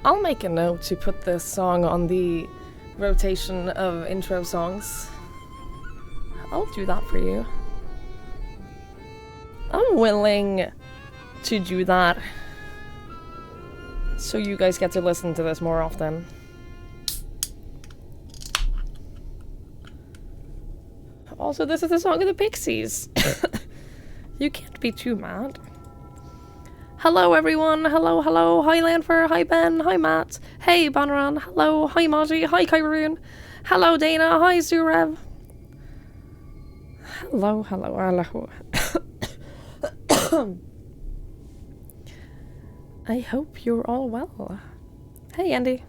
I'll make a note to put this song on the rotation of intro songs. I'll do that for you. I'm willing to do that so you guys get to listen to this more often. Also, this is the song of the Pixies. You can't be too mad. Hello everyone, hello, hello, hi Lanfer, hi Ben, hi Matt, hey Banran, hello, hi Maji, hi Kyroon, hello Dana, hi Zurev. Hello, hello, hello. I hope you're all well. Hey Andy.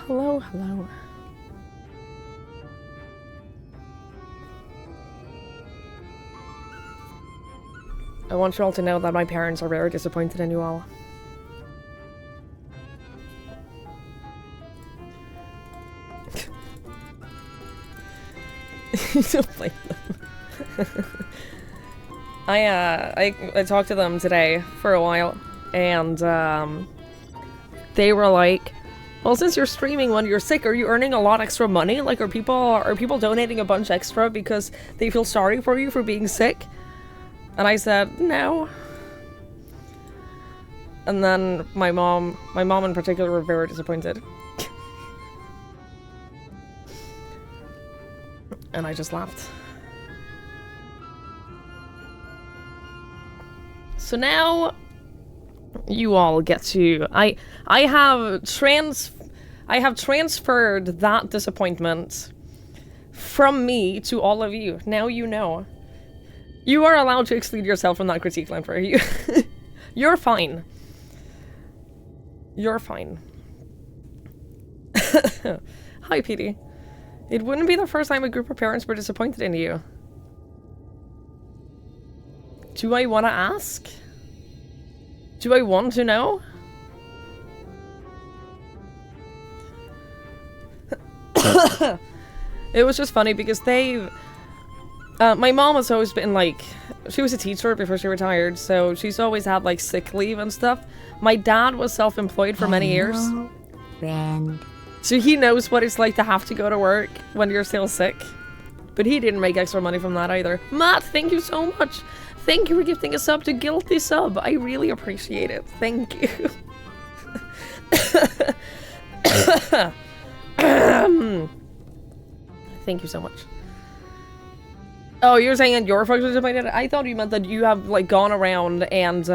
Hello, hello. I want you all to know that my parents are very disappointed in you all. You don't blame them. I talked to them today for a while, and they were like, well, since you're streaming when you're sick, are you earning a lot extra money? Like, are people donating a bunch extra because they feel sorry for you for being sick? And I said, no. And then my mom in particular were very disappointed. And I just laughed. So now you all get to I have transferred that disappointment from me to all of you. Now you know. You are allowed to exclude yourself from that critique, Lanfer. You're fine. You're fine. Hi, PD. It wouldn't be the first time a group of parents were disappointed in you. Do I want to ask? Do I want to know? It was just funny because my mom has always been like, she was a teacher before she retired, so she's always had like sick leave and stuff. My dad was self-employed for many years. Friend. So he knows what it's like to have to go to work when you're still sick. But he didn't make extra money from that either. Matt, thank you so much. Thank you for gifting a sub to Guilty Sub. I really appreciate it. Thank you. Thank you so much. Oh, you're saying that your folks are disappointed? I thought you meant that you have, like, gone around and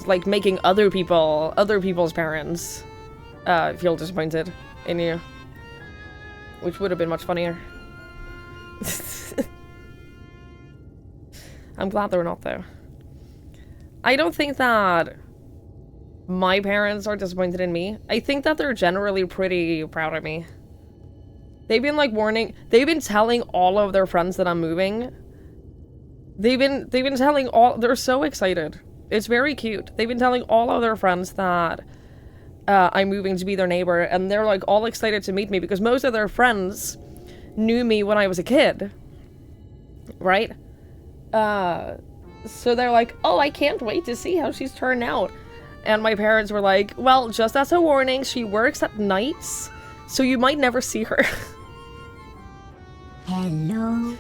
like, making other people's parents, feel disappointed in you. Which would have been much funnier. I'm glad they're not, though. I don't think that my parents are disappointed in me. I think that they're generally pretty proud of me. They've been like they've been telling all of their friends that I'm moving. They've been telling they're so excited. It's very cute. They've been telling all of their friends that I'm moving to be their neighbor, and they're like all excited to meet me because most of their friends knew me when I was a kid. Right? So they're like, oh, I can't wait to see how she's turned out. And my parents were like, well, just as a warning, she works at nights, so you might never see her. Hello.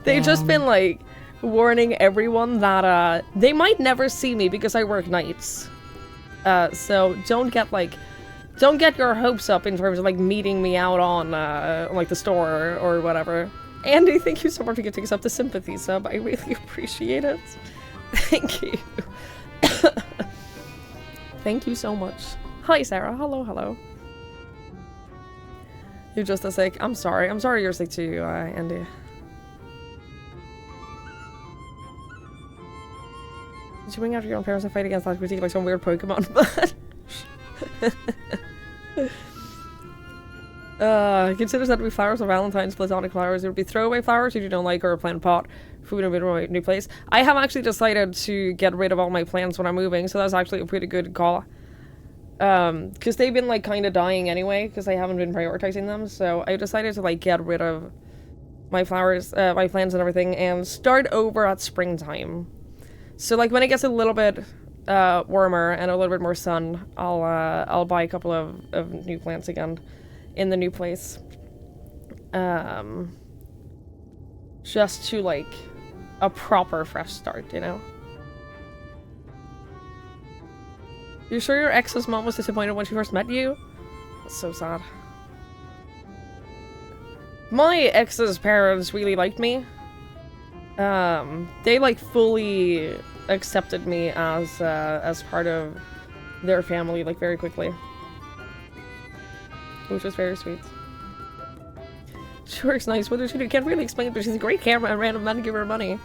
They've just been like warning everyone that they might never see me because I work nights. So don't get your hopes up in terms of like meeting me out on like the store or whatever. Andy, thank you so much for giving us up the sympathy sub. I really appreciate it. Thank you. Thank you so much. Hi Sarah. Hello, hello. You're just as sick. I'm sorry. I'm sorry you're sick too, Andy. Did you bring after your own parents and fight against that critique like some weird Pokemon? Consider that to be flowers or Valentine's platonic flowers. It would be throwaway flowers if you don't like or plant pot. Food in a new place. I have actually decided to get rid of all my plants when I'm moving, so that's actually a pretty good call. Because they've been like kind of dying anyway, because I haven't been prioritizing them, so I decided to like get rid of my flowers, my plants and everything, and start over at springtime. So like when it gets a little bit warmer and a little bit more sun, I'll buy a couple of new plants again in the new place. Just to like a proper fresh start, you know? You sure your ex's mom was disappointed when she first met you? That's so sad. My ex's parents really liked me. They like fully accepted me as part of their family like very quickly. Which was very sweet. Sure, it's nice. What did she do? Can't really explain it, but she's a great camera and random men give her money.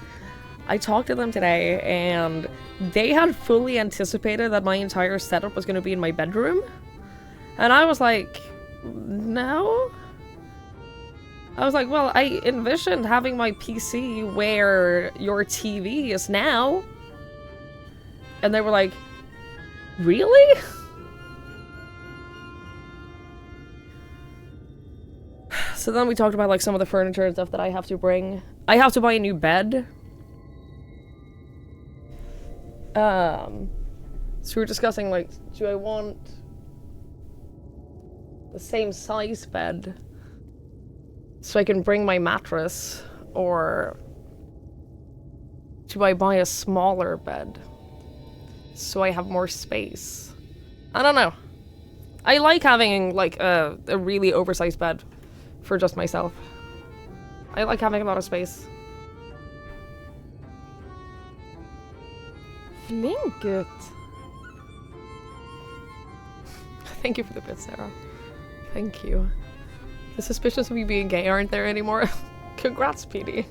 I talked to them today, and they had fully anticipated that my entire setup was going to be in my bedroom. And I was like, no? I was like, well, I envisioned having my PC where your TV is now. And they were like, really? So then we talked about like some of the furniture and stuff that I have to bring. I have to buy a new bed. So we were discussing like, do I want the same size bed so I can bring my mattress, or do I buy a smaller bed so I have more space? I don't know. I like having like a really oversized bed for just myself. I like having a lot of space. Flingut. Thank you for the bit, Sarah. Thank you. The suspicions of you being gay aren't there anymore. Congrats, PD.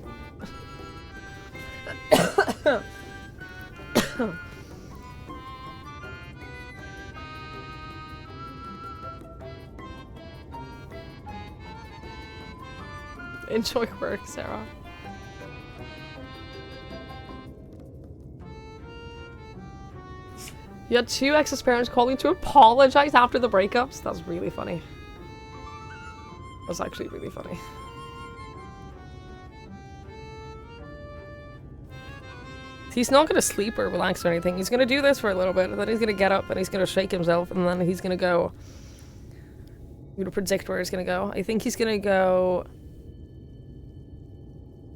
Enjoy work, Sarah. You had two ex's parents calling to apologize after the breakups? That's really funny. That's actually really funny. He's not gonna sleep or relax or anything. He's gonna do this for a little bit, and then he's gonna get up and he's gonna shake himself, and then he's gonna go. I'm gonna predict where he's gonna go. I think he's gonna go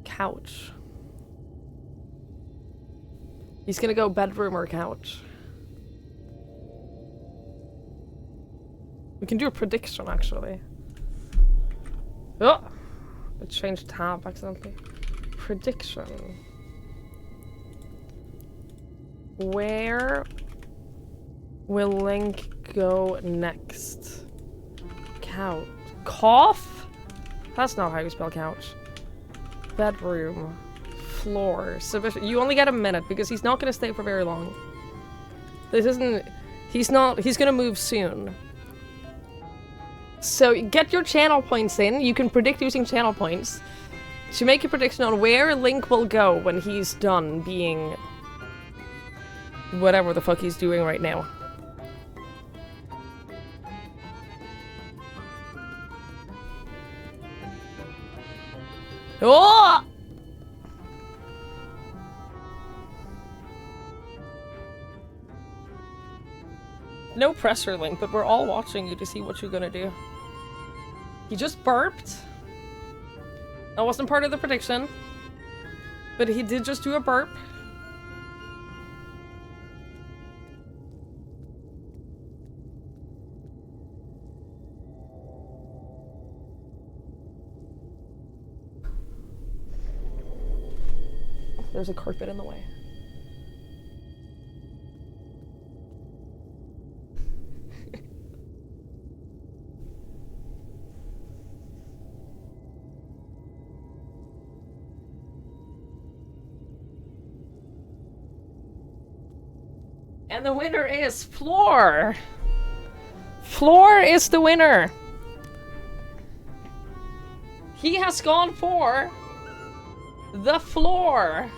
couch. He's gonna go bedroom or couch. We can do a prediction, actually. Oh! I changed tab accidentally. Prediction. Where will Link go next? Couch. Cough? That's not how you spell couch. Bedroom. Floor. Submission. You only get a minute because he's not gonna stay for very long. This isn't... He's gonna move soon. So get your channel points in. You can predict using channel points to make a prediction on where Link will go when he's done being whatever the fuck he's doing right now. Oh! No pressure, Link, but we're all watching you to see what you're gonna do. He just burped. That wasn't part of the prediction. But he did just do a burp. There's a carpet in the way. And the winner is Floor! Floor is the winner! He has gone for the floor!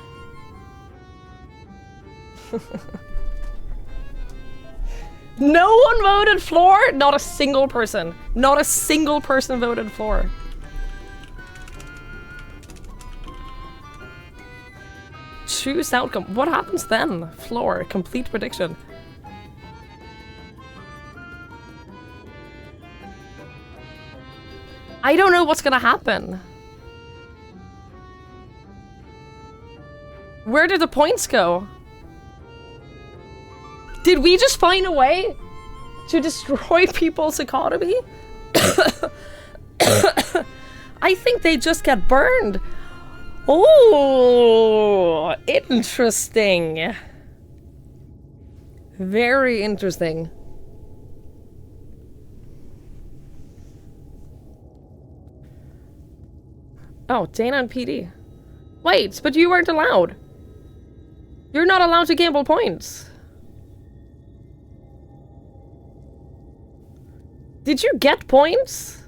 No one voted Floor? Not a single person. Not a single person voted Floor. Choose outcome. What happens then? Floor. Complete prediction. I don't know what's gonna happen. Where did the points go? Did we just find a way to destroy people's economy? I think they just get burned. Oh, interesting. Very interesting. Oh, Dana and PD. Wait, but you weren't allowed. You're not allowed to gamble points. Did you get points?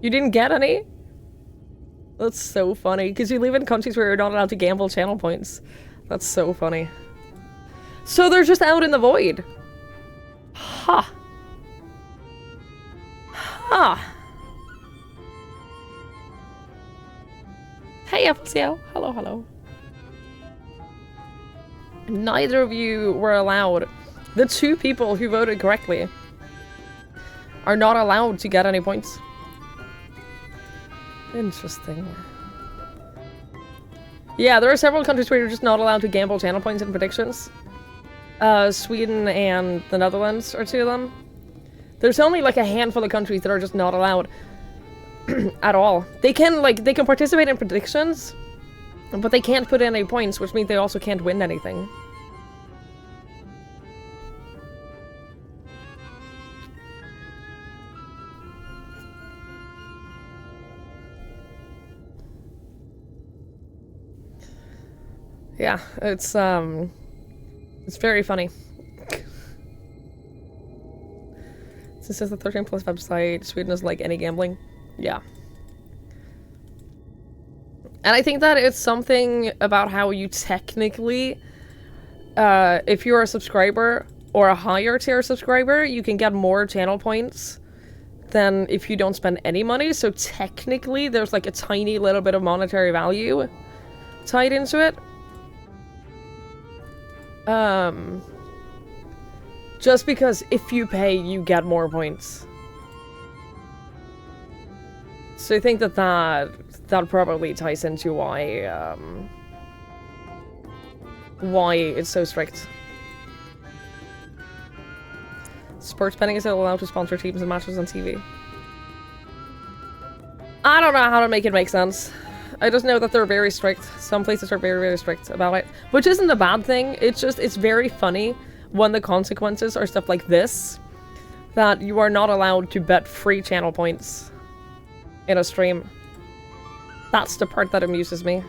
You didn't get any? That's so funny, because you live in countries where you're not allowed to gamble channel points. That's so funny. So they're just out in the void. Ha. Ha. Hey, FCL. Hello, hello. Neither of you were allowed. The 2 people who voted correctly are not allowed to get any points. Interesting. Yeah, there are several countries where you're just not allowed to gamble channel points in predictions. Sweden and the Netherlands are 2 of them. There's only like a handful of countries that are just not allowed at all. They can participate in predictions, but they can't put in any points, which means they also can't win anything. Yeah, it's very funny. This is the 13 plus website. Sweden is like any gambling. Yeah. And I think that it's something about how you technically, if you're a subscriber or a higher tier subscriber, you can get more channel points than if you don't spend any money. So technically, there's like a tiny little bit of monetary value tied into it. Just because if you pay, you get more points. So I think that probably ties into why it's so strict. Sports betting is allowed to sponsor teams and matches on TV. I don't know how to make it make sense. I just know that they're very strict. Some places are very, very strict about it. Which isn't a bad thing. It's just, it's very funny when the consequences are stuff like this. That you are not allowed to bet free channel points in a stream. That's the part that amuses me.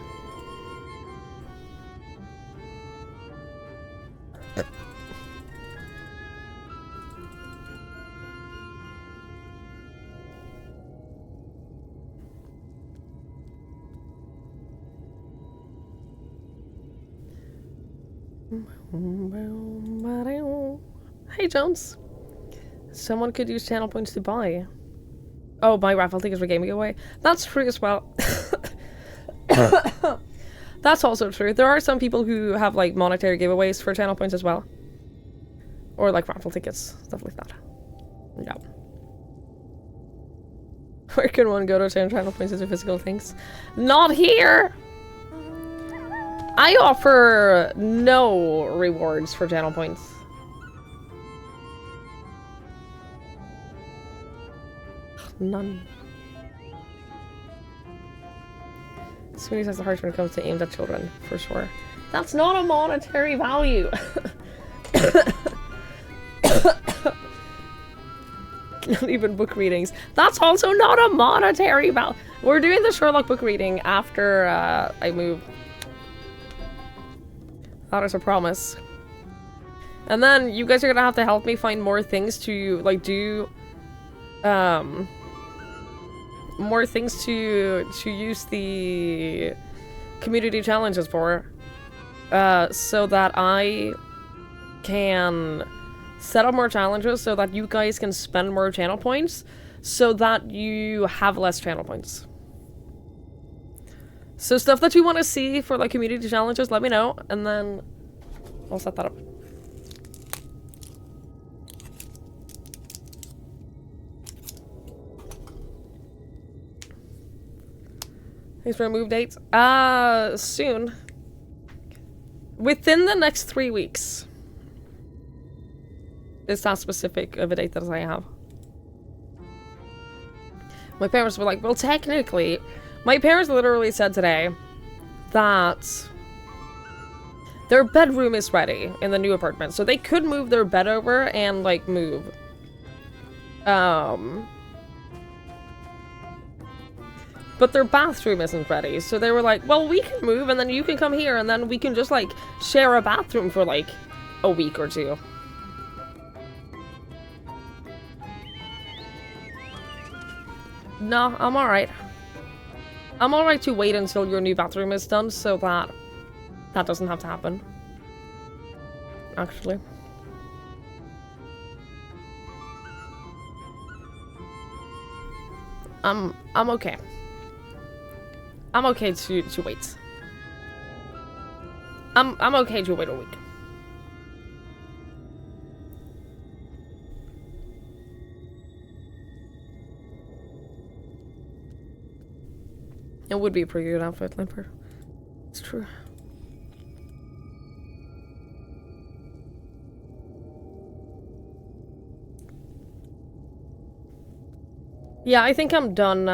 Hey, Jones. Someone could use channel points to buy. Oh, buy raffle tickets for gaming away. That's true as well. That's also true. There are some people who have like monetary giveaways for channel points as well. Or like raffle tickets, stuff like that. Yeah. Where can one go to turn channel points into physical things? Not here! I offer no rewards for channel points. None. Sweeney has the heart when it comes to aimed at children, for sure. That's not a monetary value. Not even book readings. That's also not a monetary value. We're doing the Sherlock book reading after I move. That is a promise. And then you guys are gonna have to help me find more things to like do. More things to use the community challenges for, so that I can set up more challenges so that you guys can spend more channel points so that you have less channel points. So stuff that you want to see for like community challenges, let me know, and then I'll set that up. Thanks for move dates. Soon. Within the next 3 weeks. It's not specific of a date that I have. My parents were like, well, technically, my parents literally said today that their bedroom is ready in the new apartment, so they could move their bed over and, like, move. But their bathroom isn't ready, so they were like, well, we can move, and then you can come here, and then we can just, like, share a bathroom for, like, a week or two. No, I'm alright. I'm alright to wait until your new bathroom is done, so that that doesn't have to happen. Actually. I'm okay. I'm okay to wait. I'm okay to wait a week. It would be a pretty good outfit, Limper. It's true. Yeah, I think I'm done,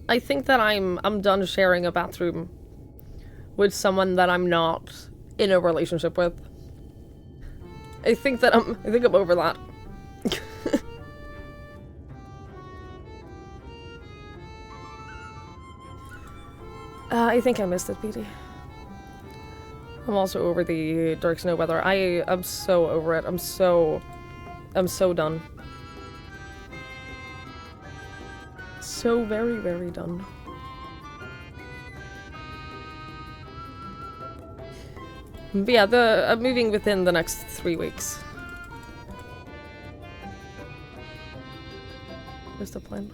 I think that I'm done sharing a bathroom with someone that I'm not in a relationship with. I think I'm over that. I think I missed it, Petey. I'm also over the dark snow weather. I'm so over it. I'm so done. So very, very done. But yeah, I'm moving within the next 3 weeks. Where's the plan?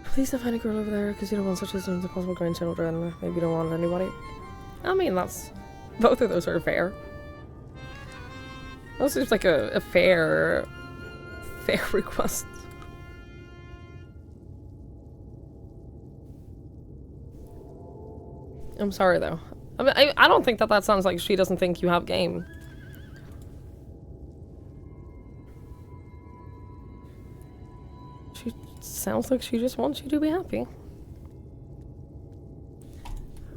Please don't find a girl over there, because you don't want such as the possible grandchildren. Maybe you don't want anybody. I mean, both of those are fair. That seems like a fair request. I'm sorry, though. I mean, I don't think that sounds like she doesn't think you have game. She sounds like she just wants you to be happy.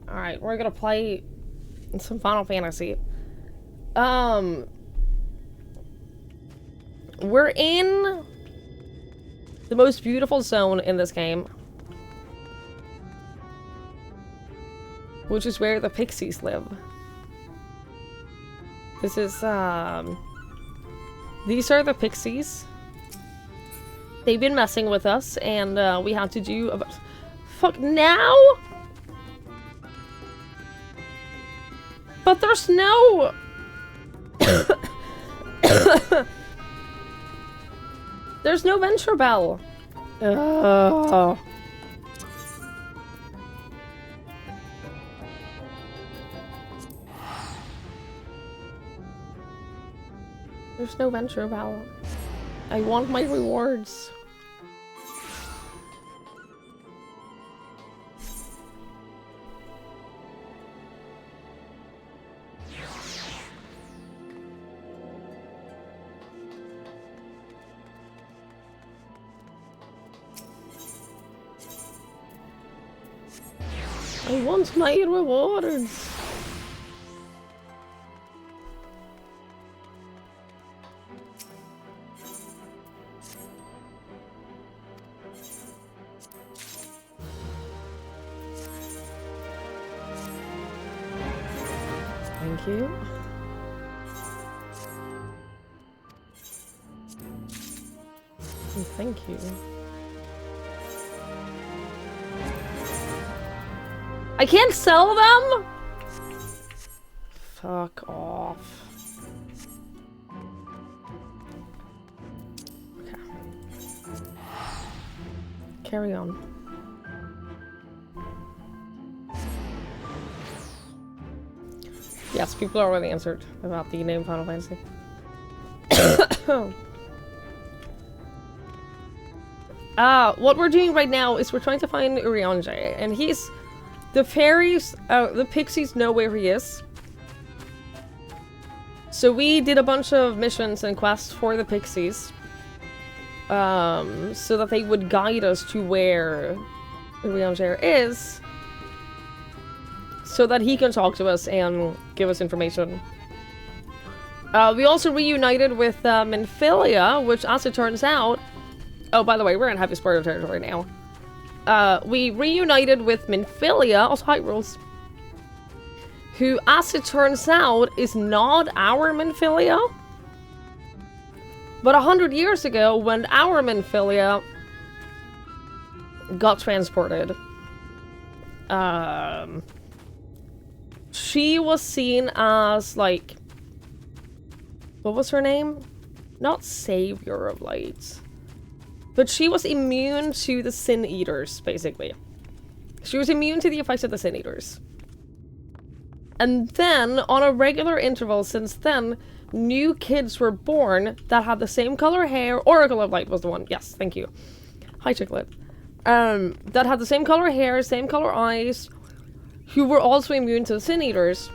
Alright, we're gonna play some Final Fantasy. We're in the most beautiful zone in this game, which is where the pixies live. This is, these are the pixies. They've been messing with us, and, we had to do a... Fuck, now?! But there's no... There's no venture bell. Ugh. There's no venture bell. I want my rewards. I want my rewards. Thank you. Thank you. I can't sell them? Fuck off. Carry on. Yes, people already answered about the name Final Fantasy. What we're doing right now is we're trying to find Urianger, and he's... The fairies, the pixies know where he is. So we did a bunch of missions and quests for the pixies. So that they would guide us to where Urianger is. So that he can talk to us and give us information. We also reunited with Minfilia, which as it turns out... Oh, by the way, we're in heavy spoiler territory now. We reunited with Minfilia, also High Rules, who, as it turns out, is not our Minfilia. But 100 years ago, when our Minfilia got transported, she was seen as, like... What was her name? Not Savior of Light. But she was immune to the Sin Eaters, basically. She was immune to the effects of the Sin Eaters. And then, on a regular interval since then, new kids were born that had the same color hair. Oracle of Light was the one. Yes, thank you. Hi, Chicklet. That had the same color hair, same color eyes, who were also immune to the Sin Eaters.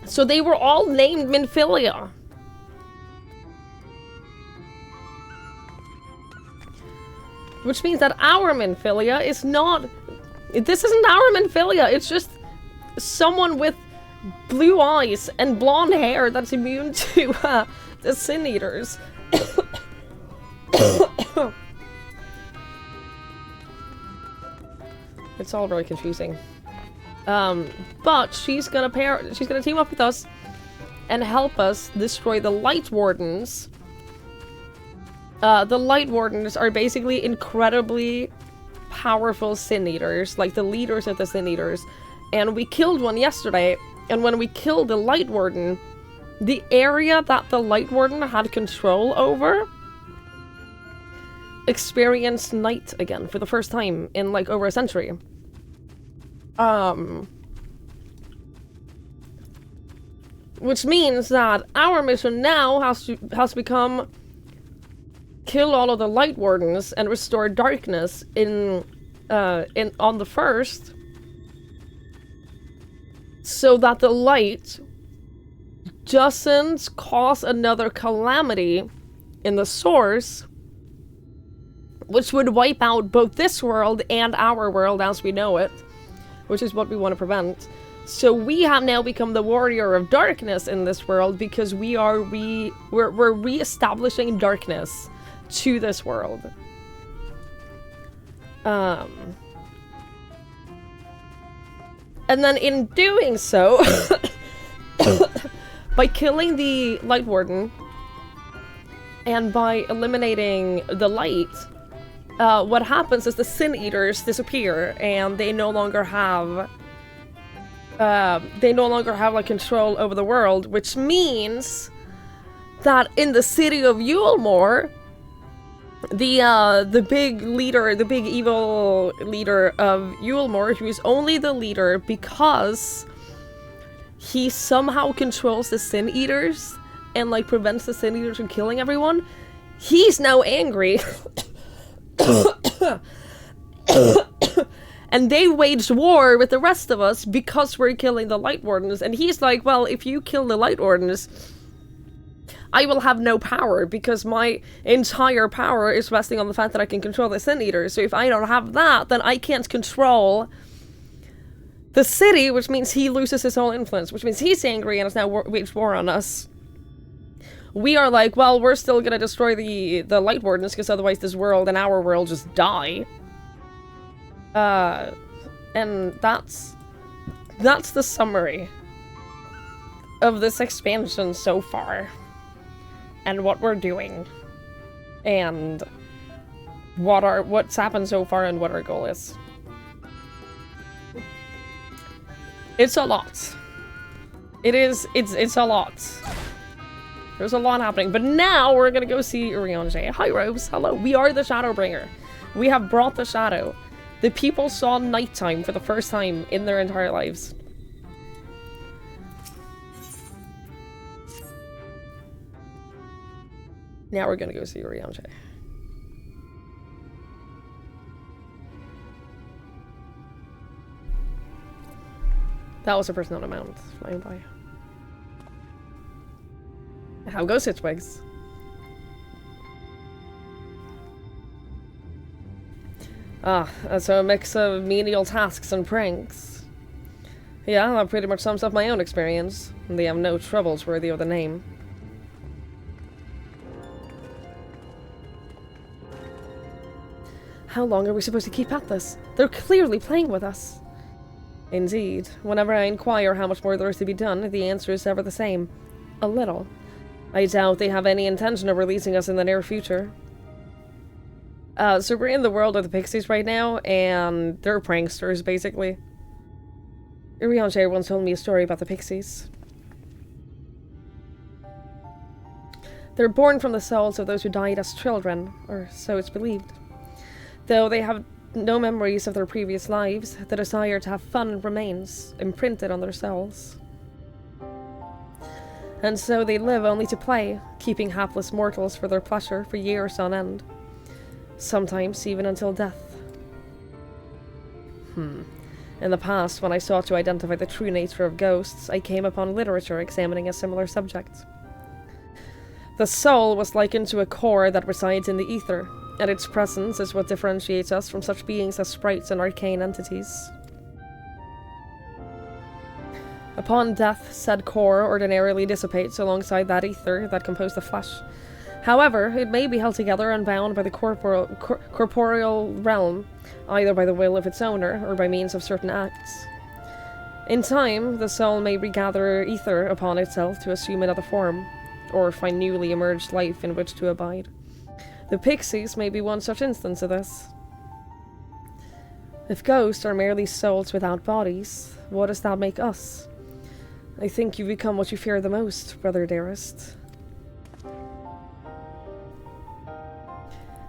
So they were all named Minfilia. Which means that our Minfilia is not... This isn't our Minfilia, it's just someone with blue eyes and blonde hair that's immune to the Sin Eaters. It's all very confusing. But she's gonna team up with us and help us destroy the Light Wardens. The Light Wardens are basically incredibly powerful Sin Eaters, like the leaders of the Sin Eaters. And we killed one yesterday, and when we killed the Light Warden, the area that the Light Warden had control over experienced night again for the first time in like over a century. Which means that our mission now has become kill all of the Light Wardens and restore darkness on the first, so that the light doesn't cause another calamity in the source, which would wipe out both this world and our world as we know it, which is what we want to prevent. So we have now become the warrior of darkness in this world because we're re-establishing darkness to this world. And then in doing so, by killing the Light Warden and by eliminating the light, what happens is the Sin Eaters disappear and they no longer have like control over the world, which means that in the city of Yulmore, the big leader, the big evil leader of Yulmore, who is only the leader because he somehow controls the Sin Eaters and like prevents the Sin Eaters from killing everyone, he's now angry. And they waged war with the rest of us because we're killing the Light Wardens, and he's like, well, if you kill the Light Wardens, I will have no power because my entire power is resting on the fact that I can control the Sin Eaters. So if I don't have that, then I can't control the city, which means he loses his whole influence, which means he's angry and has now waged war on us. We are like, well, we're still gonna destroy the Light Wardens because otherwise this world and our world just die. And that's the summary of this expansion so far. And what we're doing. And what's happened so far and what our goal is. It's a lot. It's a lot. There's a lot happening. But now we're gonna go see Urianger. Hi Rose, hello. We are the Shadowbringer. We have brought the shadow. The people saw nighttime for the first time in their entire lives. Now we're gonna go see Orianche. That was a person on a mount flying by. How goes Hitchwigs? Ah, so a mix of menial tasks and pranks. Yeah, that pretty much sums up my own experience. They have no troubles worthy of the name. How long are we supposed to keep at this? They're clearly playing with us. Indeed. Whenever I inquire how much more there is to be done, the answer is ever the same. A little. I doubt they have any intention of releasing us in the near future. So we're in the world of the pixies right now, and they're pranksters, basically. Orianche once told me a story about the pixies. They're born from the souls of those who died as children, or so it's believed. Though they have no memories of their previous lives, the desire to have fun remains imprinted on their souls. And so they live only to play, keeping hapless mortals for their pleasure for years on end. Sometimes even until death. In the past, when I sought to identify the true nature of ghosts, I came upon literature examining a similar subject. The soul was likened to a core that resides in the ether, and its presence is what differentiates us from such beings as sprites and arcane entities. Upon death, said core ordinarily dissipates alongside that ether that composed the flesh. However, it may be held together and bound by the corporeal realm, either by the will of its owner or by means of certain acts. In time, the soul may regather ether upon itself to assume another form, or find newly emerged life in which to abide. The pixies may be one such instance of this. If ghosts are merely souls without bodies, what does that make us? I think you become what you fear the most, brother dearest.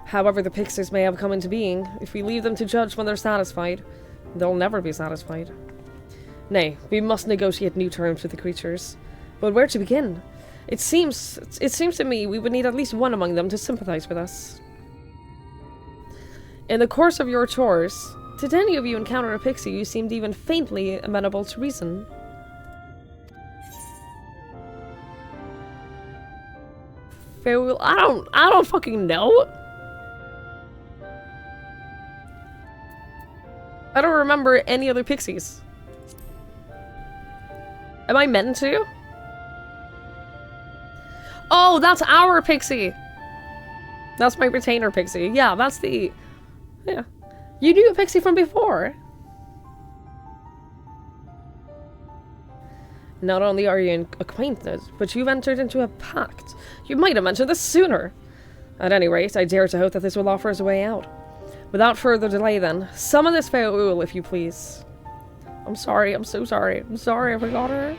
However the pixies may have come into being, if we leave them to judge when they're satisfied, they'll never be satisfied. Nay, we must negotiate new terms with the creatures. But where to begin? It seems to me we would need at least one among them to sympathize with us. In the course of your chores, did any of you encounter a pixie who seemed even faintly amenable to reason? Farewell. I don't fucking know. I don't remember any other pixies. Am I meant to? Oh, that's our pixie! That's my retainer pixie. Yeah, that's the... Yeah. You knew a pixie from before. Not only are you acquainted, but you've entered into a pact. You might have mentioned this sooner. At any rate, I dare to hope that this will offer us a way out. Without further delay then, summon this Faoul, if you please. I'm sorry, I'm so sorry. I'm sorry I forgot her.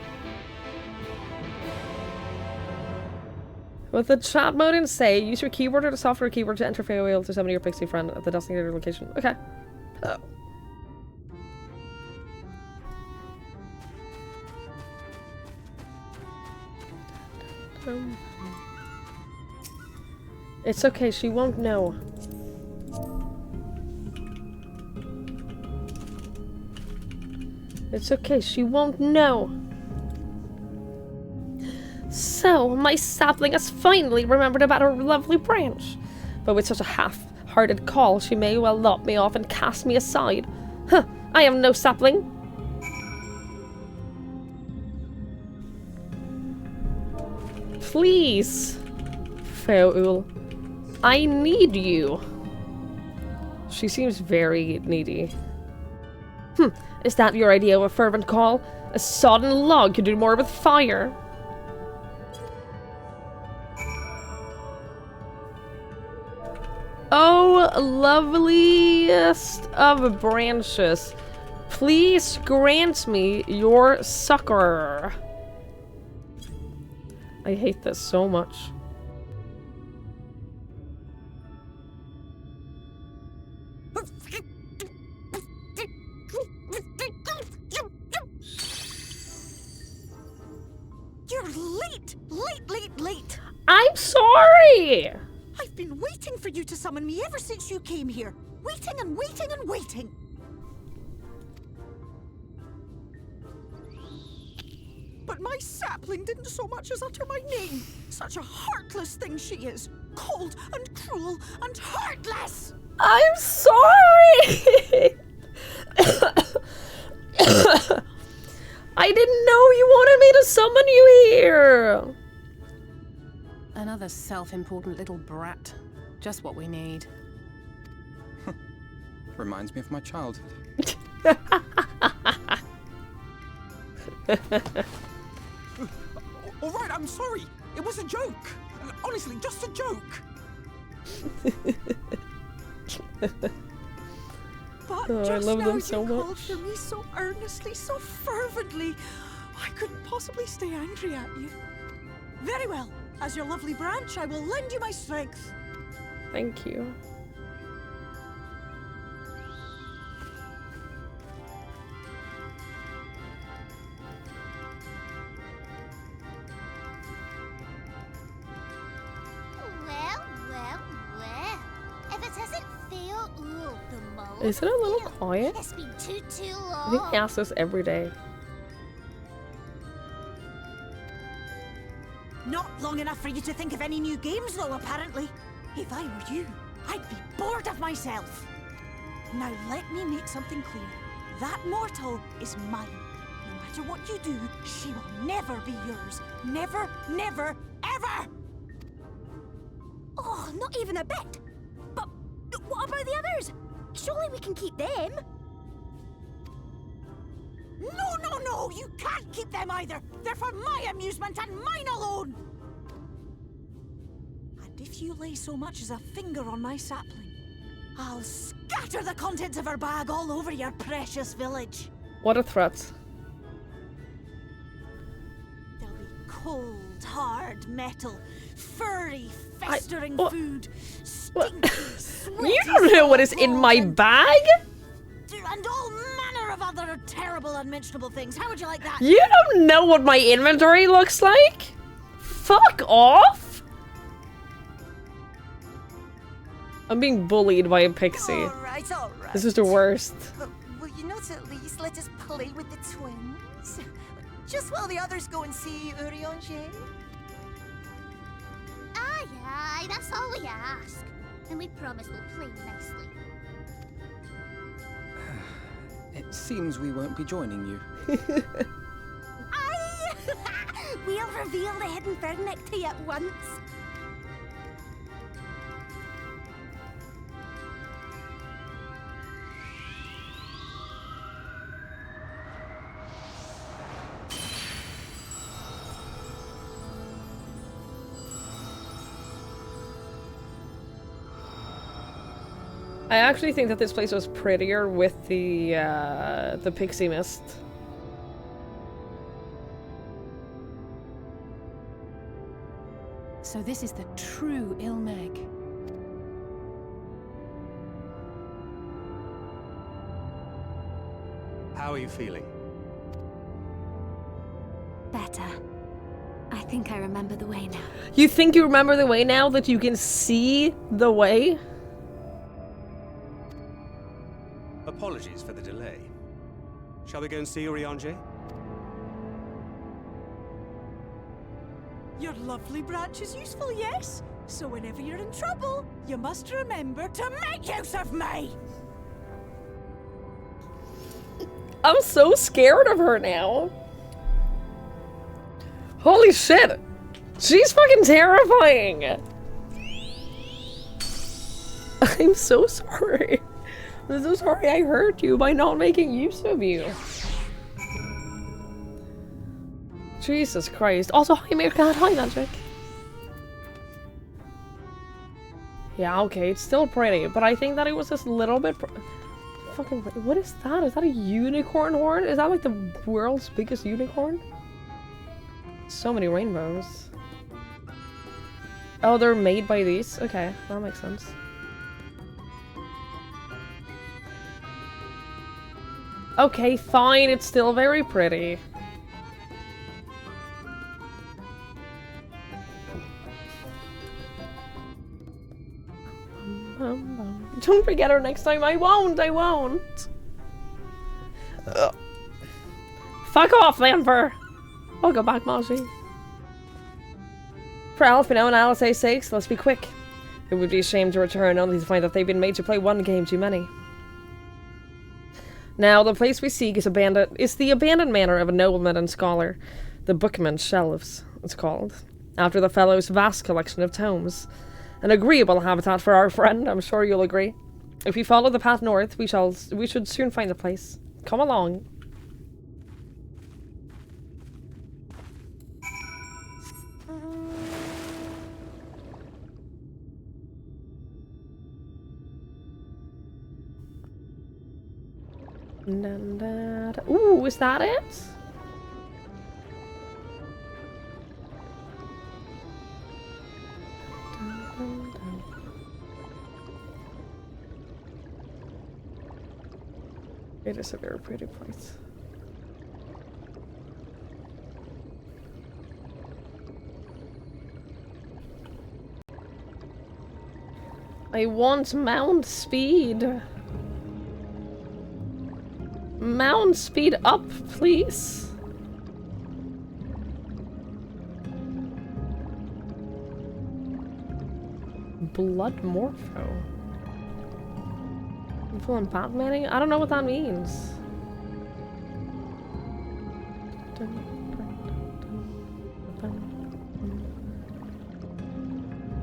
With the chat mode in say, use your keyboard or the software keyboard to enter Faoul to summon your pixie friend at the designated location. Okay. Oh. It's okay, she won't know. It's okay, she won't know. So, my sapling has finally remembered about her lovely branch. But with such a half-hearted call, she may well lop me off and cast me aside. Huh, I am no sapling. Please, Faoul, I need you. She seems very needy. Is that your idea of a fervent call? A sodden log could do more with fire. Oh, loveliest of branches, please grant me your succor. I hate this so much. You're late! Late! I'm sorry! I've been waiting for you to summon me ever since you came here. Waiting and waiting and waiting. But my sapling didn't so much as utter my name. Such a heartless thing she is. Cold and cruel and heartless! I'm sorry! I didn't know you wanted me to summon you here! Another self-important little brat. Just what we need. Reminds me of my childhood. All right, I'm sorry. It was a joke. Honestly, just a joke. But Oh, I just love now them you so called much. for me so earnestly, so fervently. I couldn't possibly stay angry at you. Very well. As your lovely branch, I will lend you my strength. Thank you. Well. If it isn't fair, oh, the mole. Is it a little quiet? It's been too I long. think he asks this every day. Not long enough for you to think of any new games, though, apparently. If I were you, I'd be bored of myself. Now let me make something clear. That mortal is mine. No matter what you do, she will never be yours. Never, ever! Oh, not even a bit. But what about the others? Surely we can keep them. No, you can't keep them either. They're for my amusement and mine alone. And if you lay so much as a finger on my sapling, I'll scatter the contents of her bag all over your precious village. What a threat. There'll be cold, hard metal, furry, festering what- food, what- stinky, sweaty, You don't know what is in my and bag? all manner of other terrible, unmentionable things. How would you like that? You don't know what my inventory looks like? Fuck off! I'm being bullied by a pixie. All right. This is the worst. But will you not at least let us play with the twins? Just while the others go and see Urianger? Aye, that's all we ask. And we promise we'll play nicely. It seems we won't be joining you. Aye! We'll reveal the hidden verdict to you at once. I actually think that this place was prettier with the pixie mist. So this is the true Ilmeg. How are you feeling? Better. I think I remember the way now. You think you remember the way now that you can see the way? Apologies for the delay. Shall we go and see Urianger? Your lovely branch is useful, yes? So whenever you're in trouble, you must remember to make use of me! I'm so scared of her now. Holy shit! She's fucking terrifying! I'm so sorry. I'm so sorry I hurt you by not making use of you. Jesus Christ. Also, hi Mirka, hi Magic. Yeah, okay, it's still pretty, but I think that it was just a little bit fucking. What is that? Is that a unicorn horn? Is that like the world's biggest unicorn? So many rainbows. Oh, they're made by these? Okay, that makes sense. Okay, fine, it's still very pretty. Don't forget her next time. I won't. Ugh. Fuck off, Lanfer. I'll go back, Moshi. For Alfino and Alice's sakes, let's be quick. It would be a shame to return only to find that they've been made to play one game too many. Now, the place we seek is abandoned. It's the abandoned manor of a nobleman and scholar. The Bookman's Shelves, it's called. After the fellow's vast collection of tomes. An agreeable habitat for our friend, I'm sure you'll agree. If we follow the path north, we should soon find the place. Come along. Ooh, is that it? It is a very pretty place. I want mount speed. Mount speed up, please. Blood morpho. I'm feeling Batmaning? I don't know what that means.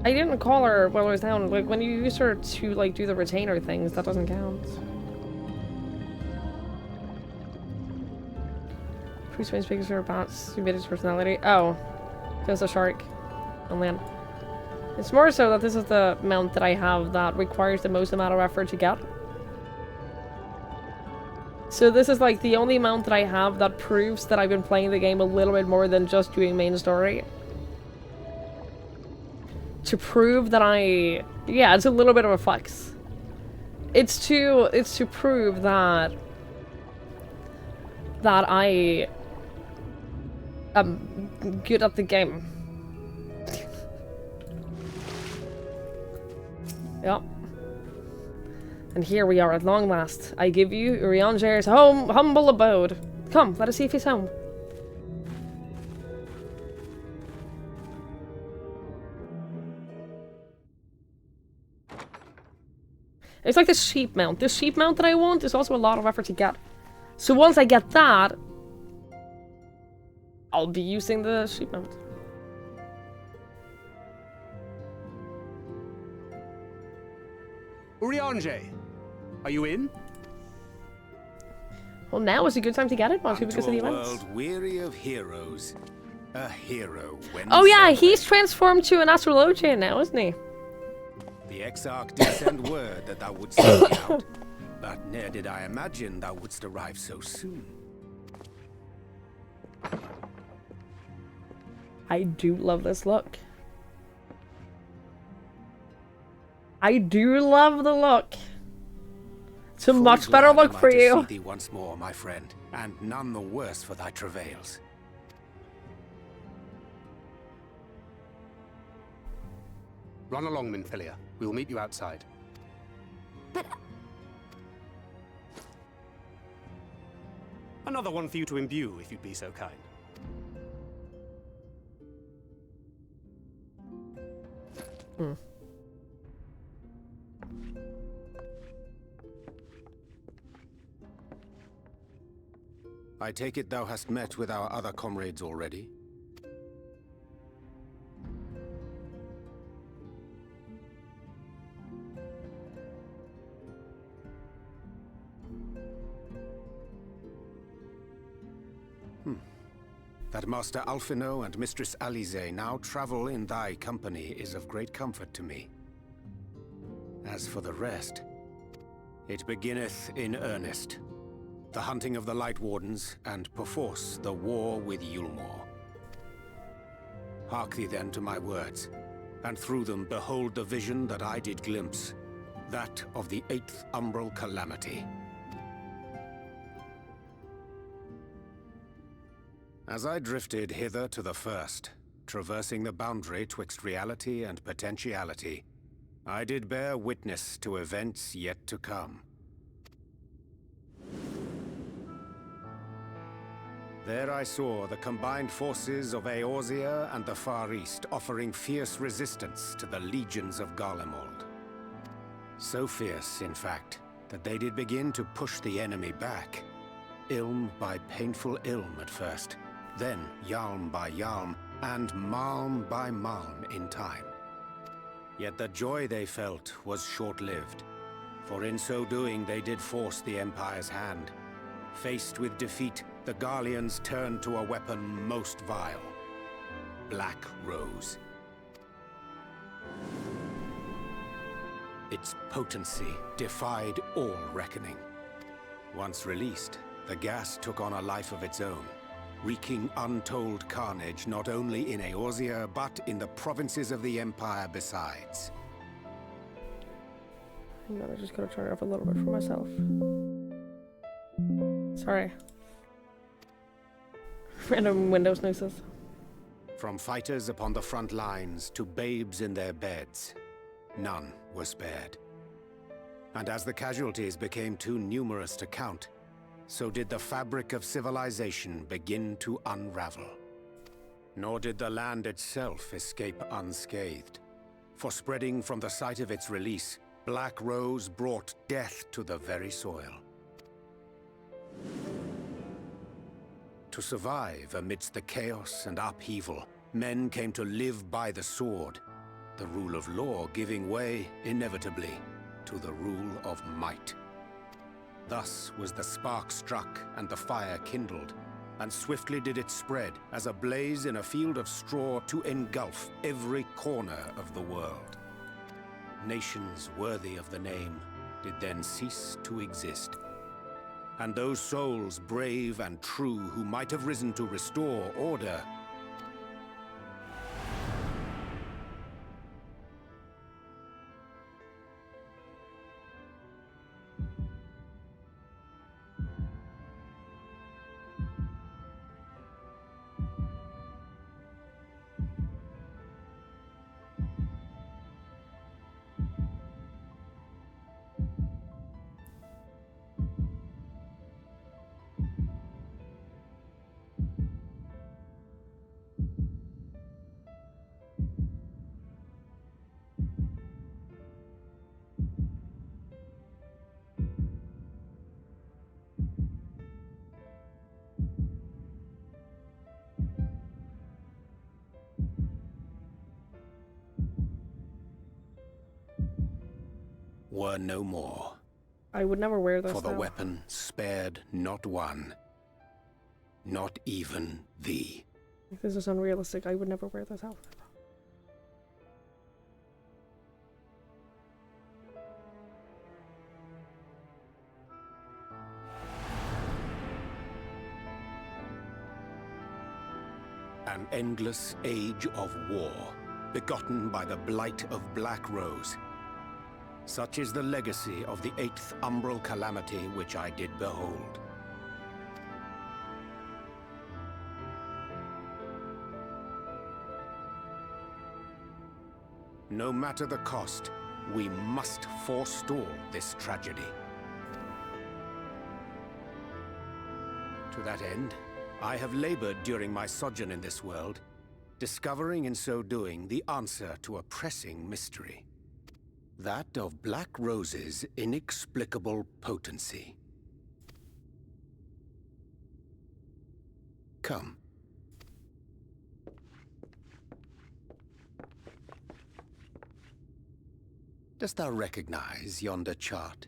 I didn't call her while I was down. Like, when you use her to, like, do the retainer things, that doesn't count. Bruce Wayne's biggest favorite bats, who made his personality. Oh. There's a shark on land. It's more so that this is the mount that I have that requires the most amount of effort to get. So this is like the only mount that I have that proves that I've been playing the game a little bit more than just doing main story. To prove that yeah, it's a little bit of a flex. It's to prove that I am good at the game. Yep. And here we are at long last. I give you Urianger's humble abode. Come, let us see if he's home. It's like the sheep mount. This sheep mount that I want is also a lot of effort to get. So once I get that, I'll be using the sheep mount. Urianger, are you in? Well, now is a good time to get it, mostly because of the events. World weary of heroes. A hero when Oh yeah, he's transformed to an astrologian now, isn't he? The Exarch did send word that thou wouldst seek me out, but ne'er did I imagine thou wouldst arrive so soon. I do love this look. I do love the look. It's a much better look for you. See thee once more, my friend, and none the worse for thy travails. Run along, Minfilia. We will meet you outside. But Another one for you to imbue, if you'd be so kind. I take it thou hast met with our other comrades already? That Master Alfino and Mistress Alize now travel in thy company is of great comfort to me. As for the rest, it beginneth in earnest. The hunting of the Light Wardens, and perforce the war with Yulmore. Hark thee then to my words, and through them behold the vision that I did glimpse, that of the 8th Umbral Calamity. As I drifted hither to the first, traversing the boundary twixt reality and potentiality, I did bear witness to events yet to come. There I saw the combined forces of Eorzea and the Far East offering fierce resistance to the legions of Garlemald. So fierce, in fact, that they did begin to push the enemy back. Ilm by painful ilm at first, then Yalm by Yalm, and Malm by Malm in time. Yet the joy they felt was short-lived, for in so doing they did force the Empire's hand. Faced with defeat, the Garleans turned to a weapon most vile: Black Rose. Its potency defied all reckoning. Once released, the gas took on a life of its own, wreaking untold carnage not only in Eorzea, but in the provinces of the Empire besides. I'm gonna just gonna turn it off a little bit for myself. Sorry. Random Windows noises. From fighters upon the front lines to babes in their beds, none were spared. And as the casualties became too numerous to count, so did the fabric of civilization begin to unravel. Nor did the land itself escape unscathed, for spreading from the site of its release, Black Rose brought death to the very soil. To survive amidst the chaos and upheaval, men came to live by the sword, the rule of law giving way, inevitably, to the rule of might. Thus was the spark struck and the fire kindled, and swiftly did it spread as a blaze in a field of straw to engulf every corner of the world. Nations worthy of the name did then cease to exist. And those souls brave and true who might have risen to restore order were no more. I would never wear this For the now. weapon spared not one, not even thee. If this is unrealistic, I would never wear this outfit. An endless age of war, begotten by the blight of Black Rose. Such is the legacy of the 8th umbral calamity which I did behold. No matter the cost, we must forestall this tragedy. To that end, I have labored during my sojourn in this world, discovering in so doing the answer to a pressing mystery. That of Black Rose's inexplicable potency. Come. Dost thou recognize yonder chart?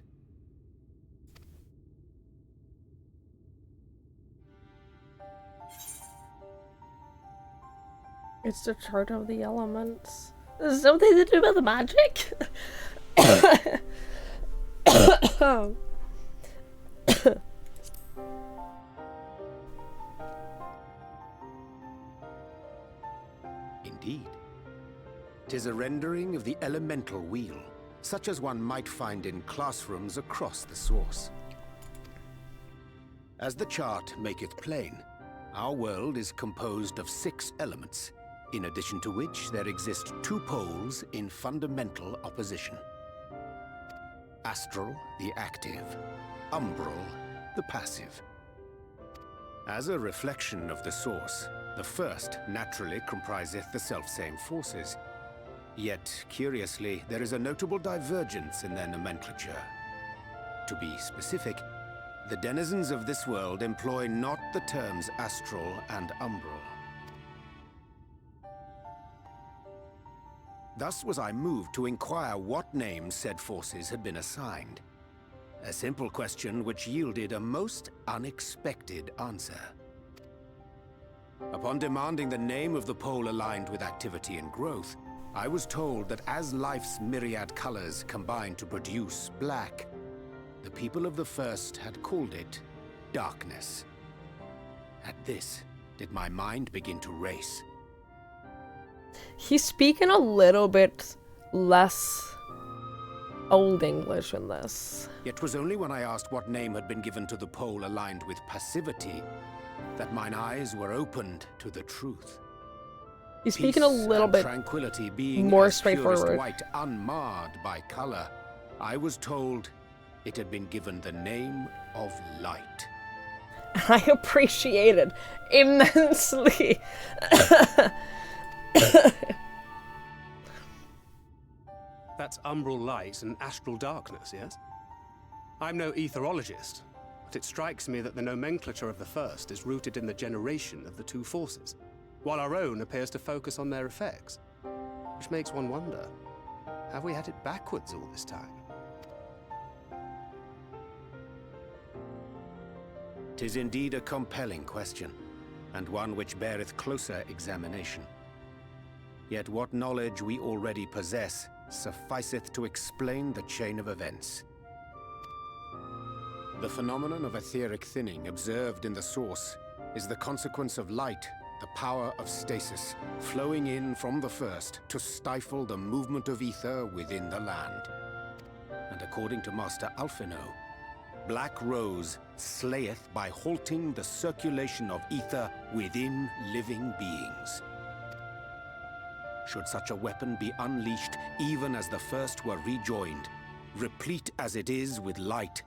It's the chart of the elements. Is something to do with the magic? Indeed. 'Tis a rendering of the elemental wheel, such as one might find in classrooms across the source. As the chart maketh plain, Our world is composed of 6 elements, in addition to which there exist 2 poles in fundamental opposition. Astral, the active, umbral, the passive. As a reflection of the source, the first naturally compriseth the selfsame forces. Yet, curiously, there is a notable divergence in their nomenclature. To be specific, the denizens of this world employ not the terms astral and umbral. Thus was I moved to inquire what names said forces had been assigned. A simple question which yielded a most unexpected answer. Upon demanding the name of the pole aligned with activity and growth, I was told that as life's myriad colors combine to produce black, the people of the first had called it darkness. At this, did my mind begin to race. He's speaking a little bit less Old English in this. Yet 'twas only when I asked what name had been given to the pole aligned with passivity that mine eyes were opened to the truth. He's speaking a little bit tranquility being more as purest straightforward. white, unmarred by color. I was told it had been given the name of light. I appreciate it immensely. That's umbral light and astral darkness, yes? I'm no etherologist, but it strikes me that the nomenclature of the first is rooted in the generation of the 2 forces, while our own appears to focus on their effects. Which makes one wonder, have we had it backwards all this time? 'Tis indeed a compelling question, and one which beareth closer examination. Yet what knowledge we already possess sufficeth to explain the chain of events. The phenomenon of etheric thinning observed in the source is the consequence of light, the power of stasis, flowing in from the first to stifle the movement of ether within the land. And according to Master Alphino, Black Rose slayeth by halting the circulation of ether within living beings. Should such a weapon be unleashed even as the first were rejoined, replete as it is with light,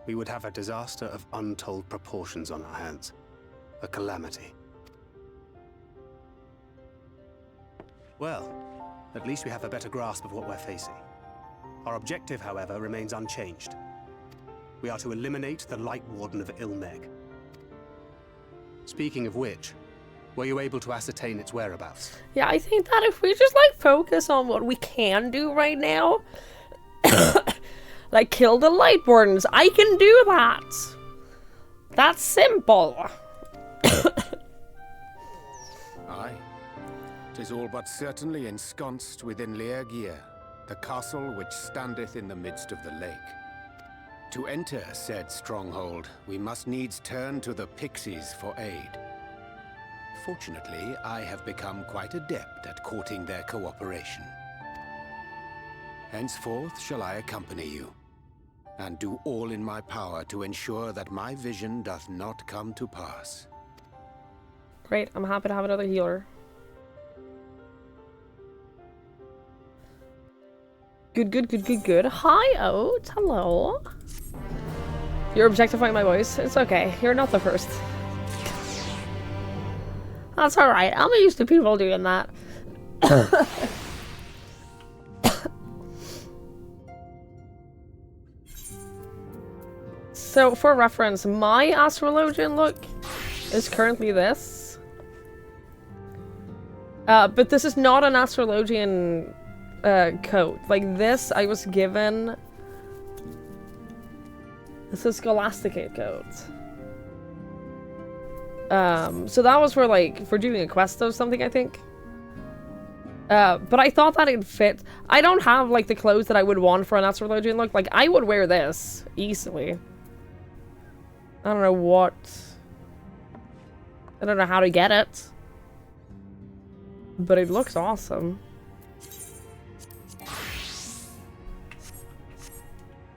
we would have a disaster of untold proportions on our hands. A calamity. Well, at least we have a better grasp of what we're facing. Our objective, however, remains unchanged. We are to eliminate the Light Warden of Ilmeg. Speaking of which, were you able to ascertain its whereabouts? Yeah, I think that if we just, like, focus on what we can do right now, like, kill the Light Wardens, I can do that. That's simple. Aye. 'Tis all but certainly ensconced within Leargear, the castle which standeth in the midst of the lake. To enter said stronghold, we must needs turn to the pixies for aid. Fortunately, I have become quite adept at courting their cooperation. Henceforth shall I accompany you, and do all in my power to ensure that my vision doth not come to pass. Great, I'm happy to have another healer. Good, good, good, good, good. Hi, Oat. Hello. You're objectifying my voice. It's okay. You're not the first. That's alright. I'm used to people doing that. So, for reference, my astrologian look is currently this. But this is not an astrologian coat. Like this, I was given. This is Scholasticate coat. So that was for like for doing a quest or something, I think. But I thought that it'd fit. I don't have like the clothes that I would want for an astrologian look. Like I would wear this easily. I don't know what. I don't know how to get it. But it looks awesome.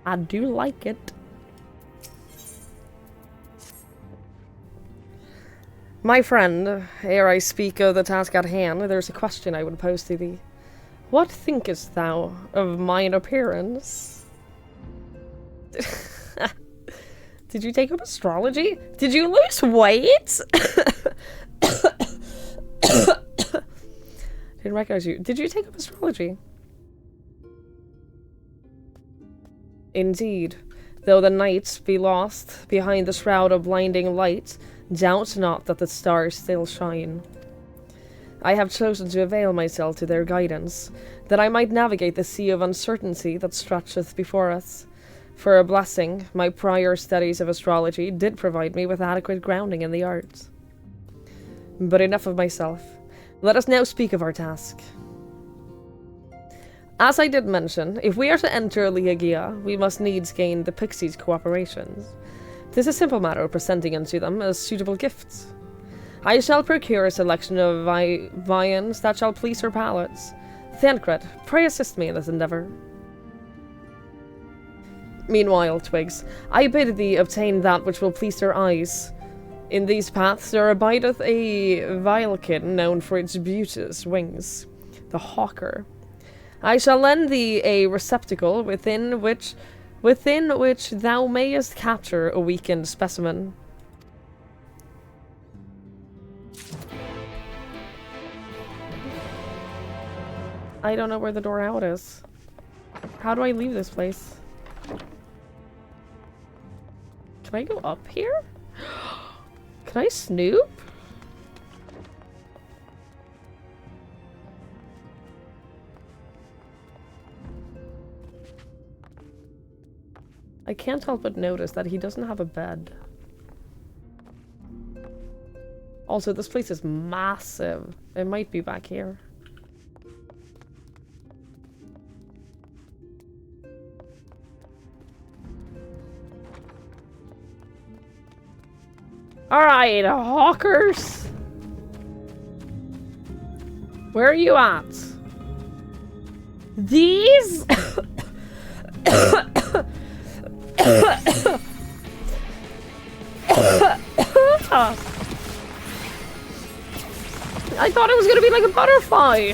I do like it. My friend, ere I speak of the task at hand, there's a question I would pose to thee. What thinkest thou of mine appearance? Did you take up astrology? Did you lose weight? Didn't recognize you. Did you take up astrology? Indeed. Though the night be lost behind the shroud of blinding light, doubt not that the stars still shine. I have chosen to avail myself to their guidance, that I might navigate the sea of uncertainty that stretcheth before us. For a blessing, my prior studies of astrology did provide me with adequate grounding in the arts. But enough of myself. Let us now speak of our task. As I did mention, if we are to enter Liagia, we must needs gain the pixies' cooperation. 'Tis a simple matter of presenting unto them as suitable gifts. I shall procure a selection of viands that shall please her palates. Thancred, pray assist me in this endeavour. Meanwhile, Twigs, I bid thee obtain that which will please their eyes. In these paths there abideth a vilekin known for its beauteous wings, the hawker. I shall lend thee a receptacle within which thou mayest capture a weakened specimen. I don't know where the door out is. How do I leave this place? Can I go up here? Can I snoop? I can't help but notice that he doesn't have a bed. Also, this place is massive. It might be back here. Alright, hawkers! Where are you at? These? I thought it was gonna be like a butterfly!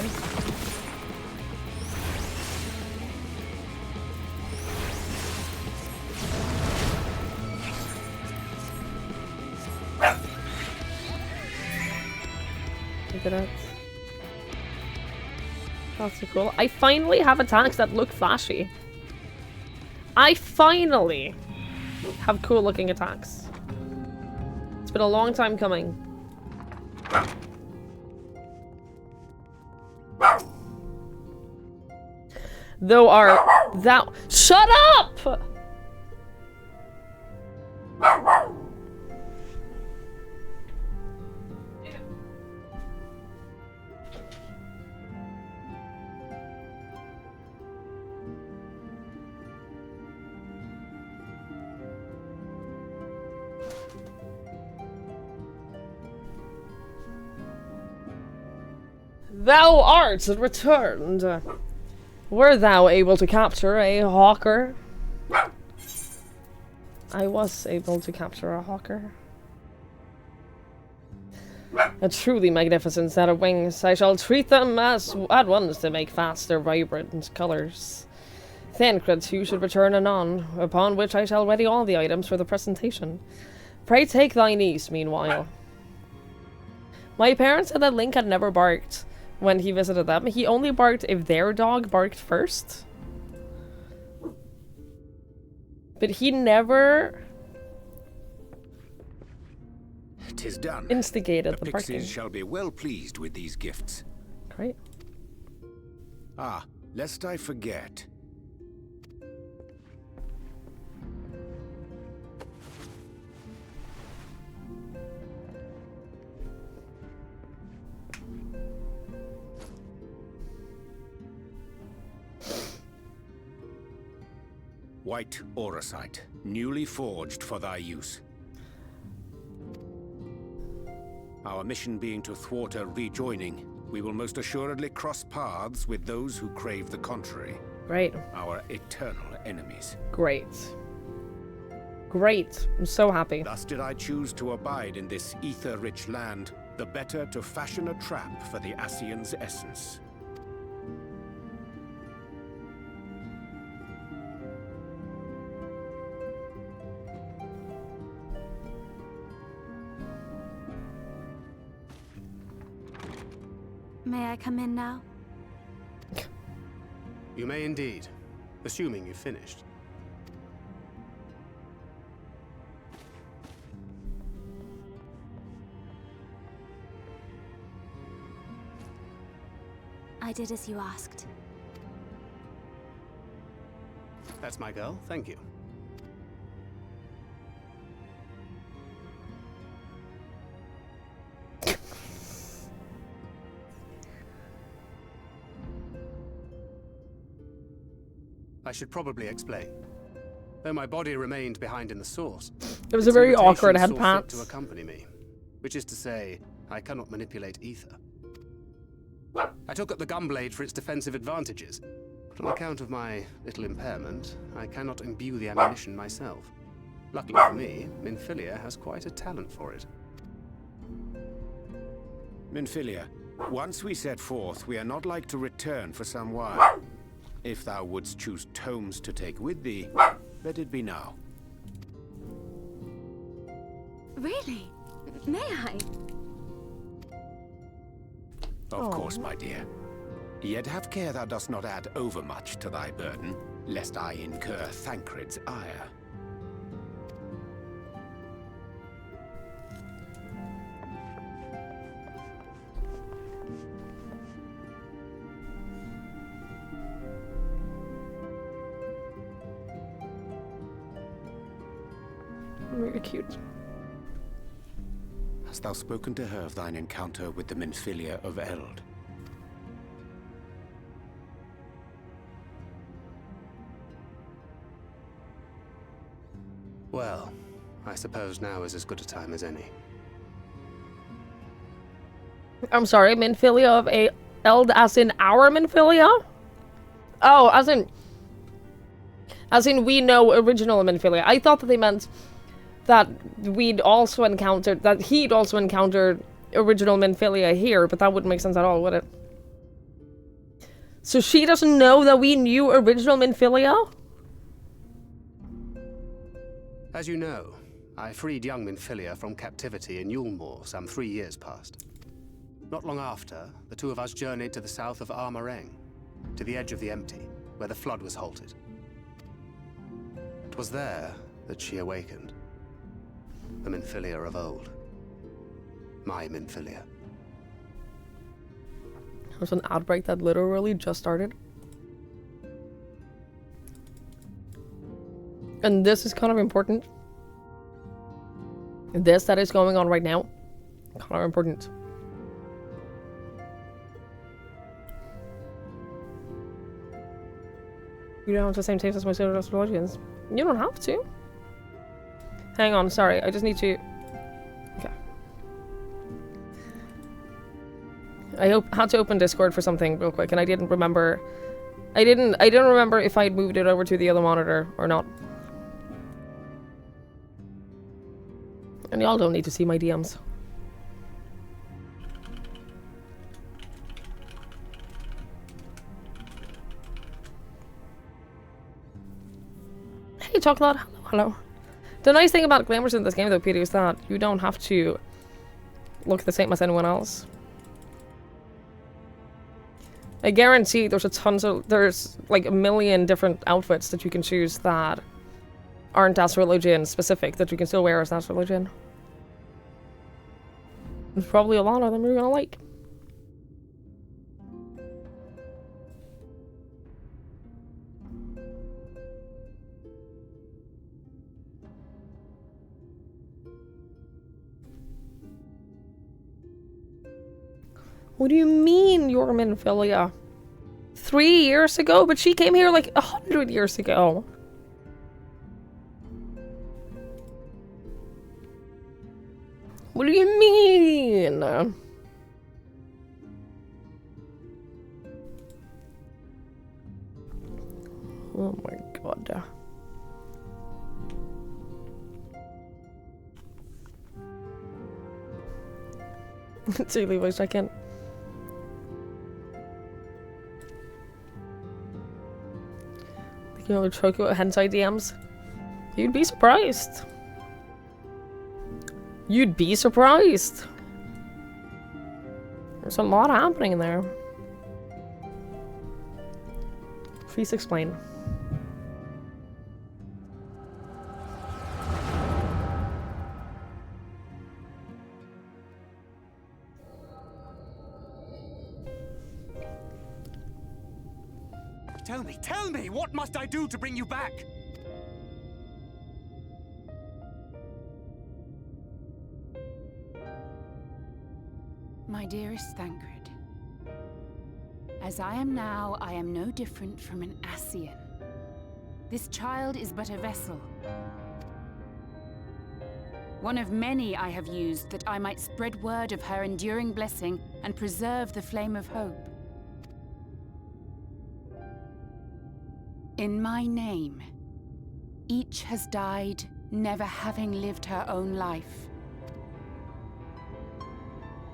Look at that. That's so cool. I finally have attacks that look flashy. I finally have cool looking attacks. It's been a long time coming. Shut up! Thou art returned. Were thou able to capture a hawker? I was able to capture a hawker. A truly magnificent set of wings. I shall treat them as at once to make fast their vibrant colours. Thancred too should return anon, upon which I shall ready all the items for the presentation. Pray take thine ease meanwhile. My parents said that Link had never barked when he visited them. He only barked if their dog barked first. But he never 'Tis done. Instigated the pixies barking. Shall be well pleased with these gifts. Great. Ah, lest I forget. White auracite, newly forged for thy use. Our mission being to thwart a rejoining, we will most assuredly cross paths with those who crave the contrary. Great. Our eternal enemies. Great. Great. I'm so happy. Thus did I choose to abide in this ether-rich land, the better to fashion a trap for the Ascian's essence. May I come in now? You may indeed, assuming you've finished. I did as you asked. That's my girl, thank you. I should probably explain. Though my body remained behind in the source, It was a very awkward head saw fit pat. to accompany me, which is to say, I cannot manipulate ether. I took up the gunblade for its defensive advantages, but on account of my little impairment, I cannot imbue the ammunition myself. Luckily for me, Minfilia has quite a talent for it. Minfilia, once we set forth, we are not like to return for some while. If thou wouldst choose tomes to take with thee, let it be now. Really? May I? Of course, my dear. Yet have care thou dost not add overmuch to thy burden, lest I incur Thancred's ire. Very cute. Hast thou spoken to her of thine encounter with the Minfilia of Eld? Well, I suppose now is as good a time as any. I'm sorry, Minfilia of Eld as in our Minfilia? Oh, as in we know original Minfilia. I thought that they meant that he'd also encountered original Minfilia here, but that wouldn't make sense at all, would it? So she doesn't know that we knew original Minfilia? As you know, I freed young Minfilia from captivity in Yulmore some 3 years past. Not long after, the two of us journeyed to the south of Armareng, to the edge of the Empty, where the flood was halted. It was there that she awakened. The Minfilia of old. My Minfilia. There's an outbreak that literally just started. And this is kind of important. This that is going on right now, kind of important. You don't have the same taste as my pseudo-astrologians. You don't have to. Hang on, sorry. I just need to... Okay. I had to open Discord for something real quick, and I didn't remember... I didn't remember if I'd moved it over to the other monitor or not. And y'all don't need to see my DMs. Hey, Chocolate. Hello, hello. The nice thing about glamours in this game, though, Peter, is that you don't have to look the same as anyone else. I guarantee there's like a million different outfits that you can choose that aren't Astrologian specific that you can still wear as Astrologian. There's probably a lot of them you're gonna like. What do you mean you're Minfilia? 3 years ago? But she came here like 100 years ago. What do you mean? Oh my god. Daily voice check-in. You know, Tokyo hentai DMs. You'd be surprised. You'd be surprised. There's a lot happening there. Please explain. Tell me, what must I do to bring you back? My dearest Thancred, as I am now, I am no different from an Ascian. This child is but a vessel. One of many I have used that I might spread word of her enduring blessing and preserve the flame of hope. In my name, each has died, never having lived her own life.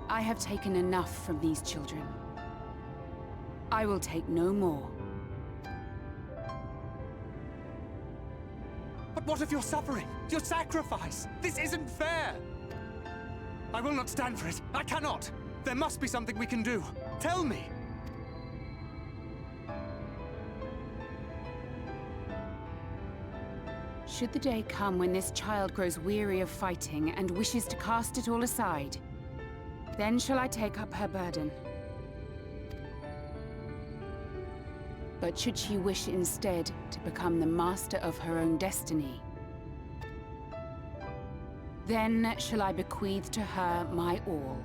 I have taken enough from these children. I will take no more. But what of your suffering? Your sacrifice? This isn't fair! I will not stand for it. I cannot! There must be something we can do. Tell me! Should the day come when this child grows weary of fighting and wishes to cast it all aside, then shall I take up her burden. But should she wish instead to become the master of her own destiny, then shall I bequeath to her my all.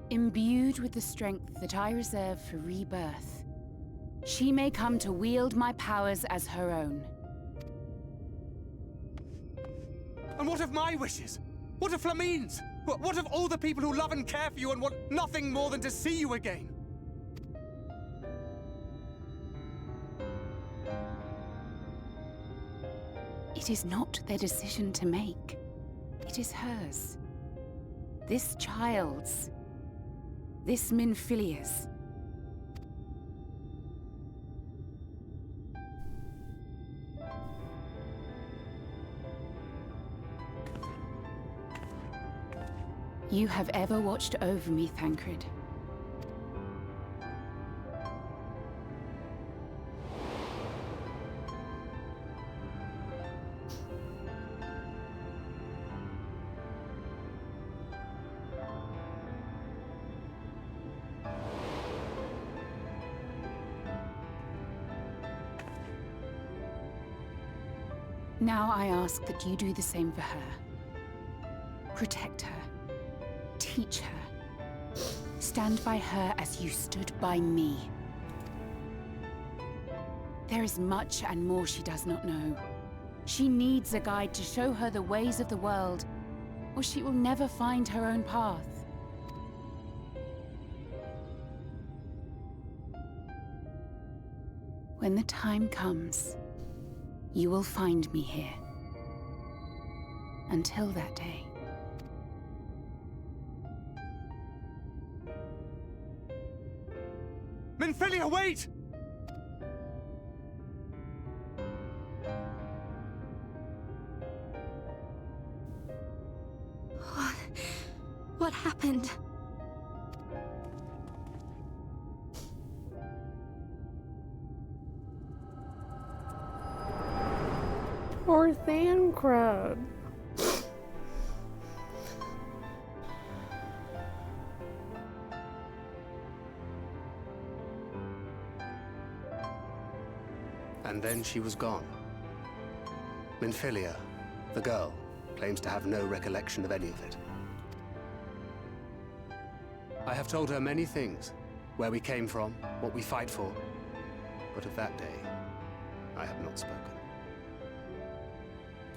Imbued with the strength that I reserve for rebirth, she may come to wield my powers as her own. And what of my wishes? What of Flamine's? What of all the people who love and care for you and want nothing more than to see you again? It is not their decision to make. It is hers. This child's. This Minfilia's. You have ever watched over me, Thancred. Now I ask that you do the same for her. Protect her. Teach her. Stand by her as you stood by me. There is much and more she does not know. She needs a guide to show her the ways of the world, or she will never find her own path. When the time comes, you will find me here. Until that day. Minfilia, wait! What happened? Poor Thancred. And then she was gone. Minfilia, the girl, claims to have no recollection of any of it. I have told her many things. Where we came from, what we fight for. But of that day, I have not spoken.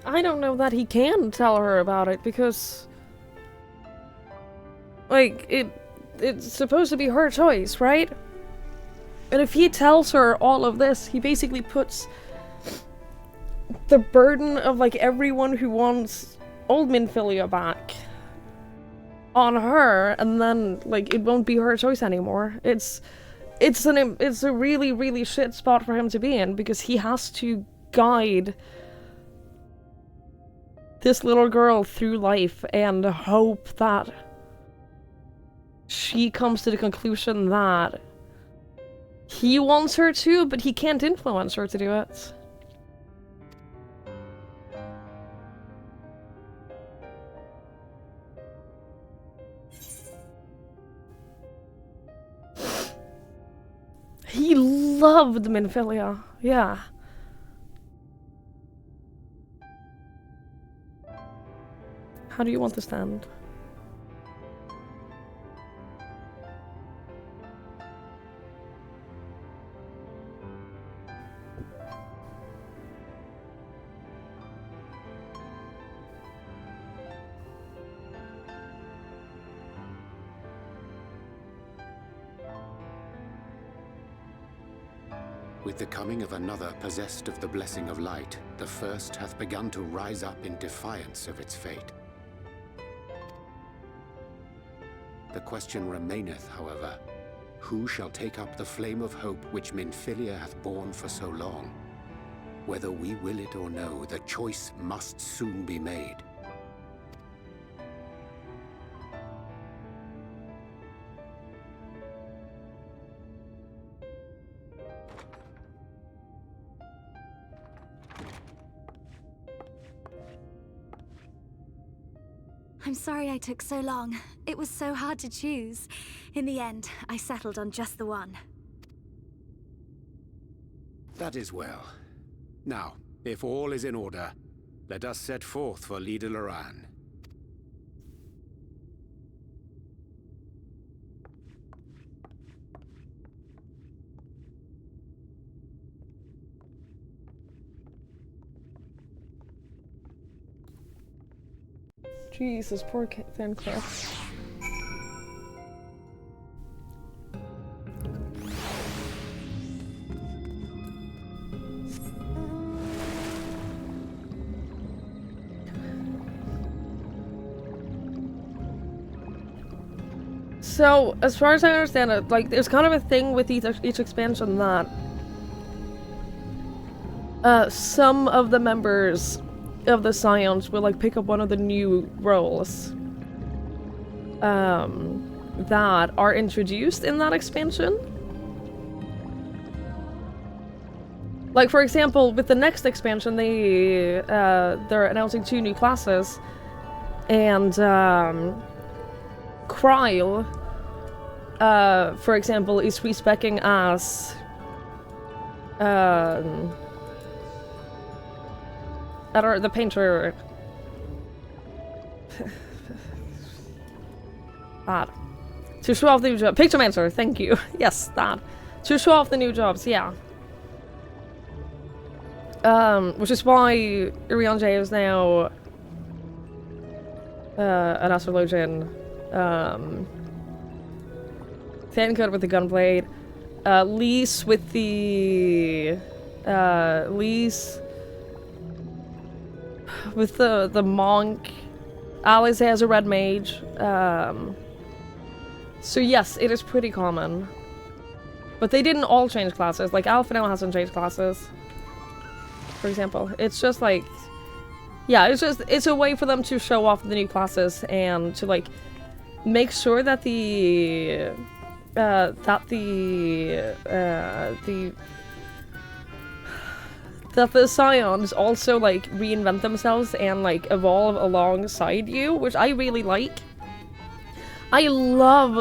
I don't know that he can tell her about it because, like, it's supposed to be her choice, right? And if he tells her all of this, he basically puts the burden of like everyone who wants old Minfilia back on her, and then like it won't be her choice anymore. It's a really, really shit spot for him to be in, because he has to guide this little girl through life and hope that she comes to the conclusion that he wants her to, but he can't influence her to do it. He loved Minfilia, yeah. How do you want to stand? With the coming of another possessed of the blessing of light, the first hath begun to rise up in defiance of its fate. The question remaineth, however, who shall take up the flame of hope which Minfilia hath borne for so long? Whether we will it or no, the choice must soon be made. I'm sorry I took so long. It was so hard to choose. In the end, I settled on just the one. That is well. Now, if all is in order, let us set forth for Lida Loran. Jesus, poor Thancliffe. So, as far as I understand it, like, there's kind of a thing with each expansion that some of the members of the Scions will like pick up one of the new roles that are introduced in that expansion. Like, for example, with the next expansion, they're announcing 2 new classes, and Kryle, for example, is respecing as the painter. That. To show off the new job. Pictomancer, thank you. Yes, that. To show off the new jobs, yeah. Which is why Irion is now an astrologian. Thancred with the gunblade. Lise with the Lise with the monk. Alice has a red mage. So yes, it is pretty common. But they didn't all change classes. Like, Alphino hasn't changed classes, for example. It's just like, yeah, it's a way for them to show off the new classes and to like make sure that the Scions also like reinvent themselves and like evolve alongside you, which I really like. I love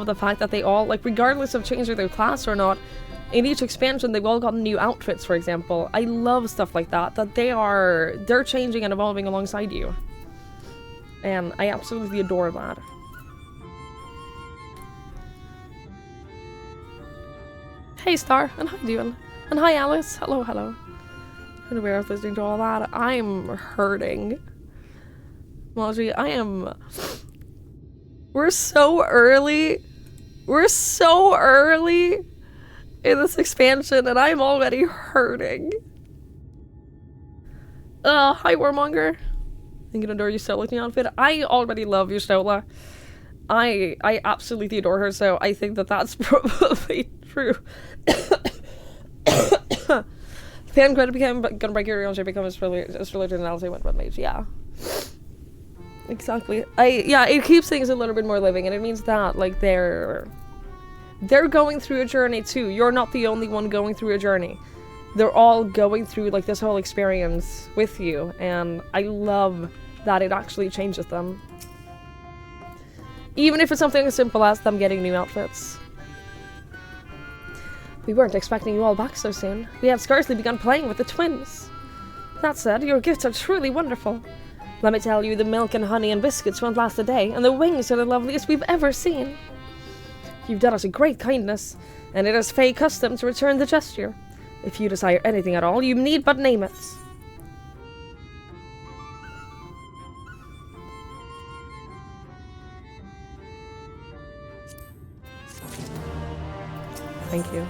the fact that they all, like, regardless of changing their class or not, in each expansion they've all gotten new outfits, for example. I love stuff like that, that they're changing and evolving alongside you. And I absolutely adore that. Hey Star, and how you doing? And hi Alice, hello. I'm aware of listening to all that. I'm hurting. Marjorie, we're so early in this expansion and I'm already hurting. Hi, Warmonger. I'm gonna adore your Stola outfit. I already love your Stola. I absolutely adore her, so I think that that's probably true. Fan credit became gonna break your relationship become as religion and Alice went mage. Yeah. Exactly. Yeah, it keeps things a little bit more living, and it means that like they're going through a journey too. You're not the only one going through a journey. They're all going through like this whole experience with you, and I love that it actually changes them. Even if it's something as simple as them getting new outfits. We weren't expecting you all back so soon. We had scarcely begun playing with the twins. That said, your gifts are truly wonderful. Let me tell you, the milk and honey and biscuits won't last a day, and the wings are the loveliest we've ever seen. You've done us a great kindness, and it is Fae custom to return the gesture. If you desire anything at all, you need but name it. Thank you.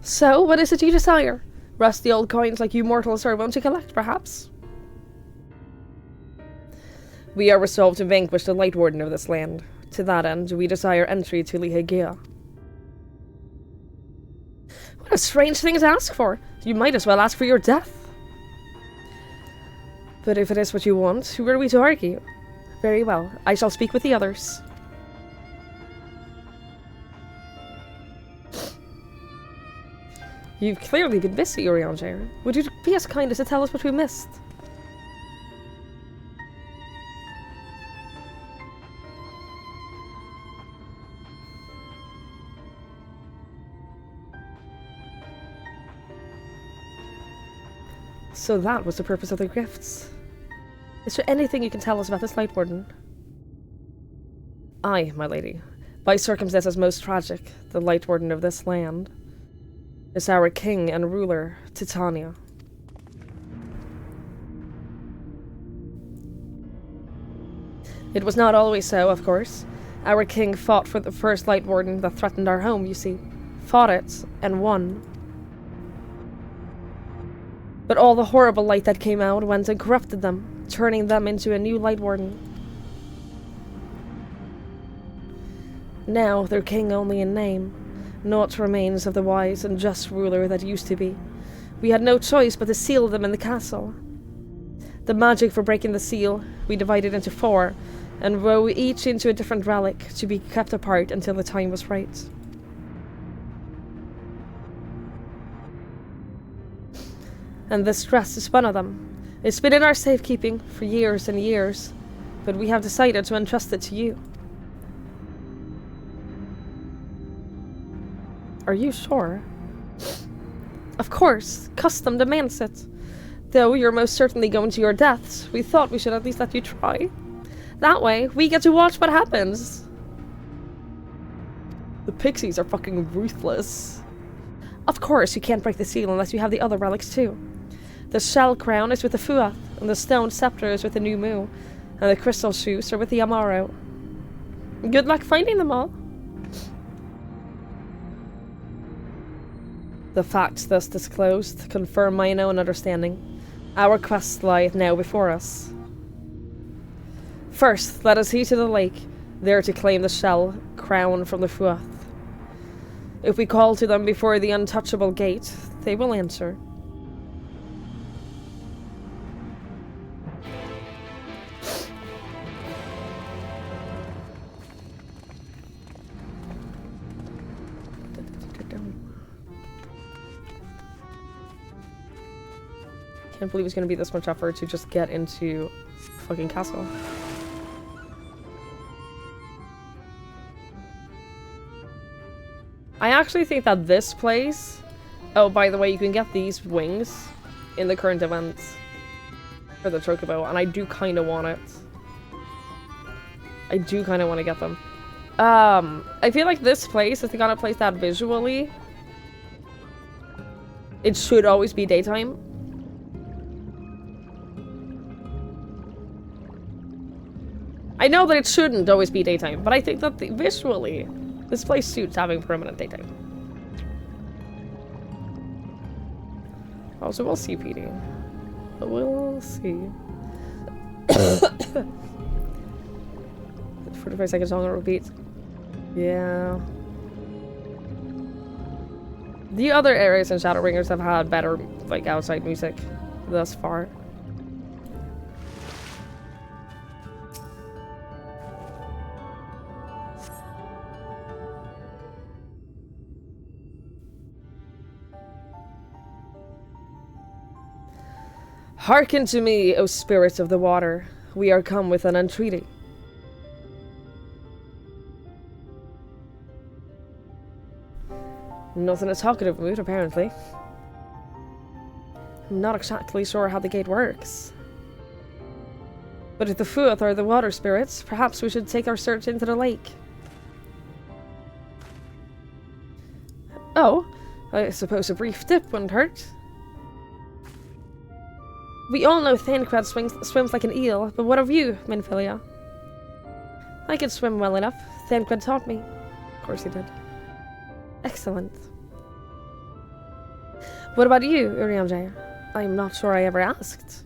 So, what is it you desire? Rusty old coins like you mortals are wont to collect, perhaps? We are resolved to vanquish the Light Warden of this land. To that end, we desire entry to Lihegia. What a strange thing to ask for! You might as well ask for your death. But if it is what you want, who are we to argue? Very well, I shall speak with the others. You've clearly been busy, Urianger. Would you be as kind as to tell us what we missed? So that was the purpose of the gifts. Is there anything you can tell us about this Light Warden? Aye, my lady. By circumstances most tragic, the Light Warden of this land is our king and ruler, Titania. It was not always so, of course. Our king fought for the first Light Warden that threatened our home, you see. Fought it, and won. But all the horrible light that came out went and corrupted them, turning them into a new Light Warden. Now they're king only in name. Naught remains of the wise and just ruler that used to be. We had no choice but to seal them in the castle. The magic for breaking the seal we divided into 4, and wove each into a different relic to be kept apart until the time was right. And this dress is one of them. It's been in our safekeeping for years and years, but we have decided to entrust it to you. Are you sure? Of course, custom demands it. Though you're most certainly going to your deaths, we thought we should at least let you try. That way, we get to watch what happens. The pixies are fucking ruthless. Of course, you can't break the seal unless you have the other relics too. The shell crown is with the Fuath, and the stone scepter is with the New Mu, and the crystal shoes are with the Amaro. Good luck finding them all. The facts thus disclosed confirm my own understanding. Our quest lieth now before us. First, let us heed to the lake, there to claim the shell crown from the Fuath. If we call to them before the untouchable gate, they will answer. Can't believe it's gonna be this much effort to just get into fucking castle. I actually think that this place... Oh, by the way, you can get these wings in the current event for the Chocobo, and I do kind of want it. I do kind of want to get them. I feel like this place is the kind of place that visually it should always be daytime. I know that it shouldn't always be daytime, but I think that visually, this place suits having permanent daytime. Also, we'll see, PD. We'll see. 45 seconds long on repeat. Yeah. The other areas in Shadowbringers have had better, like, outside music thus far. Hearken to me, O spirits of the water. We are come with an entreaty. Not in a talkative mood, apparently. I'm not exactly sure how the gate works. But if the Fuath are the water spirits, perhaps we should take our search into the lake. Oh, I suppose a brief dip wouldn't hurt. We all know Thancred swims like an eel, but what of you, Minfilia? I can swim well enough. Thancred taught me. Of course he did. Excellent. What about you, Urianger? I'm not sure I ever asked.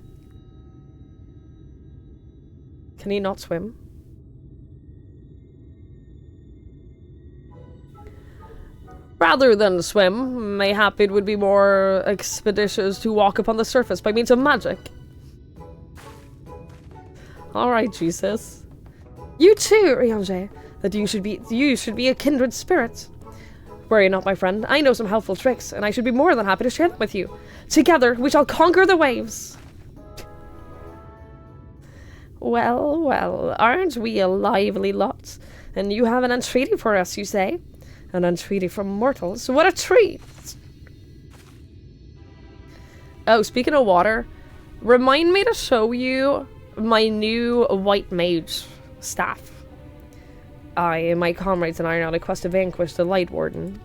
Can he not swim? Rather than swim, mayhap it would be more expeditious to walk upon the surface by means of magic. Alright, Jesus. You too, Urianger. That you should be a kindred spirit. Worry not, my friend. I know some helpful tricks, and I should be more than happy to share them with you. Together, we shall conquer the waves. Well, well, aren't we a lively lot? And you have an entreaty for us, you say? An entreaty from mortals? What a treat! Oh, speaking of water, remind me to show you my new white mage staff. I and my comrades and I are on a quest to vanquish the Light Warden.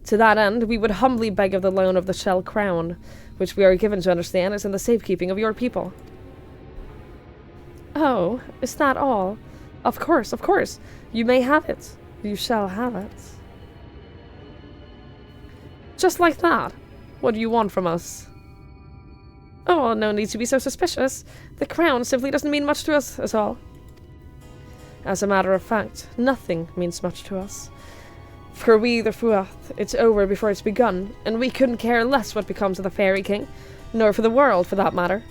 To that end, we would humbly beg of the loan of the Shell Crown, which we are given to understand is in the safekeeping of your people. Oh, is that all? Of course, of course. You may have it. You shall have it. Just like that. What do you want from us? Oh, no need to be so suspicious. The crown simply doesn't mean much to us at all. As a matter of fact, nothing means much to us. For we, the Fuath, it's over before it's begun, and we couldn't care less what becomes of the Fairy King, nor for the world, for that matter.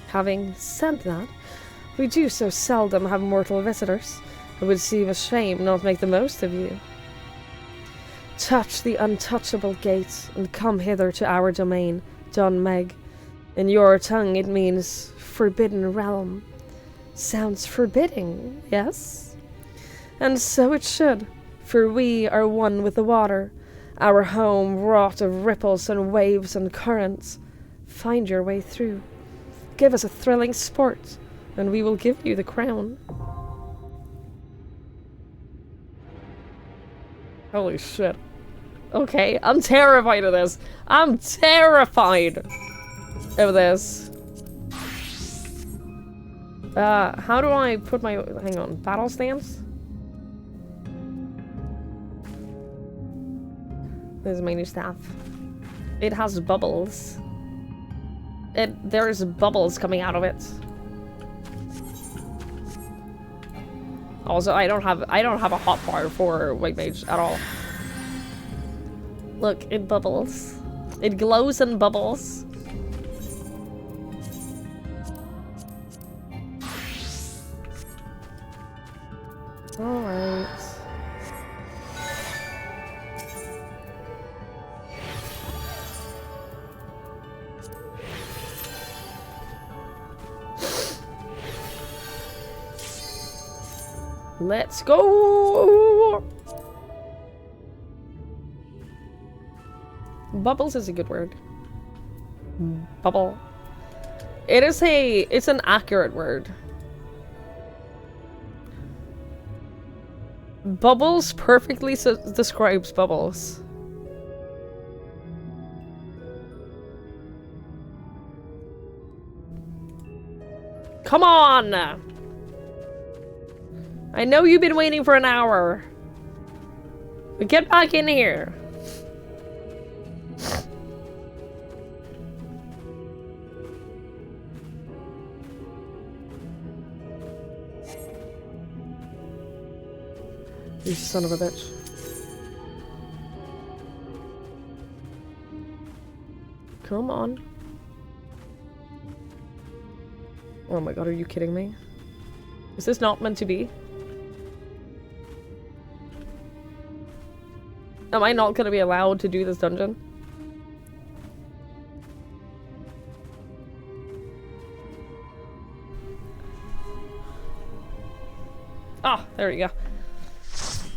Having said that, we do so seldom have mortal visitors. It would seem a shame not make the most of you. Touch the untouchable gate, and come hither to our domain, Don Meg. In your tongue it means forbidden realm. Sounds forbidding, yes? And so it should, for we are one with the water, our home wrought of ripples and waves and currents. Find your way through. Give us a thrilling sport, and we will give you the crown. Holy shit. Okay, I'm terrified of this. I'm terrified of this. How do I put my... hang on. Battle stance? This is my new staff. It has bubbles. There's bubbles coming out of it. Also, I don't have a hotbar for White Mage at all. Look, it bubbles. It glows and bubbles. Alright. Let's go! Bubbles is a good word. Bubble. It's an accurate word. Bubbles perfectly describes bubbles. Come on! I know you've been waiting for an hour. But get back in here. You son of a bitch. Come on. Oh my god, are you kidding me? Is this not meant to be? Am I not gonna be allowed to do this dungeon? Ah, there we go.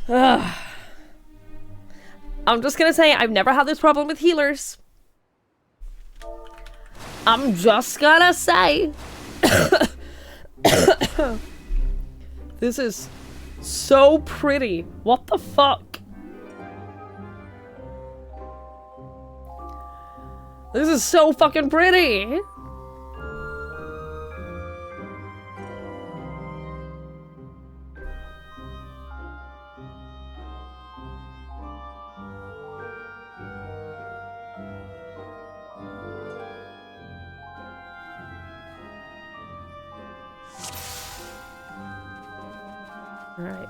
Ugh. I'm just gonna say I've never had this problem with healers. I'm just gonna say. This is so pretty. What the fuck? This is so fucking pretty. Alright.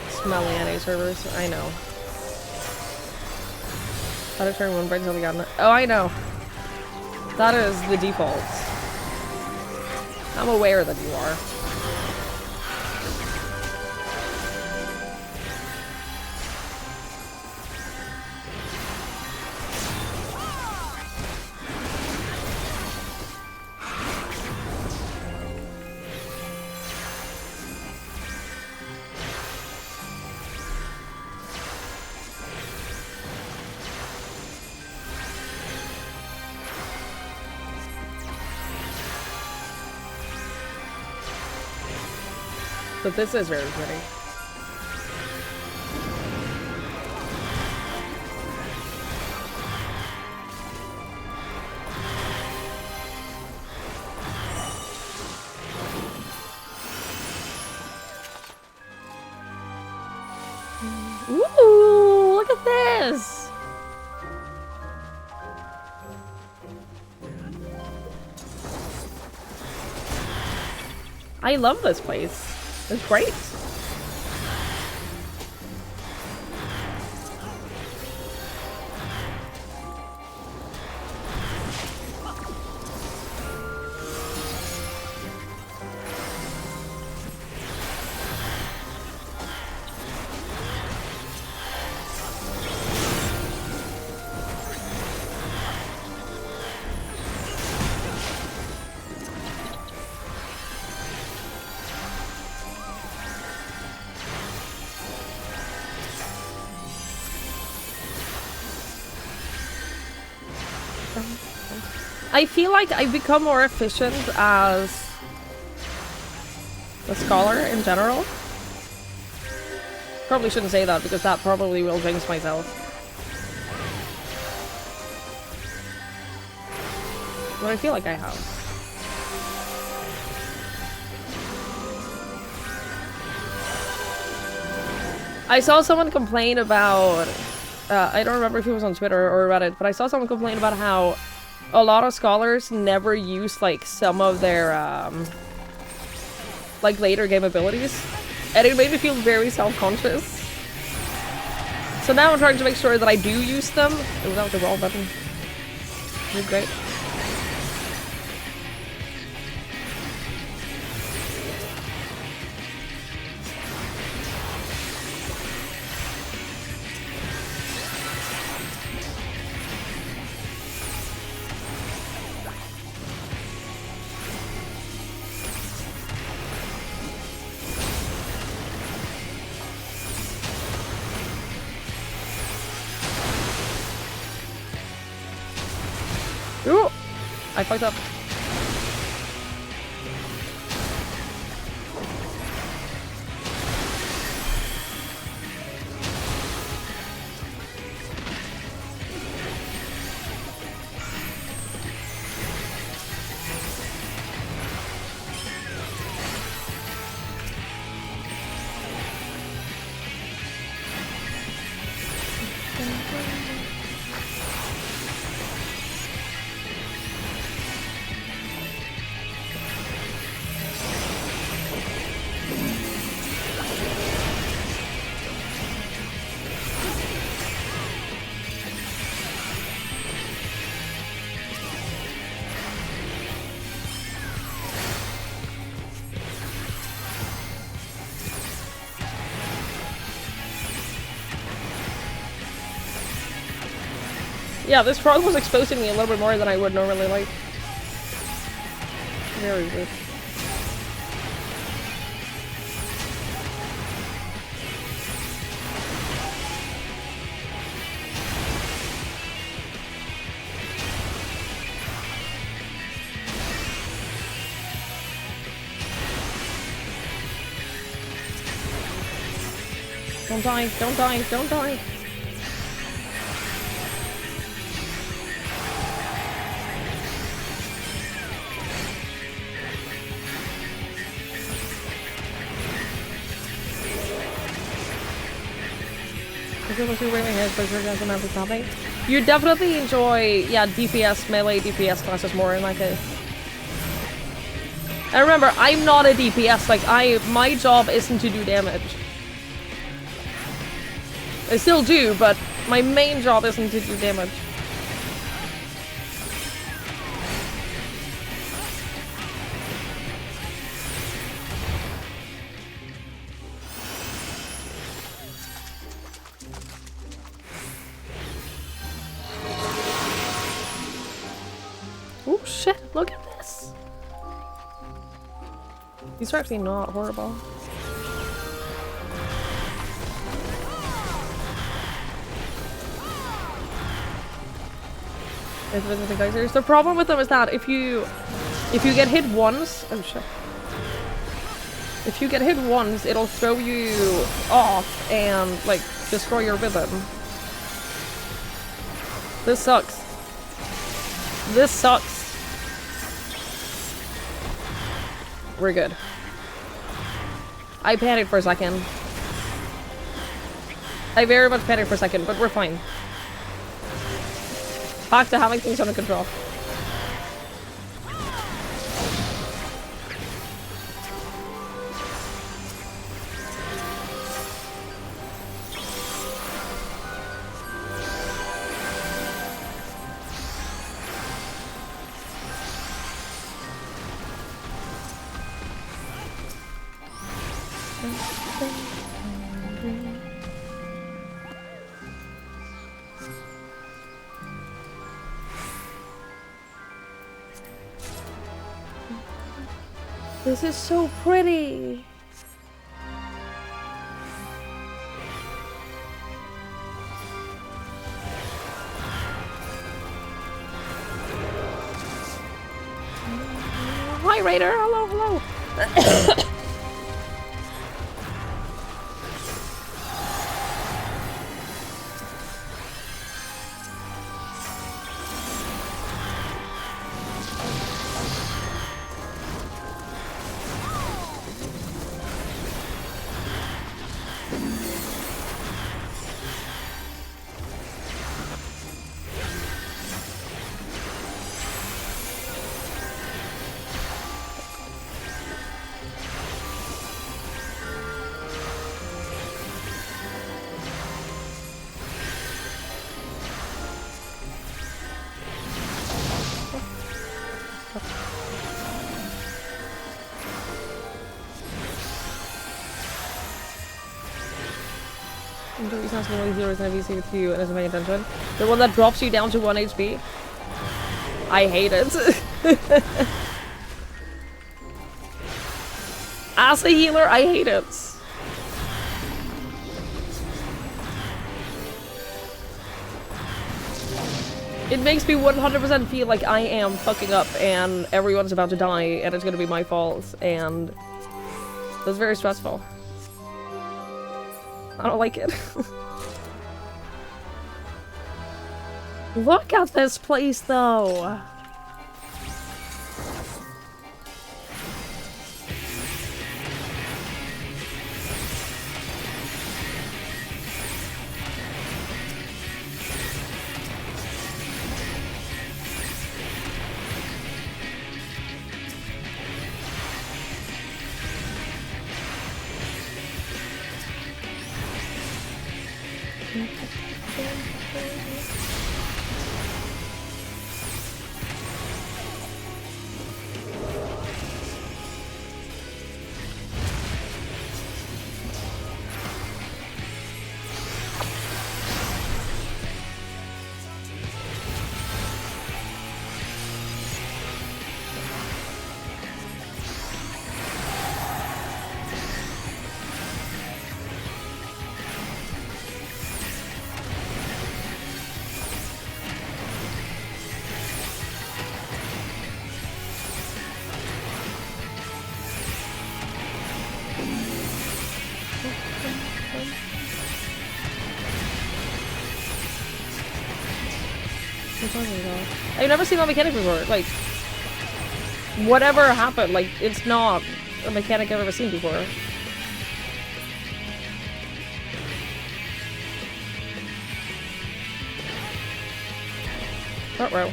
Smelly NA servers, I know. How to turn one break until we got oh, I know. That is the default. I'm aware that you are. But this is very pretty. Ooh, look at this! I love this place. It's great. I feel like I've become more efficient as a scholar in general. Probably shouldn't say that because that probably will jinx myself. But I feel like I have. I saw someone complain about I don't remember if it was on Twitter or Reddit, but I saw someone complain about how a lot of scholars never use like some of their like later game abilities, and it made me feel very self-conscious. So now I'm trying to make sure that I do use them. Oh, that was the wrong button. You're great. Ooh! I fucked up. Yeah, this frog was exposing me a little bit more than I would normally like. Very weird. Don't die, don't die, don't die. You definitely enjoy, yeah, DPS, melee DPS classes more in that case. And remember, I'm not a DPS, like, my job isn't to do damage. I still do, but my main job isn't to do damage. Oh shit, look at this! These are actually not horrible. The problem with them is that if you get hit once, oh shit. If you get hit once, it'll throw you off and like destroy your rhythm. This sucks. This sucks. We're good. I panicked for a second. I very much panicked for a second, but we're fine. Back to having things under control. This is so pretty. Hi Raider, hello, hello. with you and isn't paying attention. The one that drops you down to 1 HP. I hate it. As a healer, I hate it. It makes me 100% feel like I am fucking up and everyone's about to die and it's gonna be my fault, and it's very stressful. I don't like it. Look at this place though! talking about? I've never seen that mechanic before. Like, whatever happened, like, it's not a mechanic I've ever seen before. Front row.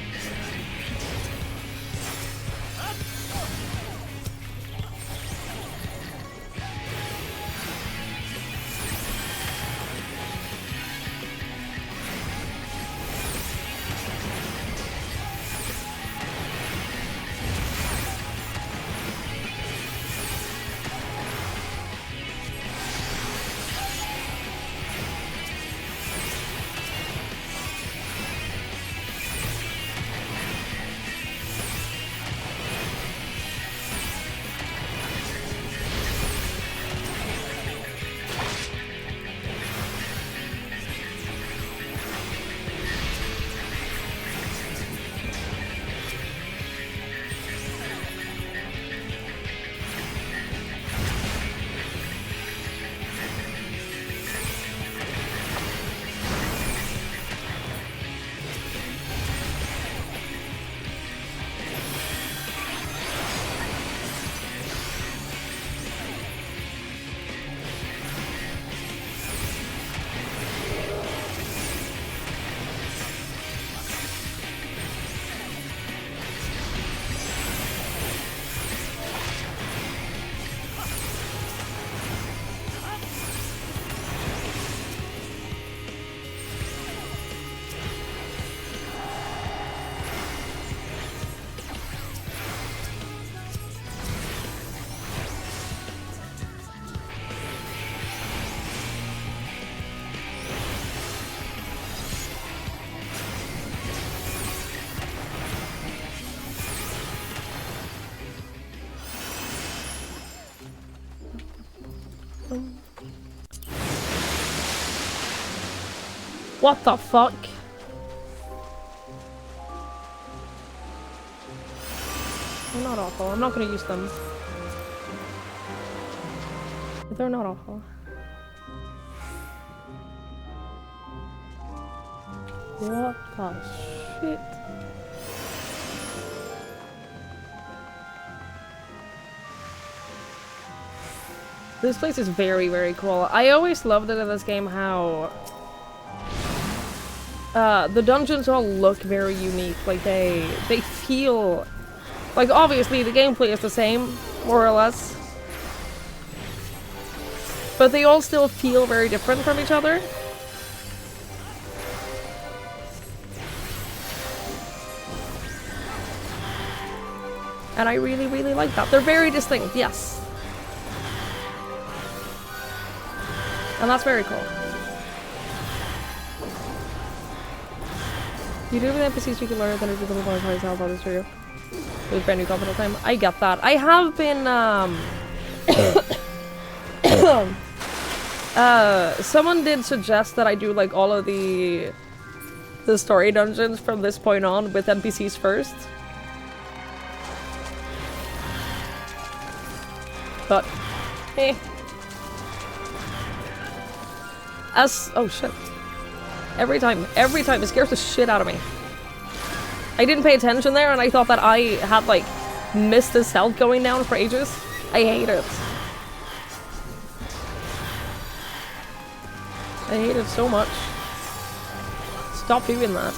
What the fuck? They're not awful. I'm not gonna use them. They're not awful. What the shit? This place is very, very cool. I always loved it in this game how the dungeons all look very unique. Like they feel like, obviously the gameplay is the same, more or less, but they all still feel very different from each other. And I really, really like that. They're very distinct, yes. And that's very cool. You do with NPCs you can learn than if you don't want to yourself, that is true. With brand new content all the time. I get that. I have been someone did suggest that I do like all of the story dungeons from this point on with NPCs first. But eh. Oh shit. Every time it scares the shit out of me. I didn't pay attention there and I thought that I had like missed his health going down for ages. I hate it. I hate it so much. Stop doing that.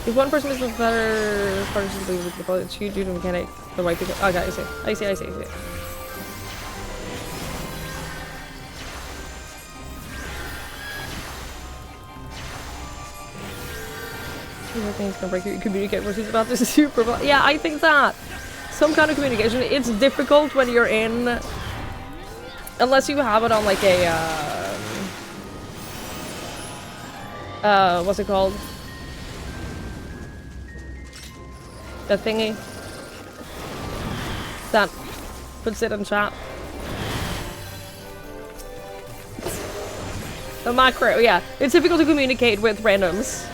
If one person is a better partnership with the bullet, it's you do the mechanic the right thing. Okay, I see. I think it's gonna break your communicate versus about this is super. Yeah, I think that some kind of communication, it's difficult when you're in, unless you have it on like a what's it called? The thingy that puts it in chat. The macro, yeah. It's difficult to communicate with randoms.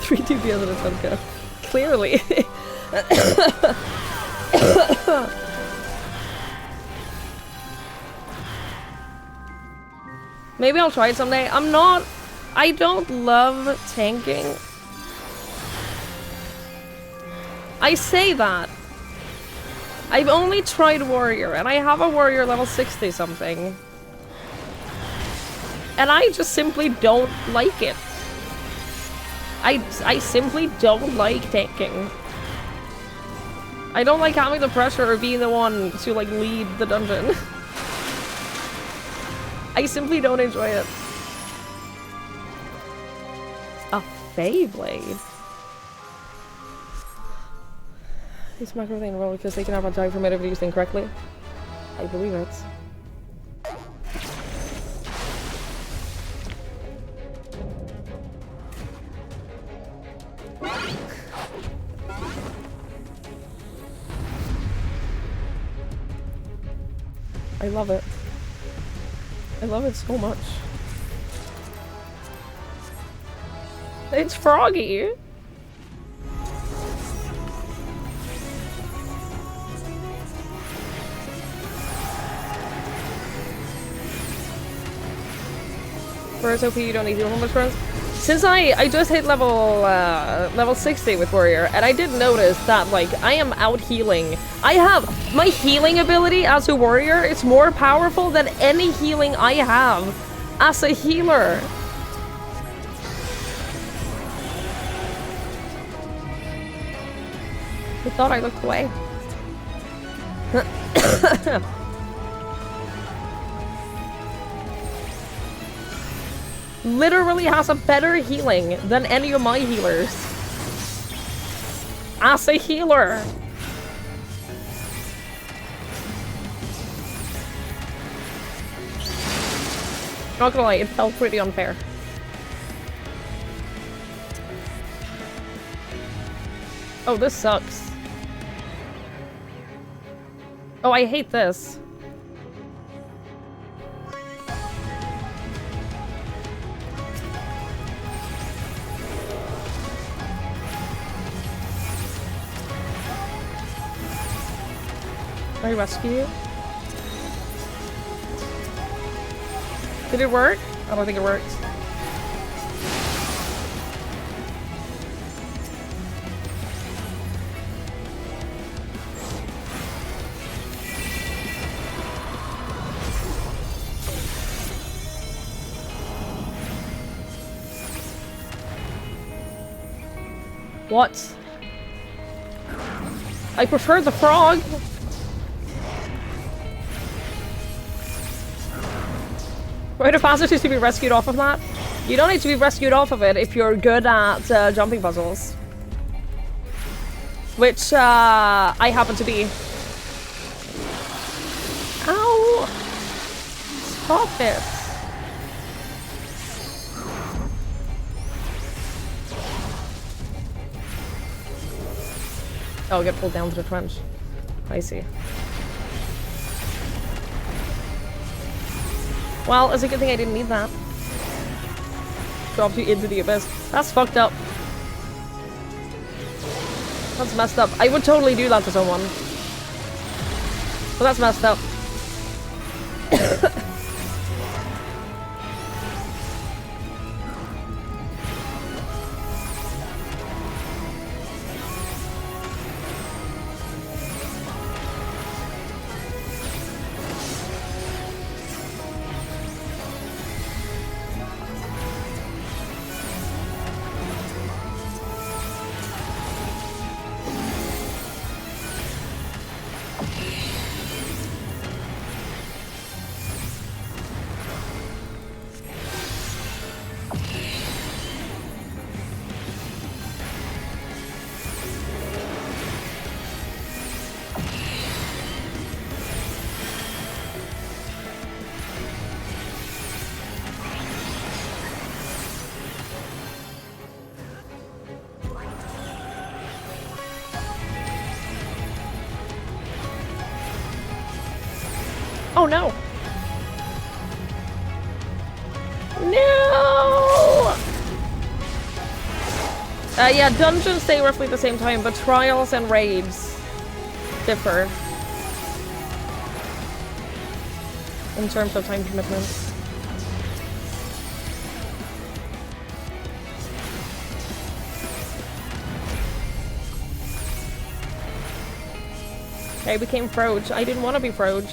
3 DPS and a 10k. Clearly. Maybe I'll try it someday. I don't love tanking. I say that. I've only tried warrior, and I have a warrior level 60 something. And I just simply don't like it. I simply don't like tanking. I don't like having the pressure of being the one to like lead the dungeon. I simply don't enjoy it. A Beyblade. These macro thing roll because they can have a die from it if used incorrectly. I believe it. I love it. I love it so much. It's Froggy! For SOP, you don't need to much friends. Since I just hit level 60 with Warrior, and I did notice that, like, I am out healing. I have my healing ability as a Warrior. It's more powerful than any healing I have as a healer. I thought I looked away. Literally has a better healing than any of my healers. As a healer. Not gonna lie, it felt pretty unfair. Oh, this sucks. Oh, I hate this. Can I rescue you? Did it work? I don't think it worked. What? I prefer the frog. Rite of passage is to be rescued off of that. You don't need to be rescued off of it if you're good at jumping puzzles. Which, I happen to be. Ow! Stop it. Oh, get pulled down to the trench. I see. Well, it's a good thing I didn't need that. Dropped you into the abyss. That's fucked up. That's messed up. I would totally do that to someone. But that's messed up. Oh no! No! Yeah, dungeons stay roughly the same time, but trials and raids differ in terms of time commitment. I became Froge. I didn't want to be Froge.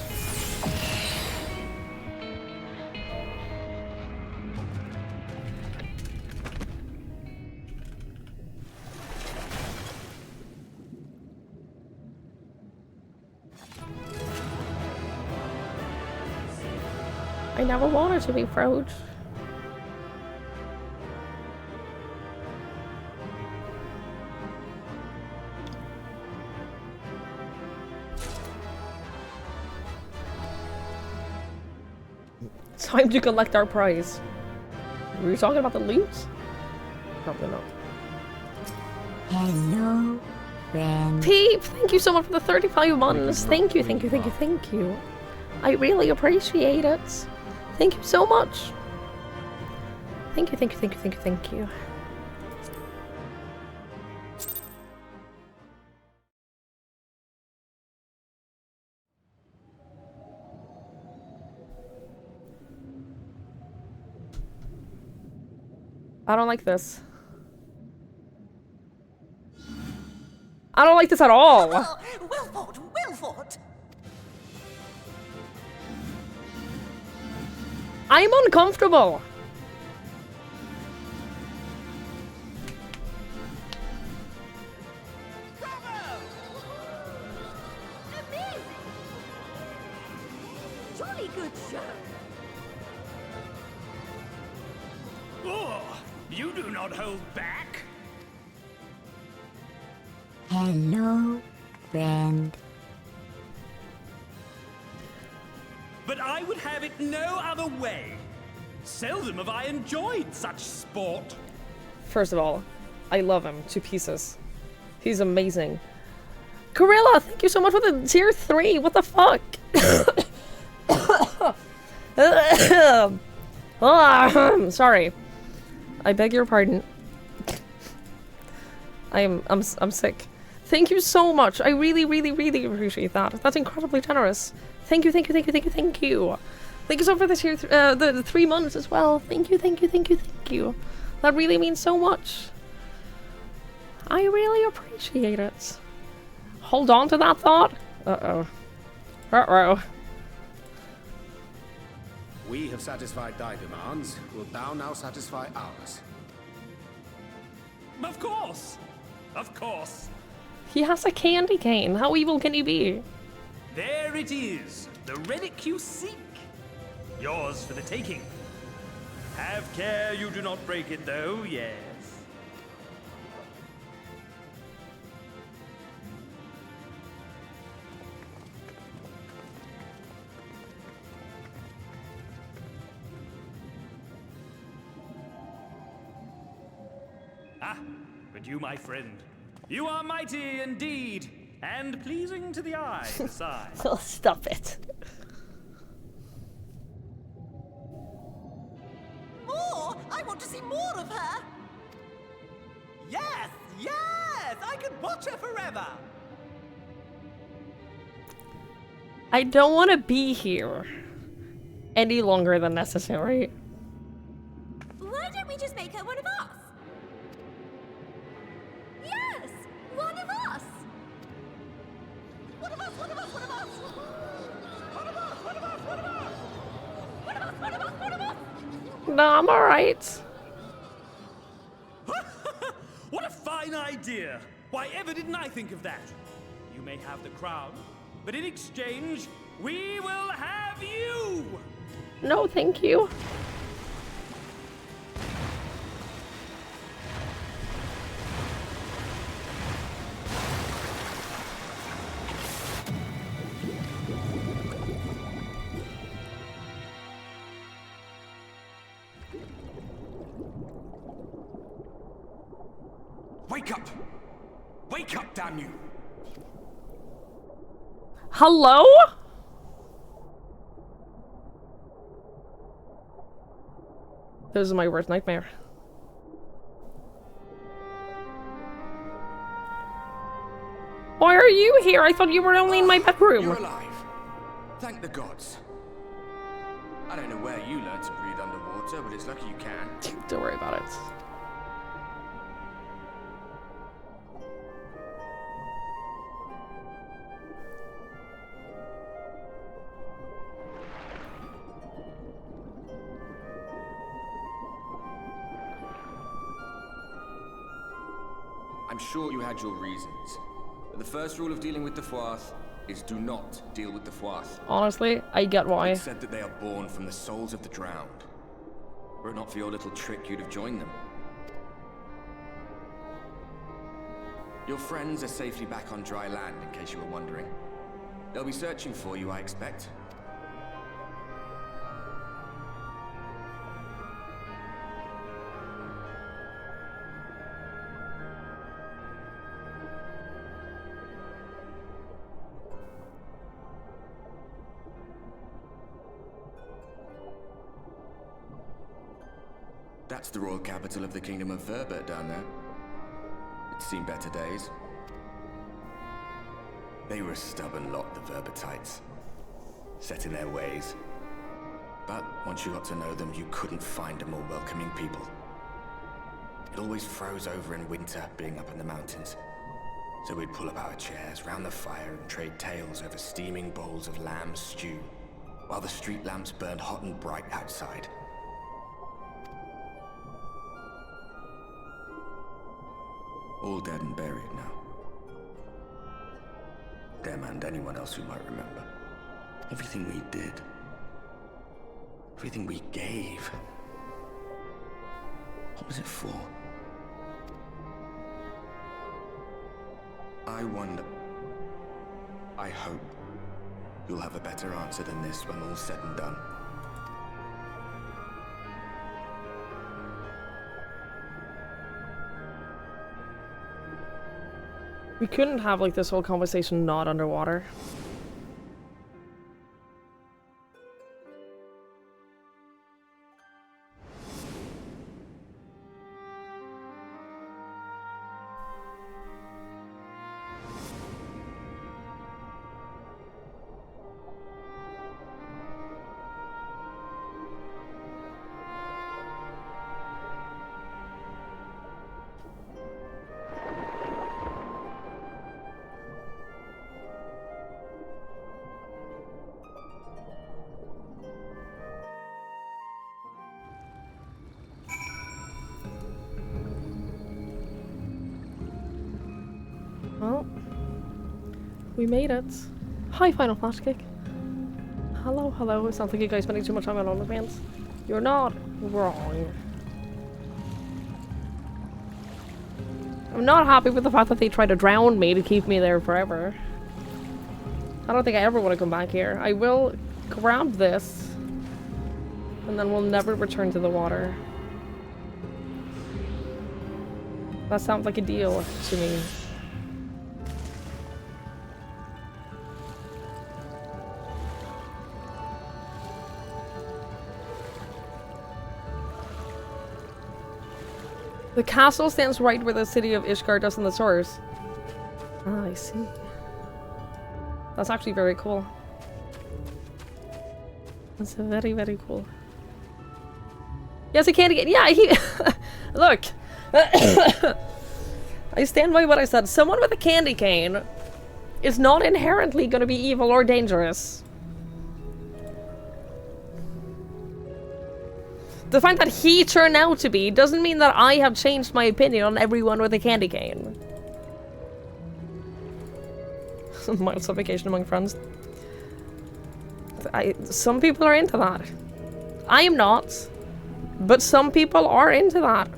I never wanted to be Froge. Time to collect our prize. Were you talking about the loot? Probably not. Hello, friend. Peep, thank you so much for the 35 months. Thank you, thank you, thank you, thank you. I really appreciate it. Thank you so much. Thank you, thank you, thank you, thank you, thank you. I don't like this. I don't like this at all. Oh, well fought, well fought. I'm uncomfortable. Amazing! Jolly good show. Oh, you do not hold back. Hello, friend. But I would have it no other way. Seldom have I enjoyed such sport. First of all, I love him to pieces. He's amazing. Gorilla, thank you so much for the tier 3. What the fuck? Sorry. I beg your pardon. I'm sick. Thank you so much. I really, really, really appreciate that. That's incredibly generous. Thank you, thank you, thank you, thank you, thank you. Thank you so much for this here, the 3 months as well. Thank you, thank you, thank you, thank you. That really means so much. I really appreciate it. Hold on to that thought. Uh-oh. Uh-oh. We have satisfied thy demands. Wilt thou now satisfy ours? Of course. Of course. He has a candy cane. How evil can he be? There it is. The relic you seek. Yours for the taking. Have care you do not break it, though, yes. Ah, but you, my friend, you are mighty indeed, and pleasing to the eye, besides. Oh, stop it. More? I want to see more of her. Yes, yes! I could watch her forever! I don't want to be here any longer than necessary. Why don't we just make her one of us? Yes! One of us! One of us, one of us, one of us! One of us, one of us, one of us! One of us, one of us, one of us! No, I'm alright. What a fine idea! Why ever didn't I think of that? You may have the crown, but in exchange, we will have you! No, thank you. Wake up! Wake up, damn you! Hello? This is my worst nightmare. Why are you here? I thought you were only in my bedroom. You're alive. Thank the gods. I don't know where you learned to breathe underwater, but it's lucky you can. Don't worry about it. I'm sure you had your reasons. But the first rule of dealing with the Froth is do not deal with the Froth. Honestly, I get why. It's said that they are born from the souls of the drowned. Were it not for your little trick, you'd have joined them. Your friends are safely back on dry land, in case you were wondering. They'll be searching for you, I expect. That's the royal capital of the Kingdom of Verbert down there. It's seen better days. They were a stubborn lot, the Verbertites. Set in their ways. But once you got to know them, you couldn't find a more welcoming people. It always froze over in winter, being up in the mountains. So we'd pull up our chairs round the fire and trade tales over steaming bowls of lamb stew, while the street lamps burned hot and bright outside. All dead and buried now. Them and anyone else who might remember. Everything we did. Everything we gave. What was it for? I wonder. I hope you'll have a better answer than this when all's said and done. We couldn't have like this whole conversation not underwater. Well, we made it. Hi, Final Flash Kick. Hello, hello. It sounds like you guys spending too much time on OnlyFans. You're not wrong. I'm not happy with the fact that they tried to drown me to keep me there forever. I don't think I ever want to come back here. I will grab this, and then we'll never return to the water. That sounds like a deal to me. The castle stands right where the city of Ishgard does in the source. Ah, I see. That's actually very cool. That's very, very cool. Yes, I can't get. Yeah, look. I stand by what I said. Someone with a candy cane is not inherently going to be evil or dangerous. The fact that he turned out to be doesn't mean that I have changed my opinion on everyone with a candy cane. Mild suffocation among friends. Some people are into that. I am not. But some people are into that.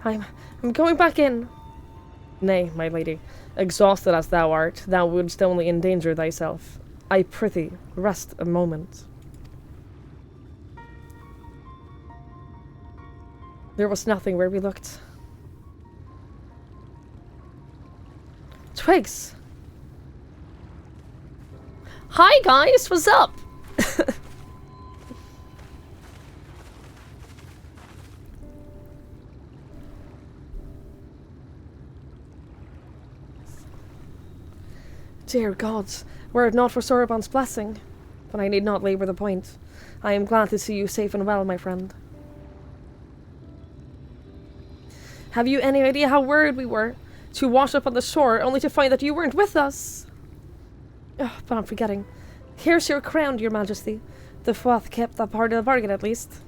I'm going back in. Nay, my lady, exhausted as thou art, thou wouldst only endanger thyself. I prithee, rest a moment. There was nothing where we looked. Twigs! Hi guys, what's up? Dear gods, were it not for Soraban's blessing. But I need not labor the point. I am glad to see you safe and well, my friend. Have you any idea how worried we were to wash up on the shore, only to find that you weren't with us? Oh, but I'm forgetting. Here's your crown, your majesty. The Fuath kept that part of the bargain, at least.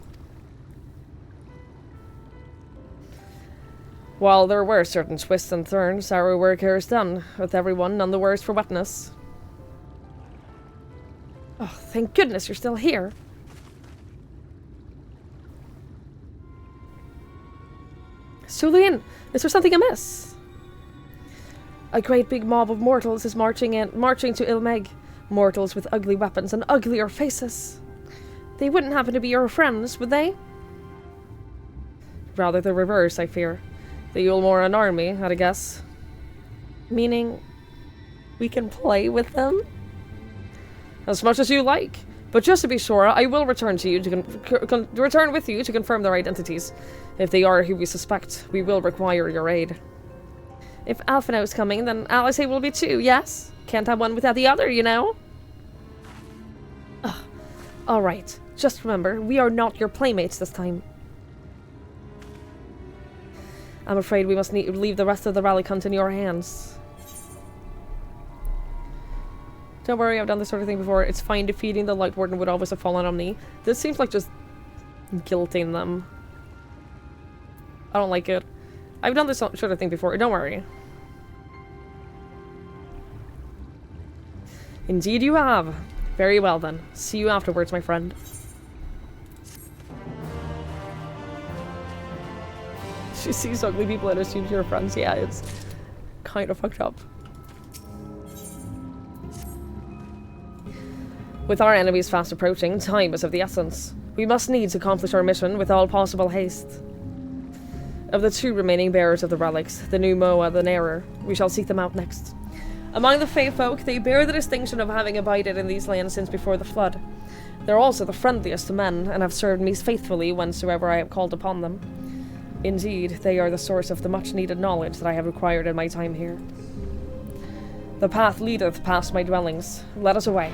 While there were certain twists and turns, our work here is done, with everyone none the worse for wetness. Oh, thank goodness you're still here. Sullian, is there something amiss? A great big mob of mortals is marching to Ilmeg. Mortals with ugly weapons and uglier faces. They wouldn't happen to be your friends, would they? Rather the reverse, I fear. The Yulmoran army, I'd guess. Meaning, we can play with them? As much as you like. But just to be sure, I will return to you to return with you to confirm their identities. If they are who we suspect, we will require your aid. If Alphinaud is coming, then Alice will be too, yes? Can't have one without the other, you know? Ugh. Alright, just remember, we are not your playmates this time. I'm afraid we must leave the rest of the rally cunt in your hands. Don't worry, I've done this sort of thing before. It's fine. Defeating the Light Warden would always have fallen on me. This seems like just guilting them. I don't like it. I've done this sort of thing before. Don't worry. Indeed you have. Very well then. See you afterwards, my friend. She sees ugly people and assumes you're friends. Yeah, it's kind of fucked up. With our enemies fast approaching, time is of the essence. We must needs accomplish our mission with all possible haste. Of the two remaining bearers of the relics, the new Moa, the Nearer, we shall seek them out next. Among the Fae folk, they bear the distinction of having abided in these lands since before the Flood. They're also the friendliest to men, and have served me faithfully whensoever I have called upon them. Indeed, they are the source of the much-needed knowledge that I have acquired in my time here. The path leadeth past my dwellings. Let us away.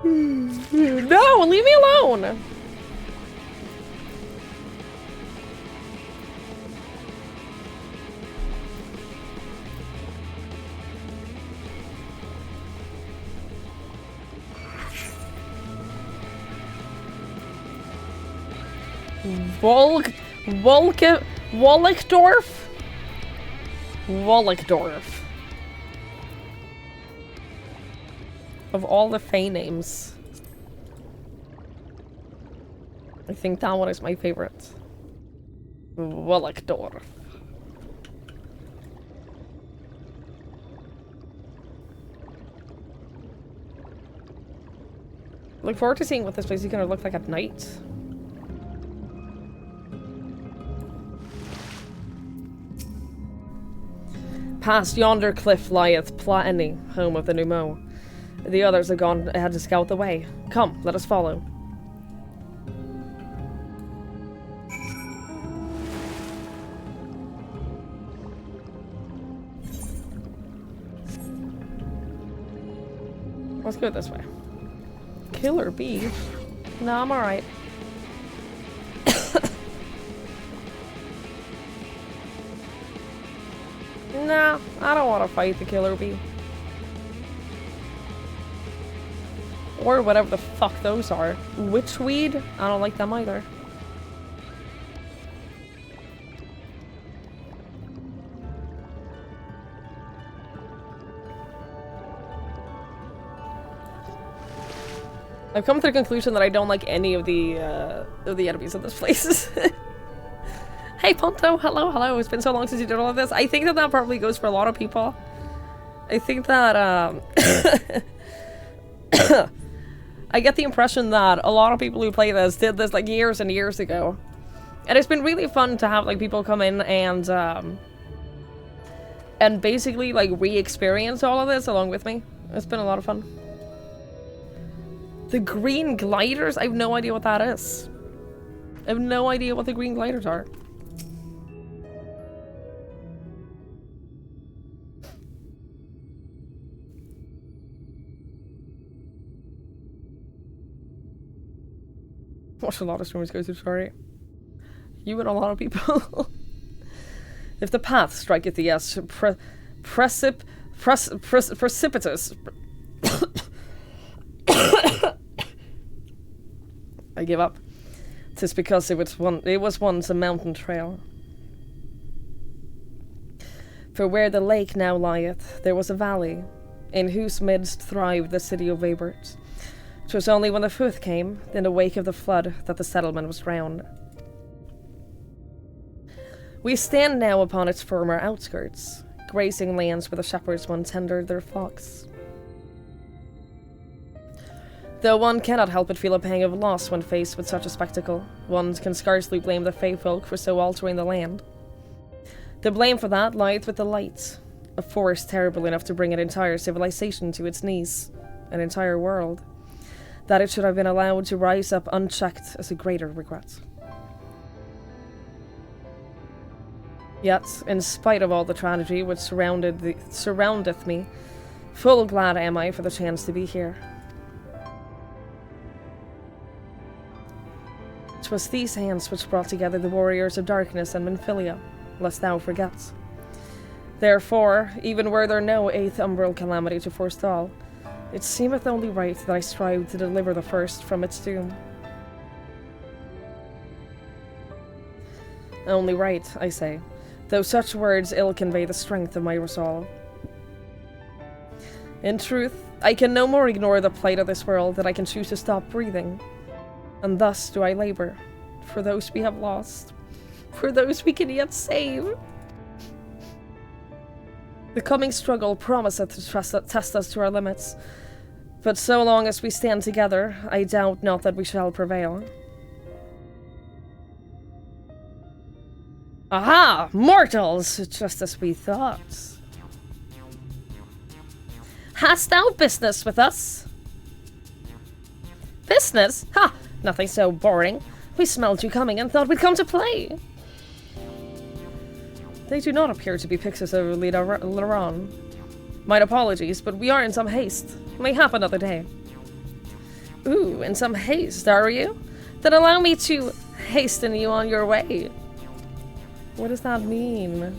No, leave me alone! Wollickdorf? Wollickdorf. Of all the Fae names, I think that one is my favorite. Wollickdorf. Look forward to seeing what this place is going to look like at night. Past yonder cliff lieth Plaeni, home of the Numo. The others have gone ahead to scout the way. Come, let us follow. Let's go this way. Killer bee? No, I'm alright. Nah, I don't want to fight the killer bee. Or whatever the fuck those are. Witchweed? I don't like them either. I've come to the conclusion that I don't like any of the enemies in this place. Hey Ponto, hello, hello. It's been so long since you did all of this. I think that that probably goes for a lot of people. I think that, I get the impression that a lot of people who play this did this like years and years ago. And it's been really fun to have like people come in and basically like re-experience all of this along with me. It's been a lot of fun. The green gliders? I have no idea what that is. I have no idea what the green gliders are. Watch a lot of streamers go through, sorry. You and a lot of people. If the path striketh the S, precipitous. I give up. 'Tis because it was once a mountain trail. For where the lake now lieth, there was a valley, in whose midst thrived the city of Weybert. 'Twas only when the Futh came, in the wake of the flood, that the settlement was drowned. We stand now upon its former outskirts, grazing lands where the shepherds once tended their flocks. Though one cannot help but feel a pang of loss when faced with such a spectacle, one can scarcely blame the Fey folk for so altering the land. The blame for that lieth with the Light, a force terrible enough to bring an entire civilization to its knees, an entire world. That it should have been allowed to rise up unchecked is a greater regret. Yet, in spite of all the tragedy which surroundeth me, full glad am I for the chance to be here. 'Twas these hands which brought together the warriors of darkness and Menphilia, lest thou forget. Therefore, even were there no 8th umbral calamity to forestall, it seemeth only right that I strive to deliver the first from its doom. Only right, I say, though such words ill convey the strength of my resolve. In truth, I can no more ignore the plight of this world than I can choose to stop breathing. And thus do I labor, for those we have lost, for those we can yet save. The coming struggle promiseth to test us to our limits, but so long as we stand together, I doubt not that we shall prevail. Aha! Mortals! Just as we thought. Hast thou business with us? Business? Ha! Nothing so boring. We smelled you coming and thought we'd come to play. They do not appear to be pictures of Laron. My apologies, but we are in some haste. Mayhap another day. Ooh, in some haste, are you? Then allow me to hasten you on your way. What does that mean?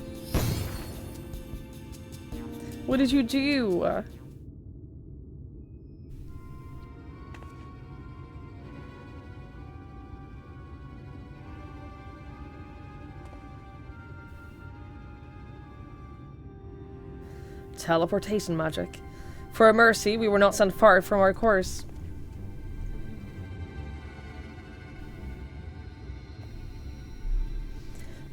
What did you do? Teleportation magic. For a mercy, we were not sent far from our course.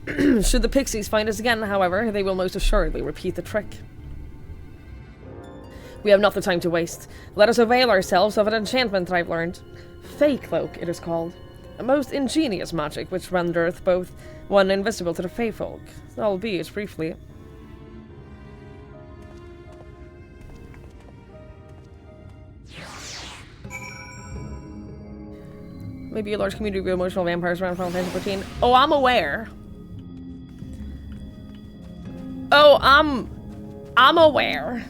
Should the pixies find us again, however, they will most assuredly repeat the trick. We have not the time to waste. Let us avail ourselves of an enchantment that I've learned. Fey Cloak, it is called. A most ingenious magic which rendereth both one invisible to the Fey folk, albeit briefly. Maybe a large community of emotional vampires around Final Fantasy 14. Oh, I'm aware. Oh, I'm aware.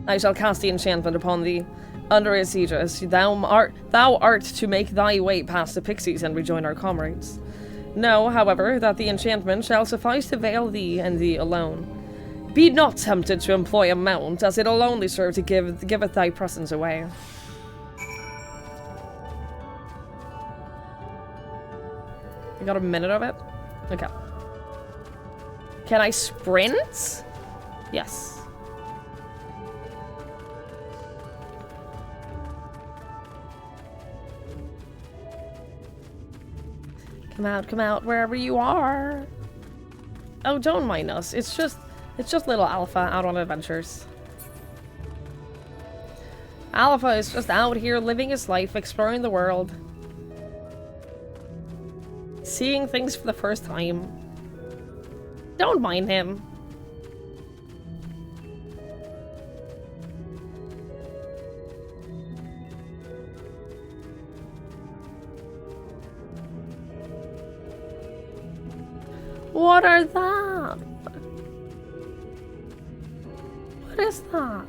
I shall cast the enchantment upon thee. Under its aegis, thou art to make thy way past the pixies and rejoin our comrades. Know, however, that the enchantment shall suffice to veil thee and thee alone. Be not tempted to employ a mount, as it'll only serve to giveth thy presence away. I got a minute of it? Okay. Can I sprint? Yes. Come out, wherever you are. Oh, don't mind us. It's just little Alpha out on adventures. Alpha is just out here living his life, exploring the world. Seeing things for the first time. Don't mind him. What are that? What is that?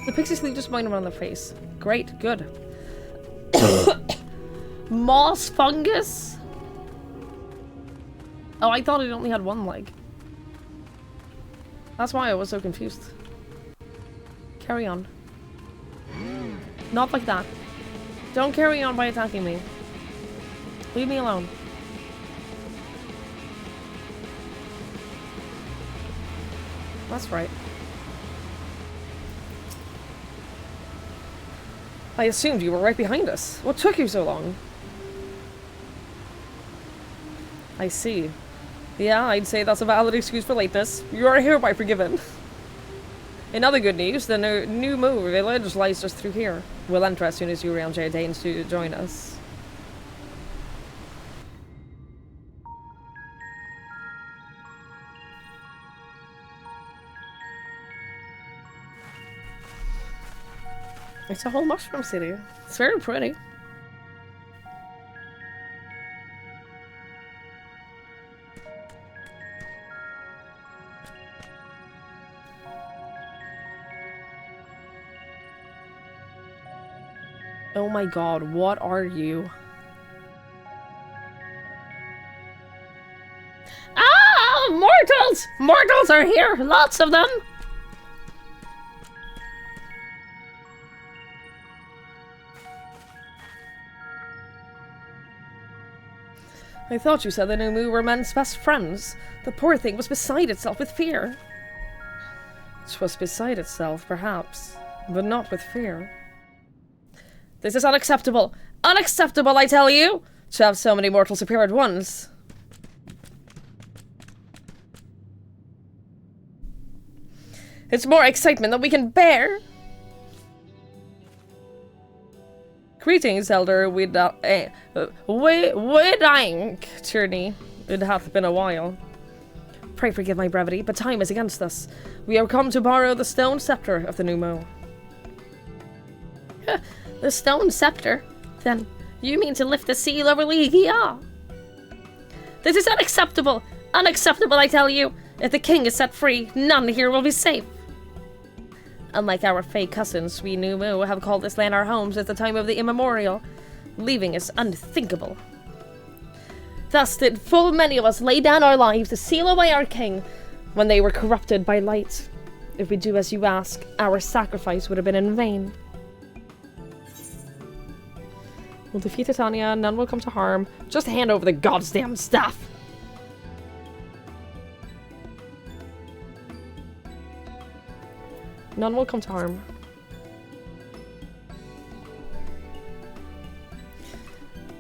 The pixie sleep just mine around the face. Great, good. Moss fungus? Oh, I thought it only had one leg. That's why I was so confused. Carry on. Not like that. Don't carry on by attacking me. Leave me alone. That's right. I assumed you were right behind us. What took you so long? I see. Yeah, I'd say that's a valid excuse for lateness. You are hereby forgiven. In other good news, the new Moo village lies just through here. We'll enter as soon as Urianger deigns to join us. It's a whole mushroom city. It's very pretty. Oh my god, what are you? Ah! Mortals! Mortals are here! Lots of them! I thought you said the new Moo were men's best friends. The poor thing was beside itself with fear. It was beside itself, perhaps, but not with fear. This is unacceptable! Unacceptable, I tell you! To have so many mortals appear at once. It's more excitement than we can bear! Greetings, Elder Widang Tierney. It hath been a while. Pray forgive my brevity, but time is against us. We have come to borrow the stone scepter of the new Moo. The stone scepter? Then you mean to lift the seal over Ligia? This is unacceptable! Unacceptable, I tell you! If the king is set free, none here will be safe. Unlike our fey cousins, we new Moo have called this land our home since the time of the immemorial. Leaving is unthinkable. Thus did full many of us lay down our lives to seal away our king when they were corrupted by light. If we do as you ask, our sacrifice would have been in vain. We'll defeat Titania, none will come to harm. Just hand over the goddamn staff! None will come to harm.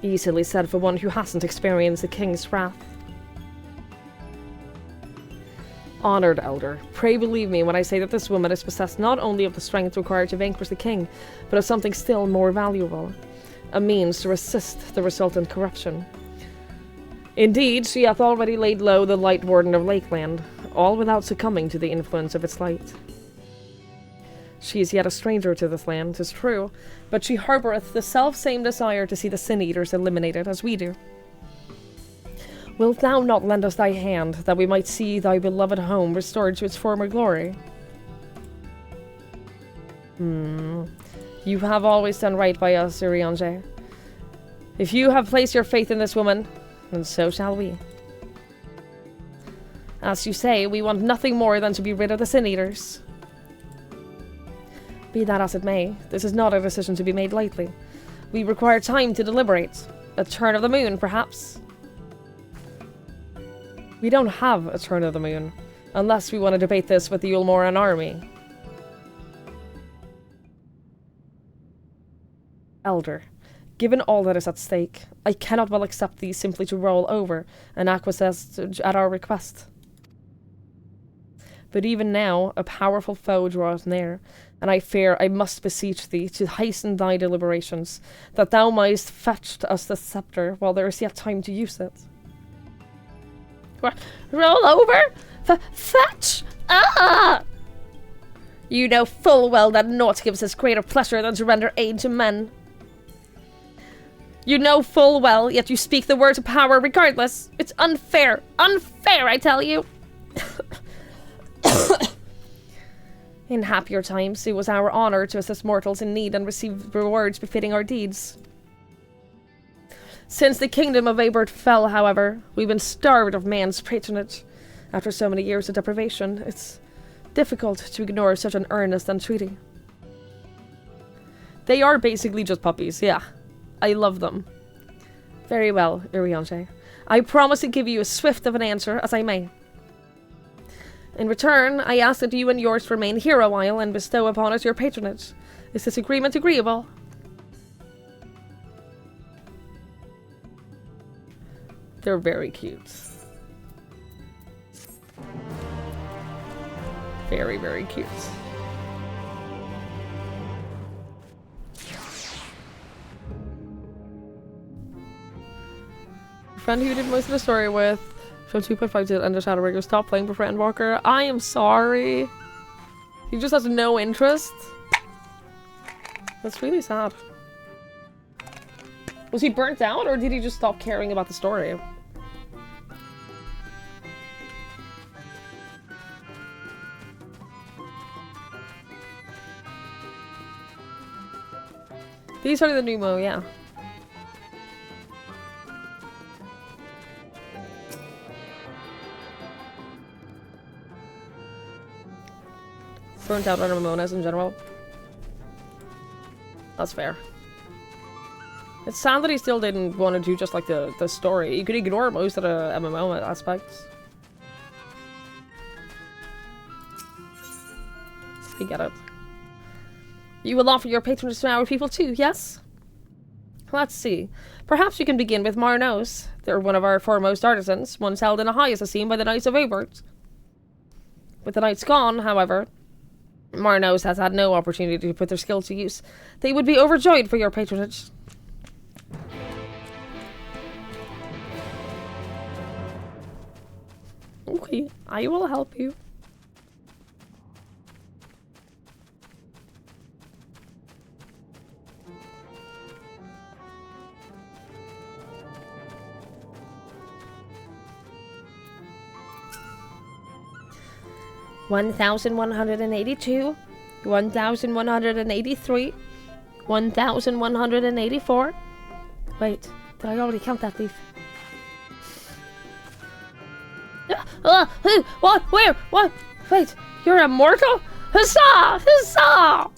Easily said for one who hasn't experienced the king's wrath. Honored Elder, pray believe me when I say that this woman is possessed not only of the strength required to vanquish the king, but of something still more valuable. A means to resist the resultant corruption. Indeed, she hath already laid low the Light Warden of Lakeland, all without succumbing to the influence of its light. She is yet a stranger to this land, 'tis true, but she harboureth the self-same desire to see the Sin-Eaters eliminated as we do. Wilt thou not lend us thy hand, that we might see thy beloved home restored to its former glory? You have always done right by us, Urianger. If you have placed your faith in this woman, then so shall we. As you say, we want nothing more than to be rid of the Sin-Eaters. Be that as it may, this is not a decision to be made lightly. We require time to deliberate. A turn of the moon, perhaps? We don't have a turn of the moon, unless we want to debate this with the Ulmoran army. Elder, given all that is at stake, I cannot well accept thee simply to roll over and acquiesce at our request. But even now, a powerful foe draws near, and I fear I must beseech thee to hasten thy deliberations, that thou mightst fetch us the scepter while there is yet time to use it. Roll over? Fetch? Ah! You know full well that naught gives us greater pleasure than to render aid to men. You know full well, yet you speak the words of power regardless. It's unfair. Unfair, I tell you. In happier times, it was our honor to assist mortals in need and receive rewards befitting our deeds. Since the kingdom of Abert fell, however, we've been starved of man's patronage. After so many years of deprivation, it's difficult to ignore such an earnest entreaty. They are basically just puppies, yeah. I love them. Very well, Uriante. I promise to give you as swift of an answer as I may. In return, I ask that you and yours remain here a while and bestow upon us your patronage. Is this agreement agreeable? They're very cute. Very, very cute. Friend who you did most of the story with from 2.5 to Under Shadowbringers, stop playing for Friend Walker. I am sorry. He just has no interest. That's really sad. Was he burnt out or did he just stop caring about the story? These are the new Mo, yeah. Burnt out on Ramonas in general. That's fair. It's sad that he still didn't want to do just like the story. You could ignore most of the MMO aspects. I get it. You will offer your patronage to our people too, yes? Let's see. Perhaps we can begin with Marnos. They're one of our foremost artisans, once held in a highest esteem by the Knights of Abert. With the Knights gone, however, Marnos has had no opportunity to put their skill to use. They would be overjoyed for your patronage. Okay, I will help you. $1,182, $1,183, $1,184. Wait, did I already count that thief? Who? What? Where? What? Wait, you're immortal? Huzzah! Huzzah!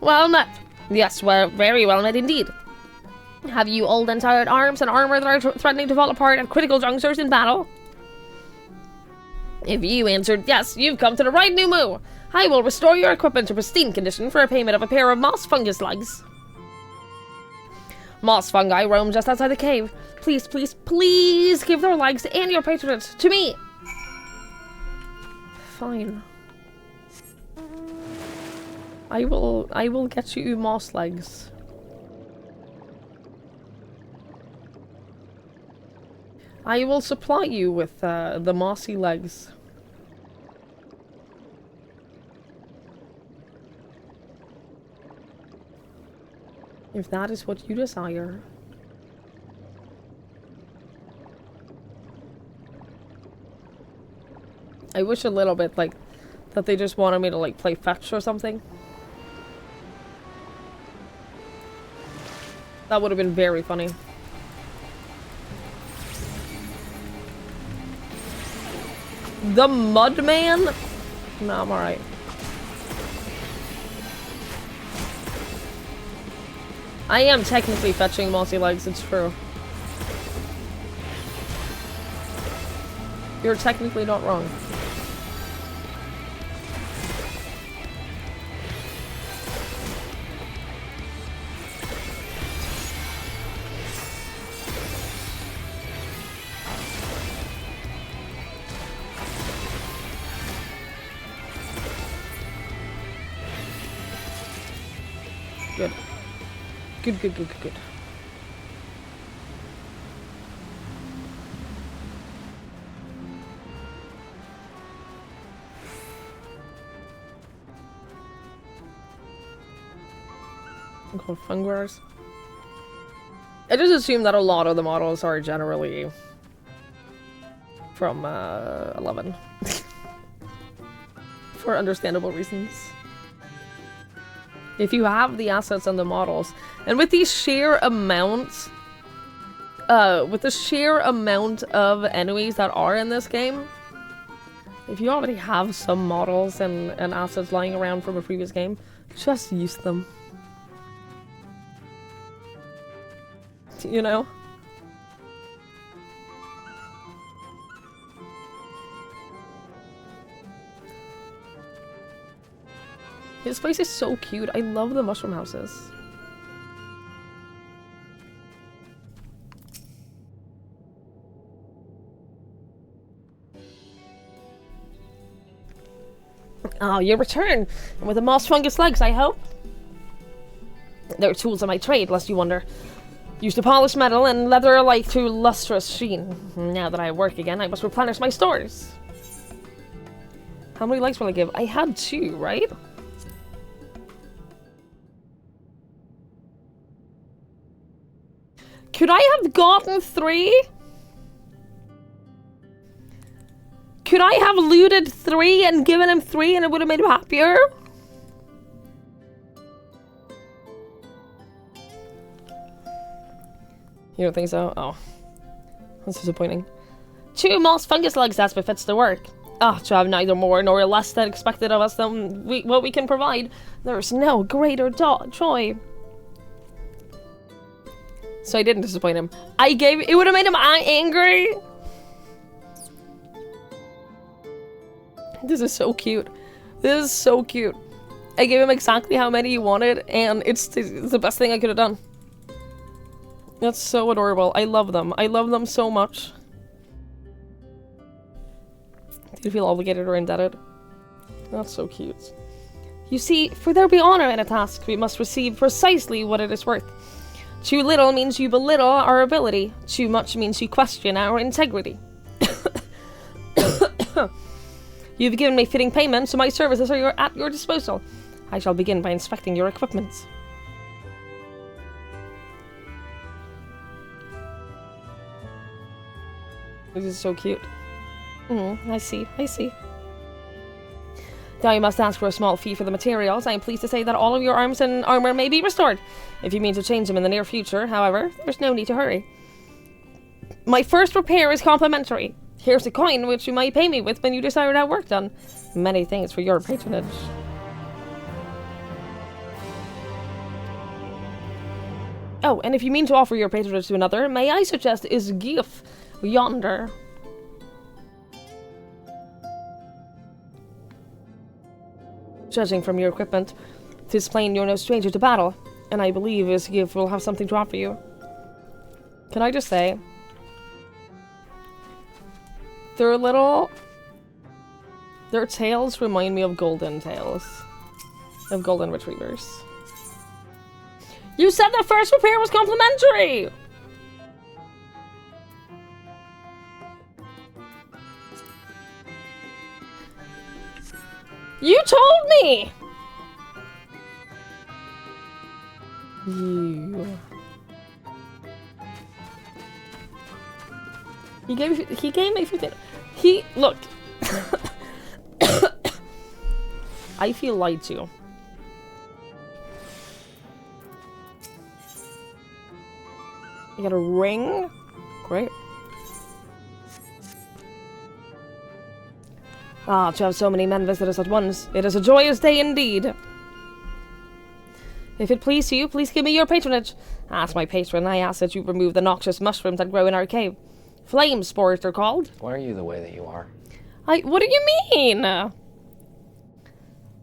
Well met. Yes, well, very well met indeed. Have you old and tired arms and armor that are threatening to fall apart at critical junctures in battle? If you answered yes, you've come to the right new move. I will restore your equipment to pristine condition for a payment of a pair of moss fungus legs. Moss fungi roam just outside the cave. Please, please, please give their legs and your patronage to me. Fine. I will get you moss legs. I will supply you with the mossy legs. If that is what you desire. I wish a little bit, like, that they just wanted me to, like, play fetch or something. That would have been very funny. The Mudman? No, I'm alright. I am technically fetching mossy legs, it's true. You're technically not wrong. Good. Good, good, good, good, good. I'm called Fungwars. I just assume that a lot of the models are generally from 11. For understandable reasons. If you have the assets and the models, and with the sheer amount, of enemies that are in this game, if you already have some models and assets lying around from a previous game, just use them. You know? This place is so cute. I love the mushroom houses. Oh, you return! And with the moss fungus legs, I hope? There are tools of my trade, lest you wonder. Used to polish metal and leather alike to lustrous sheen. Now that I work again, I must replenish my stores. How many legs will I give? I had 2, right? Could I have gotten 3? Could I have looted 3 and given him 3 and it would have made him happier? You don't think so? Oh. That's disappointing. 2 moss fungus legs, that's befits the work. Ah, to have neither more nor less than expected of us than what we can provide. There's no greater joy. So I didn't disappoint him. It would have made him angry. This is so cute. This is so cute. I gave him exactly how many he wanted, and it's the best thing I could have done. That's so adorable. I love them. I love them so much. Do you feel obligated or indebted? That's so cute. You see, for there be honor in a task, we must receive precisely what it is worth. Too little means you belittle our ability. Too much means you question our integrity. You've given me fitting payment, so my services are at your disposal. I shall begin by inspecting your equipment. This is so cute. I see. Now you must ask for a small fee for the materials. I am pleased to say that all of your arms and armor may be restored. If you mean to change them in the near future, however, there's no need to hurry. My first repair is complimentary. Here's a coin which you might pay me with when you desire to have work done. Many thanks for your patronage. Oh, and if you mean to offer your patronage to another, may I suggest is Gif yonder. Judging from your equipment, 'tis plain you're no stranger to battle, and I believe his gift will have something to offer you. Can I just say, their tails remind me of golden tails, of golden retrievers. You said the first repair was complimentary! You told me! You. He gave me 15. Look. I feel lied to. You got a ring? Great. Ah, to have so many men visit us at once. It is a joyous day indeed. If it please you, please give me your patronage. As my patron, I ask that you remove the noxious mushrooms that grow in our cave. Flame spores, they're called. Why are you the way that you are? What do you mean?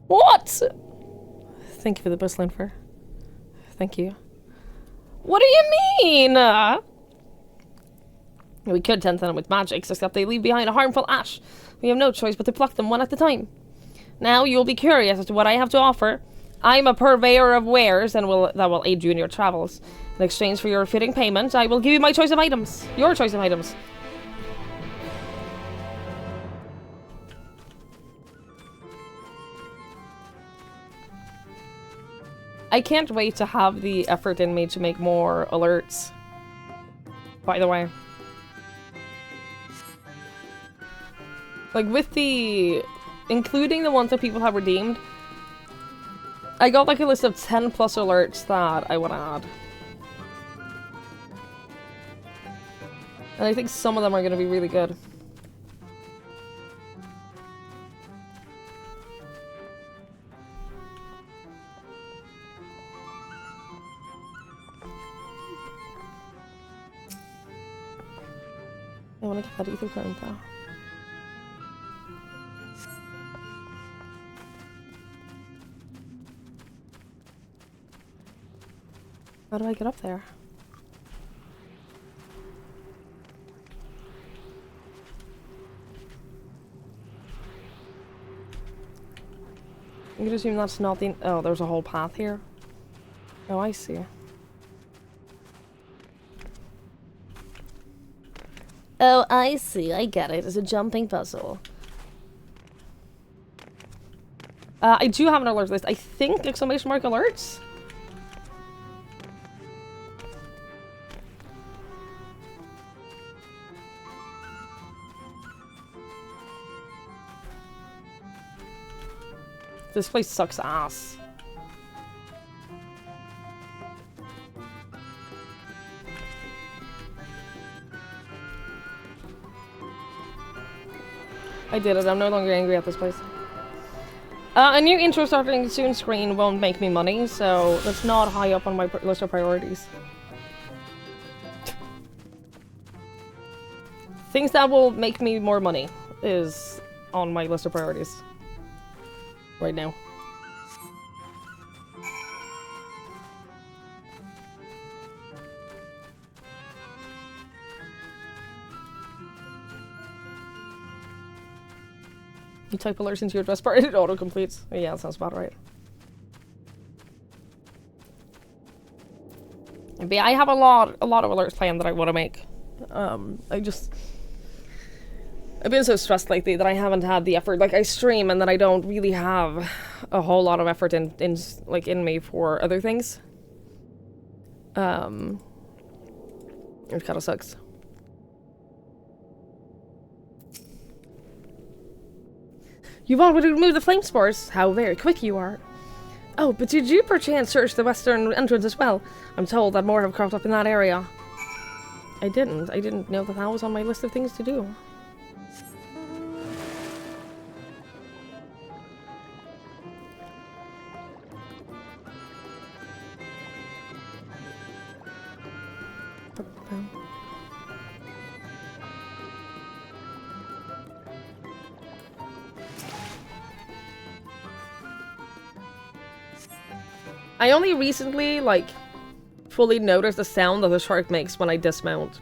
What? Thank you for the bustling fur. Thank you. What do you mean? We could tend them with magics, except they leave behind a harmful ash. We have no choice but to pluck them one at a time. Now you'll be curious as to what I have to offer. I'm a purveyor of wares, and that will aid you in your travels. In exchange for your fitting payment, I will give you my choice of items. Your choice of items. I can't wait to have the effort in me to make more alerts By the way. Like, with the... including the ones that people have redeemed, I got like a list of 10 plus alerts that I want to add. And I think some of them are going to be really good. I want to get that ether current though. How do I get up there? I'm gonna assume that's not the... Oh, there's a whole path here. Oh, I see. Oh, I see. I get it. It's a jumping puzzle. I do have an alert list. I think exclamation mark alerts? This place sucks ass. I did it. I'm no longer angry at this place. A new intro starting soon screen won't make me money, so that's not high up on my list of priorities. Things that will make me more money is on my list of priorities. Right now. You type alerts into your address bar, it auto-completes. Oh, yeah, that sounds about right. But yeah, I have a lot of alerts planned that I want to make. I've been so stressed lately that I haven't had the effort. Like, I stream and then I don't really have a whole lot of effort in me for other things. It kind of sucks. You've already removed the flame spores. How very quick you are. Oh, but did you perchance search the western entrance as well? I'm told that more have cropped up in that area. I didn't know that was on my list of things to do. I only recently, like, fully noticed the sound that the shark makes when I dismount.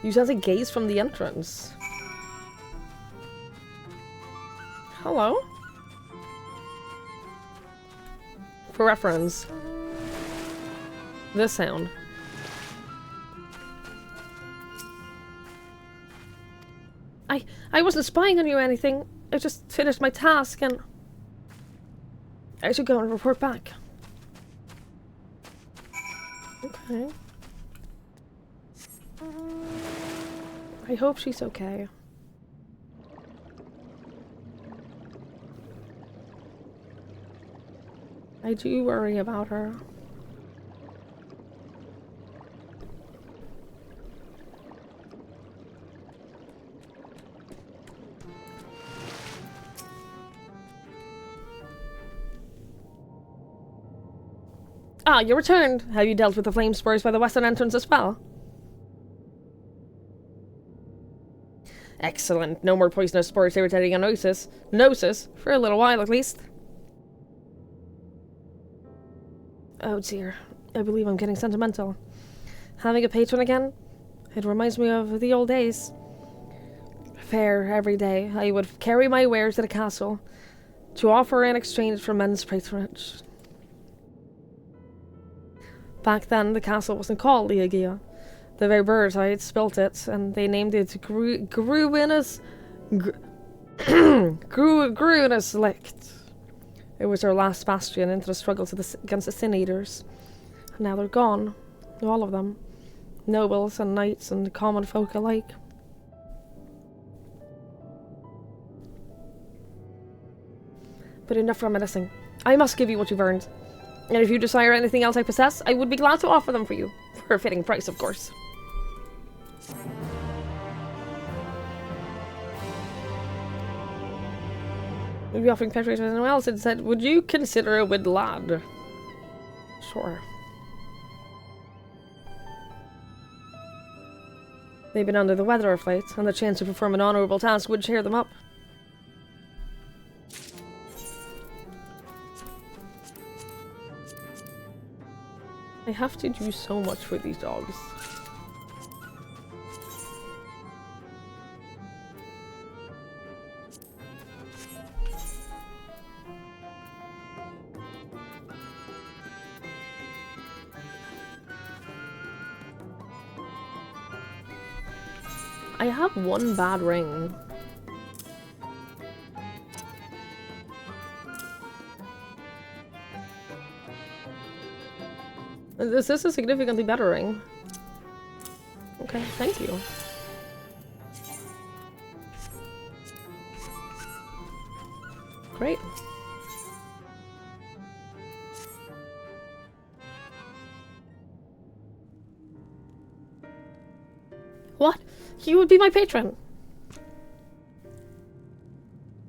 Use as a gaze from the entrance. Hello? For reference, this sound. I wasn't spying on you or anything. I just finished my task and I should go and report back. Okay. I hope she's okay. I do worry about her. Ah, you returned. Have you dealt with the flame spurs by the western entrance as well? Excellent. No more poisonous spores irritating a Gnosis. For a little while at least. Oh dear. I believe I'm getting sentimental. Having a patron again? It reminds me of the old days. Fair every day. I would carry my wares to the castle to offer in exchange for men's patronage. Back then, the castle wasn't called Liagia. The very birds I had spilt it, and they named it Gruinus Licht. It was our last bastion into the struggle against the Sin Eaters. And now they're gone. All of them. nobles and knights and common folk alike. But enough reminiscing. I must give you what you've earned. And if you desire anything else I possess, I would be glad to offer them for you. For a fitting price, of course. We'll be offering petri to anyone else and said, would you consider a wid lad? Sure. They've been under the weather of late, and the chance to perform an honourable task would cheer them up. I have to do so much for these dogs. I have one bad ring. This is a significantly better ring. Okay, thank you. Great. What? You would be my patron.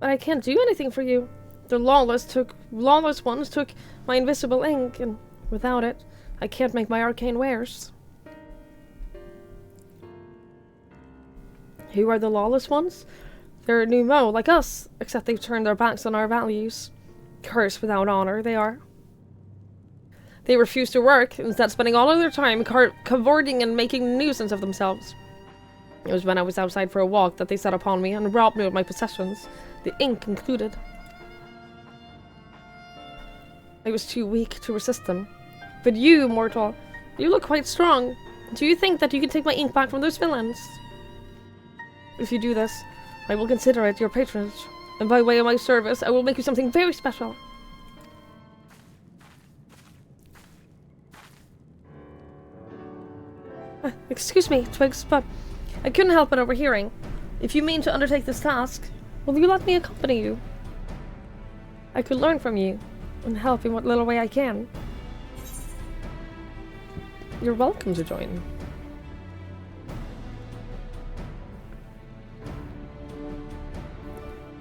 But I can't do anything for you. The lawless ones took my invisible ink, and without it, I can't make my arcane wares. Who are the lawless ones? They're a new mo, like us, except they've turned their backs on our values. Cursed without honor, they are. They refuse to work, instead spending all of their time cavorting and making a nuisance of themselves. It was when I was outside for a walk that they set upon me and robbed me of my possessions, the ink included. I was too weak to resist them. But you, mortal, you look quite strong. Do you think that you can take my ink back from those villains? If you do this, I will consider it your patronage, and by way of my service, I will make you something very special. Excuse me, Twigs, but I couldn't help but overhearing. If you mean to undertake this task, will you let me accompany you? I could learn from you, and help in what little way I can. You're welcome to join.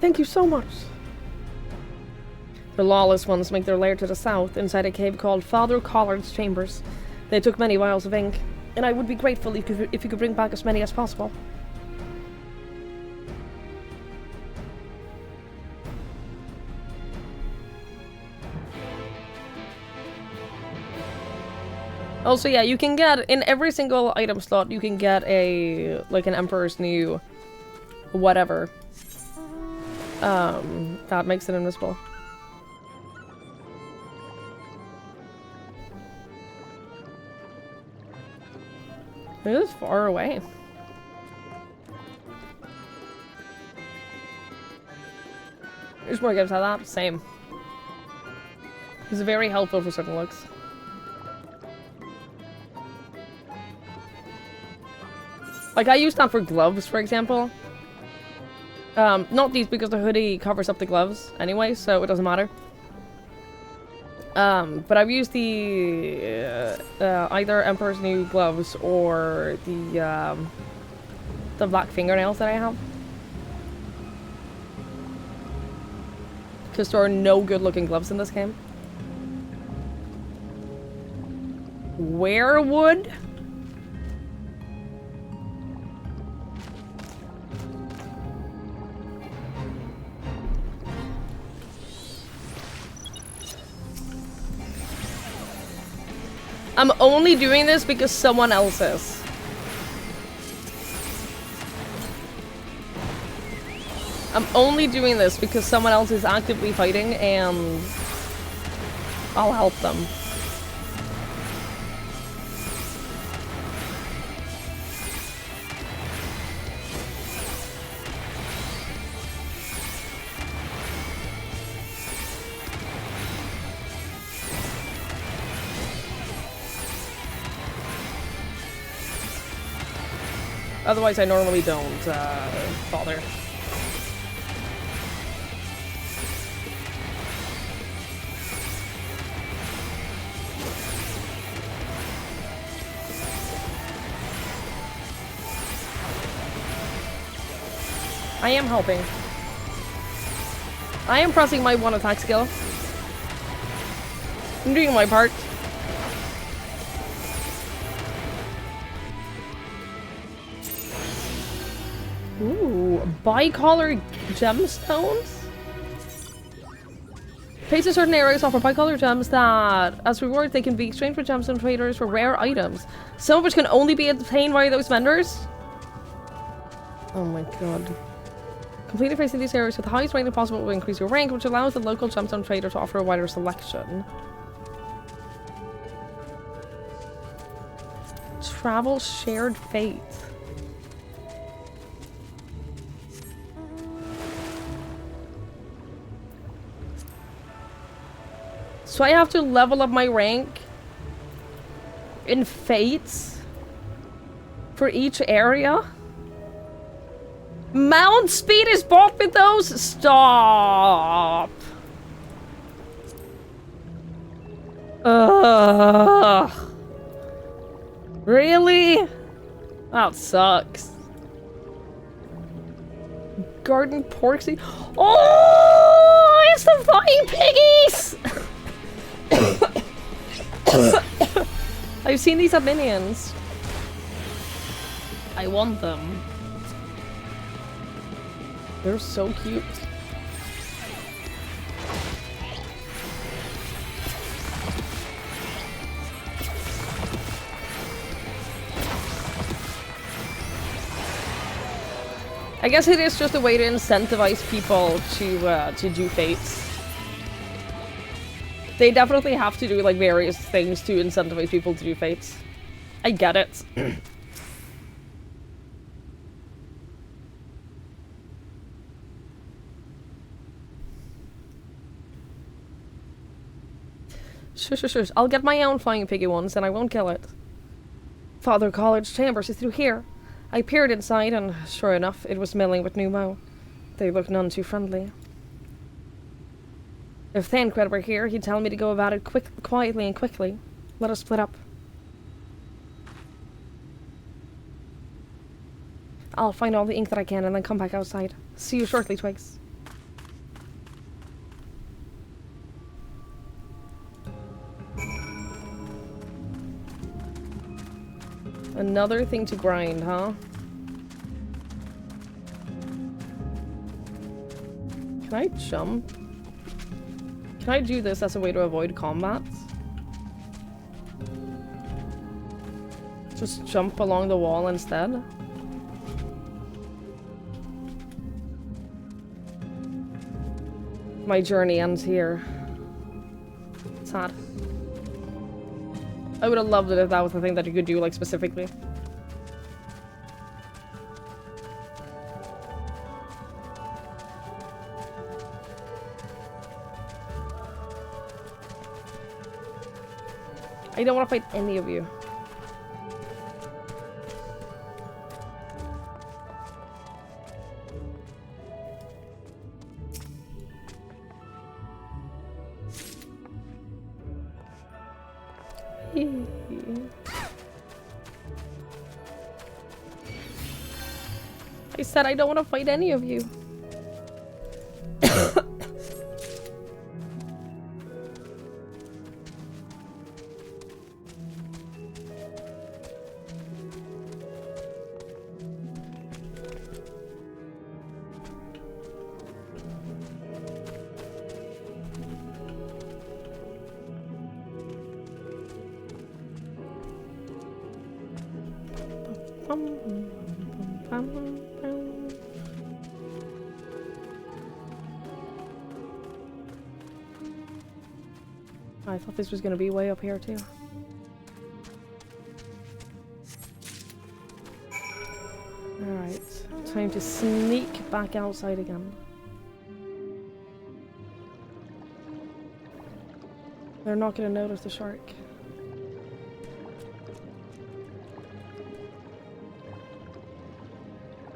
Thank you so much. The lawless ones make their lair to the south, inside a cave called Father Collard's Chambers. They took many vials of ink, and I would be grateful if you could bring back as many as possible. Also, yeah, you can get, in every single item slot, you can get a, like, an Emperor's New whatever. That makes it invisible. It is far away. There's more games like that. Same. It's very helpful for certain looks. Like, I use that for gloves, for example. Not these, because the hoodie covers up the gloves anyway, so it doesn't matter. But I've used the either Emperor's New gloves or the black fingernails that I have. Because there are no good-looking gloves in this game. Werewood? I'm only doing this because someone else is. I'm only doing this because someone else is actively fighting and I'll help them. Otherwise, I normally don't bother. I am helping. I am pressing my one attack skill. I'm doing my part. Ooh, bicolor gemstones? Places in certain areas offer bicolor gems that, as reward, they can be exchanged with gemstone traders for rare items. Some of which can only be obtained by those vendors. Oh my god. Completely facing these areas with the highest ranking possible will increase your rank, which allows the local gemstone trader to offer a wider selection. Travel shared fate. So I have to level up my rank in fates for each area? Mount speed is bought with those? Stop! Ugh. Really? That sucks. Garden pork seed. Oh, it's the flying piggies! I've seen these at Minions. I want them. They're so cute. I guess it is just a way to incentivize people to do fates. They definitely have to do like various things to incentivize people to do fates. I get it. Shush. I'll get my own flying piggy once and I won't kill it. Father College Chambers is through here. I peered inside and, sure enough, it was milling with new mow. They look none too friendly. If Thancred were here, he'd tell me to go about it quietly and quickly. Let us split up. I'll find all the ink that I can and then come back outside. See you shortly, Twigs. Another thing to grind, huh? Can I jump? Can I do this as a way to avoid combat? Just jump along the wall instead? My journey ends here. Sad. I would have loved it if that was the thing that you could do, like, specifically. I don't want to fight any of you. I said I don't want to fight any of you. I thought this was going to be way up here too. Alright, time to sneak back outside again. They're not going to notice the shark.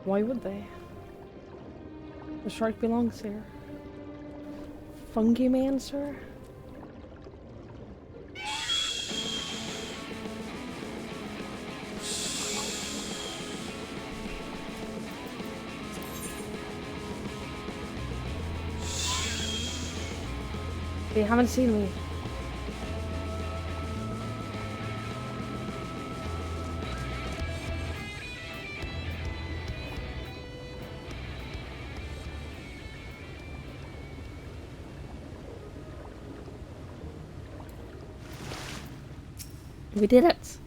Why would they? The shark belongs here. Fungi Mancer? They haven't seen me. We did it.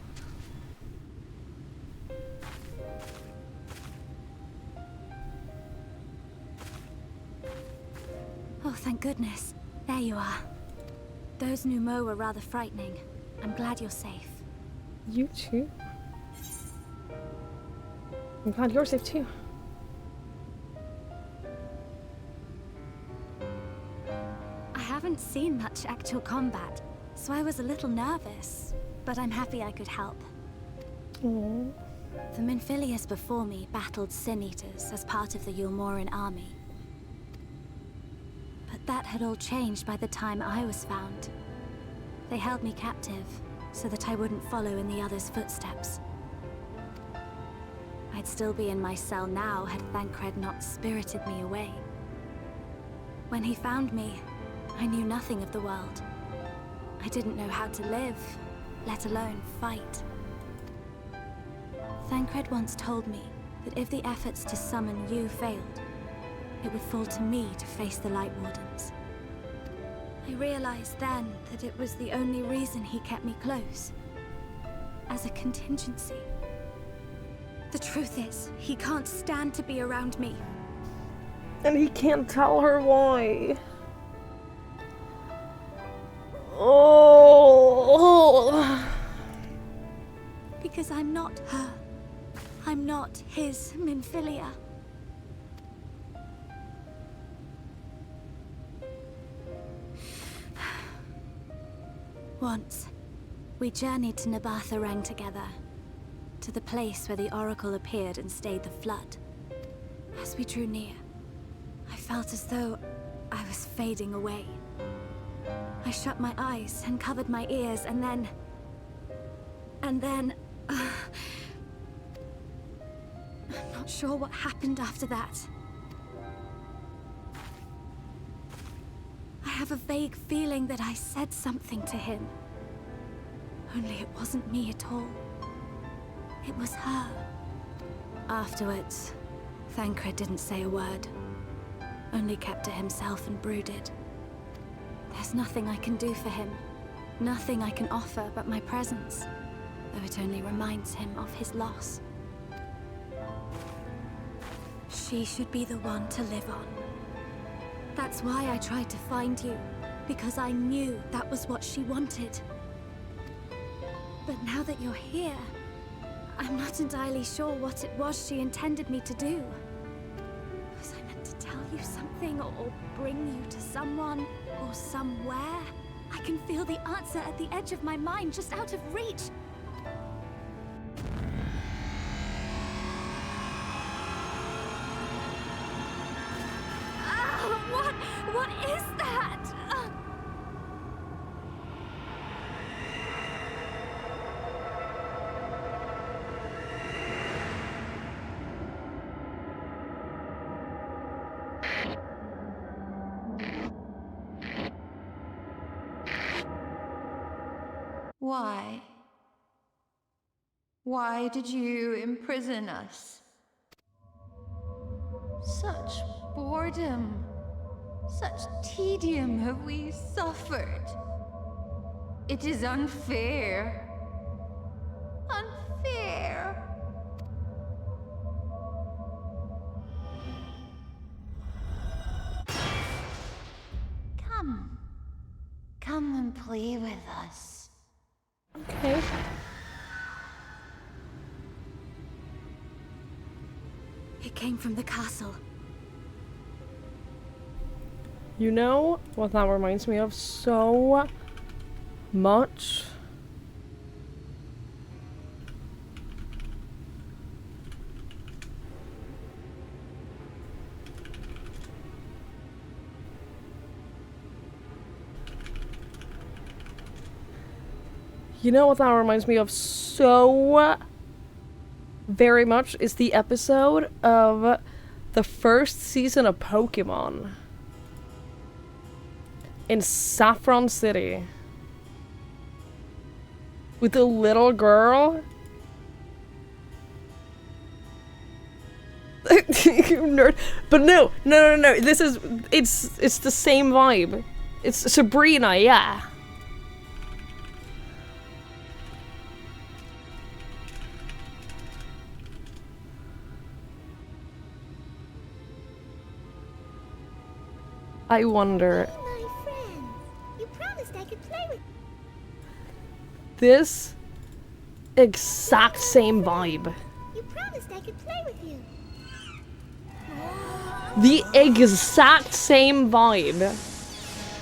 Oh, thank goodness. There you are. Those Numo were rather frightening. I'm glad you're safe. You too. I'm glad you're safe too. I haven't seen much actual combat, so I was a little nervous, but I'm happy I could help. Aww. The Minfilius before me battled Sin Eaters as part of the Yulmoran army. But that had all changed by the time I was found. They held me captive, so that I wouldn't follow in the others' footsteps. I'd still be in my cell now had Thancred not spirited me away. When he found me, I knew nothing of the world. I didn't know how to live, let alone fight. Thancred once told me that if the efforts to summon you failed, it would fall to me to face the Light Wardens. I realized then that it was the only reason he kept me close. As a contingency. The truth is, he can't stand to be around me. And he can't tell her why. Oh. Because I'm not her. I'm not his Minfilia. Once, we journeyed to Nabatha Reng together, to the place where the Oracle appeared and stayed the flood. As we drew near, I felt as though I was fading away. I shut my eyes and covered my ears, and then... I'm not sure what happened after that. I have a vague feeling that I said something to him. Only it wasn't me at all. It was her. Afterwards, Thancred didn't say a word. Only kept to himself and brooded. There's nothing I can do for him. Nothing I can offer but my presence. Though it only reminds him of his loss. She should be the one to live on. That's why I tried to find you, because I knew that was what she wanted. But now that you're here, I'm not entirely sure what it was she intended me to do. Was I meant to tell you something, or bring you to someone, or somewhere? I can feel the answer at the edge of my mind, just out of reach. What is that? Why? Why did you imprison us? Such boredom. Such tedium have we suffered. It is unfair. Unfair. Come. Come and play with us. Okay. It came from the castle. You know what that reminds me of so much? You know what that reminds me of so very much is the episode of the first season of Pokemon in Saffron City with the little girl. Nerd. But no. This is it's the same vibe. It's Sabrina, yeah. I wonder. My friends, you promised I could play with. This exact same vibe. You promised I could play with you. The exact same vibe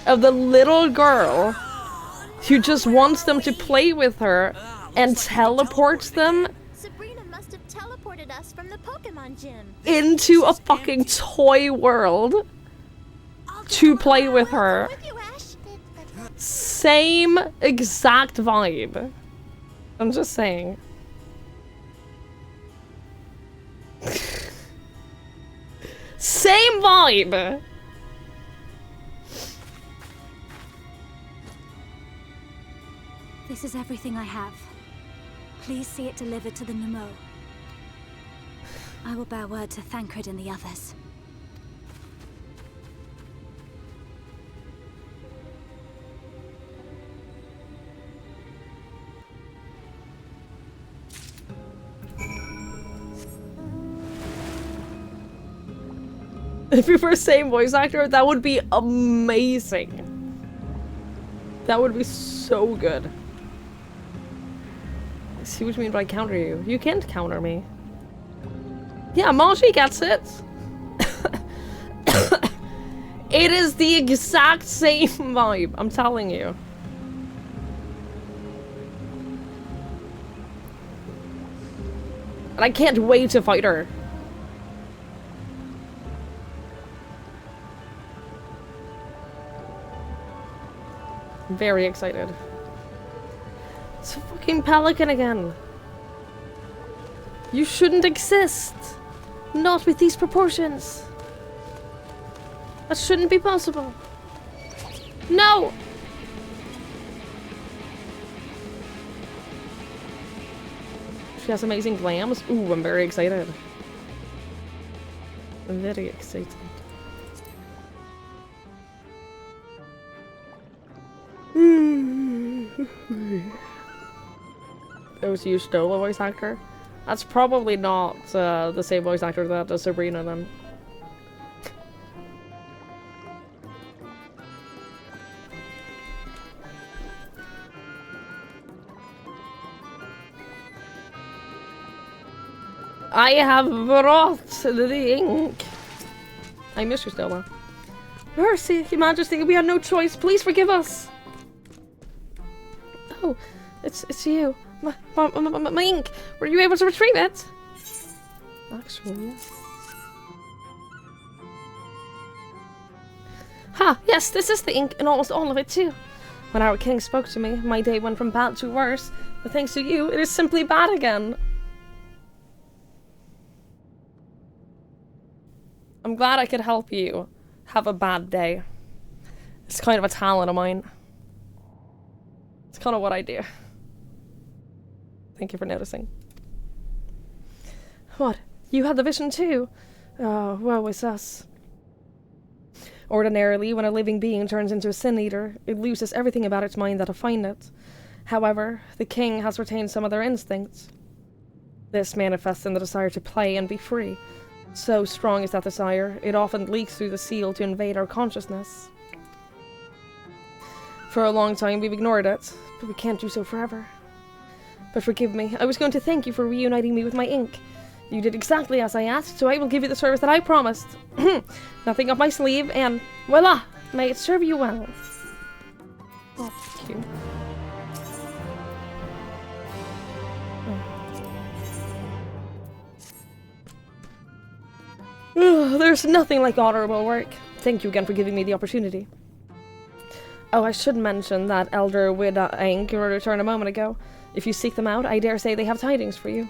of the little girl who just wants them to play with her and teleports them Sabrina must have teleported us from the Pokemon gym. into a fucking toy world to play with her. Same exact vibe. I'm just saying. Same vibe! This is everything I have. Please see it delivered to the Nemo. I will bear word to Thancred and the others. If you were same voice actor, that would be amazing. That would be so good. I see what you mean by counter you. You can't counter me. Yeah, Maji gets it. It is the exact same vibe, I'm telling you. And I can't wait to fight her. I'm very excited. It's a fucking pelican again. You shouldn't exist. Not with these proportions. That shouldn't be possible. No! She has amazing glams. Ooh, I'm very excited. I'm very excited. It was you stole a voice actor? That's probably not the same voice actor that does Sabrina then. I have brought the ink. I miss you, Stella. Mercy, Your Majesty, we had no choice. Please forgive us. Oh, it's you. My ink. Were you able to retrieve it? Actually, yes. Ha! Yes, this is the ink, and almost all of it too. When our king spoke to me, my day went from bad to worse. But thanks to you, it is simply bad again. I'm glad I could help you have a bad day. It's kind of a talent of mine. It's kind of what I do. Thank you for noticing. What? You had the vision too? Oh, woe is us. Ordinarily, when a living being turns into a sin eater, it loses everything about its mind that defined it. However, the king has retained some of their instincts. This manifests in the desire to play and be free. So strong is that desire, it often leaks through the seal to invade our consciousness. For a long time we've ignored it, but we can't do so forever. But forgive me, I was going to thank you for reuniting me with my ink. You did exactly as I asked, so I will give you the service that I promised. Nothing up my sleeve, and voila! May it serve you well. Oh, thank you. There's nothing like honorable work. Thank you again for giving me the opportunity. Oh, I should mention that Elder Wid Aang returned a moment ago. If you seek them out, I dare say they have tidings for you.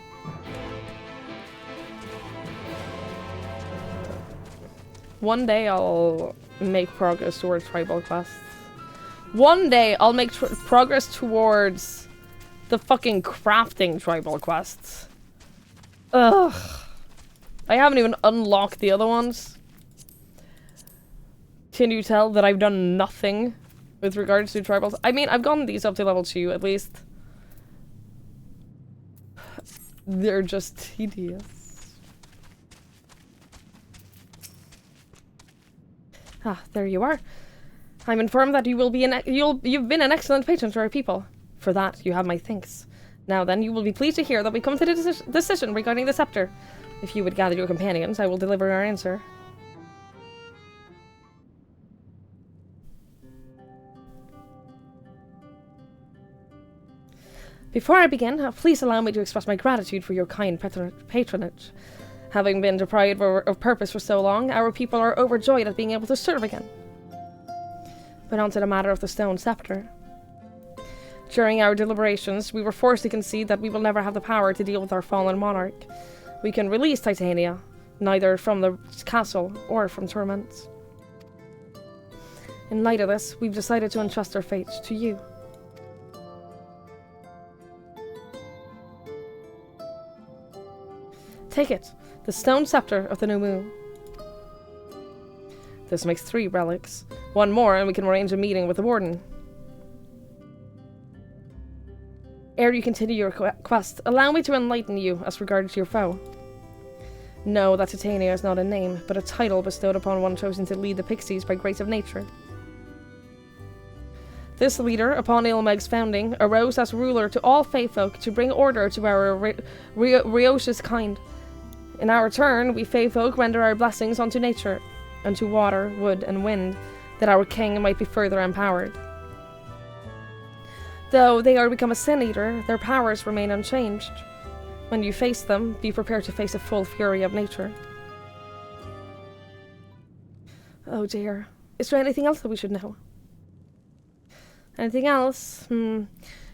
One day I'll make progress towards tribal quests. One day I'll make progress towards the fucking crafting tribal quests. Ugh. I haven't even unlocked the other ones. Can you tell that I've done nothing with regards to tribals? I mean, I've gotten these up to level 2 at least. They're just tedious. Ah, there you are. I'm informed that you will be you've been an excellent patron to our people. For that, you have my thanks. Now then, you will be pleased to hear that we come to the decision regarding the scepter. If you would gather your companions, I will deliver our answer. Before I begin, please allow me to express my gratitude for your kind patronage. Having been deprived of purpose for so long, our people are overjoyed at being able to serve again. But on to the matter of the stone scepter. During our deliberations, we were forced to concede that we will never have the power to deal with our fallen monarch. We can release Titania, neither from the castle or from torments. In light of this, we've decided to entrust our fate to you. Take it, the stone scepter of the new moon. This makes 3 relics. One more and we can arrange a meeting with the warden. Ere you continue your quest, allow me to enlighten you as regards your foe. Know that Titania is not a name, but a title bestowed upon one chosen to lead the Pixies by grace of nature. This leader, upon Ilmeg's founding, arose as ruler to all Fae folk to bring order to our Riosha's kind. In our turn, we Fae folk render our blessings unto nature, unto water, wood, and wind, that our king might be further empowered. Though they are become a sin eater, their powers remain unchanged. When you face them, be prepared to face the full fury of nature. Oh dear. Is there anything else that we should know? Anything else?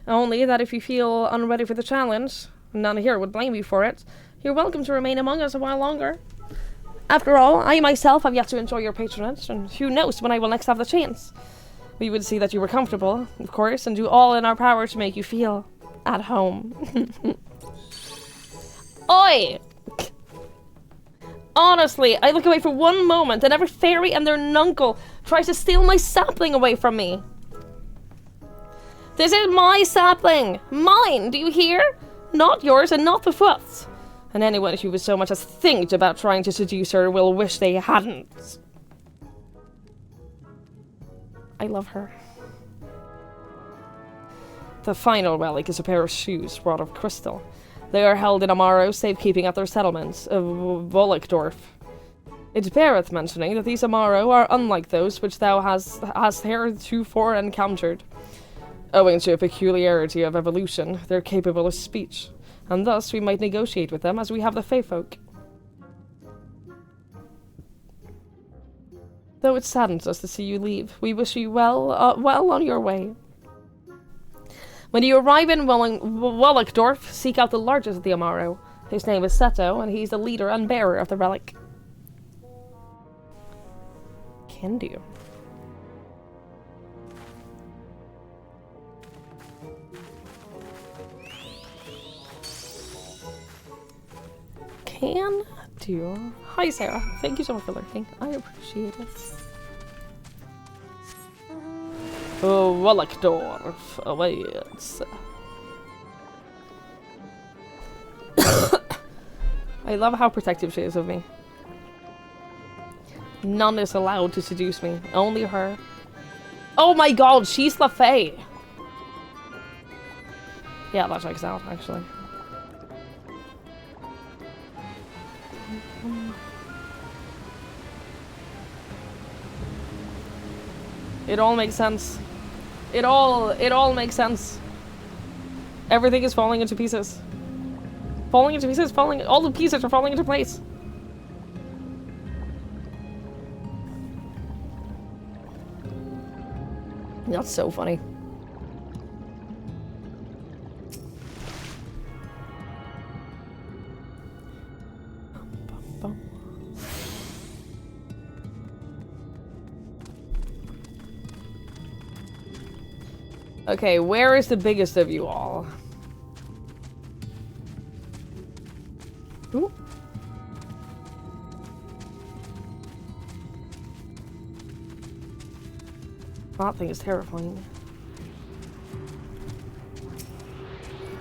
Only that if you feel unready for the challenge, none here would blame you for it, you're welcome to remain among us a while longer. After all, I myself have yet to enjoy your patronage, and who knows when I will next have the chance. We would see that you were comfortable, of course, and do all in our power to make you feel at home. Oi! Honestly, I look away for one moment and every fairy and their nuncle tries to steal my sapling away from me. This is my sapling! Mine, do you hear? Not yours and not the foot's. And anyone who would so much as think about trying to seduce her will wish they hadn't. I love her. The final relic is a pair of shoes wrought of crystal. They are held in Amaro's safekeeping at their settlement of Volekdorf. It beareth mentioning that these Amaro are unlike those which thou hast heretofore encountered. Owing to a peculiarity of evolution, they're capable of speech, and thus we might negotiate with them as we have the Fae folk. Though it saddens us to see you leave, we wish you well on your way. When you arrive in Volekdorf, seek out the largest of the Amaro. His name is Seto, and he's the leader and bearer of the relic. Can do. Can do. Hi, Sarah. Thank you so much for lurking. I appreciate it. Volekdorf awaits. I love how protective she is of me. None is allowed to seduce me. Only her. Oh my god, she's the Fae! Yeah, that checks out, actually. It all makes sense. It all makes sense. Everything is falling into pieces. Falling into pieces, all the pieces are falling into place. That's so funny. Okay, where is the biggest of you all? Ooh. That thing is terrifying.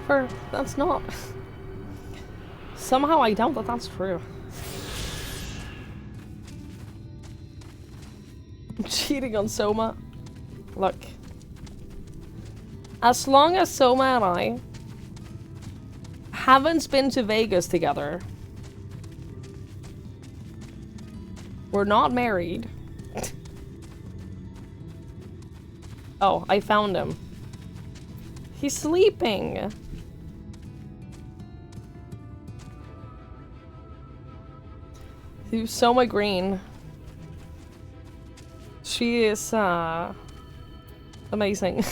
Or, that's not. Somehow I doubt that that's true. I'm cheating on Soma. Look. As long as Soma and I haven't been to Vegas together, we're not married. Oh, I found him. He's sleeping. He's Soma Green. She is, amazing.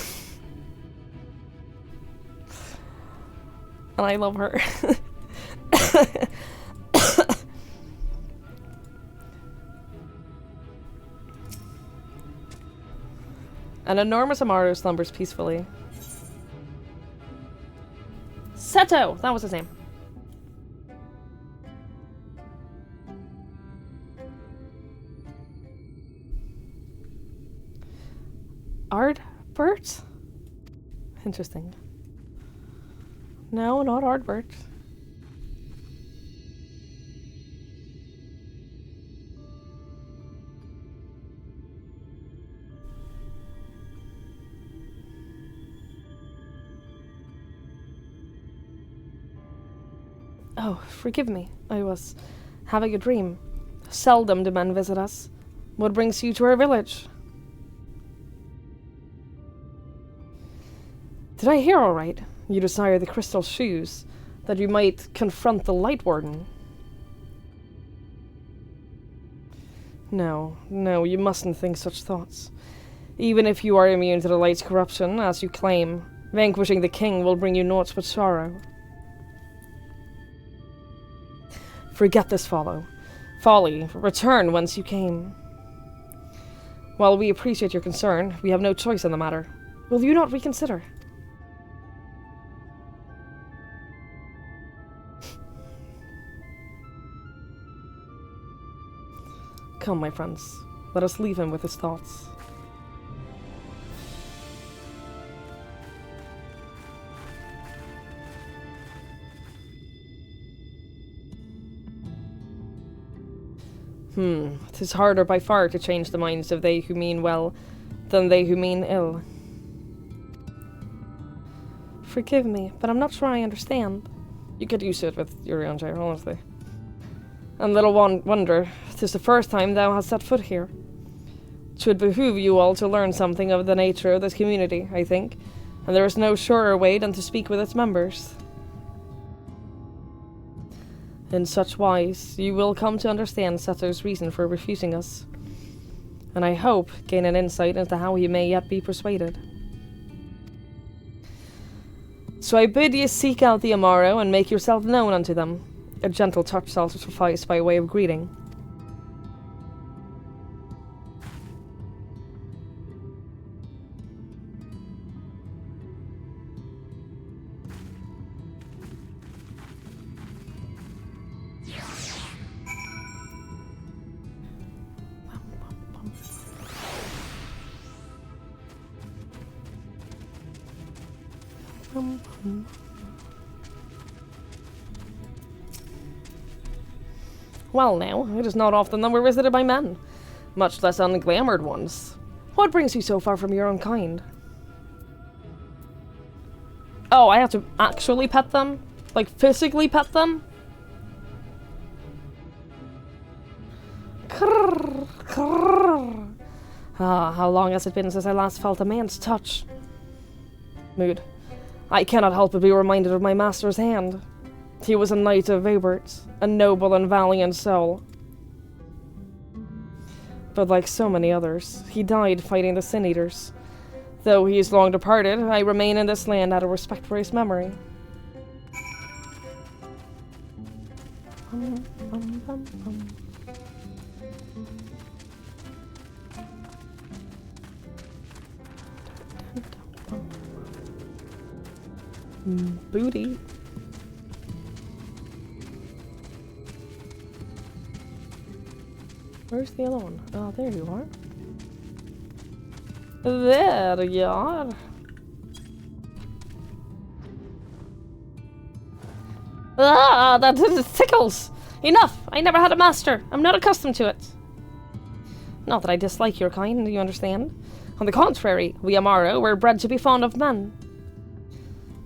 And I love her. An enormous Amaru slumbers peacefully. Seto! That was his name. Ardbert? Interesting. No, not Ardbert. Oh, forgive me. I was having a dream. Seldom do men visit us. What brings you to our village? Did I hear all right? You desire the crystal shoes, that you might confront the Light Warden. No, no, you mustn't think such thoughts. Even if you are immune to the Light's corruption, as you claim, vanquishing the king will bring you naught but sorrow. Forget this folly. Return whence you came. While we appreciate your concern, we have no choice in the matter. Will you not reconsider? Come, my friends. Let us leave him with his thoughts. Tis harder by far to change the minds of they who mean well than they who mean ill. Forgive me, but I'm not sure I understand. You get used to it with your own chair, honestly. And little wonder, 'tis the first time thou hast set foot here. 'Twould behoove you all to learn something of the nature of this community, I think, and there is no surer way than to speak with its members. In such wise, you will come to understand Seto's reason for refusing us, and I hope gain an insight into how he may yet be persuaded. So I bid ye seek out the Amaru and make yourself known unto them. A gentle touch shall suffice by way of greeting. Well now, it is not often that we're visited by men, much less unglamoured ones. What brings you so far from your own kind? Oh, I have to actually pet them? Like, physically pet them? Krrr, krrr. Ah, how long has it been since I last felt a man's touch? Mood. I cannot help but be reminded of my master's hand. He was a knight of Vabert, a noble and valiant soul. But like so many others, he died fighting the Sin Eaters. Though he is long departed, I remain in this land out of respect for his memory. Booty. Where's the other one? Oh, there you are. There you are. Ah, that tickles! Enough! I never had a master. I'm not accustomed to it. Not that I dislike your kind, do you understand? On the contrary, we Amaro were bred to be fond of men.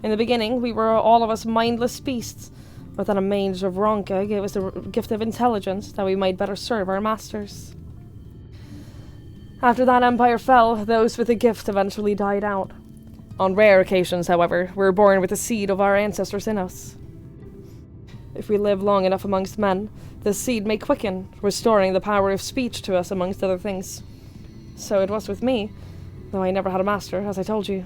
In the beginning, we were all of us mindless beasts, but then a mage of Ronka gave us the gift of intelligence that we might better serve our masters. After that empire fell, those with the gift eventually died out. On rare occasions, however, we were born with the seed of our ancestors in us. If we live long enough amongst men, this seed may quicken, restoring the power of speech to us, amongst other things. So it was with me, though I never had a master, as I told you.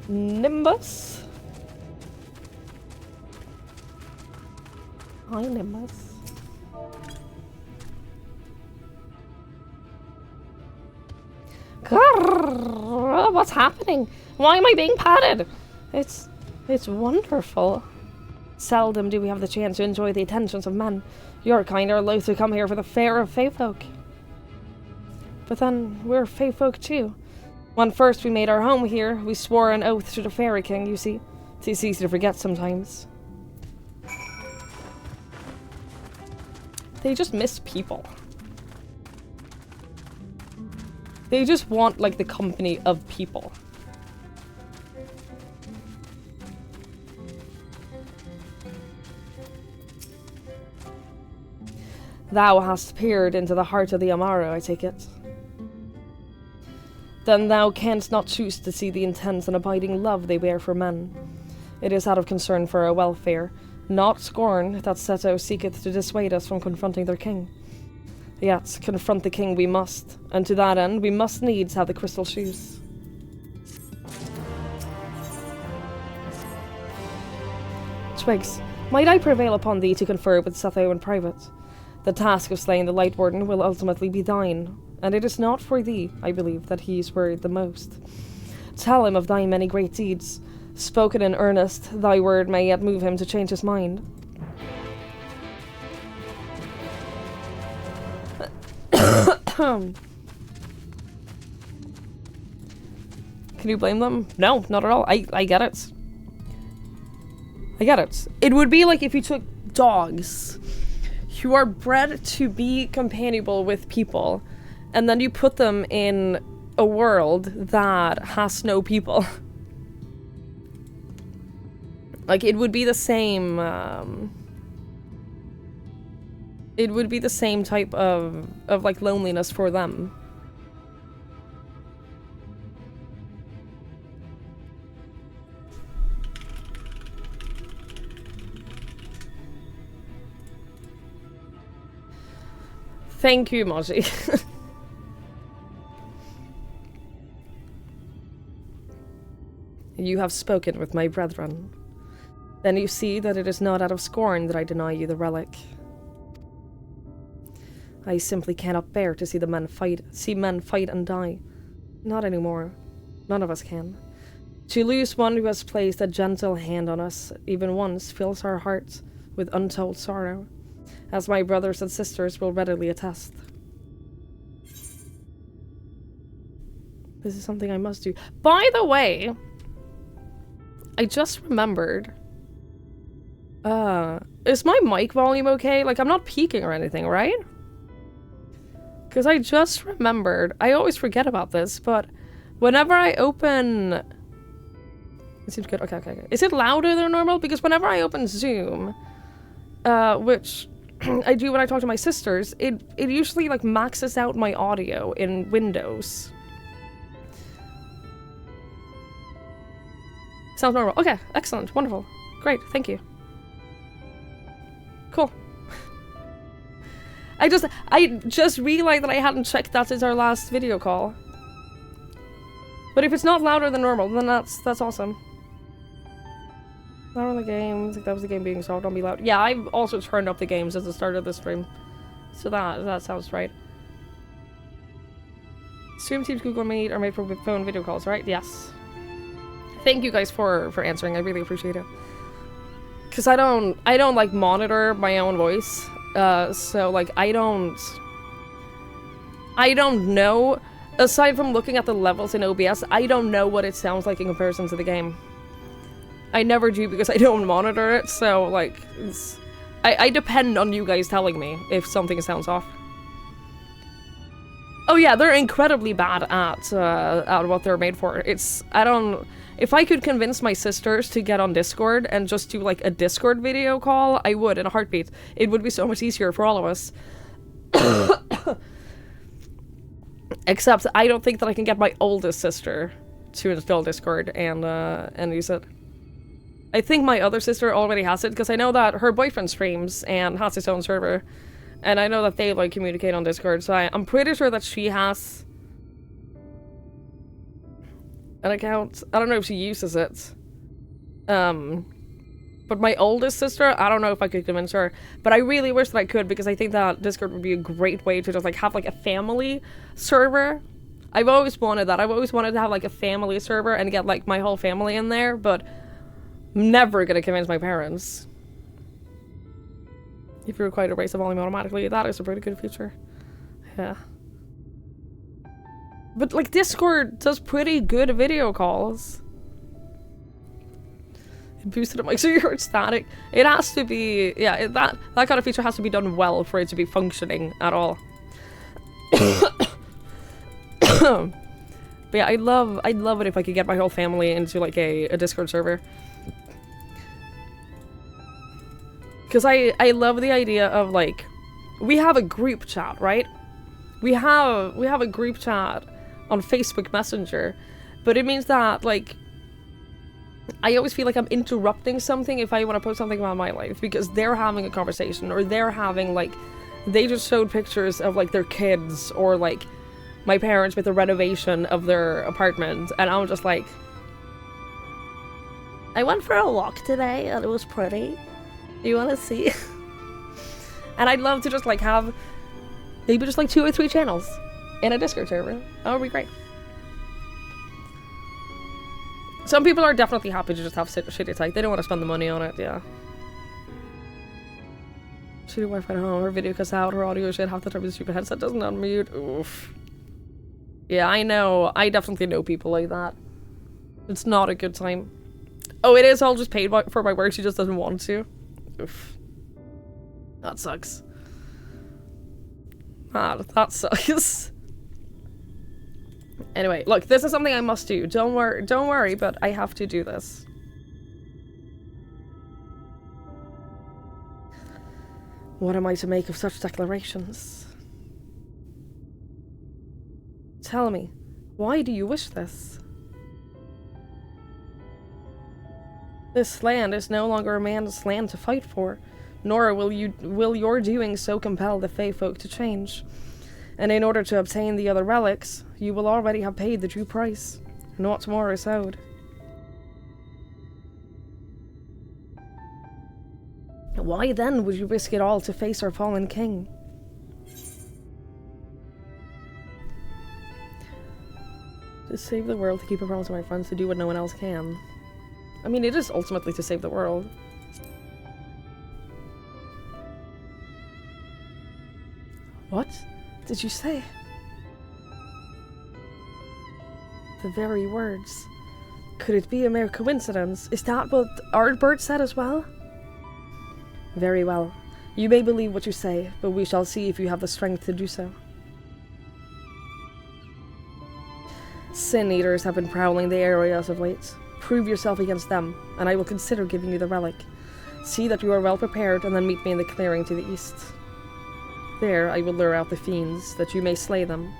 Nimbus. Hi, Nimbus. Grrr, what's happening? Why am I being patted? It's wonderful. Seldom do we have the chance to enjoy the attentions of men. Your kind are loath to come here for the fare of fae folk. But then, we're fae folk too. When first we made our home here, we swore an oath to the Fairy King, you see. It's easy to forget sometimes. They just miss people. They just want, like, the company of people. Thou hast peered into the heart of the Amaro, I take it. Then thou canst not choose to see the intense and abiding love they bear for men. It is out of concern for our welfare, not scorn, that Seto seeketh to dissuade us from confronting their king. Yet, confront the king we must, and to that end we must needs have the crystal shoes. Twigs, might I prevail upon thee to confer with Setho in private? The task of slaying the Light Warden will ultimately be thine, and it is not for thee, I believe, that he is worried the most. Tell him of thy many great deeds. Spoken in earnest, thy word may yet move him to change his mind. Can you blame them? No, not at all. I get it. I get it. It would be like if you took dogs who are bred to be companionable with people, and then you put them in a world that has no people. Like, it would be the same, it would be the same type of like, loneliness for them. Thank you, Moji. You have spoken with my brethren. Then you see that it is not out of scorn that I deny you the relic. I simply cannot bear to see men fight and die. Not anymore. None of us can. To lose one who has placed a gentle hand on us, even once, fills our hearts with untold sorrow, as my brothers and sisters will readily attest. This is something I must do. By the way, I just remembered. Is my mic volume okay? Like, I'm not peaking or anything, right? Because I just remembered. I always forget about this, but whenever I open... It seems good. Okay. Is it louder than normal? Because whenever I open Zoom, which I do when I talk to my sisters, it usually, like, maxes out my audio in Windows. Sounds normal. Okay, excellent. Wonderful. Great, thank you. Cool. I just realized that I hadn't checked that since our last video call. But if it's not louder than normal, then that's awesome. Louder on the game. I think that was the game being solved. Don't be loud. Yeah, I've also turned up the games at the start of the stream. So that sounds right. Stream Teams Google Meet are made for phone video calls, right? Yes. Thank you guys for answering. I really appreciate it. Cause I don't like monitor my own voice. So like I don't know, aside from looking at the levels in OBS, I don't know what it sounds like in comparison to the game. I never do because I don't monitor it, so like I depend on you guys telling me if something sounds off. Oh yeah, they're incredibly bad at what they're made for. If I could convince my sisters to get on Discord and just do like a Discord video call, I would in a heartbeat. It would be so much easier for all of us. Except I don't think that I can get my oldest sister to install Discord and use it. I think my other sister already has it because I know that her boyfriend streams and has his own server. And I know that they like communicate on Discord, so I'm pretty sure that she has an account. I don't know if she uses it. But my oldest sister, I don't know if I could convince her. But I really wish that I could because I think that Discord would be a great way to just like have like a family server. I've always wanted that. I've always wanted to have like a family server and get like my whole family in there, but I'm never gonna convince my parents. If you require to raise the volume automatically, that is a pretty good feature. Yeah. But like Discord does pretty good video calls. It boosted it, like, so you heard static. It has to be, yeah, that kind of feature has to be done well for it to be functioning at all. But yeah, I'd love it if I could get my whole family into like a Discord server. Because I love the idea of like, we have a group chat, right? We have a group chat on Facebook Messenger, but it means that like, I always feel like I'm interrupting something if I want to post something about my life because they're having a conversation or they're having like, they just showed pictures of like their kids or like my parents with the renovation of their apartment and I'm just like, I went for a walk today and it was pretty. You want to see? And I'd love to just like have maybe just like 2 or 3 channels in a Discord server. That would be great. Some people are definitely happy to just have shitty tech. They don't want to spend the money on it, yeah. Shitty Wi-Fi at home, her video cuts out, her audio shit, half the time the stupid headset doesn't unmute. Oof. Yeah, I know. I definitely know people like that. It's not a good time. Oh, it is all just paid for my work, she just doesn't want to. Oof. That sucks. That sucks. Anyway, look, this is something I must do. Don't worry, but I have to do this. What am I to make of such declarations? Tell me, why do you wish this? This land is no longer a man's land to fight for, nor will your doing so compel the Fae folk to change. And in order to obtain the other relics, you will already have paid the due price, and what's more is owed. Why then would you risk it all to face our fallen king? To save the world, to keep a promise to my friends, to do what no one else can. I mean, it is ultimately to save the world. What did you say? The very words. Could it be a mere coincidence? Is that what Ardbert said as well? Very well. You may believe what you say, but we shall see if you have the strength to do so. Sin Eaters have been prowling the area as of late. Prove yourself against them, and I will consider giving you the relic. See that you are well prepared, and then meet me in the clearing to the east. There I will lure out the fiends, that you may slay them.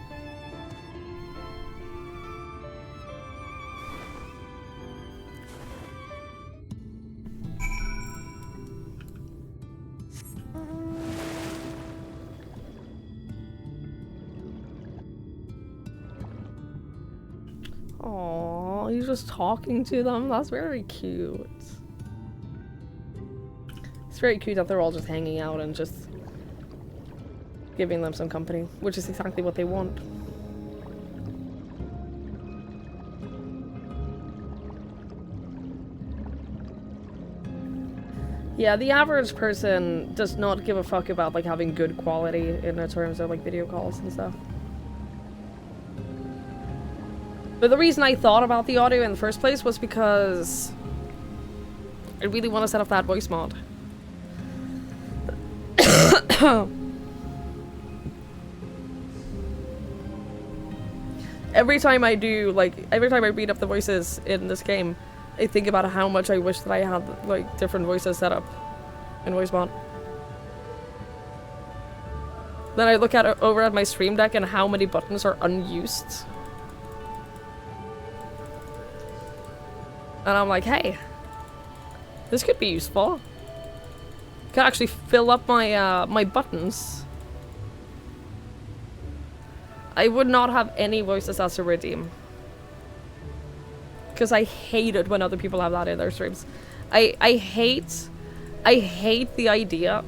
Aww, he's just talking to them. That's very cute. It's very cute that they're all just hanging out and just giving them some company, which is exactly what they want. Yeah, the average person does not give a fuck about like having good quality in terms of like video calls and stuff. But the reason I thought about the audio in the first place was because I really want to set up that voice mod. Every time I read up the voices in this game, I think about how much I wish that I had like different voices set up in voice mod. Then I look over at my stream deck and how many buttons are unused. And I'm like, hey, this could be useful. Could actually fill up my my buttons. I would not have any voices as a redeem. Because I hate it when other people have that in their streams. I hate the idea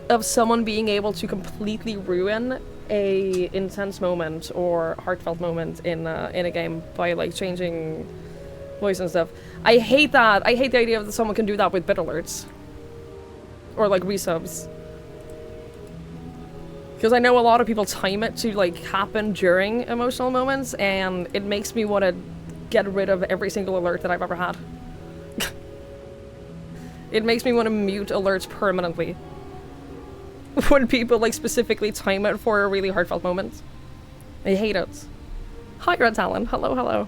of someone being able to completely ruin a intense moment or heartfelt moment in a game by like changing voice and stuff. I hate that. I hate the idea that someone can do that with bit alerts. Or like resubs. Because I know a lot of people time it to like happen during emotional moments, and it makes me want to get rid of every single alert that I've ever had. It makes me want to mute alerts permanently. When people like specifically time it for a really heartfelt moment. I hate it. Hi, Red Talon. Hello, hello.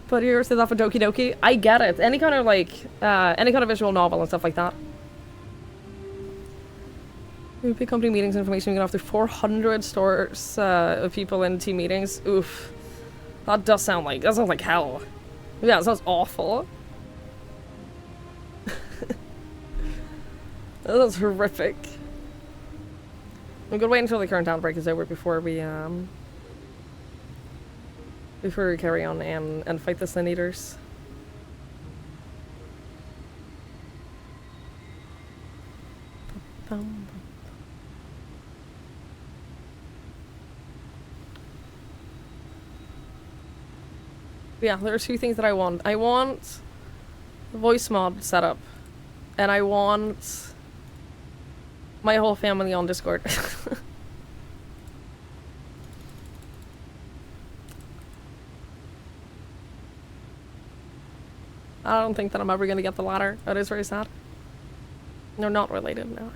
But you're still off of Doki Doki. I get it. Any kind of like, any kind of visual novel and stuff like that. Big company meetings information, we can have 400 stores of people in team meetings. Oof. That sounds like hell. Yeah, that sounds awful. That sounds horrific. I'm gonna wait until the current outbreak is over before we carry on and fight the Sin Eaters. Yeah, there are two things that I want. I want the voice mod setup, and I want my whole family on Discord. I don't think that I'm ever gonna get the latter. That is very sad. They're not related, no.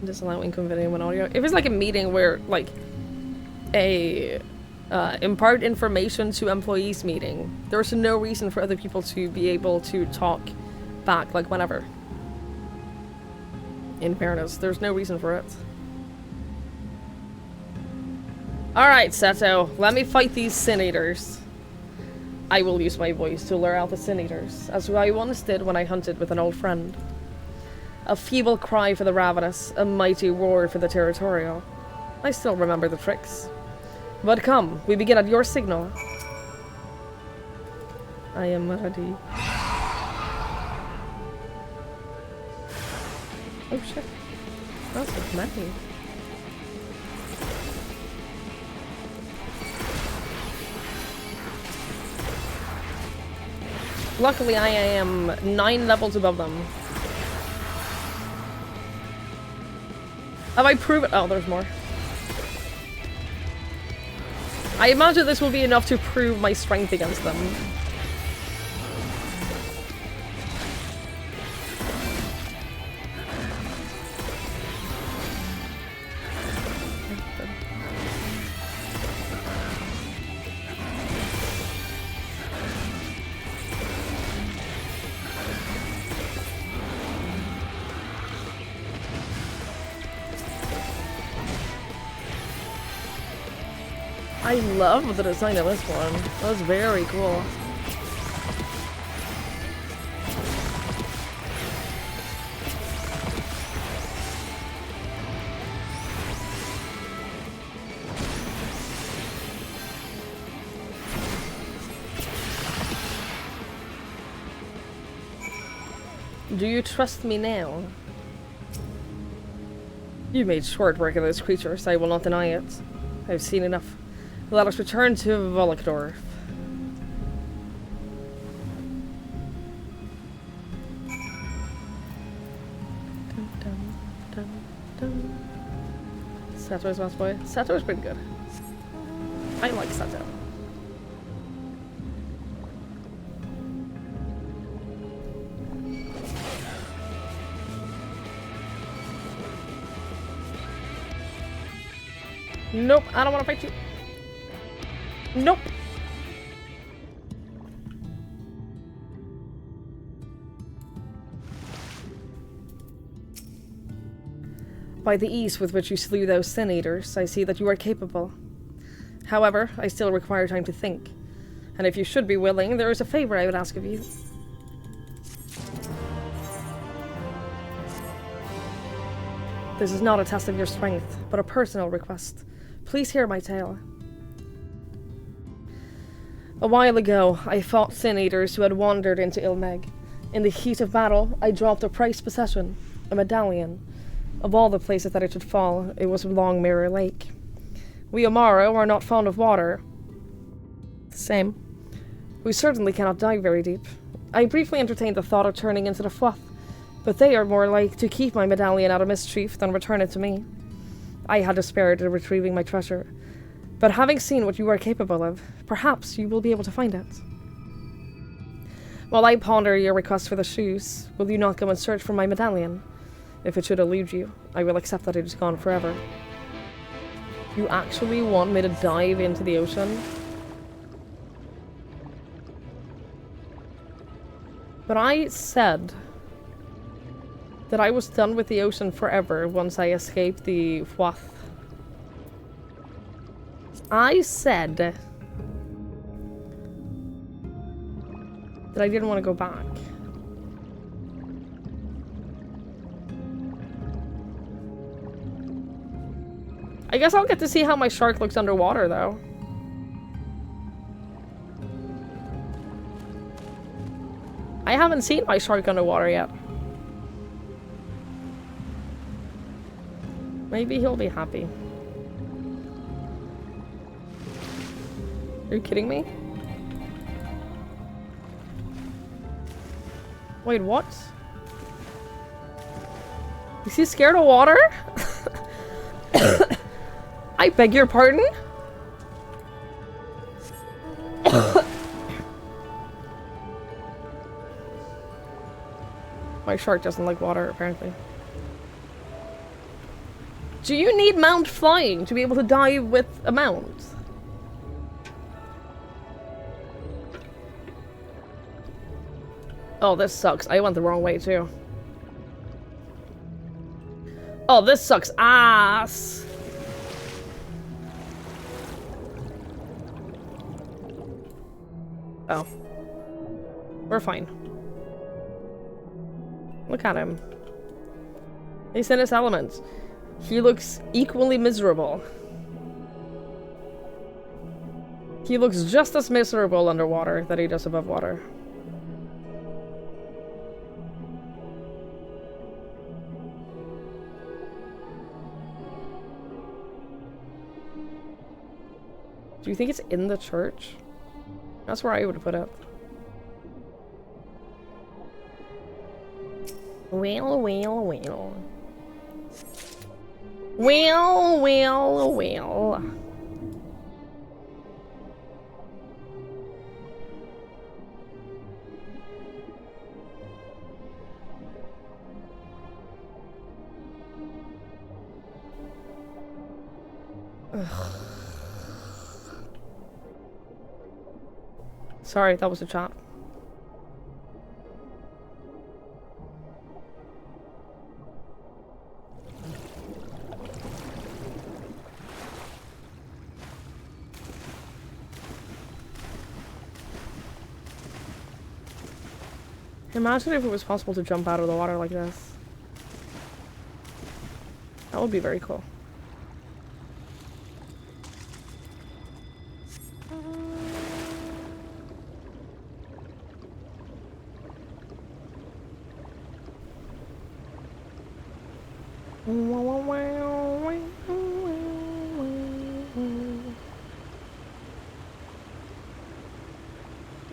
Disallow income video and audio. If it's like a meeting where like a impart information to employees meeting, there's no reason for other people to be able to talk back like whenever. In fairness, there's no reason for it. Alright, Seto, let me fight these Sin Eaters. I will use my voice to lure out the Sin Eaters, as I once did when I hunted with an old friend. A feeble cry for the ravenous, a mighty roar for the territorial. I still remember the tricks. But come, we begin at your signal. I am ready. Oh shit. That's so many. Luckily, I am 9 levels above them. Have I proven? Oh, there's more. I imagine this will be enough to prove my strength against them. I love the design of this one. That was very cool. Do you trust me now? You made short work of those creatures, I will not deny it. I've seen enough. Let us return to Volokdorf. Sato's mouse boy. Sato's pretty good. I like Sato. Nope, I don't want to fight you. Nope. By the ease with which you slew those Sin Eaters, I see that you are capable. However, I still require time to think. And if you should be willing, there is a favor I would ask of you. This is not a test of your strength, but a personal request. Please hear my tale. A while ago, I fought Sin Eaters who had wandered into Ilmeg. In the heat of battle, I dropped a prized possession, a medallion. Of all the places that it should fall, it was Long Mirror Lake. We Amaro are not fond of water. Same. We certainly cannot dive very deep. I briefly entertained the thought of turning into the Fluff, but they are more like to keep my medallion out of mischief than return it to me. I had despaired of retrieving my treasure, but having seen what you are capable of, perhaps you will be able to find it. While I ponder your request for the shoes, will you not go and search for my medallion? If it should elude you, I will accept that it is gone forever. You actually want me to dive into the ocean? But I said that I was done with the ocean forever once I escaped the Fwath. I said that I didn't want to go back. I guess I'll get to see how my shark looks underwater, though. I haven't seen my shark underwater yet. Maybe he'll be happy. Are you kidding me? Wait, what? Is he scared of water? I beg your pardon? My shark doesn't like water, apparently. Do you need mount flying to be able to dive with a mount? Oh, this sucks. I went the wrong way, too. Oh, this sucks ass. Oh. We're fine. Look at him. He's in his element. He looks equally miserable. He looks just as miserable underwater that he does above water. Do you think it's in the church? That's where I would put it. Well, well, well. Well, well, well. Ugh. Sorry, that was a chat. Imagine if it was possible to jump out of the water like this. That would be very cool.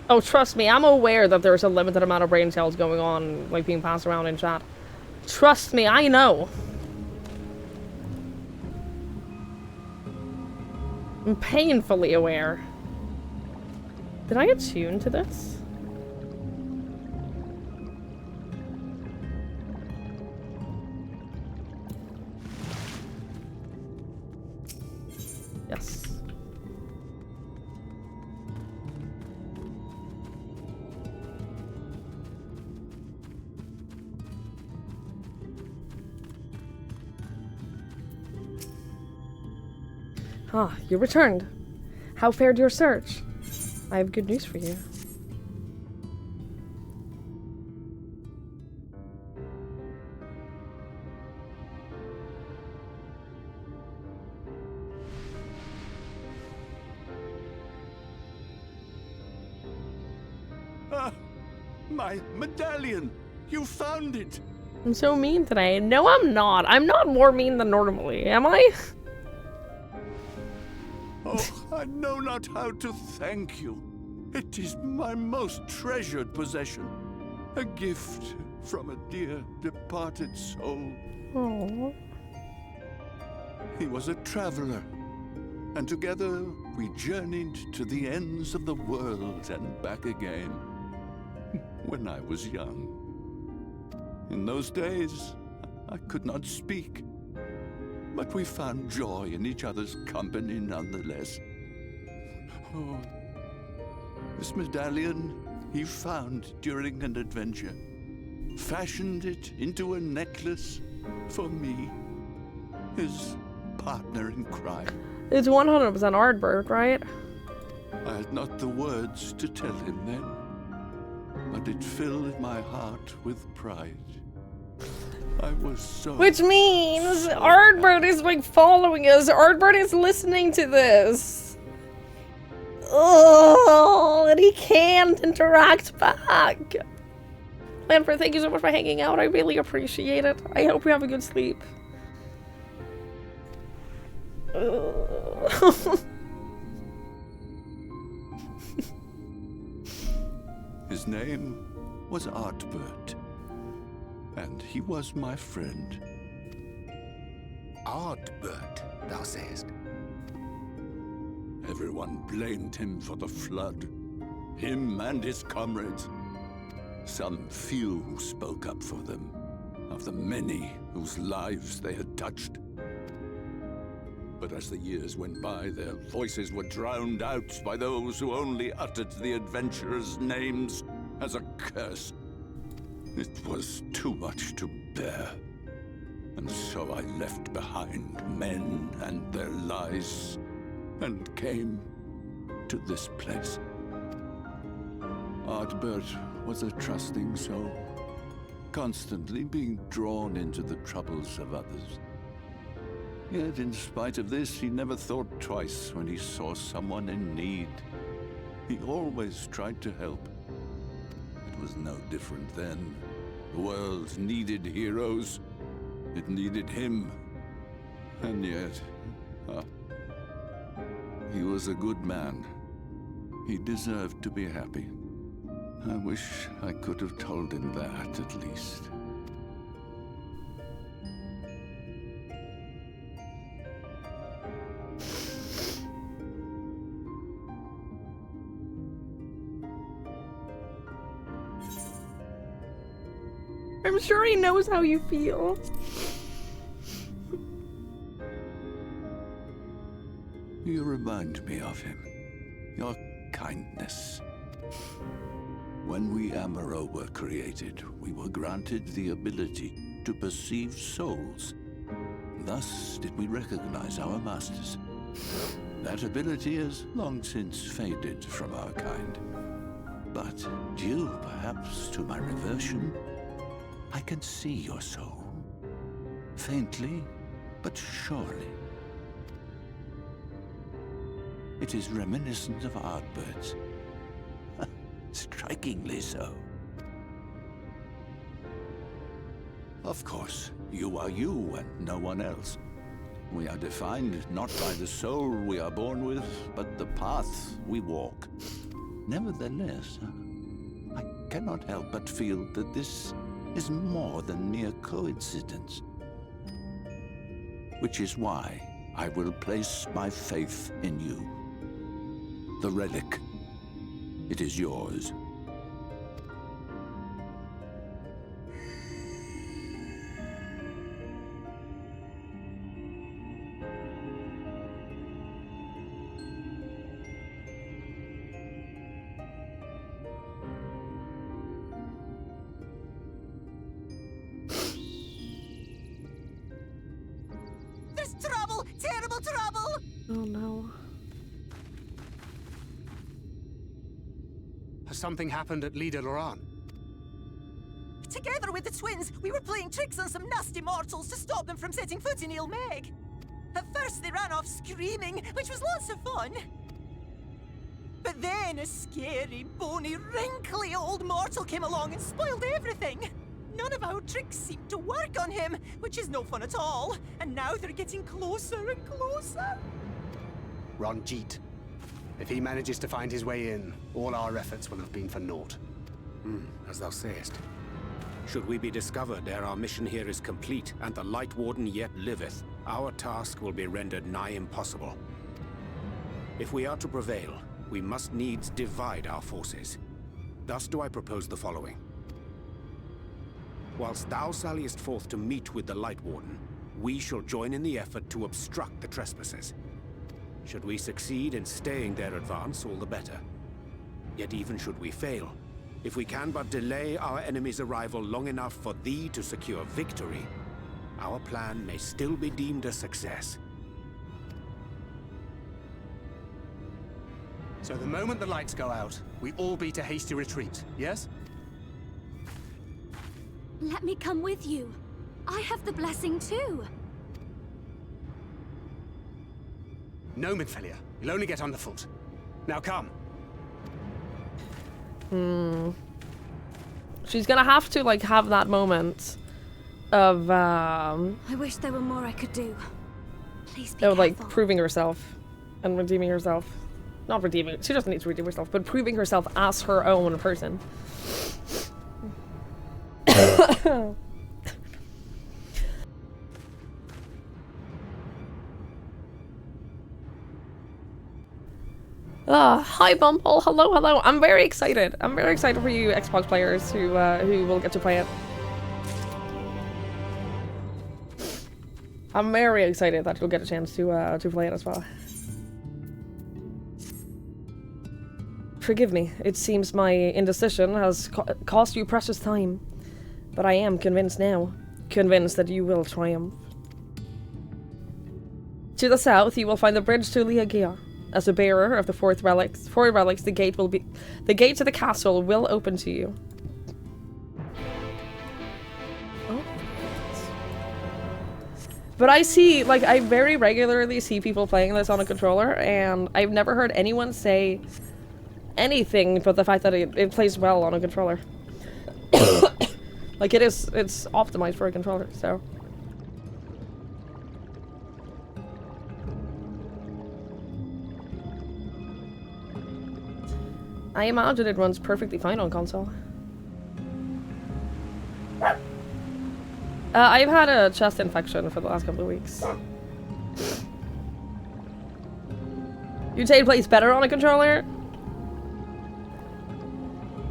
Oh, trust me, I'm aware that there's a limited amount of brain cells going on, like, being passed around in chat. Trust me, I know. I'm painfully aware. Did I attune to this? Yes. Ah, you returned. How fared your search? I have good news for you. Ah, my medallion! You found it! I'm so mean today. No, I'm not. I'm not more mean than normally, am I? Oh, I know not how to thank you. It is my most treasured possession. A gift from a dear departed soul. Aww. He was a traveler, and together we journeyed to the ends of the world and back again. When I was young. In those days, I could not speak. But we found joy in each other's company nonetheless. Oh, this medallion he found during an adventure. Fashioned it into a necklace for me, his partner in crime. It's 100% Ardbert, right? I had not the words to tell him then, but it filled my heart with pride. I was so... Which means Ardbert is like following us. Ardbert is listening to this. Oh, and he can't interact back. Lanford, thank you so much for hanging out. I really appreciate it. I hope you have a good sleep. His name was Ardbert. And he was my friend. Ardbert, thou sayest? Everyone blamed him for the flood. Him and his comrades. Some few who spoke up for them. Of the many whose lives they had touched. But as the years went by, their voices were drowned out by those who only uttered the adventurers' names as a curse. It was too much to bear, and so I left behind men and their lies, and came to this place. Ardbert was a trusting soul, constantly being drawn into the troubles of others. Yet in spite of this, he never thought twice when he saw someone in need. He always tried to help. It was no different then. The world needed heroes. It needed him. And yet, he was a good man. He deserved to be happy. I wish I could have told him that, at least. I'm sure he knows how you feel. You remind me of him. Your kindness. When we Amaro were created, we were granted the ability to perceive souls. Thus did we recognize our masters. That ability has long since faded from our kind. But due perhaps to my reversion, I can see your soul. Faintly, but surely. It is reminiscent of Ardbird's. Strikingly so. Of course, you are you and no one else. We are defined not by the soul we are born with, but the path we walk. Nevertheless, I cannot help but feel that this is more than mere coincidence. Which is why I will place my faith in you. The relic. It is yours. There's trouble! Terrible trouble! Oh no. Has something happened at Lida Loran? Together with the twins, we were playing tricks on some nasty mortals to stop them from setting foot in Il Meg. At first they ran off screaming, which was lots of fun. But then a scary, bony, wrinkly old mortal came along and spoiled everything. None of our tricks seemed to work on him, which is no fun at all. And now they're getting closer and closer. Ranjit. If he manages to find his way in, all our efforts will have been for naught. As thou sayest. Should we be discovered ere our mission here is complete, and the Light Warden yet liveth, our task will be rendered nigh impossible. If we are to prevail, we must needs divide our forces. Thus do I propose the following. Whilst thou salliest forth to meet with the Light Warden, we shall join in the effort to obstruct the trespassers. Should we succeed in staying their advance, all the better. Yet even should we fail, if we can but delay our enemy's arrival long enough for thee to secure victory, our plan may still be deemed a success. So the moment the lights go out, we all beat a hasty retreat, yes? Let me come with you. I have the blessing too. No, Midfelia. You'll only get underfoot. Now come. She's gonna have to, like, have that moment of, I wish there were more I could do. Please be careful. like, proving herself and redeeming herself. Not redeeming, she doesn't need to redeem herself, but proving herself as her own person. Hi Bumble, hello, hello. I'm very excited. I'm very excited for you Xbox players who will get to play it. I'm very excited that you'll get a chance to play it as well. Forgive me, it seems my indecision has cost you precious time. But I am convinced now. Convinced that you will triumph. To the south, you will find the bridge to Liagia. As a bearer of the four relics, the gate to the castle will open to you. Oh. But I see, like, I very regularly see people playing this on a controller, and I've never heard anyone say anything but the fact that it plays well on a controller. Like, it's optimized for a controller, so. I imagine it runs perfectly fine on console. I've had a chest infection for the last couple of weeks. You'd say it plays better on a controller?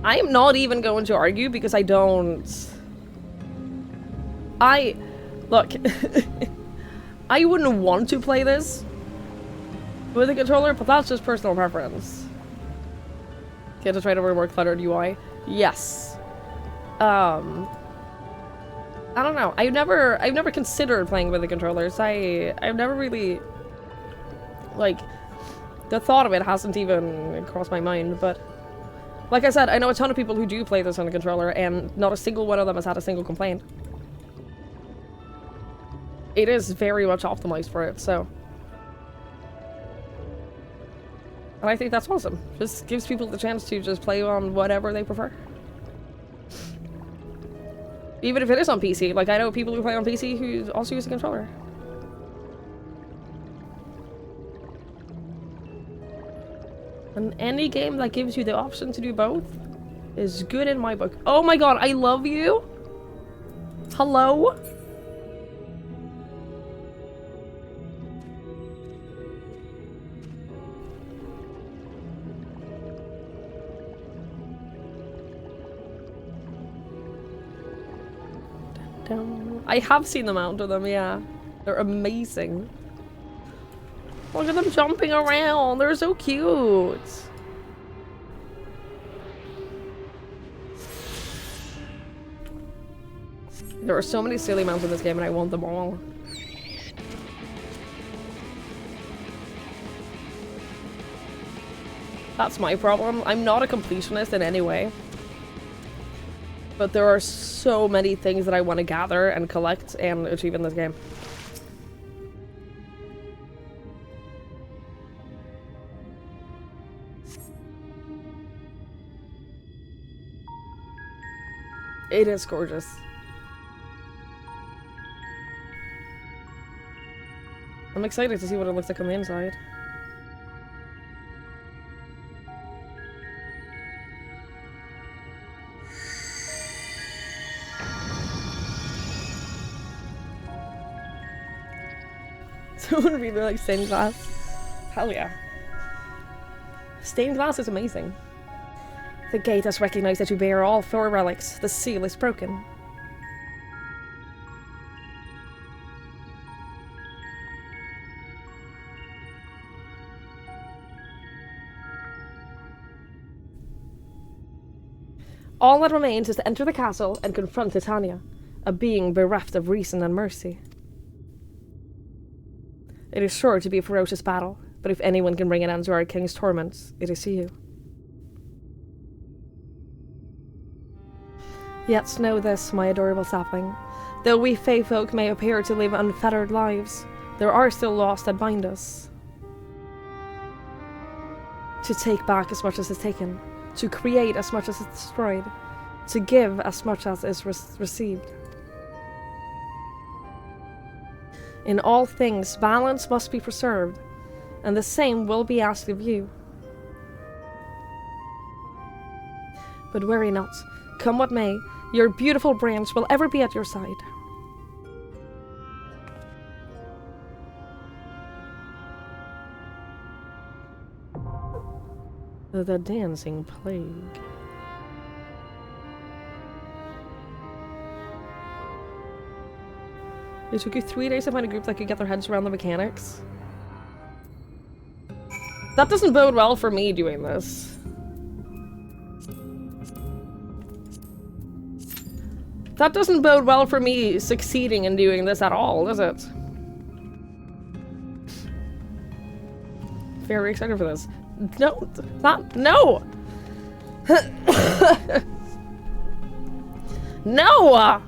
I am not even going to argue because I don't... Look, I wouldn't want to play this with a controller, but that's just personal preference. Get to try to work cluttered UI? Yes. I don't know. I've never considered playing with the controllers. I've never really, like, the thought of it hasn't even crossed my mind, but Like I said, I know a ton of people who do play this on a controller, and not a single one of them has had a single complaint. It is very much optimized for it, so. And I think that's awesome. Just gives people the chance to just play on whatever they prefer. Even if it is on PC. Like, I know people who play on PC who also use a controller. And any game that gives you the option to do both is good in my book. Oh my god, I love you! Hello? I have seen them out of them, yeah. They're amazing. Look at them jumping around. They're so cute. There are so many silly mounts in this game and I want them all. That's my problem. I'm not a completionist in any way. But there are so many things that I want to gather and collect and achieve in this game. It is gorgeous. I'm excited to see what it looks like on the inside. Someone really likes stained glass. Hell yeah. Stained glass is amazing. The gate has recognized that you bear all 4 relics. The seal is broken. All that remains is to enter the castle and confront Titania, a being bereft of reason and mercy. It is sure to be a ferocious battle, but if anyone can bring an end to our king's torments, it is you. Yet know this, my adorable sapling. Though we Fae folk may appear to live unfettered lives, there are still laws that bind us. To take back as much as is taken, to create as much as is destroyed, to give as much as is received. In all things, balance must be preserved, and the same will be asked of you. But worry not, come what may, your beautiful branch will ever be at your side. The dancing plague. It took you 3 days to find a group that could get their heads around the mechanics. That doesn't bode well for me doing this. That doesn't bode well for me succeeding in doing this at all, does it? Very excited for this. No, no! No!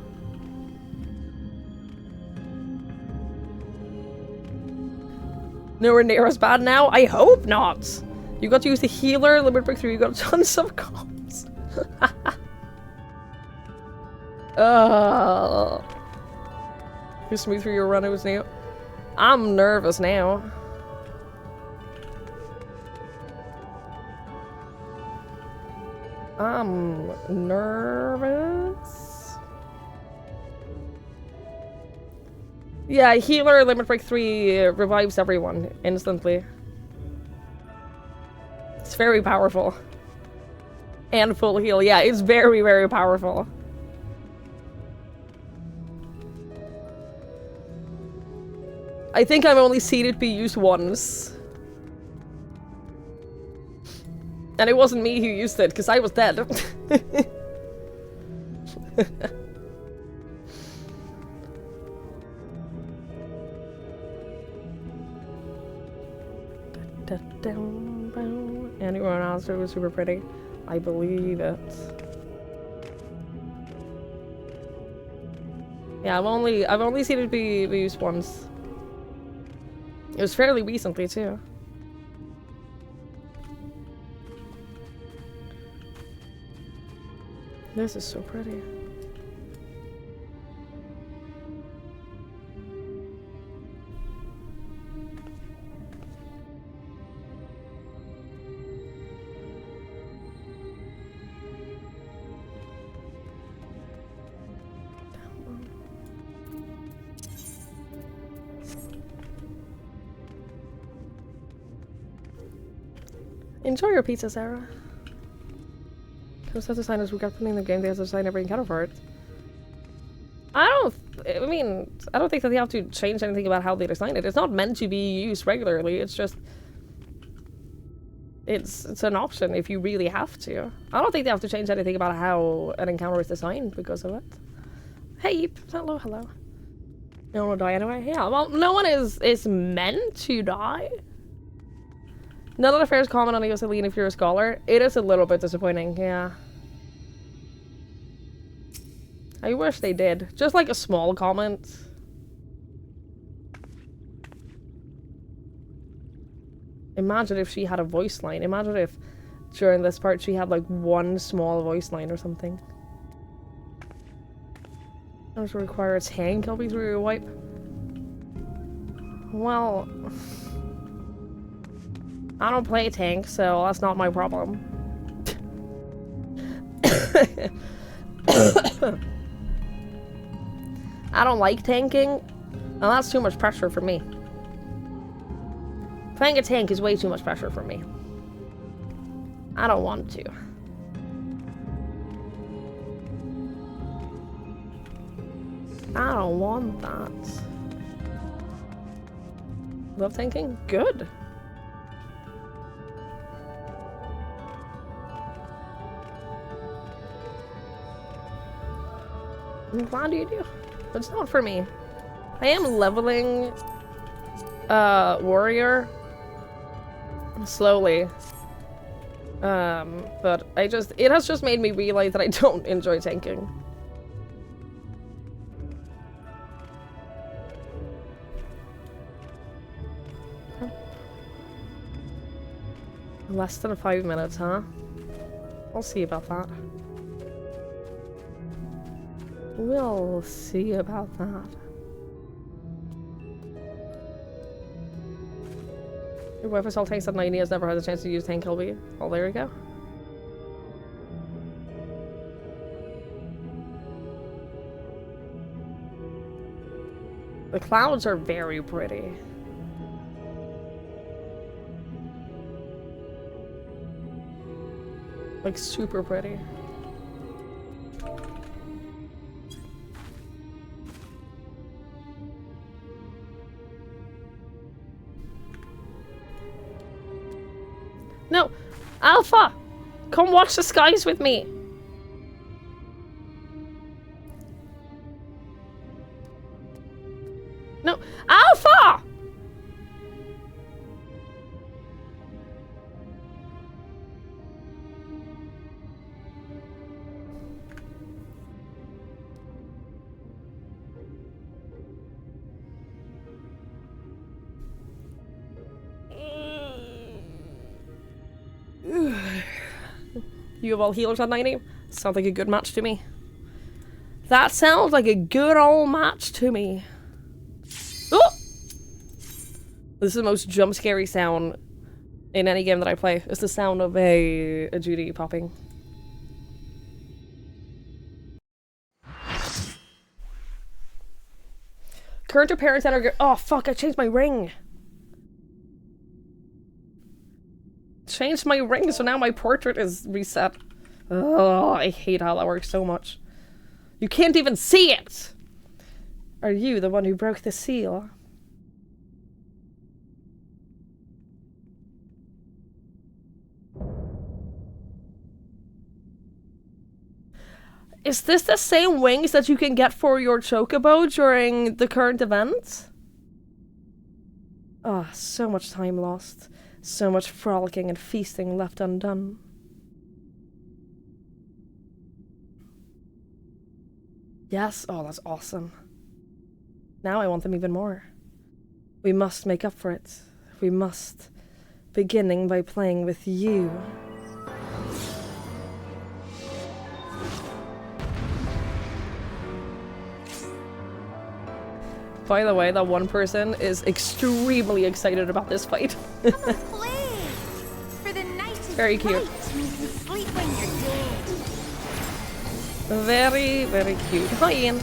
Nowhere near as bad now? I hope not! You got to use the healer, limit breakthrough, you got tons of comps. You smooth through your run, it was new. I'm nervous now. I'm nervous. Yeah, healer limit break 3 revives everyone instantly. It's very powerful. And full heal. Yeah, it's very, very powerful. I think I've only seen it be used once. And it wasn't me who used it, because I was dead. Anyone else who was super pretty? I believe it. Yeah, I've only seen it be used once. It was fairly recently too. This is so pretty. Enjoy your pizza, Sarah. Who says designers regret putting the game they have to design every encounter for it? I mean, I don't think that they have to change anything about how they design it. It's not meant to be used regularly. It's just... It's an option if you really have to. I don't think they have to change anything about how an encounter is designed because of it. Hey, hello, hello. No one will die anyway? Yeah, well, no one is meant to die. None of the fair is common on Celine if you're a scholar. It is a little bit disappointing, yeah. I wish they did. Just like a small comment. Imagine if she had a voice line. Imagine if during this part she had like one small voice line or something. Does require a tank? I'll be through your wipe. Well, I don't play tank, so that's not my problem. I don't like tanking, and that's too much pressure for me. Playing a tank is way too much pressure for me. I don't want to. I don't want that. Love tanking? Good. I'm glad you do. But it's not for me. I am leveling warrior slowly. But it has just made me realize that I don't enjoy tanking. Less than 5 minutes, huh? I'll see about that. We'll see about that. Your wife is all tanks at 90 has never had a chance to use tank LB. Oh, there we go. The clouds are very pretty. Like, super pretty. No! Alpha! Come watch the skies with me! No! Alpha! You have all healers at 90? Sounds like a good match to me. That sounds like a good old match to me. Oh! This is the most jump scary sound in any game that I play. It's the sound of a Judy popping. Current appearance and oh fuck, I changed my ring. Changed my ring, so now my portrait is reset. Oh, I hate how that works so much. You can't even see it! Are you the one who broke the seal? Is this the same wings that you can get for your chocobo during the current event? Ah, so much time lost. So much frolicking and feasting left undone. Yes, oh, that's awesome. Now I want them even more. We must make up for it. We must. Beginning by playing with you. By the way, that one person is extremely excited about this fight. Come and play. For the night is Very cute. bright and you can sleep when you're dead. Very, very cute. Hi, Ian.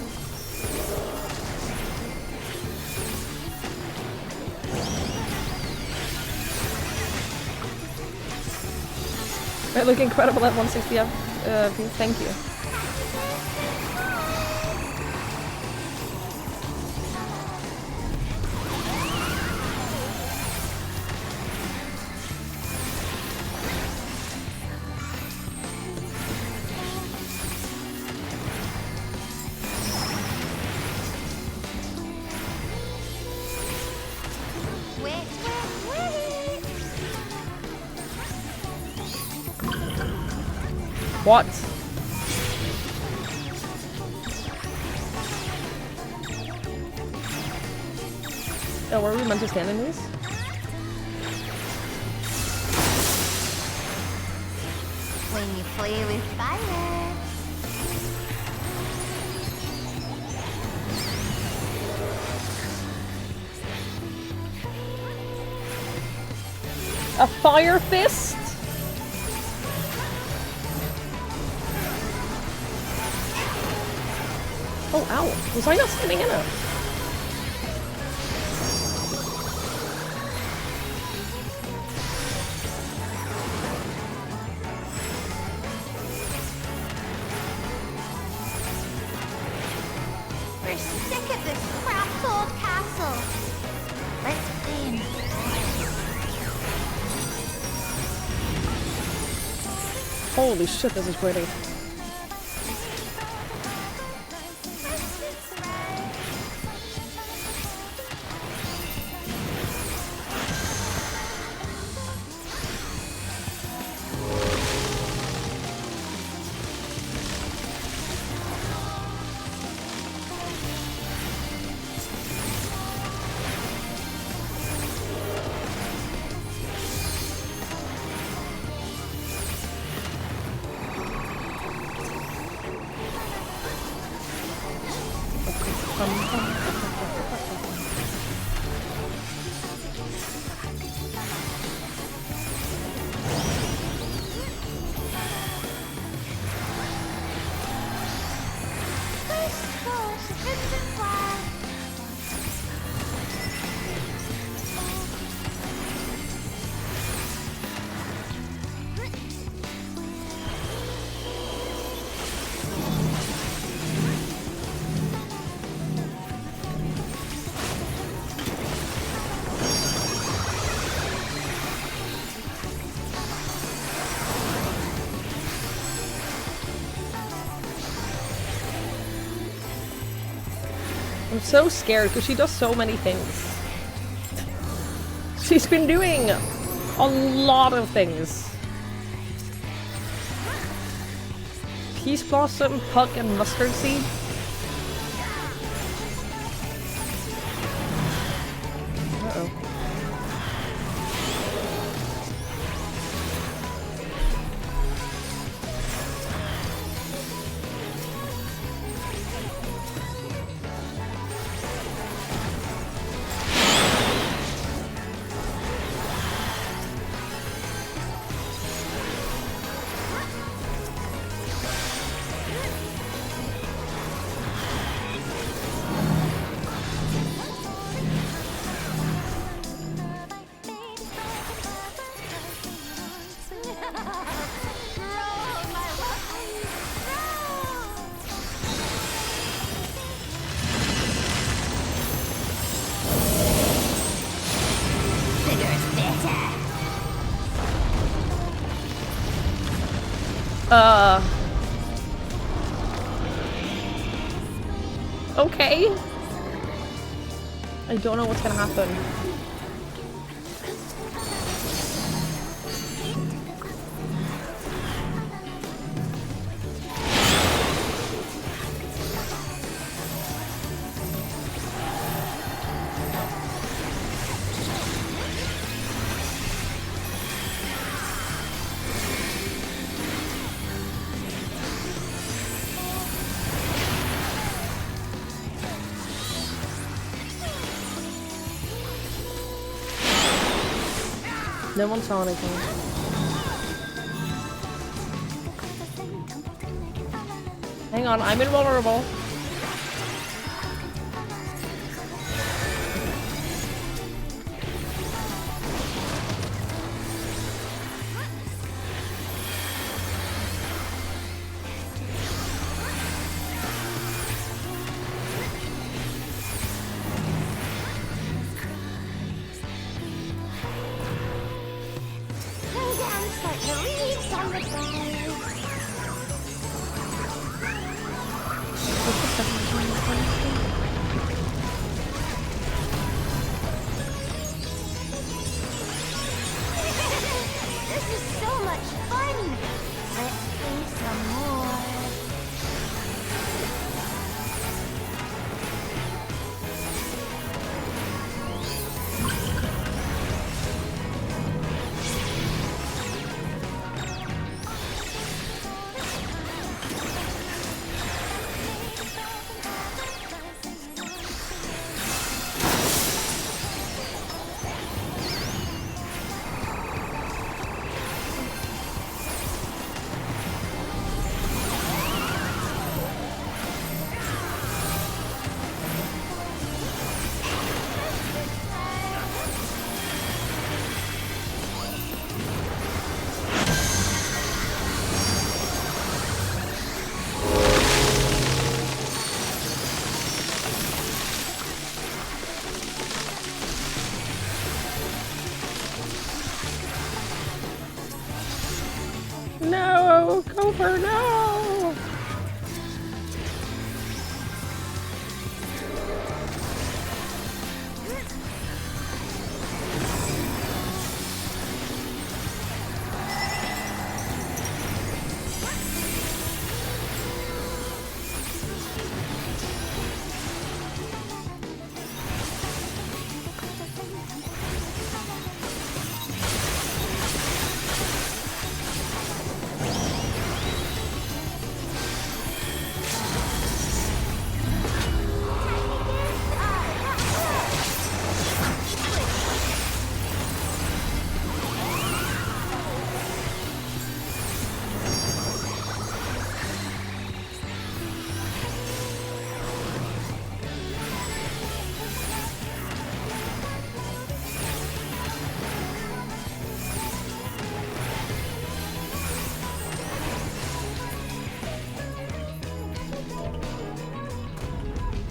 They look incredible at 160 FPS. Thank you. What? Oh, were we meant to stand in these? When you play with fire. A fire fist? Oh, ow. Was I not standing in it? We're sick of this crapped old castle. Let's clean. Holy shit, this is pretty. I'm so scared because she does so many things. She's been doing a lot of things. Peace Blossom, Puck, and Mustard Seed. Uh-oh. Okay. I don't know what's gonna happen. No one saw anything. Hang on, I'm invulnerable. Dance like the leaves on the ground. This is so much fun. Let's play some more. No, Cooper, no!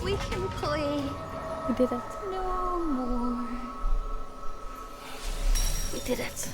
We can play We did it. no more. We did it.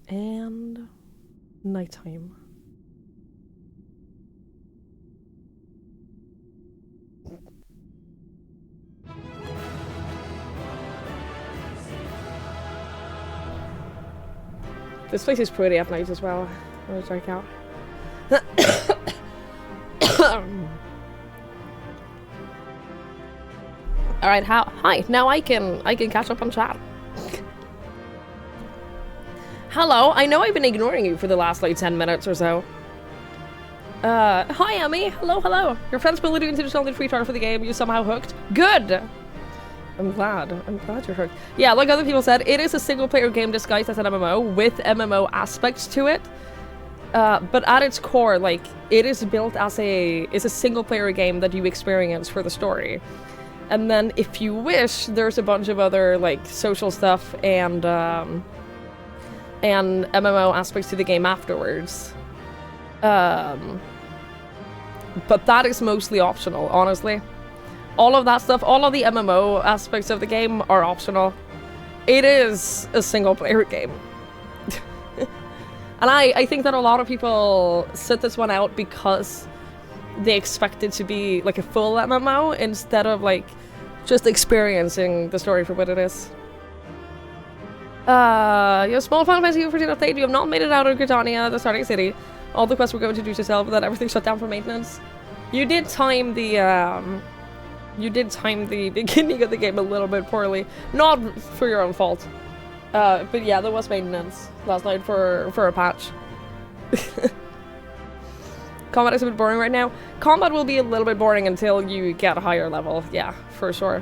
And nighttime. This place is pretty at night as well. I'm gonna check out. All right, hi. Now I can catch up on chat. Hello, I know I've been ignoring you for the last like 10 minutes or so. Hi Emmy. Hello. Your friends spilled you into the solid free trial for the game. You somehow hooked. Good. I'm glad you're hooked. Yeah, like other people said, it is a single player game disguised as an MMO with MMO aspects to it. But at its core, like, it is built as it's a single player game that you experience for the story. And then if you wish, there's a bunch of other like social stuff and and MMO aspects to the game afterwards. But that is mostly optional, honestly. All of that stuff, all of the MMO aspects of the game are optional. It is a single-player game. And I think that a lot of people sit this one out because they expect it to be like a full MMO instead of like just experiencing the story for what it is. You have small Final Fantasy 14 update. You have not made it out of Gridania, the starting city. All the quests were going to do yourself, but then everything shut down for maintenance. You did time the beginning of the game a little bit poorly. Not for your own fault. But yeah, there was maintenance last night for a patch. Combat is a bit boring right now. Combat will be a little bit boring until you get a higher level. Yeah, for sure.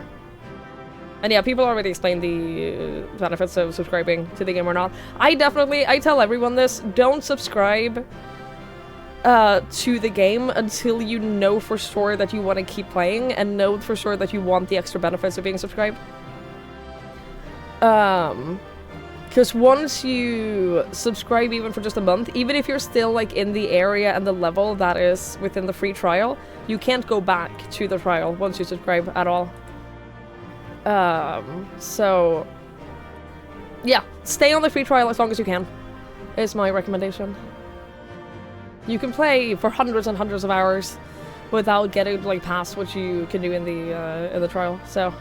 And yeah, people already explained the benefits of subscribing to the game or not. I tell everyone this, don't subscribe to the game until you know for sure that you want to keep playing and know for sure that you want the extra benefits of being subscribed. Because once you subscribe even for just a month, even if you're still like in the area and the level that is within the free trial, you can't go back to the trial once you subscribe at all. So yeah, stay on the free trial as long as you can, is my recommendation. You can play for hundreds and hundreds of hours without getting like past what you can do in the trial. So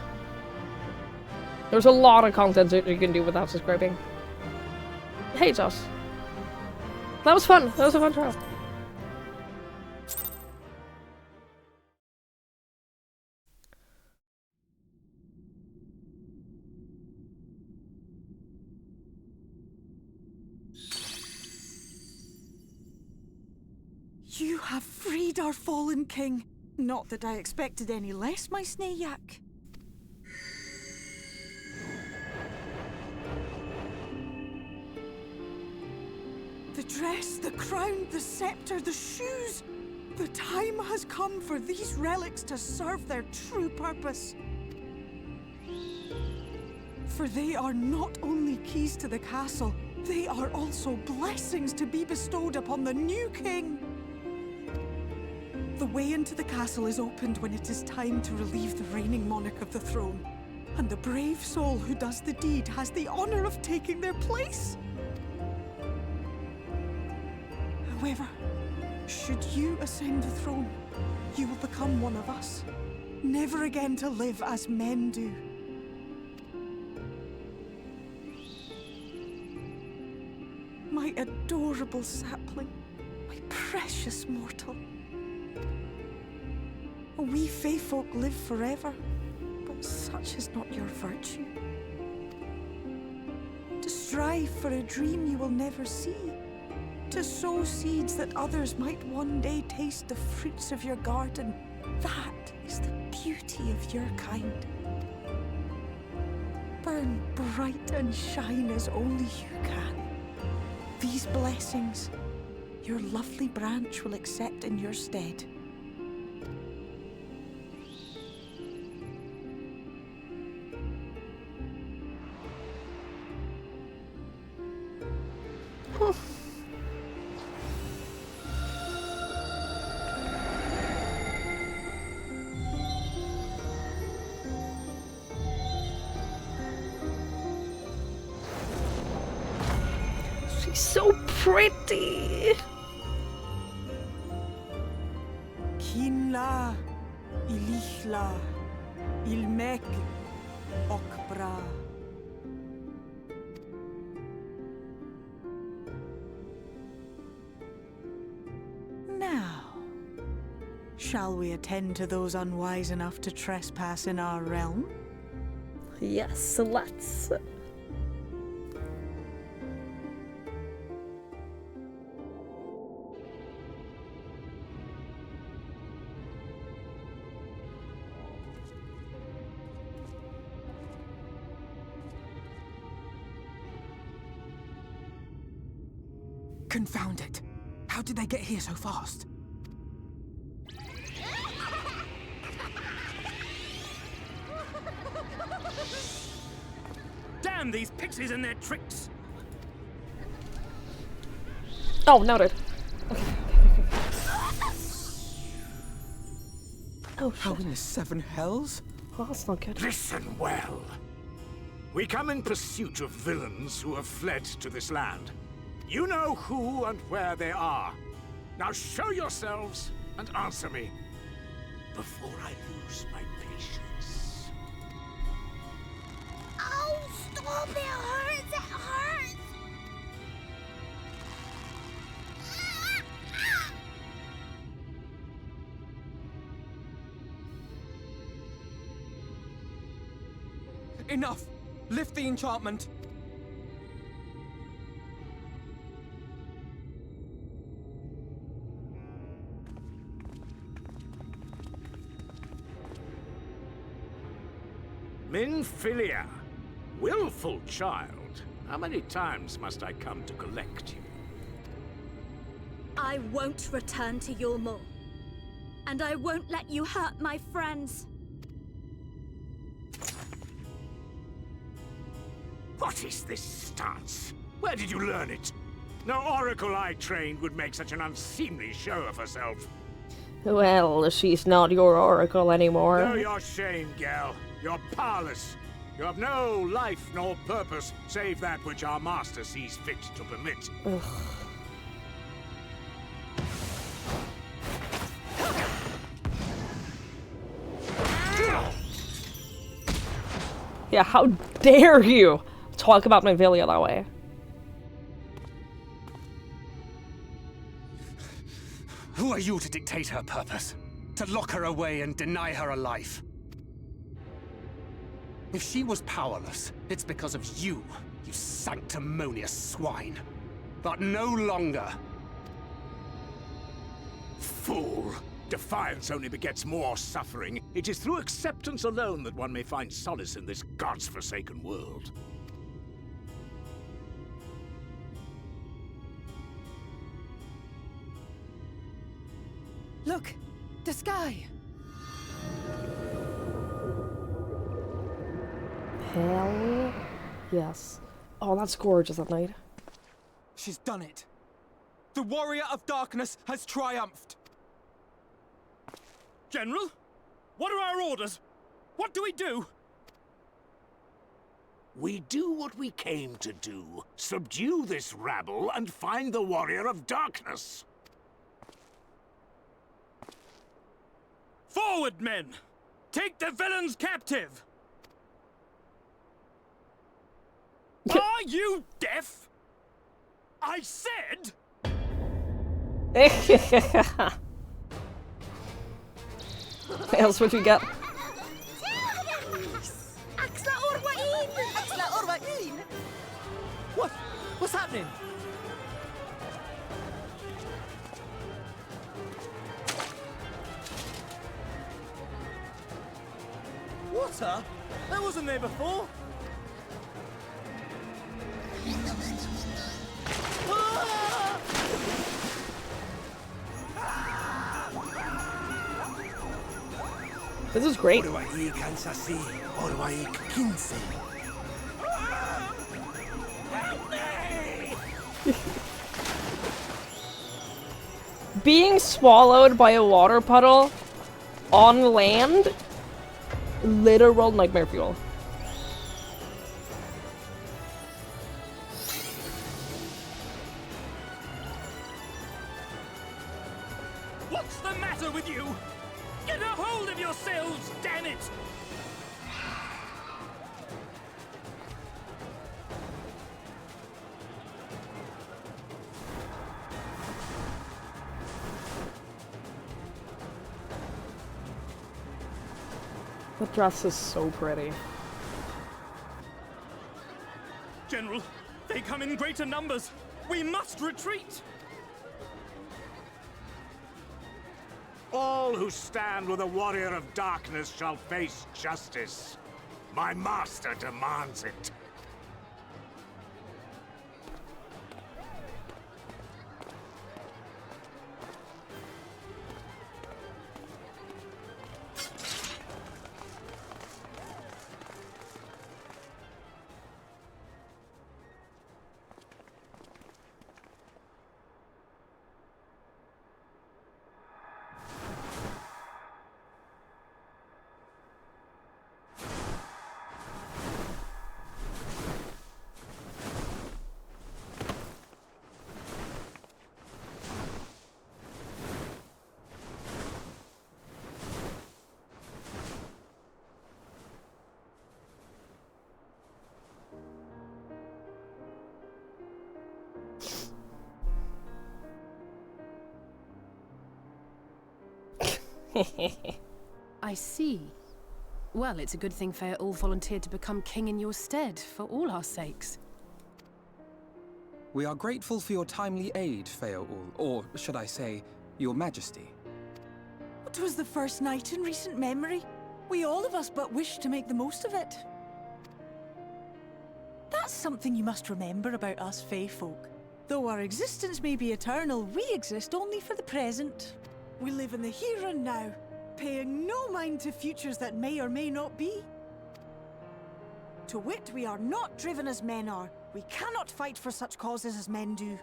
there's a lot of content that you can do without subscribing. Hey Josh. That was fun. That was a fun trial. You have freed our fallen king. Not that I expected any less, my Snayak. The dress, the crown, the scepter, the shoes. The time has come for these relics to serve their true purpose. For they are not only keys to the castle, they are also blessings to be bestowed upon the new king. The way into the castle is opened when it is time to relieve the reigning monarch of the throne. And the brave soul who does the deed has the honor of taking their place. However, should you ascend the throne, you will become one of us, never again to live as men do. My adorable sapling, my precious mortal. We Fae folk live forever, but such is not your virtue. To strive for a dream you will never see, to sow seeds that others might one day taste the fruits of your garden, that is the beauty of your kind. Burn bright and shine as only you can. These blessings, your lovely branch will accept in your stead. She's so pretty. Kinla, Ilishla, Ilmek, Okbra. Now, shall we attend to those unwise enough to trespass in our realm? Yes, let's. Confound it! How did they get here so fast? Damn these pixies and their tricks! Oh, noted. Oh, shit. How in the seven hells? Oh, that's not good. Listen well. We come in pursuit of villains who have fled to this land. You know who and where they are. Now show yourselves and answer me before I lose my patience. Oh, stop! It hurts! It hurts! Enough! Lift the enchantment! Minfilia, willful child. How many times must I come to collect you? I won't return to Yulmore. And I won't let you hurt my friends. What is this stance? Where did you learn it? No oracle I trained would make such an unseemly show of herself. Well, she's not your oracle anymore. Know your shame, gal. You're powerless. You have no life nor purpose, save that which our master sees fit to permit. Ugh. Yeah, how dare you talk about Minfilia that way? Who are you to dictate her purpose? To lock her away and deny her a life? If she was powerless, it's because of you, you sanctimonious swine. But no longer. Fool! Defiance only begets more suffering. It is through acceptance alone that one may find solace in this god's-forsaken world. Look! The sky! Hell yes. Oh, that's gorgeous at night. She's done it. The warrior of darkness has triumphed. General? What are our orders? What do we do? We do what we came to do. Subdue this rabble and find the warrior of darkness. Forward, men! Take the villains captive! Are you deaf? I said... That's what you get. What's happening? Water? That wasn't there before. This is great. Being swallowed by a water puddle on land, literal nightmare fuel. What's the matter with you? Get a hold of yourselves, damn it! The dress is so pretty. General, they come in greater numbers. We must retreat. All who stand with a warrior of darkness shall face justice. My master demands it. I see. Well, it's a good thing Feaul volunteered to become king in your stead, for all our sakes. We are grateful for your timely aid, Feaul, or should I say, your majesty. It was the first night in recent memory. We all of us but wished to make the most of it. That's something you must remember about us Fae folk. Though our existence may be eternal, we exist only for the present. We live in the here and now, paying no mind to futures that may or may not be. To wit, we are not driven as men are. We cannot fight for such causes as men do.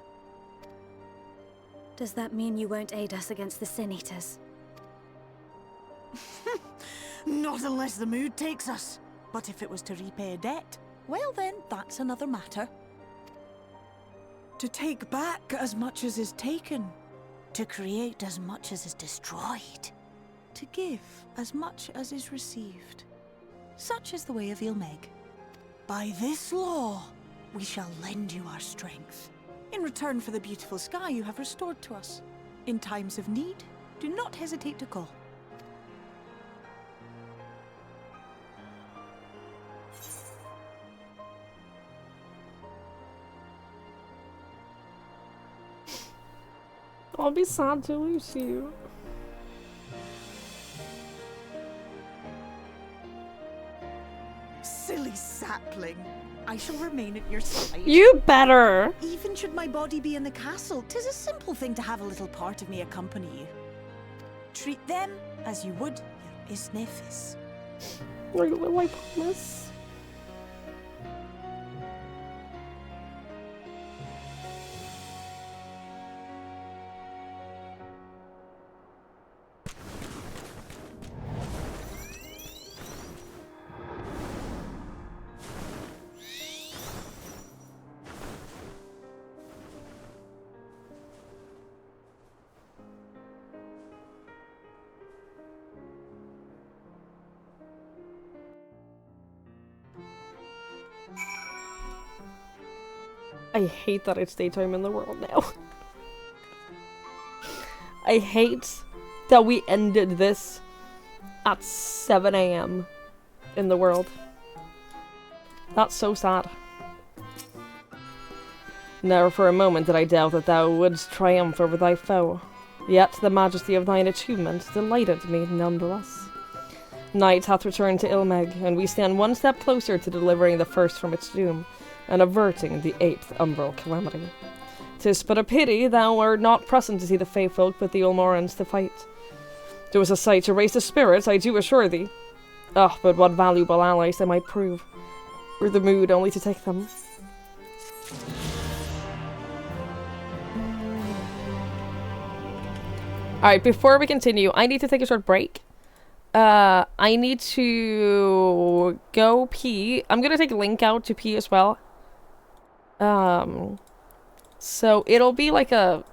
Does that mean you won't aid us against the Sin Eaters? Not unless the mood takes us. But if it was to repay a debt, well then, that's another matter. To take back as much as is taken. To create as much as is destroyed. To give as much as is received. Such is the way of Ilmeg. By this law, we shall lend you our strength. In return for the beautiful sky you have restored to us. In times of need, do not hesitate to call. I'll be sad to lose you. Silly sapling. I shall remain at your side. You better! Even should my body be in the castle, 'tis a simple thing to have a little part of me accompany you. Treat them as you would your Isnefis. Will I promise? I hate that it's daytime in the world now. I hate that we ended this at 7 AM in the world. That's so sad. Never for a moment did I doubt that thou wouldst triumph over thy foe. Yet the majesty of thine achievement delighted me nonetheless. Night hath returned to Ilmeg, and we stand one step closer to delivering the first from its doom, and averting the 8th umbral calamity. 'Tis but a pity thou wert not present to see the Fae folk with the Ulmorans to fight. 'Twas a sight to raise the spirits, I do assure thee. Ah, but what valuable allies they might prove, were the mood only to take them. Alright, before we continue, I need to take a short break. I need to go pee. I'm gonna take Link out to pee as well. So it'll be like a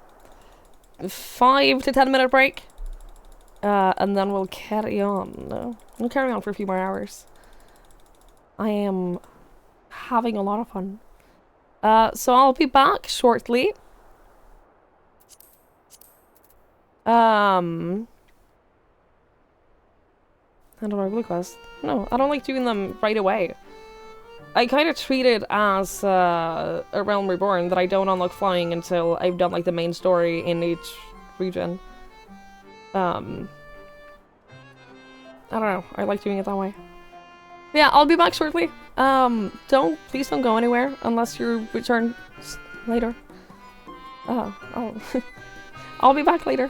5 to 10 minute break. And then we'll carry on. We'll carry on for a few more hours. I am having a lot of fun. So I'll be back shortly. I don't know, blue quest. No, I don't like doing them right away. I kind of treat it as a Realm Reborn, that I don't unlock flying until I've done like the main story in each region. I don't know, I like doing it that way. Yeah, I'll be back shortly. Please don't go anywhere unless you return later. I'll be back later.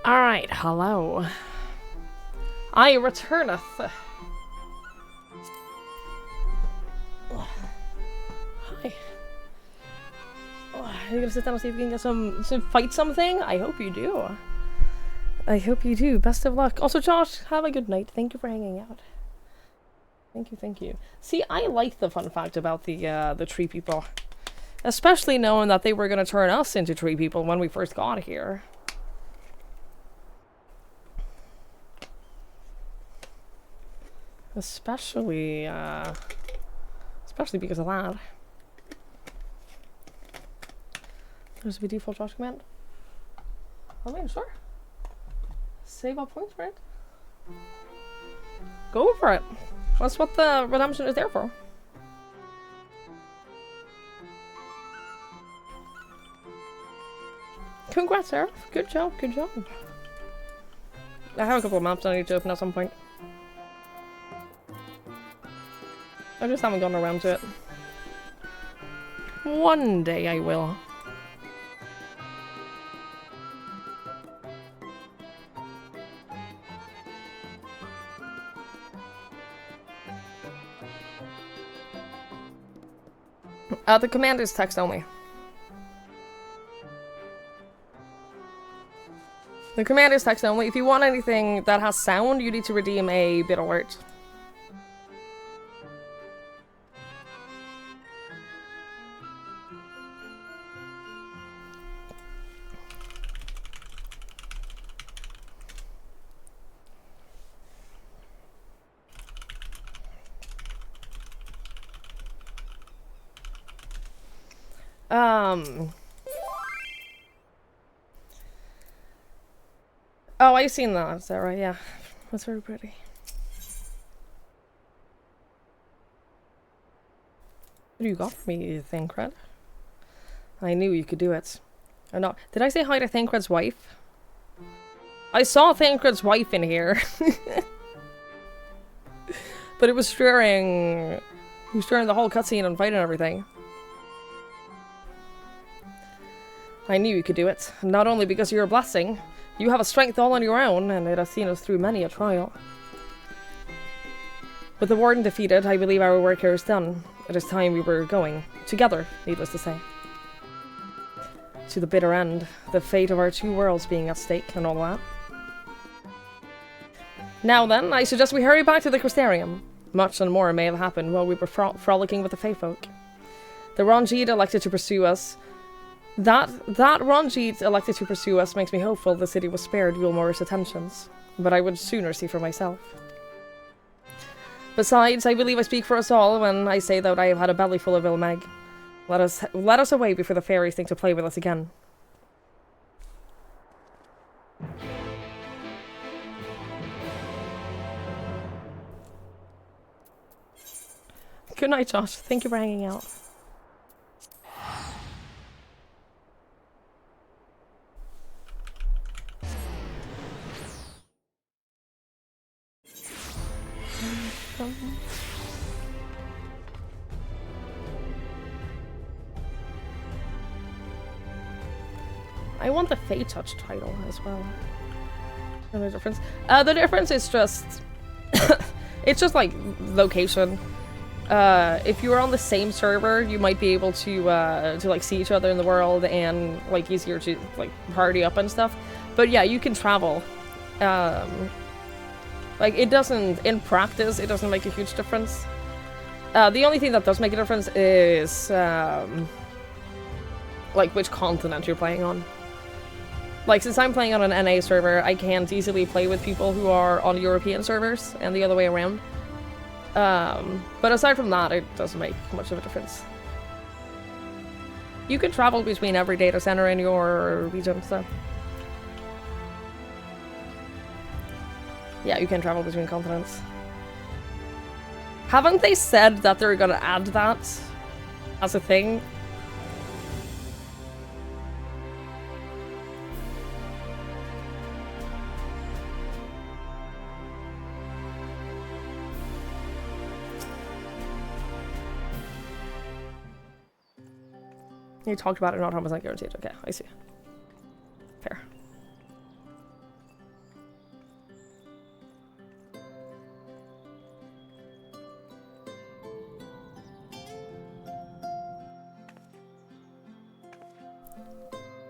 Alright, hello. I returneth. Hi. Oh, are you gonna sit down and see if you can get some fight something? I hope you do. I hope you do. Best of luck. Also, Josh, have a good night. Thank you for hanging out. Thank you, thank you. See, I like the fun fact about the tree people. Especially knowing that they were gonna turn us into tree people when we first got here. Especially because of that. There's the default Josh command. I mean, sure. Save up points for it. Go for it. That's what the redemption is there for. Congrats, Sarah. Good job, good job. I have a couple of maps I need to open at some point. I just haven't gotten around to it. One day I will. The command is text only. The command is text only. If you want anything that has sound, you need to redeem a bit alert. Oh, I've seen that. Is that right? Yeah. That's very pretty. What do you got for me, Thancred? I knew you could do it. Or not. Did I say hi to Thancred's wife? I saw Thancred's wife in here. But it was during... It was during the whole cutscene and fight and everything. I knew you could do it. Not only because you're a blessing, you have a strength all on your own, and it has seen us through many a trial. With the warden defeated, I believe our work here is done. It is time we were going. Together, needless to say. To the bitter end, the fate of our two worlds being at stake and all that. Now then, I suggest we hurry back to the Crystarium. Much and more may have happened while we were frolicking with the Fae folk. The Ranjit elected to pursue us. That Ranjit elected to pursue us makes me hopeful the city was spared Yulmor's attentions, but I would sooner see for myself. Besides, I believe I speak for us all when I say that I have had a belly full of Ilmeg. Let us away before the fairies think to play with us again. Good night, Josh. Thank you for hanging out. I want the Fae Touch title as well. No difference. The difference is just... it's just like location. If you were on the same server, you might be able to like see each other in the world and like easier to like party up and stuff. But yeah, you can travel. Like it doesn't, in practice, it doesn't make a huge difference. The only thing that does make a difference is like which continent you're playing on. Like since I'm playing on an NA server, I can't easily play with people who are on European servers and the other way around. But aside from that, it doesn't make much of a difference. You can travel between every data center in your region, so... Yeah, you can travel between continents. Haven't they said that they're gonna add that as a thing? You talked about it, not 100% guaranteed. Okay, I see. Fair.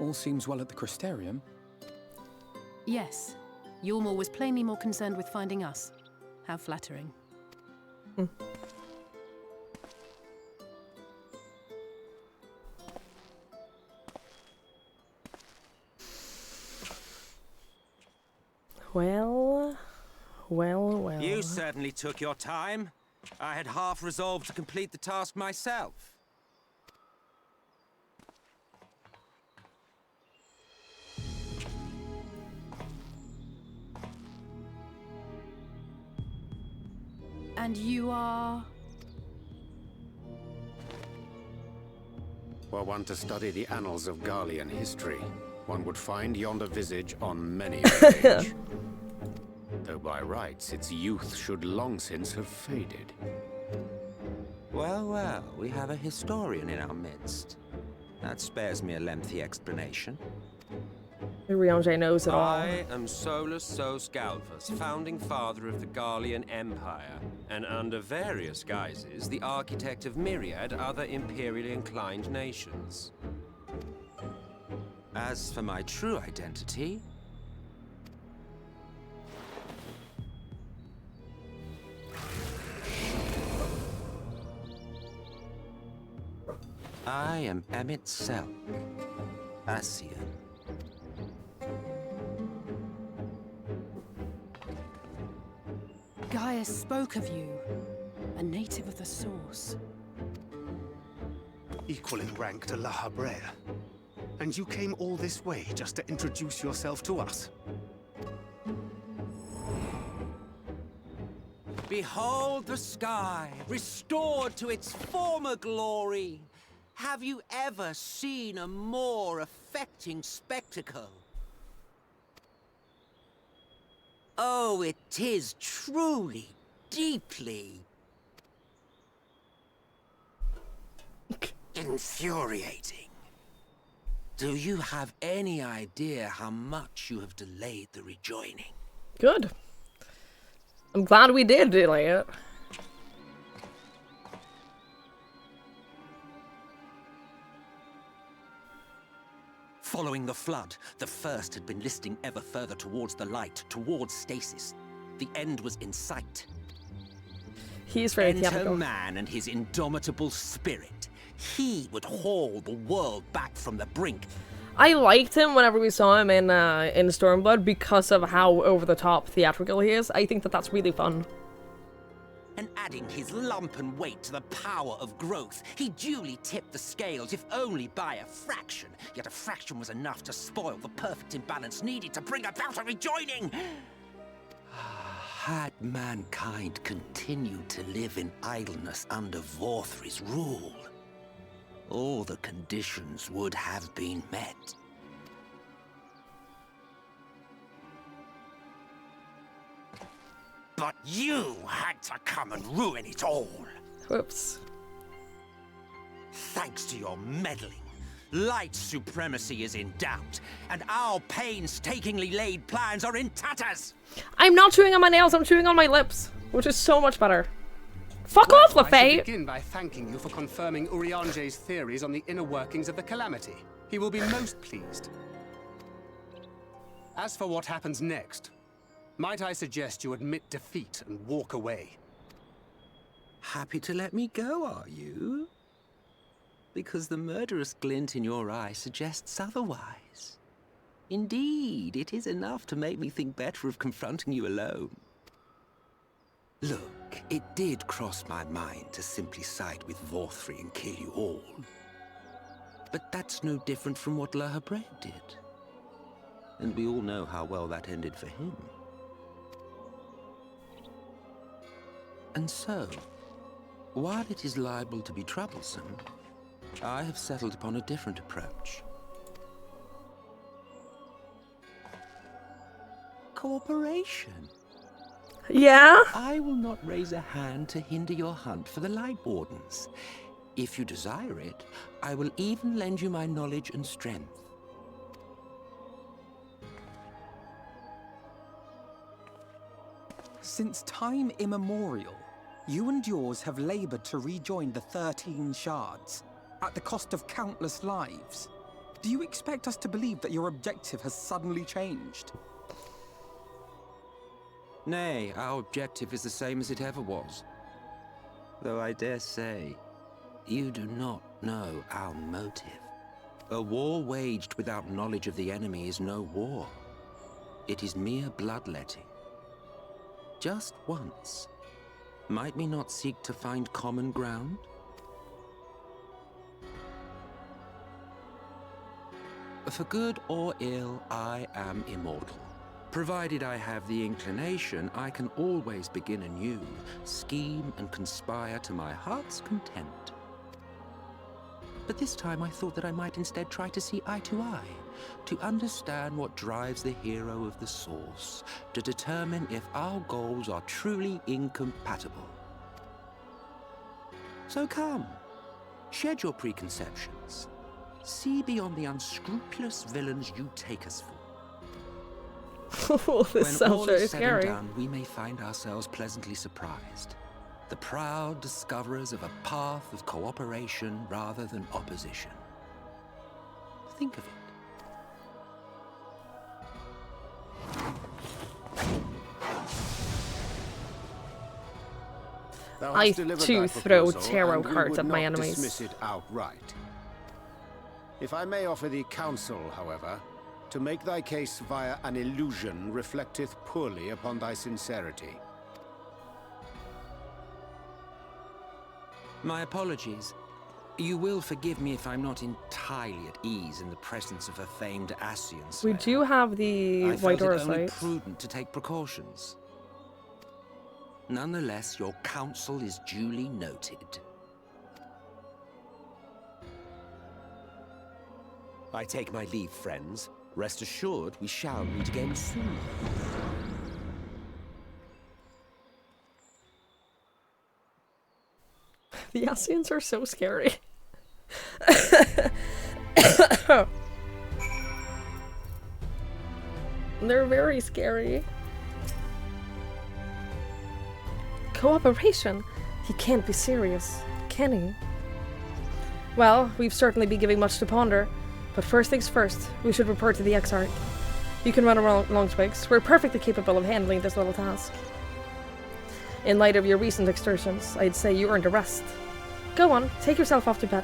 All seems well at the Crystarium. Yes. Yulmore was plainly more concerned with finding us. How flattering. Well. You certainly took your time. I had half resolved to complete the task myself. And you are... Were one to study the annals of Garlean history, one would find yonder visage on many a page. Though by rights its youth should long since have faded. Well, we have a historian in our midst. That spares me a lengthy explanation. Urianger knows it all. I am Solus Sos Galvus, founding father of the Garlean Empire, and under various guises, the architect of myriad other imperially inclined nations. As for my true identity, I am Emmett Selk, Ascian. Gaius spoke of you. A native of the Source. Equal in rank to La Habrea. And you came all this way just to introduce yourself to us? Behold the sky, restored to its former glory. Have you ever seen a more affecting spectacle? Oh, it is truly, deeply infuriating. Do you have any idea how much you have delayed the rejoining? Good. I'm glad we did delay it. Following the flood, the First had been listing ever further towards the light, towards stasis. The end was in sight. He's very Enter theatrical. man and his indomitable spirit. He would haul the world back from the brink. I liked him whenever we saw him in Stormblood because of how over-the-top theatrical he is. I think that that's really fun. And adding his lump and weight to the power of growth, he duly tipped the scales, if only by a fraction. Yet a fraction was enough to spoil the perfect imbalance needed to bring about a rejoining. Had mankind continued to live in idleness under Vorthry's rule, all the conditions would have been met. But you had to come and ruin it all. Whoops. Thanks to your meddling, light supremacy is in doubt, and our painstakingly laid plans are in tatters. I'm not chewing on my nails, I'm chewing on my lips, which is so much better. Fuck off, I LaFay! should begin by thanking you for confirming Urianger's theories on the inner workings of the Calamity. He will be most pleased. As for what happens next, might I suggest you admit defeat and walk away? Happy to let me go, are you? Because the murderous glint in your eye suggests otherwise. Indeed, it is enough to make me think better of confronting you alone. Look, it did cross my mind to simply side with Vorthry and kill you all. But that's no different from what La Habrea did. And we all know how well that ended for him. And so, while it is liable to be troublesome, I have settled upon a different approach. Cooperation. Yeah? I will not raise a hand to hinder your hunt for the Light Wardens. If you desire it, I will even lend you my knowledge and strength. Since time immemorial, you and yours have labored to rejoin the 13 shards, at the cost of countless lives. Do you expect us to believe that your objective has suddenly changed? Nay, our objective is the same as it ever was. Though I dare say, you do not know our motive. A war waged without knowledge of the enemy is no war. It is mere bloodletting. Just once, might we not seek to find common ground? For good or ill, I am immortal. Provided I have the inclination, I can always begin anew, scheme and conspire to my heart's content. But this time I thought that I might instead try to see eye to eye, to understand what drives the hero of the source, to determine if our goals are truly incompatible. So come, shed your preconceptions. See beyond the unscrupulous villains you take us for. Oh, this when sounds all very is said scary. and done, we may find ourselves pleasantly surprised. The proud discoverers of a path of cooperation rather than opposition. Think of it. Thou I hast delivered too thy throw proposal, tarot and we cards would at my not enemies. dismiss it outright. If I may offer thee counsel, however, to make thy case via an illusion reflecteth poorly upon thy sincerity. My apologies. You will forgive me if I'm not entirely at ease in the presence of a famed Ascian We slayer. do have the I White felt it Aura only sites. prudent to take precautions. Nonetheless, your counsel is duly noted. I take my leave, friends. Rest assured, we shall meet again soon. The Ascians are so scary. They're very scary. Cooperation? He can't be serious, can he? Well, we've certainly been giving much to ponder. But first things first, we should report to the Exarch. You can run along, Twigs. We're perfectly capable of handling this little task. In light of your recent excursions, I'd say you earned a rest. Go on, take yourself off to bed.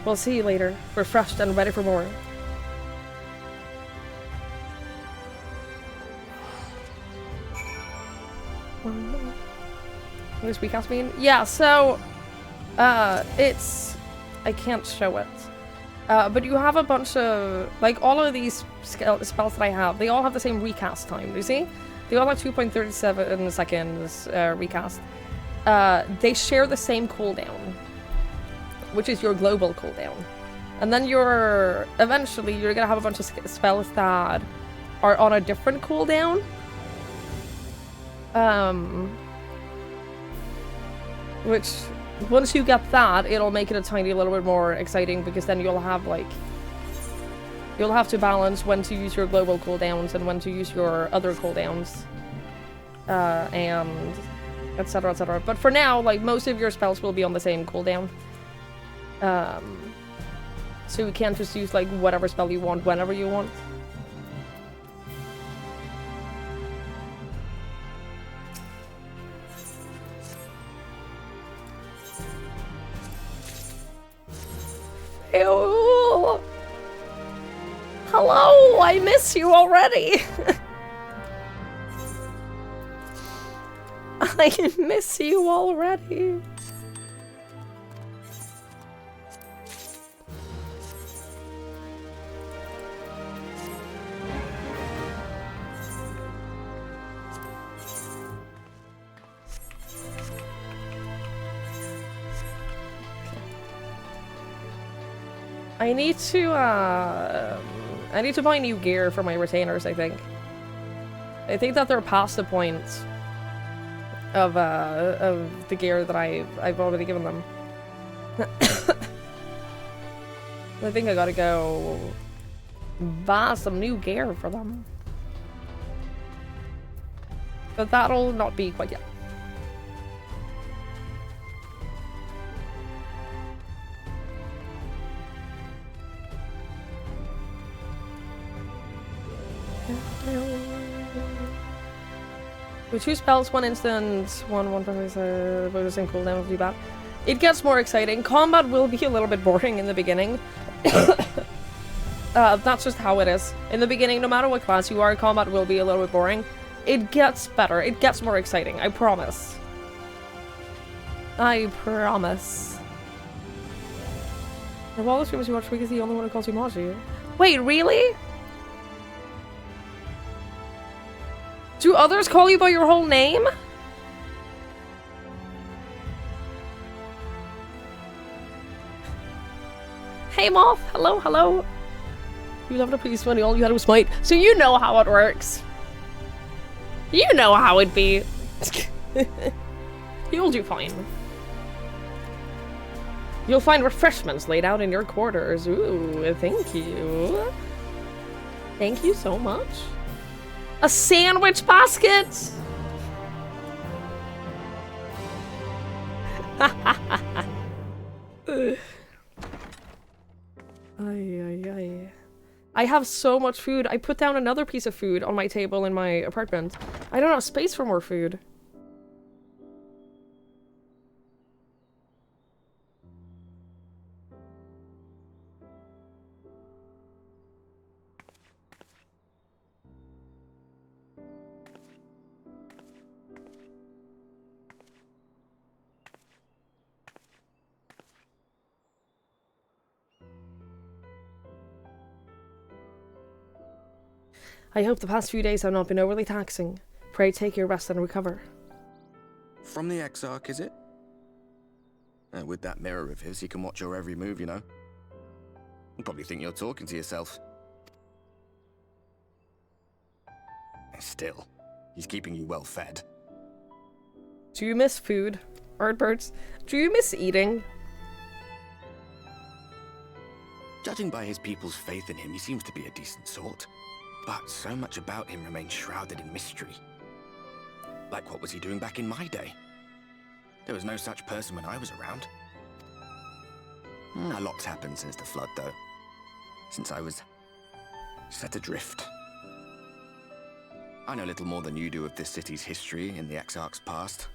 We'll see you later, refreshed and ready for more. What does recast mean? Yeah, so, it's... I can't show it. But you have a bunch of... Like, all of these spells that I have, they all have the same recast time, you see? They all have 2.37 seconds recast. They share the same cooldown, which is your global cooldown. And then eventually, you're gonna have a bunch of spells that are on a different cooldown. Which, once you get that, it'll make it a tiny little bit more exciting, because then you'll have, like... You'll have to balance when to use your global cooldowns and when to use your other cooldowns. And... etc, etc. But for now, like, most of your spells will be on the same cooldown. So you can't just use, like, whatever spell you want whenever you want. Ew. Hello, I miss you already. I miss you already. I need to buy new gear for my retainers, I think. I think that they're past the point of the gear that I've already given them. I think I gotta go buy some new gear for them. But that'll not be quite yet. With 2 spells, 1 instant, one focusing cooldown will be bad. It gets more exciting. Combat will be a little bit boring in the beginning. That's just how it is. In the beginning, no matter what class you are, combat will be a little bit boring. It gets better. It gets more exciting. I promise. I promise. Of all the streamers you watch, Rick is the only one who calls you Maji. Wait, really? Do others call you by your whole name? Hey, Moth. Hello, hello. You loved a piece when all you had was smite. So you know how it works. You know how it be. You'll do fine. You'll find refreshments laid out in your quarters. Ooh, thank you. Thank you so much. A sandwich basket? I have so much food. I put down another piece of food on my table in my apartment. I don't have space for more food. I hope the past few days have not been overly taxing. Pray take your rest and recover. From the Exarch, is it? With that mirror of his, he can watch your every move, you know. He'll probably think you're talking to yourself. Still, he's keeping you well fed. Do you miss food? Birdbirds? Do you miss eating? Judging by his people's faith in him, he seems to be a decent sort. But so much about him remains shrouded in mystery. Like what was he doing back in my day? There was no such person when I was around. A lot's happened since the flood, though. Since I was set adrift. I know little more than you do of this city's history in the Exarch's past.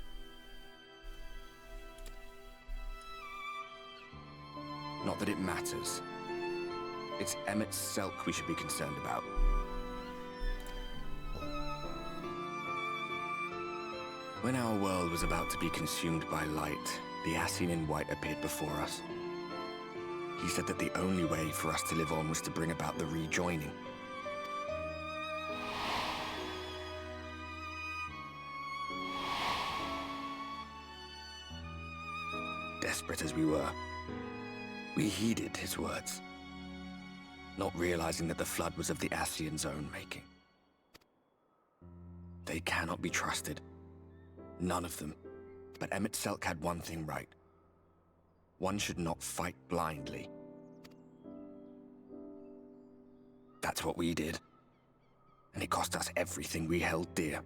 Not that it matters. It's Emmett Selk we should be concerned about. When our world was about to be consumed by light, the Ascian in white appeared before us. He said that the only way for us to live on was to bring about the rejoining. Desperate as we were, we heeded his words, not realizing that the flood was of the Ascian's own making. They cannot be trusted. None of them. But Emmett Selk had one thing right. One should not fight blindly. That's what we did. And it cost us everything we held dear.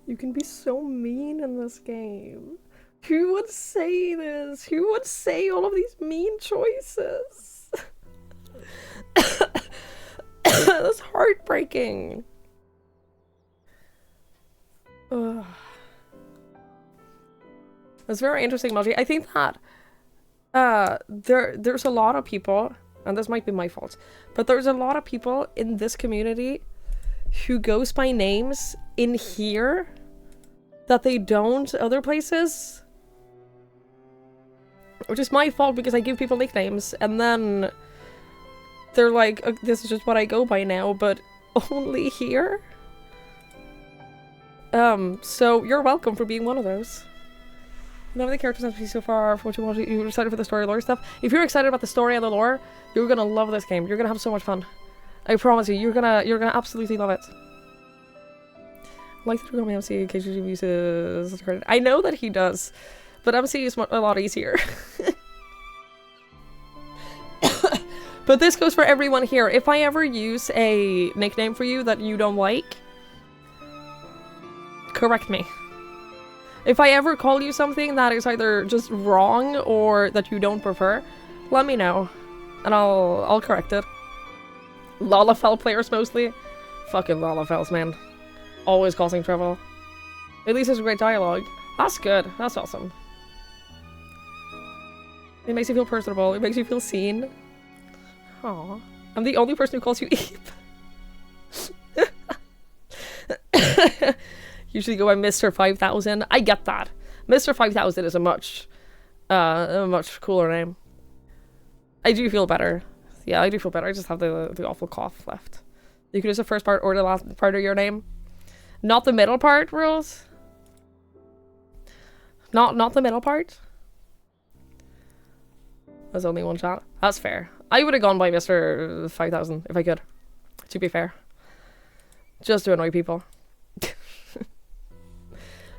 You can be so mean in this game. Who would say this? Who would say all of these mean choices? That's heartbreaking. Ugh. That's very interesting, Moji. I think that there's a lot of people, and this might be my fault, but there's a lot of people in this community who goes by names in here that they don't other places. Which is my fault because I give people nicknames and then they're like, oh, this is just what I go by now, but only here? So you're welcome for being one of those. None of the characters have to be so far from what you want. You're excited for the story lore stuff. If you're excited about the story and the lore, you're gonna love this game. You're gonna have so much fun. I promise you, you're gonna absolutely love it. I like that you call me MC in case you uses credit. I know that he does, but MC is a lot easier. But this goes for everyone here. If I ever use a nickname for you that you don't like, correct me. If I ever call you something that is either just wrong or that you don't prefer, let me know, and I'll correct it. Lalafell players mostly. Fucking Lalafells, man. Always causing trouble. At least there's great dialogue. That's good. That's awesome. It makes you feel personable. It makes you feel seen. Aw. I'm the only person who calls you Eve. Usually go by Mr. 5000. I get that. Mr. 5000 is a much cooler name. I do feel better. Yeah, I do feel better. I just have the awful cough left. You can use the first part or the last part of your name. Not the middle part, rules. Not the middle part. There's only one chat. That's fair. I would have gone by Mr. 5000 if I could. To be fair. Just to annoy people.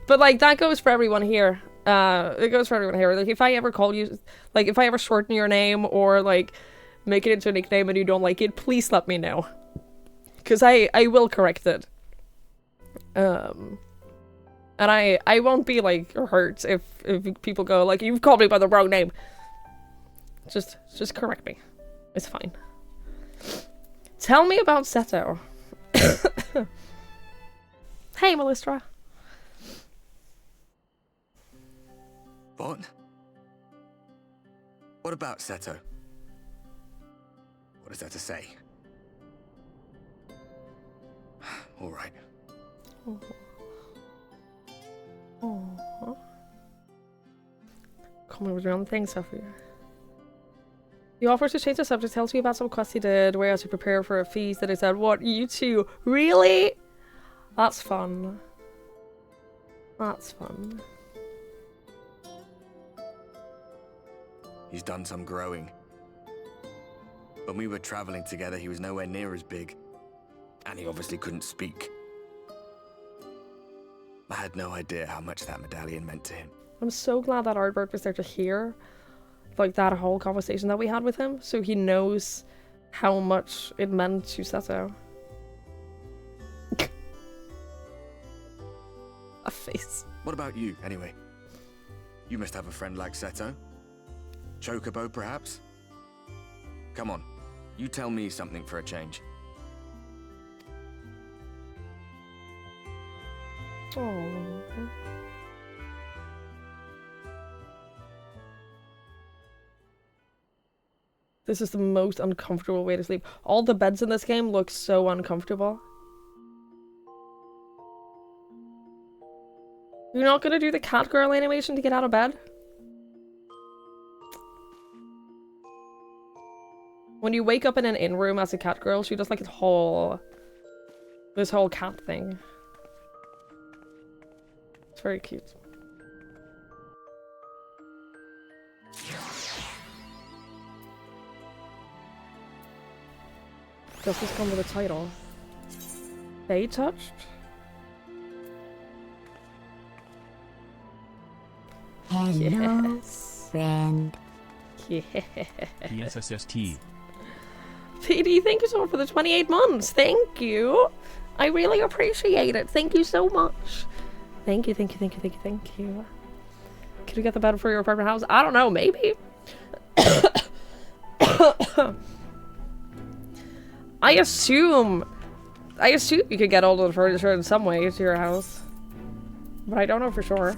But like that goes for everyone here. It goes for everyone here. Like if I ever call you, like if I ever shorten your name or like make it into a nickname and you don't like it, please let me know. Cause I will correct it. And I won't be like hurt if people go like, you've called me by the wrong name. Just correct me. It's fine. Tell me about Seto. Hey, Melistra. What? What about Seto? What is there to say? All right. Oh. Coming with your own thing, Sophie. He offers to change the subject, tells me about some quest he did, where he has to prepare for a feast, that he said, what, you two? Really? That's fun. That's fun. He's done some growing. When we were traveling together, he was nowhere near as big. And he obviously couldn't speak. I had no idea how much that medallion meant to him. I'm so glad that Ardbert was there to hear like that whole conversation that we had with him, so he knows how much it meant to Seto. A face. What about you, anyway? You must have a friend like Seto. Chocobo, perhaps? Come on, you tell me something for a change. Oh. This is the most uncomfortable way to sleep. All the beds in this game look so uncomfortable. You're not gonna do the cat girl animation to get out of bed? When you wake up in an inn room as a cat girl, she does like this whole cat thing. It's very cute. Does this come with a title? They touched? Hello, yes. friend. Yeah. PSSST. PD, thank you so much for the 28 months. Thank you. I really appreciate it. Thank you so much. Thank you, thank you, thank you, thank you, thank you. Can we get the bed for your apartment house? I don't know, maybe. I assume you could get all of the furniture in some way to your house. But I don't know for sure.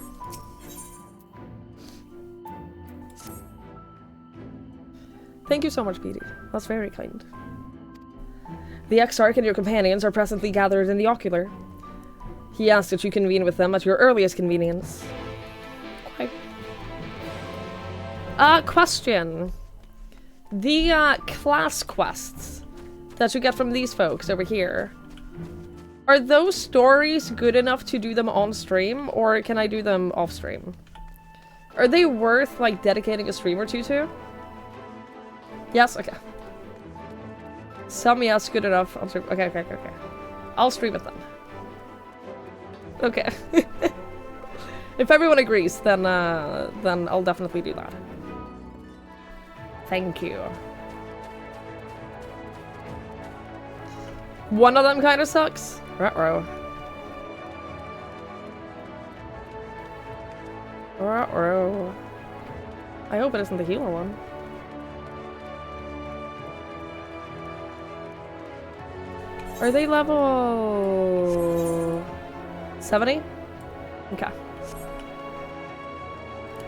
Thank you so much, PD. That's very kind. The Exarch and your companions are presently gathered in the Ocular. He asks that you convene with them at your earliest convenience. Quite. Question. The, class quests that you get from these folks over here, are those stories good enough to do them on stream, or can I do them off stream? Are they worth, like, dedicating a stream or two to? Yes? Okay. Some yes, good enough. On stream. Okay. I'll stream it then. Okay. If everyone agrees, then I'll definitely do that. Thank you. One of them kind of sucks. Ruh-roh. Uh-oh. I hope it isn't the healer one. Are they level 70? Okay.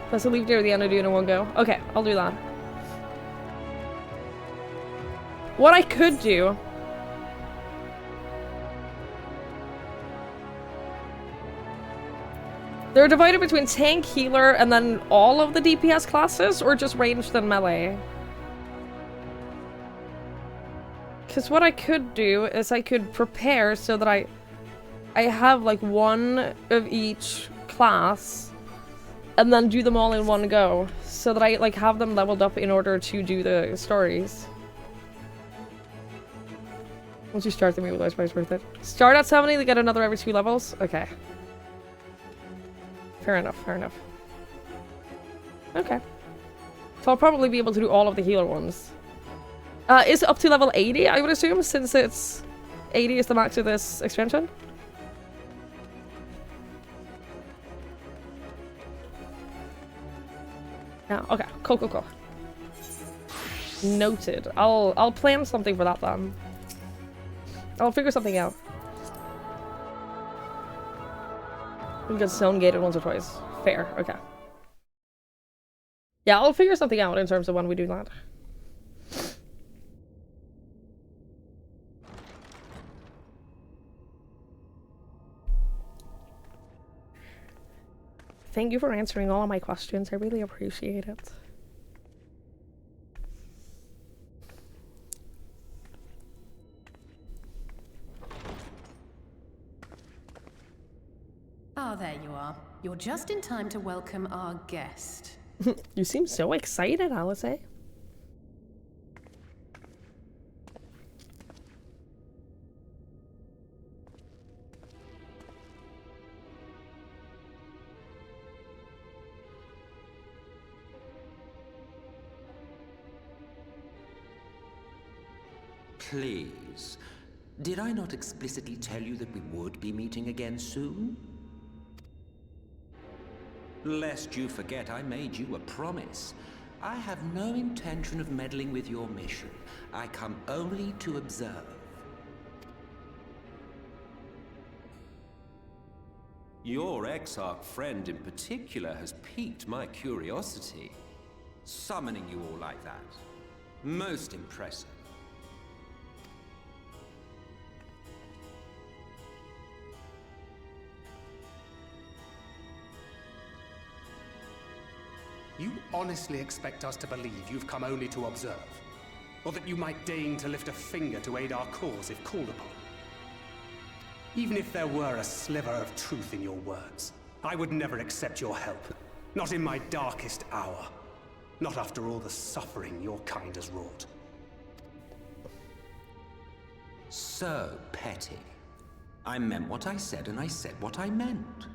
Plus, I'll leave near the end of doing in one go. Okay, I'll do that. What I could do... They're divided between tank, healer, and then all of the DPS classes, or just ranged and melee? Because what I could do is I could prepare so that I have like one of each class and then do them all in one go so that I like have them leveled up in order to do the stories. Once you start the movie, that's why it's worth it. Start at 70 to get another every 2 levels? Okay. Fair enough, fair enough. Okay. So I'll probably be able to do all of the healer ones. Is it up to level 80, I would assume, since it's 80 is the max of this expansion? Yeah, okay. Cool, cool, cool. Noted. I'll plan something for that then. I'll figure something out. We got zone gated once or twice. Fair, okay. Yeah, I'll figure something out in terms of when we do that. Thank you for answering all of my questions. I really appreciate it. Ah, there you are. You're just in time to welcome our guest. You seem so excited, Alice. Please. Did I not explicitly tell you that we would be meeting again soon? Lest you forget, I made you a promise. I have no intention of meddling with your mission. I come only to observe. Your Exarch friend in particular has piqued my curiosity. Summoning you all like that. Most impressive. You honestly expect us to believe you've come only to observe? Or that you might deign to lift a finger to aid our cause if called upon? Even if there were a sliver of truth in your words, I would never accept your help. Not in my darkest hour. Not after all the suffering your kind has wrought. So petty. I meant what I said, and I said what I meant.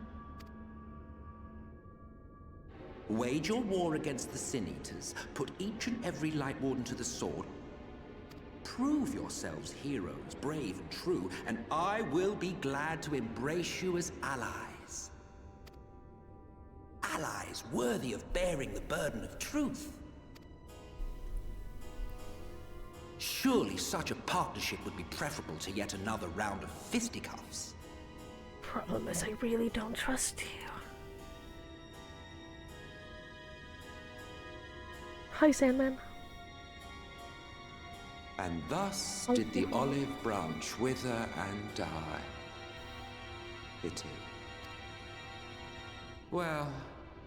Wage your war against the Sin Eaters, put each and every Light Warden to the sword, prove yourselves heroes, brave and true, and I will be glad to embrace you as allies. Allies worthy of bearing the burden of truth. Surely such a partnership would be preferable to yet another round of fisticuffs. Problem is, I really don't trust you. Hi, Sandman. And thus did the olive branch wither and die. Pity. Well,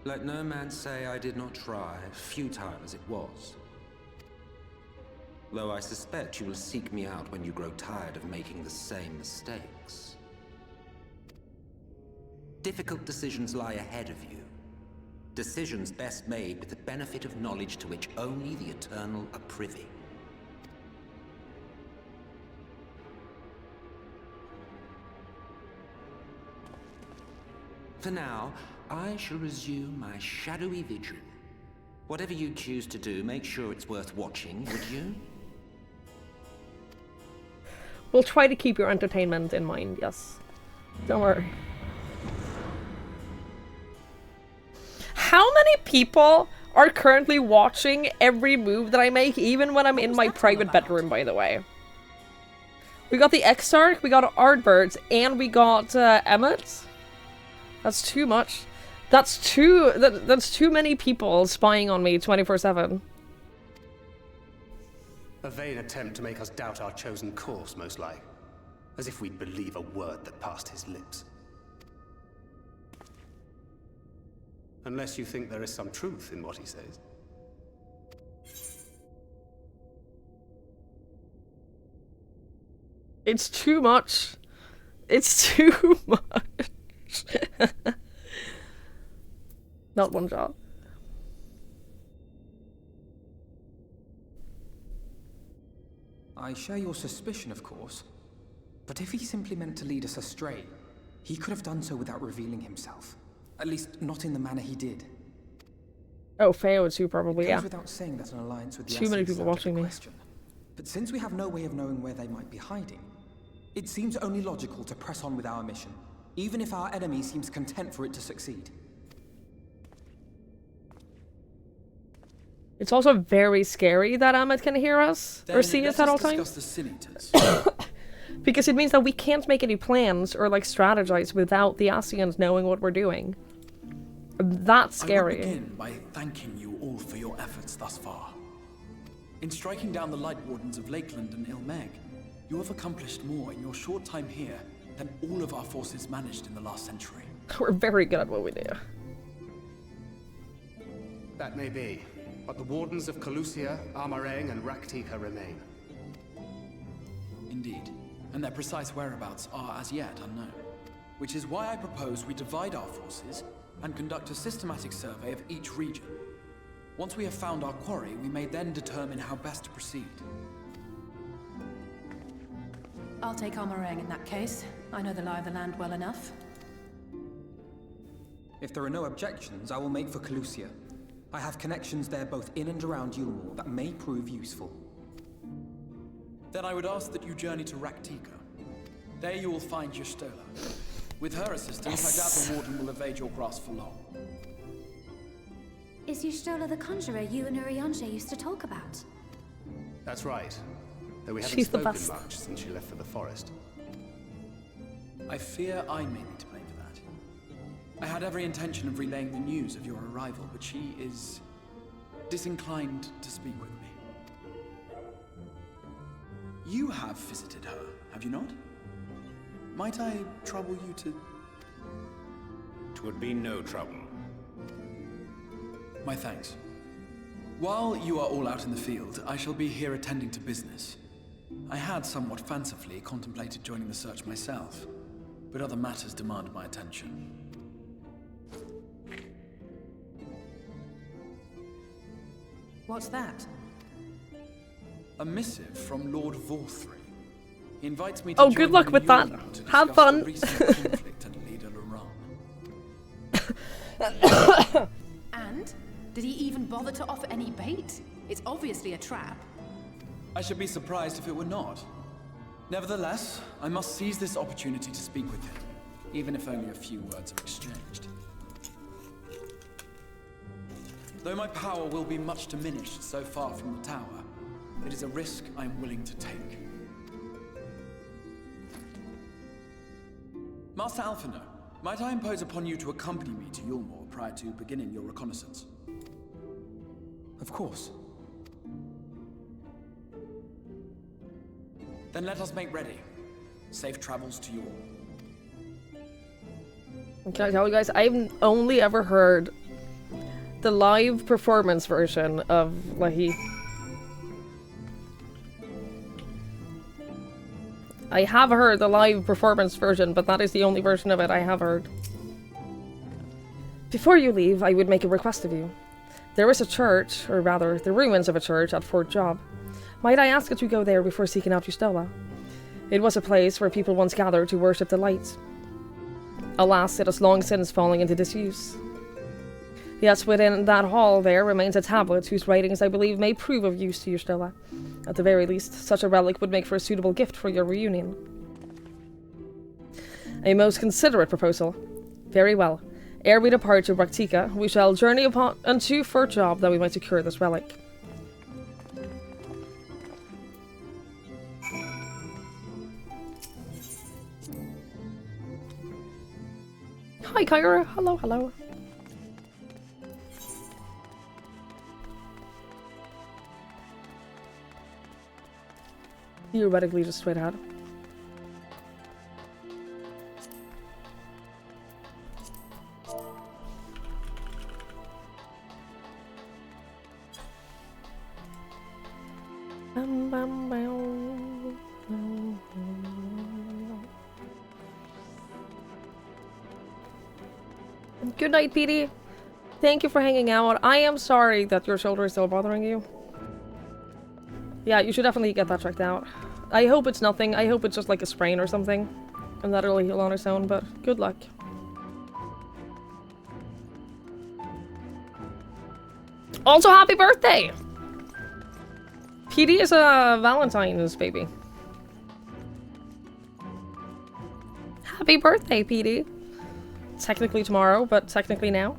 let no man say I did not try, futile as it was. Though I suspect you will seek me out when you grow tired of making the same mistakes. Difficult decisions lie ahead of you. Decisions best made with the benefit of knowledge to which only the Eternal are privy. For now, I shall resume my shadowy vigil. Whatever you choose to do, make sure it's worth watching, would you? We'll try to keep your entertainment in mind, yes. Don't worry. How many people are currently watching every move that I make, even when I'm in my private bedroom, by the way? We got the Exarch, we got Ardbert, and we got Emmett. That's too much. That's too many people spying on me 24/7. A vain attempt to make us doubt our chosen course, most like. As if we'd believe a word that passed his lips. Unless you think there is some truth in what he says. It's too much. It's too much. Not one job. I share your suspicion, of course. But if he simply meant to lead us astray, he could have done so without revealing himself. At least, not in the manner he did. Oh, Feo too, probably, It yeah. goes without saying that an alliance with the Too many Assassins people is out of watching the me. question. But since we have no way of knowing where they might be hiding, it seems only logical to press on with our mission, even if our enemy seems content for it to succeed. It's also very scary that Ahmed can hear us or see us at all times. The Sin Eaters. Because it means that we can't make any plans or like strategize without the Ascians knowing what we're doing. That's I scary. will begin by thanking you all for your efforts thus far. In striking down the Light Wardens of Lakeland and Ilmeg, you have accomplished more in your short time here than all of our forces managed in the last century. We're very good at what we do. That may be, but the Wardens of Calusia, Amarang, and Raktika remain. Indeed, and their precise whereabouts are as yet unknown. Which is why I propose we divide our forces and conduct a systematic survey of each region. Once we have found our quarry, we may then determine how best to proceed. I'll take Amarang in that case. I know the lie of the land well enough. If there are no objections, I will make for Calusia. I have connections there both in and around Yulmore that may prove useful. Then I would ask that you journey to Raktika. There you will find Y'shtola. With her assistance, I doubt the Warden will evade your grasp for long. Is Y'shtola the conjurer you and Urianger used to talk about? That's right. Though we haven't She's the spoken best. much since she left for the forest. I fear I may be to blame for that. I had every intention of relaying the news of your arrival, but she is disinclined to speak with me. You have visited her, have you not? Might I trouble you to... 'Twould be no trouble. My thanks. While you are all out in the field, I shall be here attending to business. I had somewhat fancifully contemplated joining the search myself, but other matters demand my attention. What's that? A missive from Lord Vorthry. He invites me to Oh, join good luck him with in that. Yulmore to Have discuss fun. the recent conflict at Leda Loran. And? Did he even bother to offer any bait? It's obviously a trap. I should be surprised if it were not. Nevertheless, I must seize this opportunity to speak with him, even if only a few words are exchanged. Though my power will be much diminished so far from the tower, it is a risk I am willing to take. Master Alphino, might I impose upon you to accompany me to Yulmore prior to beginning your reconnaissance? Of course. Then let us make ready. Safe travels to you all. Can I tell you guys, I've only ever heard the live performance version of Lahi. I have heard the live performance version, but that is the only version of it I have heard. Before you leave, I would make a request of you. There is a church, or rather, the ruins of a church at Fort Job. Might I ask that you go there before seeking out Y'shtola? It was a place where people once gathered to worship the light. Alas, it has long since fallen into disuse. Yet within that hall there remains a tablet whose writings I believe may prove of use to Y'shtola. At the very least, such a relic would make for a suitable gift for your reunion. A most considerate proposal. Very well. Ere we depart to Raktika, we shall journey upon unto for a job that we might secure this relic. Hi, Kyra. Hello, hello. Theoretically, just straight ahead. Good night, Petey. Thank you for hanging out. I am sorry that your shoulder is still bothering you. Yeah, you should definitely get that checked out. I hope it's nothing. I hope it's just like a sprain or something. And that it'll heal on its own, but good luck. Also, happy birthday! PD is a Valentine's baby. Happy birthday, PD. Technically tomorrow, but technically now.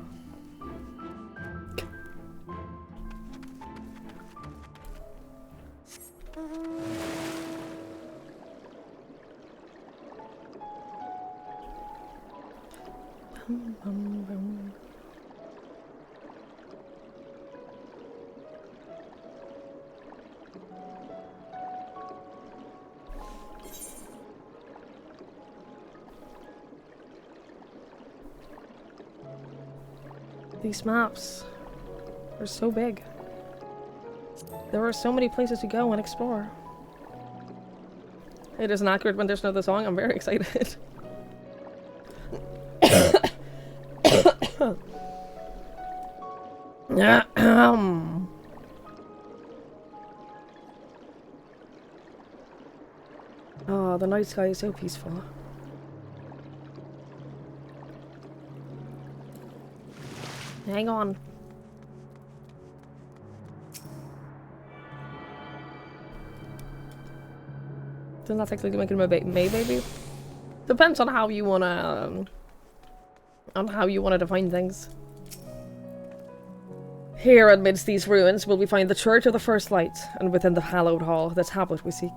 These maps are so big. There are so many places to go and explore. It is an accurate rendition of the song. I'm very excited. Oh, the night sky is so peaceful. Hang on. Doesn't that technically make him a May baby? Depends on how you wanna define things. Here amidst these ruins will we find the Church of the First Light, and within the hallowed hall, the tablet we seek.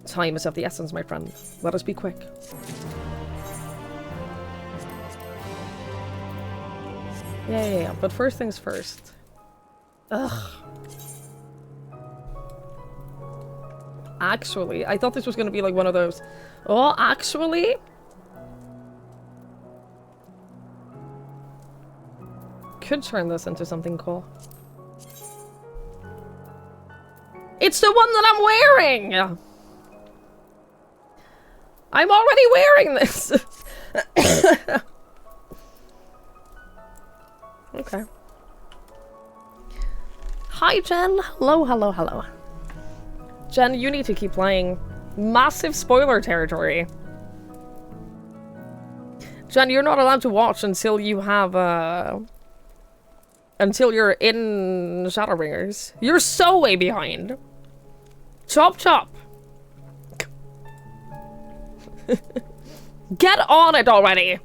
Time is of the essence, my friend. Let us be quick. Yeah. But first things first. Ugh. Actually, I thought this was gonna be like one of those. Oh, actually? Could turn this into something cool. It's the one that I'm wearing! I'm already wearing this! Okay. Hi, Jen. Hello. Jen, you need to keep playing. Massive spoiler territory. Jen, you're not allowed to watch until you have, until you're in Shadowbringers. You're so way behind. Chop chop. Get on it already.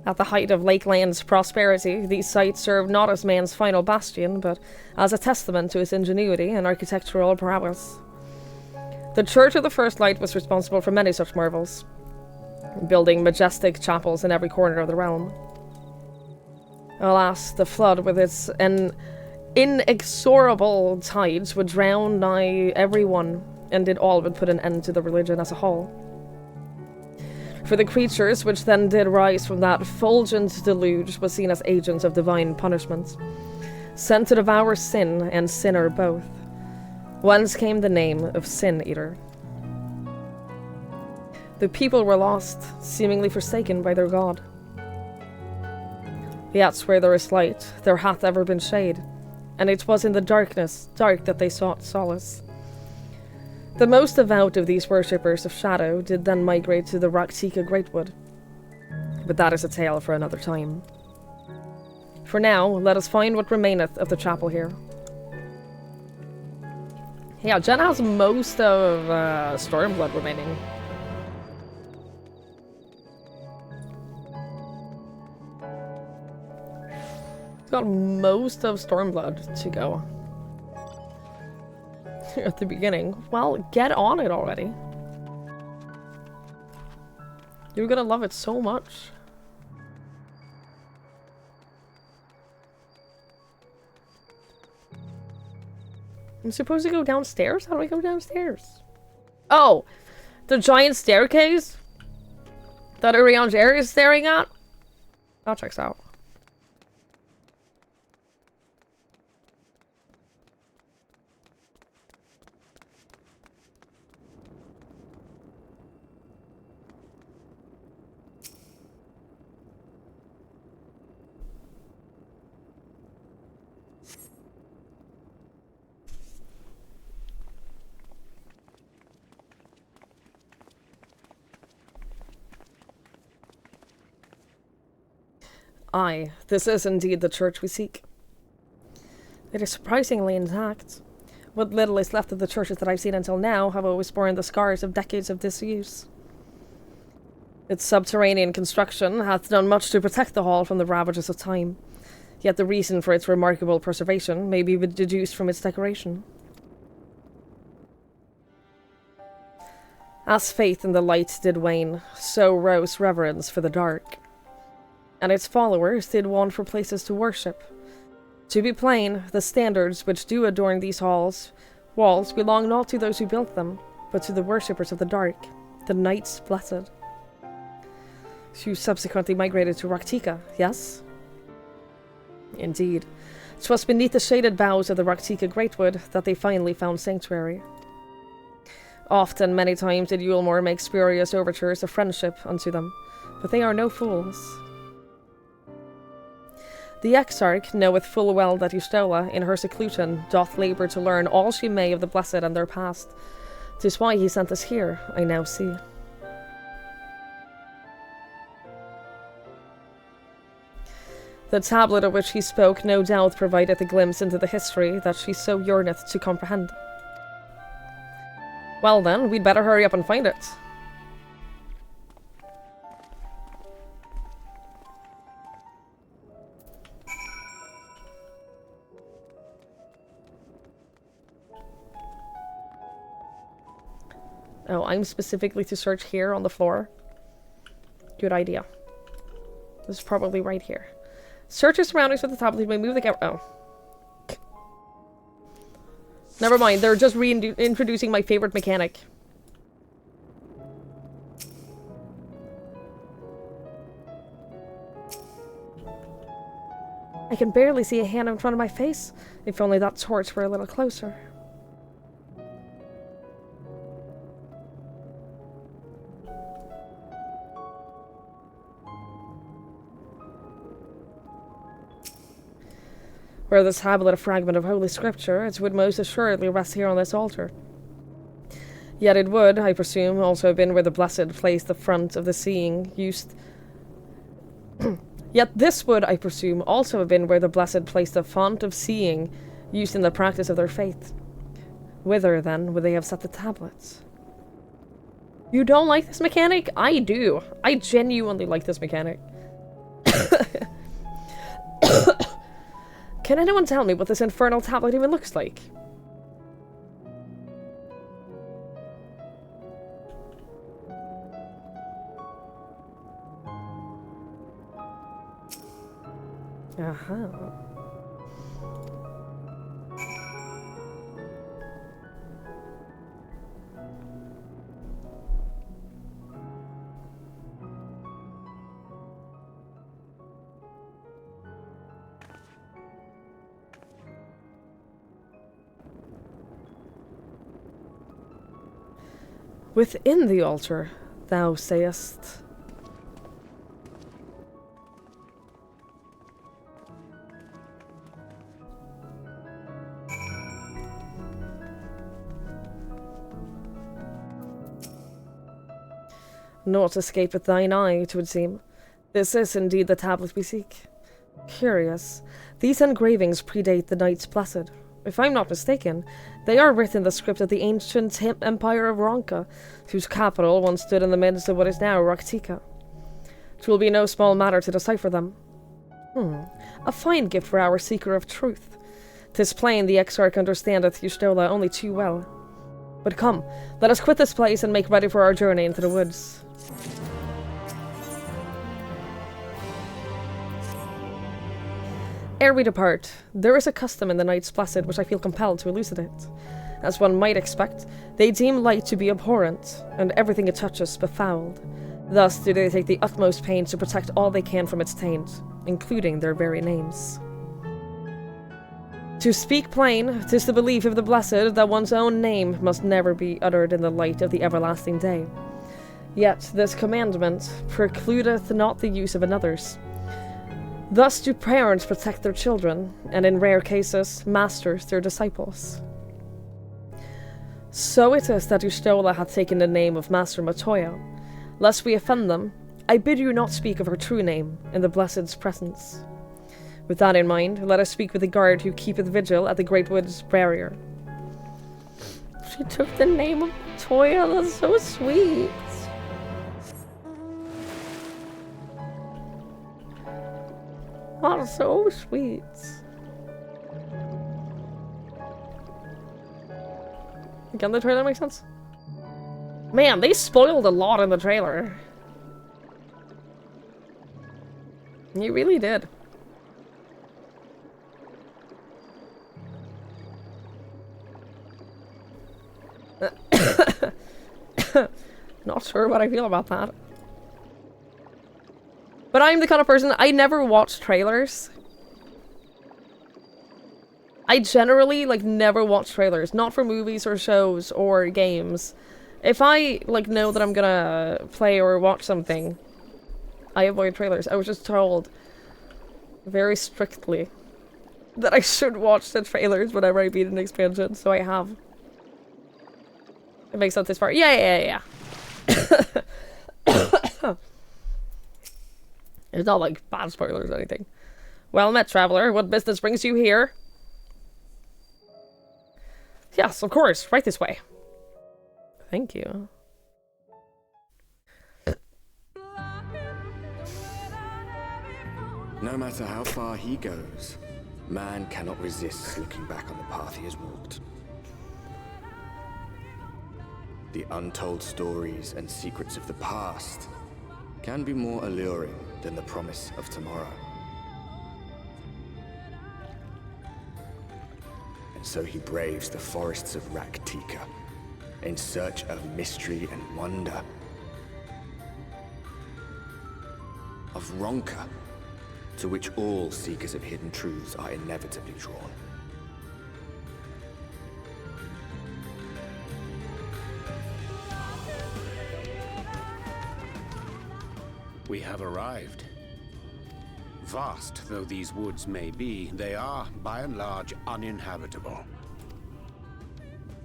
At the height of Lakeland's prosperity, these sites served not as man's final bastion, but as a testament to his ingenuity and architectural prowess. The Church of the First Light was responsible for many such marvels, building majestic chapels in every corner of the realm. Alas, the flood with its inexorable tides would drown nigh everyone, and it all would put an end to the religion as a whole. For the creatures which then did rise from that fulgent deluge was seen as agents of divine punishment, sent to devour sin and sinner both, whence came the name of Sin Eater. The people were lost, seemingly forsaken by their god. Yet where there is light, there hath ever been shade, and it was in the dark that they sought solace. The most devout of these worshippers of shadow did then migrate to the Raktika Greatwood. But that is a tale for another time. For now, let us find what remaineth of the chapel here. Yeah, Jen has most of Stormblood remaining. Got most of Stormblood to go. At the beginning. Well, get on it already. You're gonna love it so much. I'm supposed to go downstairs? How do I go downstairs? Oh! The giant staircase? That Urianger is staring at? That checks out. Aye, this is indeed the church we seek. It is surprisingly intact. What little is left of the churches that I've seen until now have always borne the scars of decades of disuse. Its subterranean construction hath done much to protect the hall from the ravages of time, yet the reason for its remarkable preservation may be deduced from its decoration. As faith in the light did wane, so rose reverence for the dark. And its followers did want for places to worship. To be plain, the standards which do adorn these walls belong not to those who built them, but to the worshippers of the dark, the Knights Blessed. Who subsequently migrated to Raktika, yes? Indeed. 'Twas beneath the shaded boughs of the Raktika Greatwood that they finally found sanctuary. Often, many times, did Yulmore make spurious overtures of friendship unto them, but they are no fools. The Exarch knoweth full well that Y'shtola, in her seclusion, doth labour to learn all she may of the Blessed and their past. 'Tis why he sent us here, I now see. The tablet of which he spoke no doubt provideth a glimpse into the history that she so yearneth to comprehend. Well then, we'd better hurry up and find it. Oh, I'm specifically to search here on the floor. Good idea. This is probably right here. Search your surroundings with the tablet. You may move the camera. Oh. Never mind. They're just reintroducing my favorite mechanic. I can barely see a hand in front of my face. If only that torch were a little closer. Were this tablet a fragment of Holy Scripture, it would most assuredly rest here on this altar. Yet it would, I presume, also have been where the Blessed placed the front of the seeing used... Yet this would, I presume, also have been where the Blessed placed the font of seeing used in the practice of their faith. Whither, then, would they have set the tablets? You don't like this mechanic? I do. I genuinely like this mechanic. Can anyone tell me what this infernal tablet even looks like? Uh-huh. Within the altar, thou sayest. Naught escapeth thine eye, it would seem. This is indeed the tablet we seek. Curious. These engravings predate the Knights Blessed. If I'm not mistaken, they are written in the script of the ancient Empire of Ronka, whose capital once stood in the midst of what is now Raktika. 'Twill be no small matter to decipher them. A fine gift for our seeker of truth. 'Tis plain the Exarch understandeth Y'shtola only too well. But come, let us quit this place and make ready for our journey into the woods. Ere we depart, there is a custom in the Knights Blessed which I feel compelled to elucidate. As one might expect, they deem light to be abhorrent, and everything it touches befouled. Thus do they take the utmost pains to protect all they can from its taint, including their very names. To speak plain, 'tis the belief of the Blessed that one's own name must never be uttered in the light of the everlasting day. Yet this commandment precludeth not the use of another's. Thus do parents protect their children, and in rare cases, masters their disciples. So it is that Y'shtola hath taken the name of Master Matoya. Lest we offend them, I bid you not speak of her true name in the Blessed's presence. With that in mind, let us speak with the guard who keepeth vigil at the Great Wood's barrier. She took the name of Matoya, that's so sweet. That's so sweet. Again, the trailer makes sense? Man, they spoiled a lot in the trailer. You really did. Not sure what I feel about that. But I'm the kind of person, I never watch trailers. I generally, like, never watch trailers. Not for movies or shows or games. If I, like, know that I'm gonna play or watch something, I avoid trailers. I was just told very strictly that I should watch the trailers whenever I beat an expansion, so I have. It makes sense this far. Yeah. It's not like bad spoilers or anything. Well met, traveler. What business brings you here? Yes, of course. Right this way. Thank you. No matter how far he goes, man cannot resist looking back on the path he has walked. The untold stories and secrets of the past can be more alluring than the promise of tomorrow. And so he braves the forests of Raktika in search of mystery and wonder. Of Ronka, to which all seekers of hidden truths are inevitably drawn. We have arrived. Vast though these woods may be, they are, by and large, uninhabitable.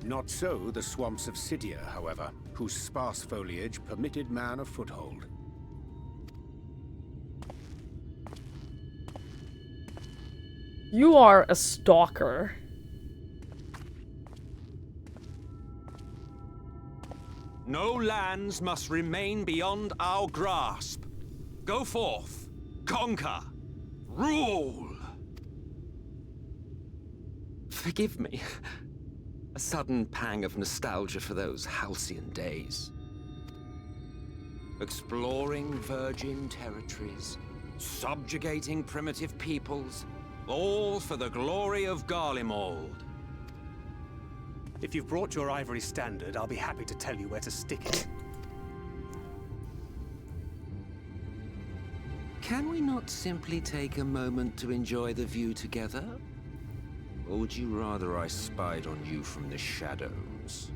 Not so the swamps of Cydia, however, whose sparse foliage permitted man a foothold. You are a stalker. No lands must remain beyond our grasp. Go forth, conquer, rule! Forgive me. A sudden pang of nostalgia for those halcyon days. Exploring virgin territories, subjugating primitive peoples, all for the glory of Garlemald. If you've brought your ivory standard, I'll be happy to tell you where to stick it. Can we not simply take a moment to enjoy the view together? Or would you rather I spied on you from the shadows?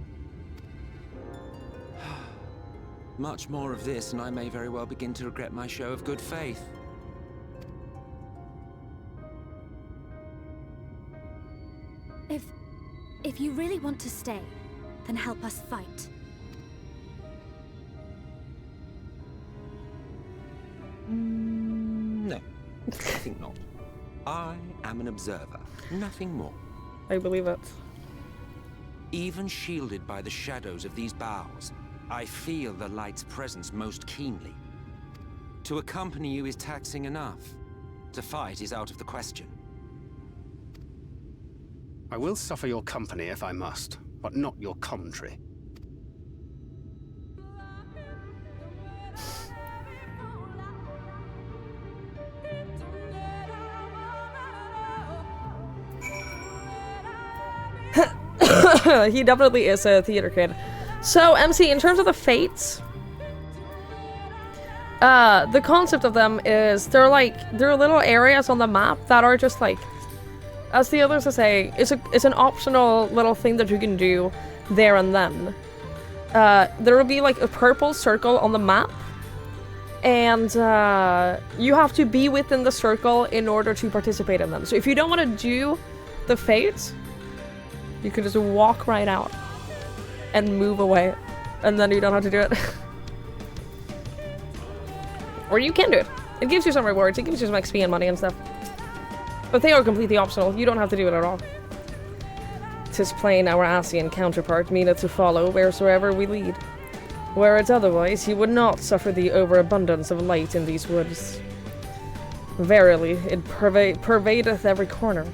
Much more of this, and I may very well begin to regret my show of good faith. If you really want to stay, then help us fight. No, I think not. I am an observer, nothing more. I believe it. Even shielded by the shadows of these boughs, I feel the light's presence most keenly. To accompany you is taxing enough. To fight is out of the question. I will suffer your company if I must, but not your commentary. He definitely is a theater kid. So, MC, in terms of the fates, the concept of them is they're little areas on the map that are just like, as the others are saying, it's an optional little thing that you can do there and then. There will be like a purple circle on the map, and you have to be within the circle in order to participate in them. So if you don't want to do the fates, you can just walk right out and move away, and then you don't have to do it. Or you can do it. It gives you some rewards, it gives you some XP and money and stuff. But they are completely optional, you don't have to do it at all. 'Tis plain our Asian counterpart meaneth to follow wheresoever we lead. Were it otherwise, he would not suffer the overabundance of light in these woods. Verily, it pervadeth every corner.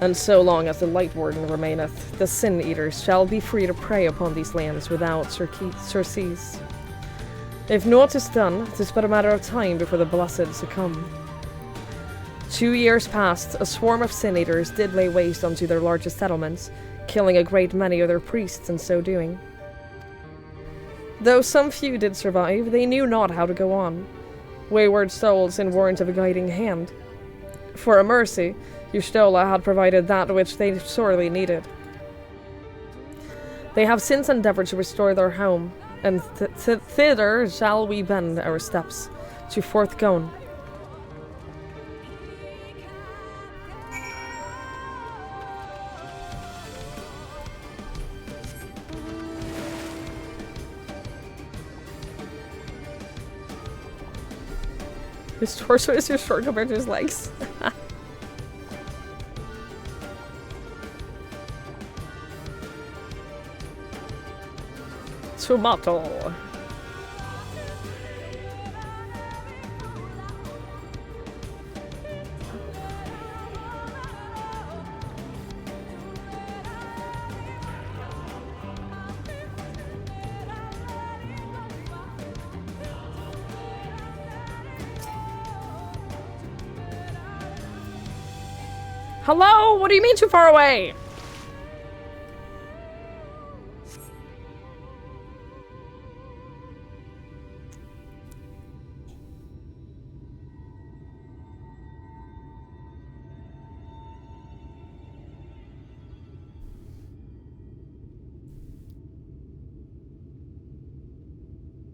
And so long as the Light Warden remaineth, the Sin Eaters shall be free to prey upon these lands without surcease. If naught is done, 'tis but a matter of time before the Blessed succumb. 2 years past, a swarm of Sin Eaters did lay waste unto their largest settlements, killing a great many of their priests in so doing. Though some few did survive, they knew not how to go on. Wayward souls in warrant of a guiding hand. For a mercy, Y'shtola had provided that which they sorely needed. They have since endeavored to restore their home, and thither shall we bend our steps, to Forth Gone. His torso is too short compared to his legs. Tomato. Hello? What do you mean too far away?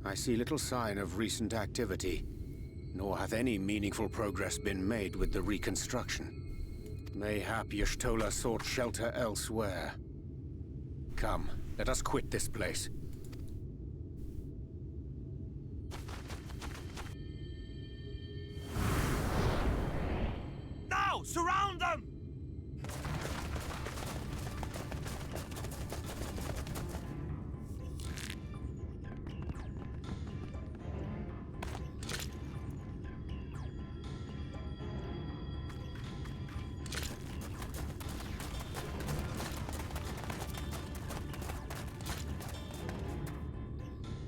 I see little sign of recent activity, nor hath any meaningful progress been made with the reconstruction. Mayhap Y'shtola sought shelter elsewhere. Come, let us quit this place. Now! Surround them!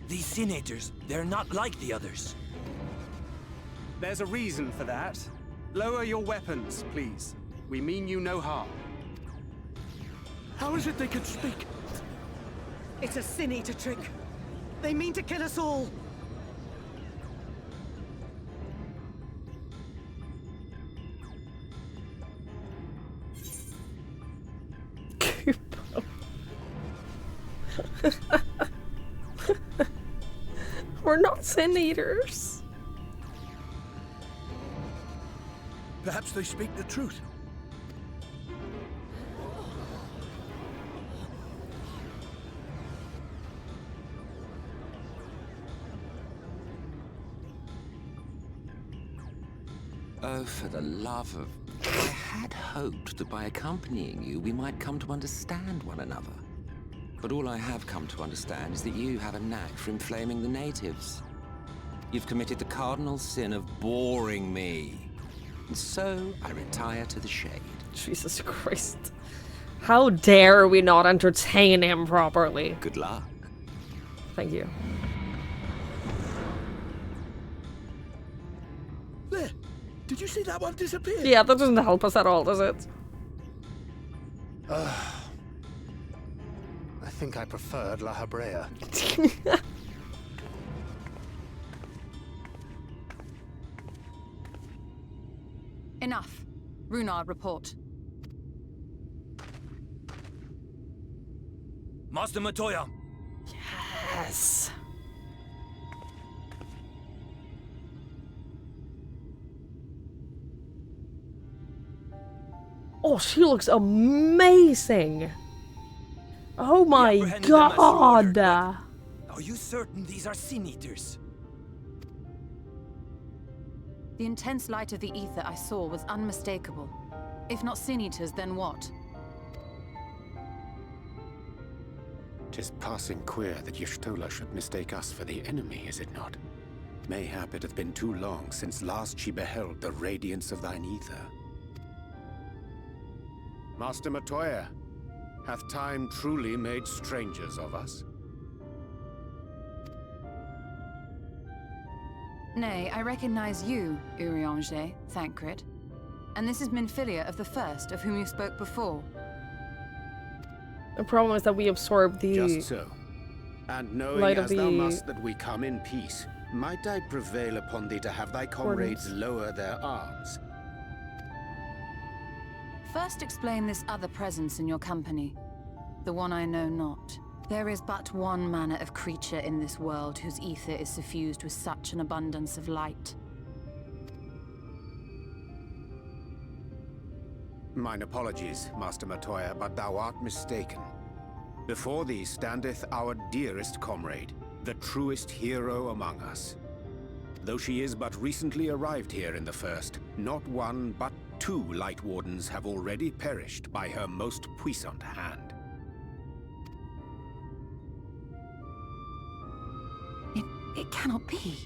These Sin Eaters, they're not like the others. There's a reason for that. Lower your weapons, please. We mean you no harm. How is it they can speak? It's a Sin Eater trick. They mean to kill us all. We're not Sin Eaters. Perhaps they speak the truth. Oh, for the love of... I had hoped that by accompanying you, we might come to understand one another. But all I have come to understand is that you have a knack for inflaming the natives. You've committed the cardinal sin of boring me. So I retire to the shade. Jesus Christ. How dare we not entertain him properly? Good luck. Thank you. There! Did you see that one disappear? Yeah, that doesn't help us at all, does it? I think I preferred La Habrea. Enough. Runar, report. Master Matoya. Yes. Oh, she looks amazing. Oh my god. Are you certain these are Sin Eaters? The intense light of the ether I saw was unmistakable. If not Sin Eaters, then what? 'Tis passing queer that Y'shtola should mistake us for the enemy, is it not? Mayhap it hath been too long since last she beheld the radiance of thine ether. Master Matoya, hath time truly made strangers of us? Nay, I recognize you, Urianger, Thancred. And this is Minfilia of the First, of whom you spoke before. The problem is that we absorb the Just so. And knowing light as of thou the must that we come in peace, might I prevail upon thee to have thy comrades lower their arms? First explain this other presence in your company. The one I know not. There is but one manner of creature in this world whose ether is suffused with such an abundance of light. Mine apologies, Master Matoya, but thou art mistaken. Before thee standeth our dearest comrade, the truest hero among us. Though she is but recently arrived here in the First, not one but 2 Light Wardens have already perished by her most puissant hand. It cannot be.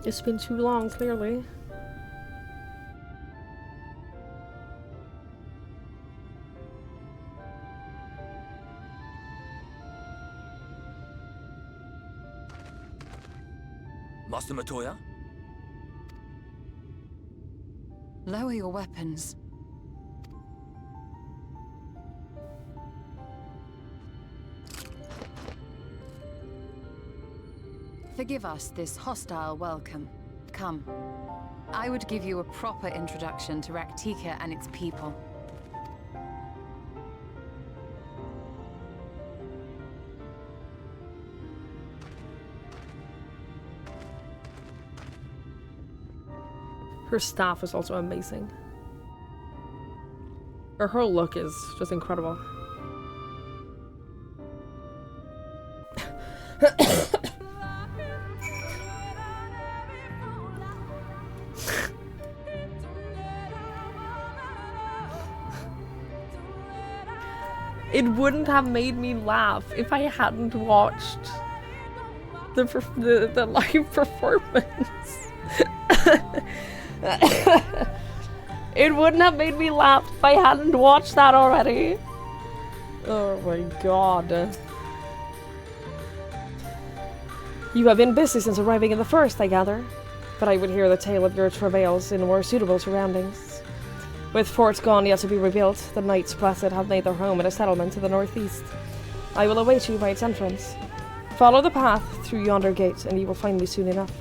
It's been too long, clearly. Master Matoya? Lower your weapons. Forgive us this hostile welcome. Come. I would give you a proper introduction to Raktika and its people. Her staff is also amazing. Her whole look is just incredible. It wouldn't have made me laugh if I hadn't watched the live performance. It wouldn't have made me laugh if I hadn't watched that already. Oh my god. You have been busy since arriving in the First, I gather. But I would hear the tale of your travails in more suitable surroundings. With forts gone yet to be rebuilt, the Knights Blessed have made their home in a settlement to the northeast. I will await you by its entrance. Follow the path through yonder gate, and you will find me soon enough.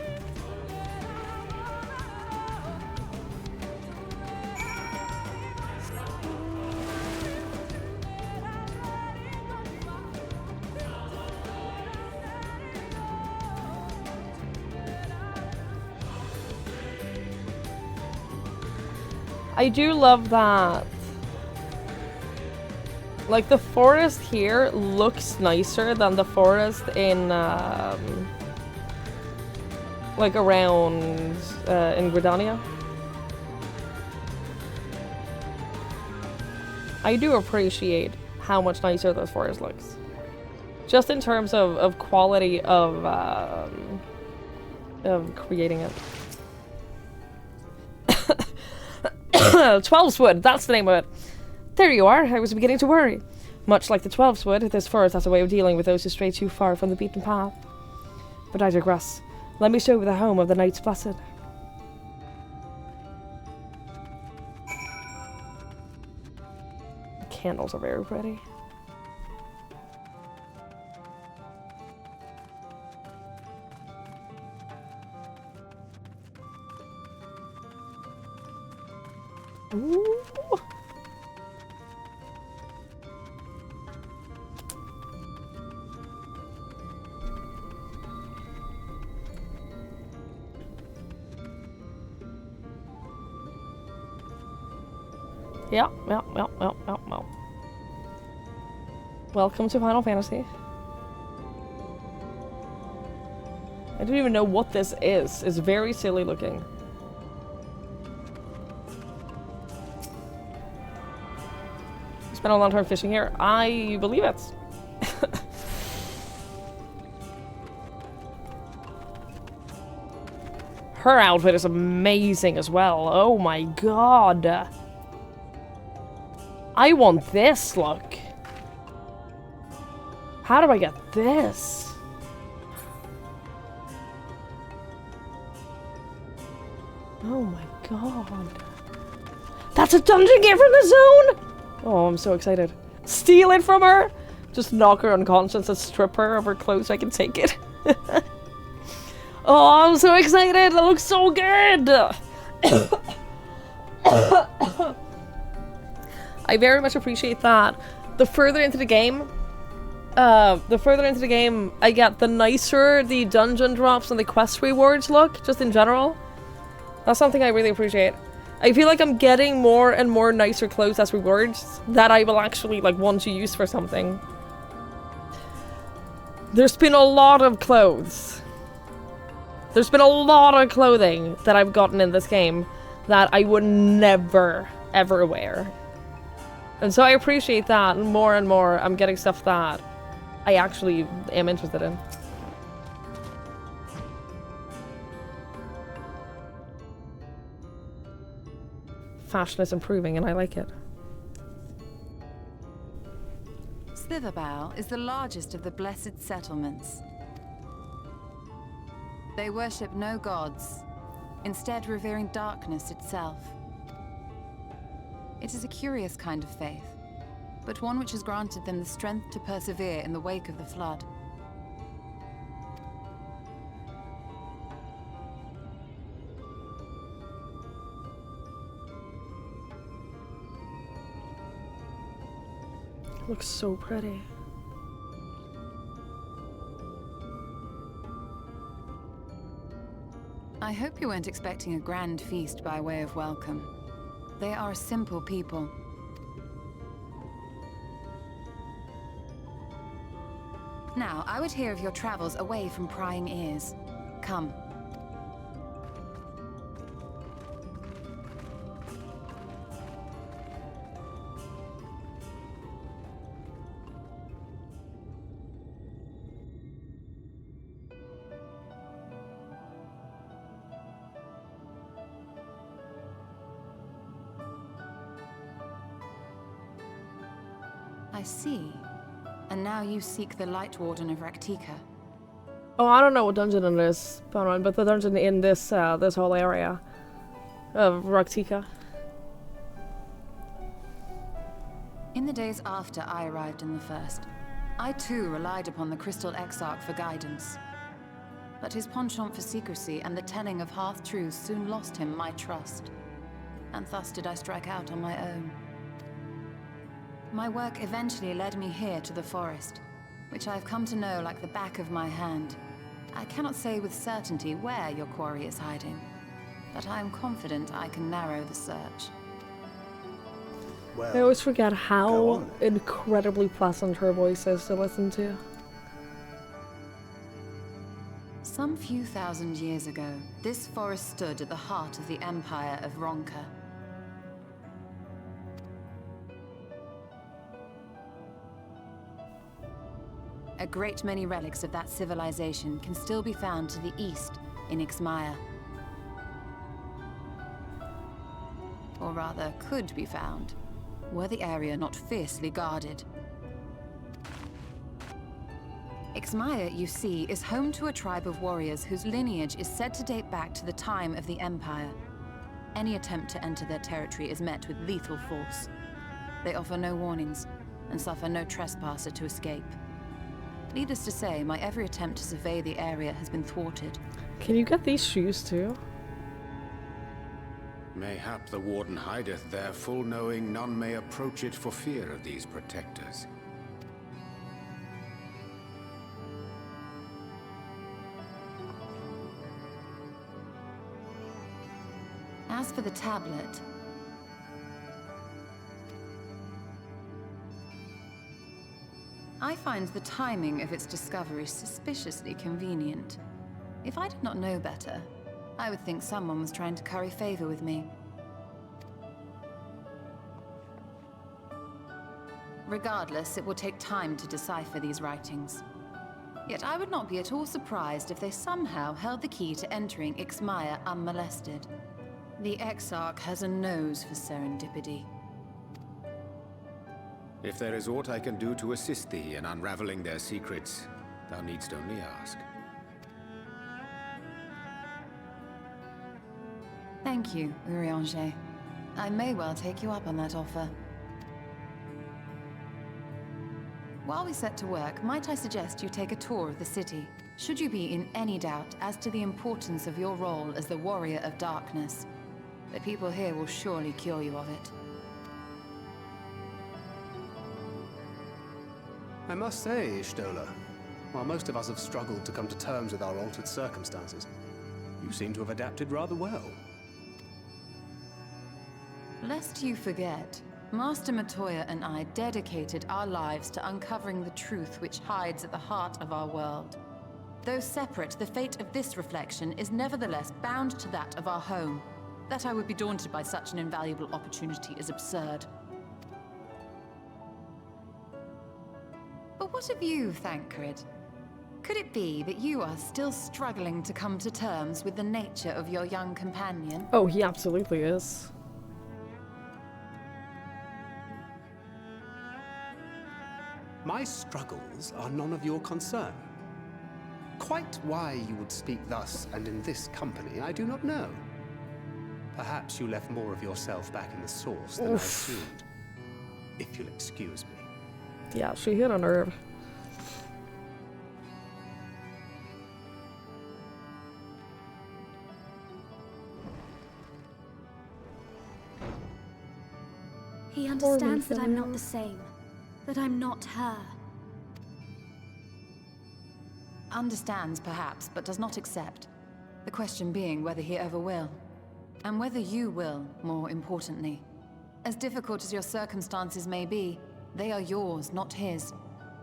I do love that. Like, the forest here looks nicer than the forest in, like, around, in Gridania. I do appreciate how much nicer this forest looks. Just in terms of quality of creating it. 12's Wood, that's the name of it. There you are, I was beginning to worry. Much like the 12's Wood, this forest has a way of dealing with those who stray too far from the beaten path. But I digress. Let me show you the home of the Knights Blessed. The candles are very pretty. Ooh. Yeah. Welcome to Final Fantasy. I don't even know what this is. It's very silly looking. Spent a long time fishing here. I believe it. Her outfit is amazing as well. Oh my god. I want this look. How do I get this? Oh my god. That's a dungeon game from the zone! Oh, I'm so excited. Steal it from her! Just knock her unconscious and strip her of her clothes so I can take it. Oh, I'm so excited! It looks so good! I very much appreciate that. The further into the game, I get, the nicer the dungeon drops and the quest rewards look, just in general. That's something I really appreciate. I feel like I'm getting more and more nicer clothes as rewards that I will actually, like, want to use for something. There's been a lot of clothes. There's been a lot of clothing that I've gotten in this game that I would never, ever wear. And so I appreciate that more and more. I'm getting stuff that I actually am interested in. Fashion is improving and I like it. Slitherbow is the largest of the blessed settlements. They worship no gods, instead revering darkness itself. It is a curious kind of faith, but one which has granted them the strength to persevere in the wake of the flood. Looks so pretty. I hope you weren't expecting a grand feast by way of welcome. They are a simple people. Now, I would hear of your travels away from prying ears. Come. I see. And now you seek the Light Warden of Raktika. Oh, I don't know what dungeon it is, but the dungeon in this this whole area of Raktika. In the days after I arrived in the First, I too relied upon the Crystal Exarch for guidance. But his penchant for secrecy and the telling of half-truths soon lost him my trust. And thus did I strike out on my own. My work eventually led me here to the forest, which I've come to know like the back of my hand. I cannot say with certainty where your quarry is hiding, but I am confident I can narrow the search. Well, I always forget how incredibly pleasant her voice is to listen to. Some few thousand years ago, this forest stood at the heart of the Empire of Ronka. A great many relics of that civilization can still be found to the east in Ixmaya. Or rather, could be found, were the area not fiercely guarded. Ixmaya, you see, is home to a tribe of warriors whose lineage is said to date back to the time of the Empire. Any attempt to enter their territory is met with lethal force. They offer no warnings, and suffer no trespasser to escape. Needless to say, my every attempt to survey the area has been thwarted. Can you get these shoes too? Mayhap the Warden hideth there, full knowing none may approach it for fear of these protectors. As for the tablet, I find the timing of its discovery suspiciously convenient. If I did not know better, I would think someone was trying to curry favor with me. Regardless, it will take time to decipher these writings. Yet I would not be at all surprised if they somehow held the key to entering Ixmaya unmolested. The Exarch has a nose for serendipity. If there is aught I can do to assist thee in unraveling their secrets, thou needst only ask. Thank you, Urianger. I may well take you up on that offer. While we set to work, might I suggest you take a tour of the city? Should you be in any doubt as to the importance of your role as the Warrior of Darkness, the people here will surely cure you of it. I must say, Ishtola, while most of us have struggled to come to terms with our altered circumstances, you seem to have adapted rather well. Lest you forget, Master Matoya and I dedicated our lives to uncovering the truth which hides at the heart of our world. Though separate, the fate of this reflection is nevertheless bound to that of our home. That I would be daunted by such an invaluable opportunity is absurd. But what of you, Thancred? Could it be that you are still struggling to come to terms with the nature of your young companion? Oh, he absolutely is. My struggles are none of your concern. Quite why you would speak thus and in this company, I do not know. Perhaps you left more of yourself back in the source than I assumed. If you'll excuse me. Yeah, she hit a nerve. He understands that I'm not the same. That I'm not her. Understands, perhaps, but does not accept. The question being whether he ever will. And whether you will, more importantly. As difficult as your circumstances may be, they are yours, not his.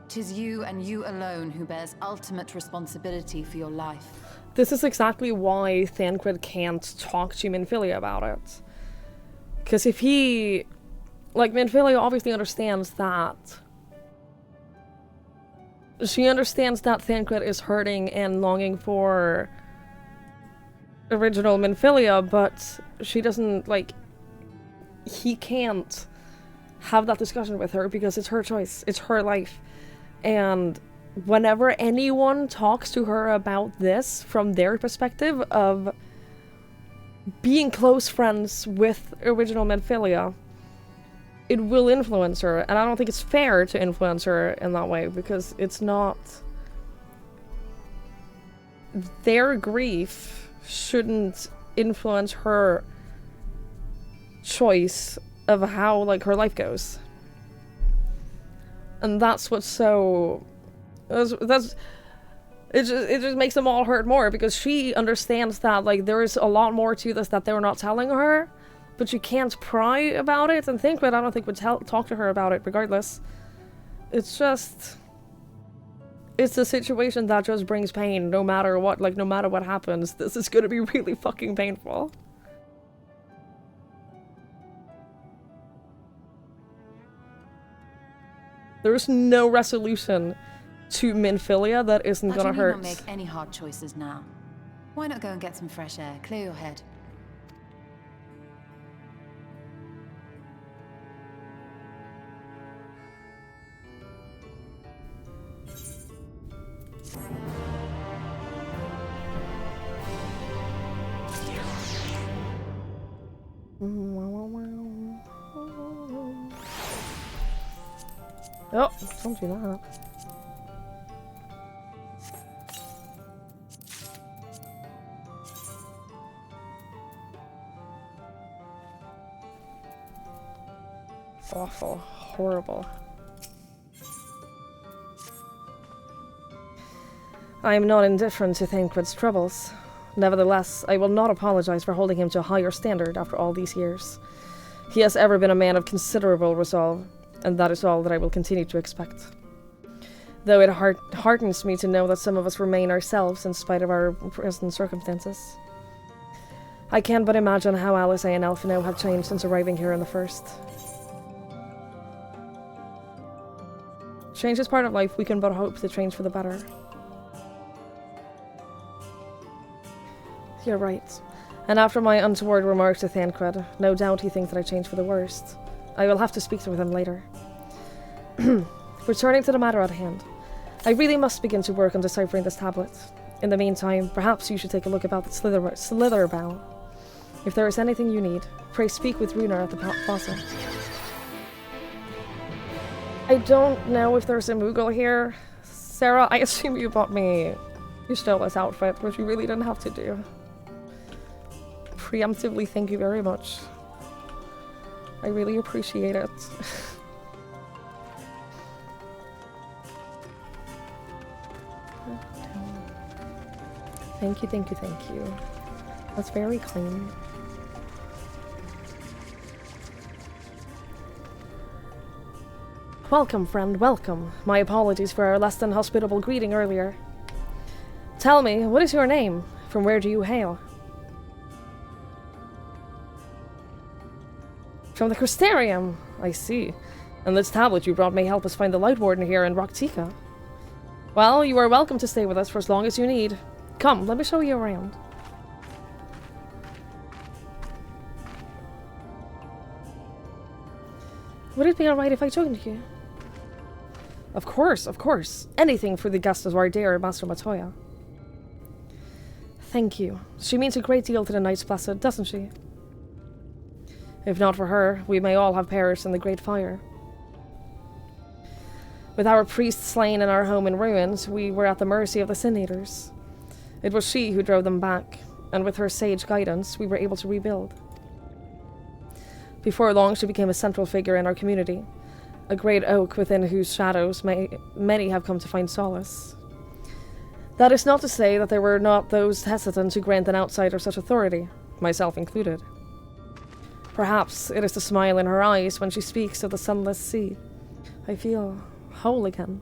'Tis you and you alone who bears ultimate responsibility for your life. This is exactly why Thancred can't talk to Minfilia about it. Because if he... Like, Minfilia obviously understands that... She understands that Thancred is hurting and longing for... original Minfilia, but she doesn't, like... He can't have that discussion with her because it's her choice. It's her life. And whenever anyone talks to her about this from their perspective of being close friends with original Minfilia, it will influence her. And I don't think it's fair to influence her in that way because it's not... Their grief shouldn't influence her choice of how, like, her life goes. And that's what's so... It just makes them all hurt more, because she understands that, like, there is a lot more to this that they're not telling her, but she can't pry about it, and Thancred, I don't think, would talk to her about it regardless. It's just... It's a situation that just brings pain, no matter what, like, no matter what happens. This is gonna be really fucking painful. There's no resolution To Minfilia, that isn't But gonna you need hurt. not make any hard choices now. Why not go and get some fresh air, clear your head? Oh, don't do that. Awful. Horrible. I am not indifferent to Thancred's troubles. Nevertheless, I will not apologize for holding him to a higher standard after all these years. He has ever been a man of considerable resolve, and that is all that I will continue to expect. Though it heartens me to know that some of us remain ourselves in spite of our present circumstances. I can't but imagine how Alice and Alphino have changed since arriving here in the first. Change is part of life, we can but hope to change for the better. You're right. And after my untoward remark to Thancred, no doubt he thinks that I changed for the worst. I will have to speak with him later. Returning to the matter at hand, I really must begin to work on deciphering this tablet. In the meantime, perhaps you should take a look about the slither bow. If there is anything you need, pray speak with Runar at the plaza. I don't know if there's a Moogle here. Sarah, I assume you bought me your Stella's outfit, which you really didn't have to do. Preemptively, thank you very much. I really appreciate it. Thank you, thank you, thank you. That's very clean. Welcome, friend, welcome. My apologies for our less than hospitable greeting earlier. Tell me, what is your name? From where do you hail? From the Crystarium, I see. And this tablet you brought may help us find the Light Warden here in Rocktika. Well, you are welcome to stay with us for as long as you need. Come, let me show you around. Would it be alright if I joined you? Of course, of course. Anything for the guests of our dear Master Matoya. Thank you. She means a great deal to the Knights Blessed, doesn't she? If not for her, we may all have perished in the Great Fire. With our priests slain and our home in ruins, we were at the mercy of the Sin Eaters. It was she who drove them back, and with her sage guidance, we were able to rebuild. Before long, she became a central figure in our community, a great oak within whose shadows many have come to find solace. That is not to say that there were not those hesitant to grant an outsider such authority, myself included. Perhaps it is the smile in her eyes when she speaks of the sunless sea. I feel whole again,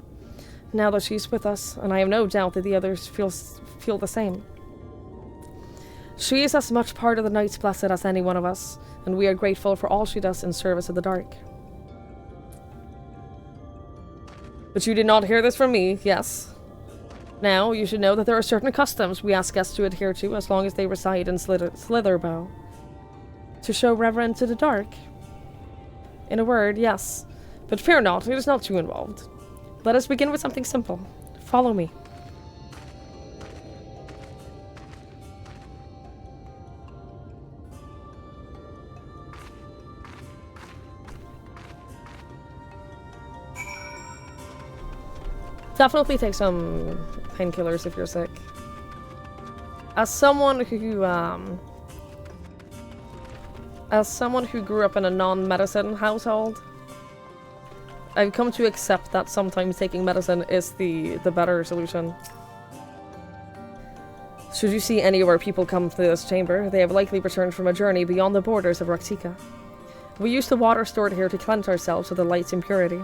now that she's with us, and I have no doubt that the others feel the same. She is as much part of the Knights Blessed as any one of us, and we are grateful for all she does in service of the dark. But you did not hear this from me, yes? Now, you should know that there are certain customs we ask guests to adhere to as long as they reside in Slitherbow. To show reverence to the dark. In a word, yes. But fear not, it is not too involved. Let us begin with something simple. Follow me. Definitely take some painkillers if you're sick. As someone who grew up in a non-medicine household, I've come to accept that sometimes taking medicine is the better solution. Should you see any of our people come to this chamber, they have likely returned from a journey beyond the borders of Rocktika. We use the water stored here to cleanse ourselves of the light's impurity.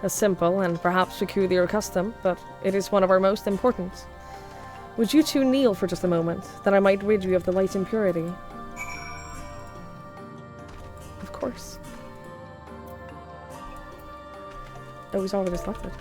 A simple and perhaps peculiar custom, but it is one of our most important. Would you two kneel for just a moment, that I might rid you of the light's impurity? Of course. Oh, he's already selected.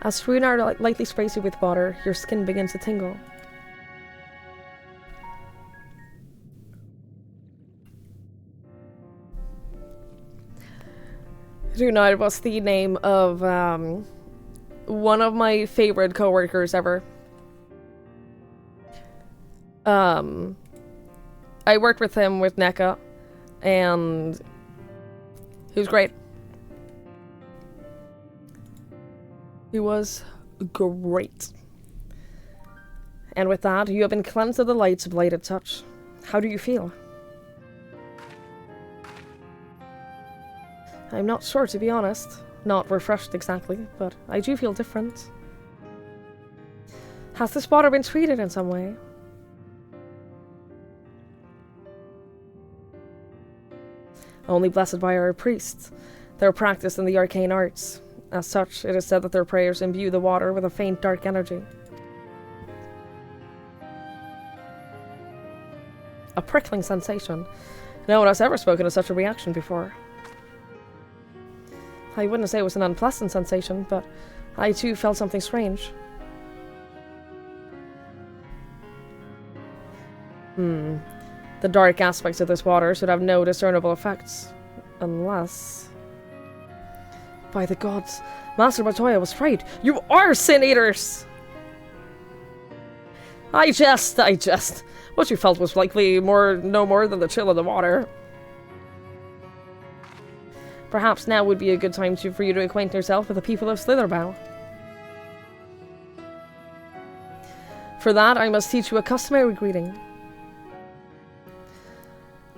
As Runar lightly sprays you with water, your skin begins to tingle. Runar was the name of one of my favorite coworkers ever. I worked with him with NECA, and he was great. He was great. And with that, you have been cleansed of the light's blighted touch. How do you feel? I'm not sure, to be honest. Not refreshed exactly, but I do feel different. Has this water been treated in some way? Only blessed by our priests. They are practiced in the arcane arts. As such, it is said that their prayers imbue the water with a faint dark energy. A prickling sensation. No one has ever spoken of such a reaction before. I wouldn't say it was an unpleasant sensation, but I too felt something strange. The dark aspects of this water should have no discernible effects. Unless... By the gods, Master Matoya was right. You are Sin Eaters! I jest. What you felt was likely no more than the chill of the water. Perhaps now would be a good time for you to acquaint yourself with the people of Slitherbow. For that, I must teach you a customary greeting.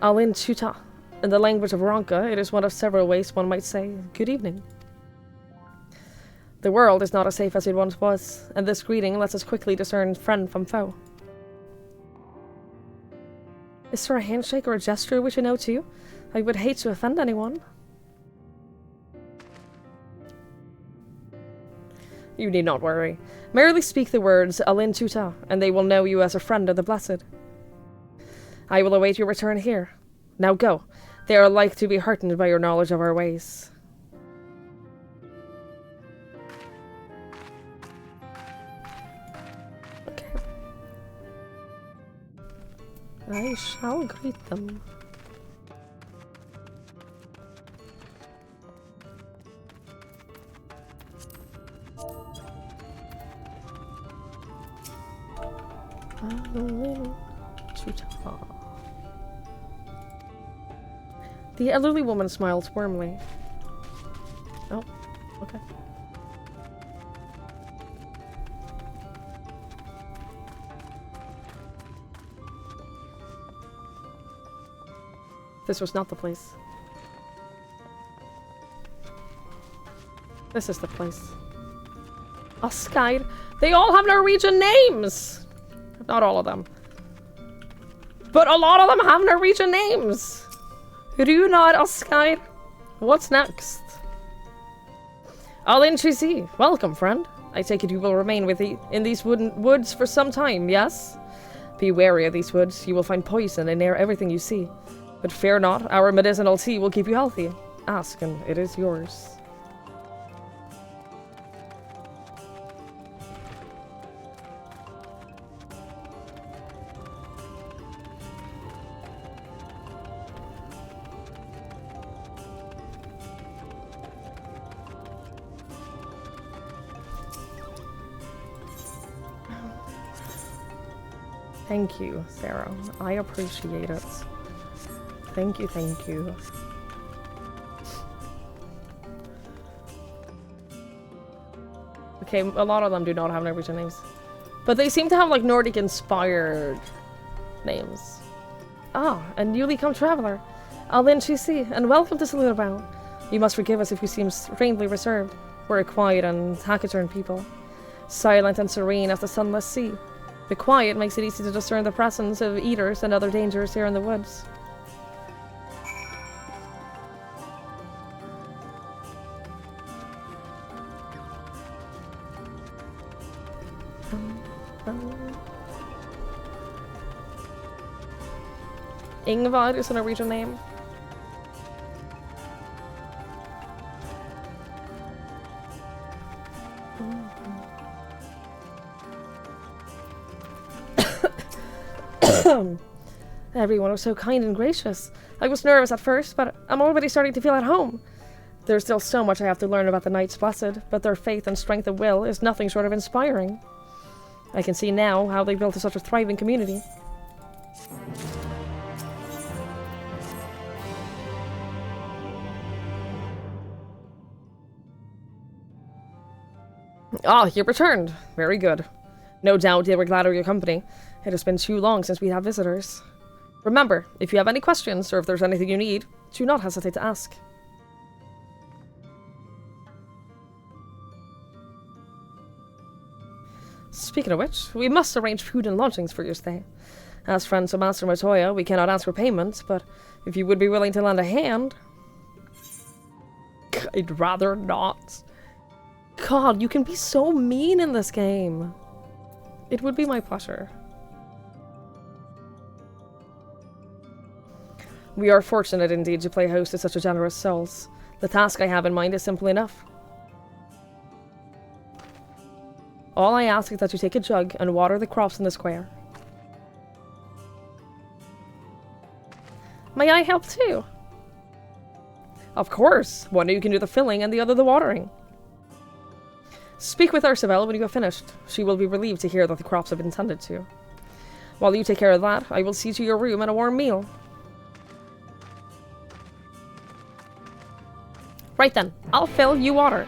Alin Chuta. In the language of Ronka, it is one of several ways one might say, good evening. The world is not as safe as it once was, and this greeting lets us quickly discern friend from foe. Is there a handshake or a gesture we should know too? I would hate to offend anyone. You need not worry. Merely speak the words Alin Tuta, and they will know you as a friend of the Blessed. I will await your return here. Now go. They are like to be heartened by your knowledge of our ways. Okay. I shall greet them. The elderly woman smiled warmly. Oh, okay. This was not the place. This is the place. Askeid. They all have Norwegian names! Not all of them. But a lot of them have Norwegian names! Runar Askeid. What's next? Alin Chisi. Welcome, friend. I take it you will remain in these woods for some time, yes? Be wary of these woods. You will find poison in near everything you see. But fear not, our medicinal tea will keep you healthy. Ask and it is yours. Thank you, Sarah. I appreciate it. Thank you, thank you. Okay, a lot of them do not have Norwegian names. But they seem to have, like, Nordic-inspired names. Ah, a newly come traveler. Alin Chisi, and welcome to Slitherbow. You must forgive us if we seem strangely reserved. We're a quiet and taciturn people. Silent and serene as the sunless sea. The quiet makes it easy to discern the presence of eaters and other dangers here in the woods. Ingvar is a Norwegian name. Everyone was so kind and gracious. I was nervous at first, but I'm already starting to feel at home. There's still so much I have to learn about the Knights Blessed, but their faith and strength of will is nothing short of inspiring. I can see now how they built such a thriving community. Ah, you returned. Very good. No doubt they were glad of your company. It has been too long since we had visitors. Remember, if you have any questions or if there's anything you need, do not hesitate to ask. Speaking of which, we must arrange food and lodgings for your stay. As friends of Master Matoya, we cannot ask for payment, but if you would be willing to lend a hand... I'd rather not. God, you can be so mean in this game. It would be my pleasure. We are fortunate indeed to play host to such a generous souls. The task I have in mind is simple enough. All I ask is that you take a jug and water the crops in the square. May I help too? Of course! One of you can do the filling and the other the watering. Speak with Ursabel when you have finished. She will be relieved to hear that the crops have been tended to. While you take care of that, I will see to your room and a warm meal. Right then, I'll fill, you water.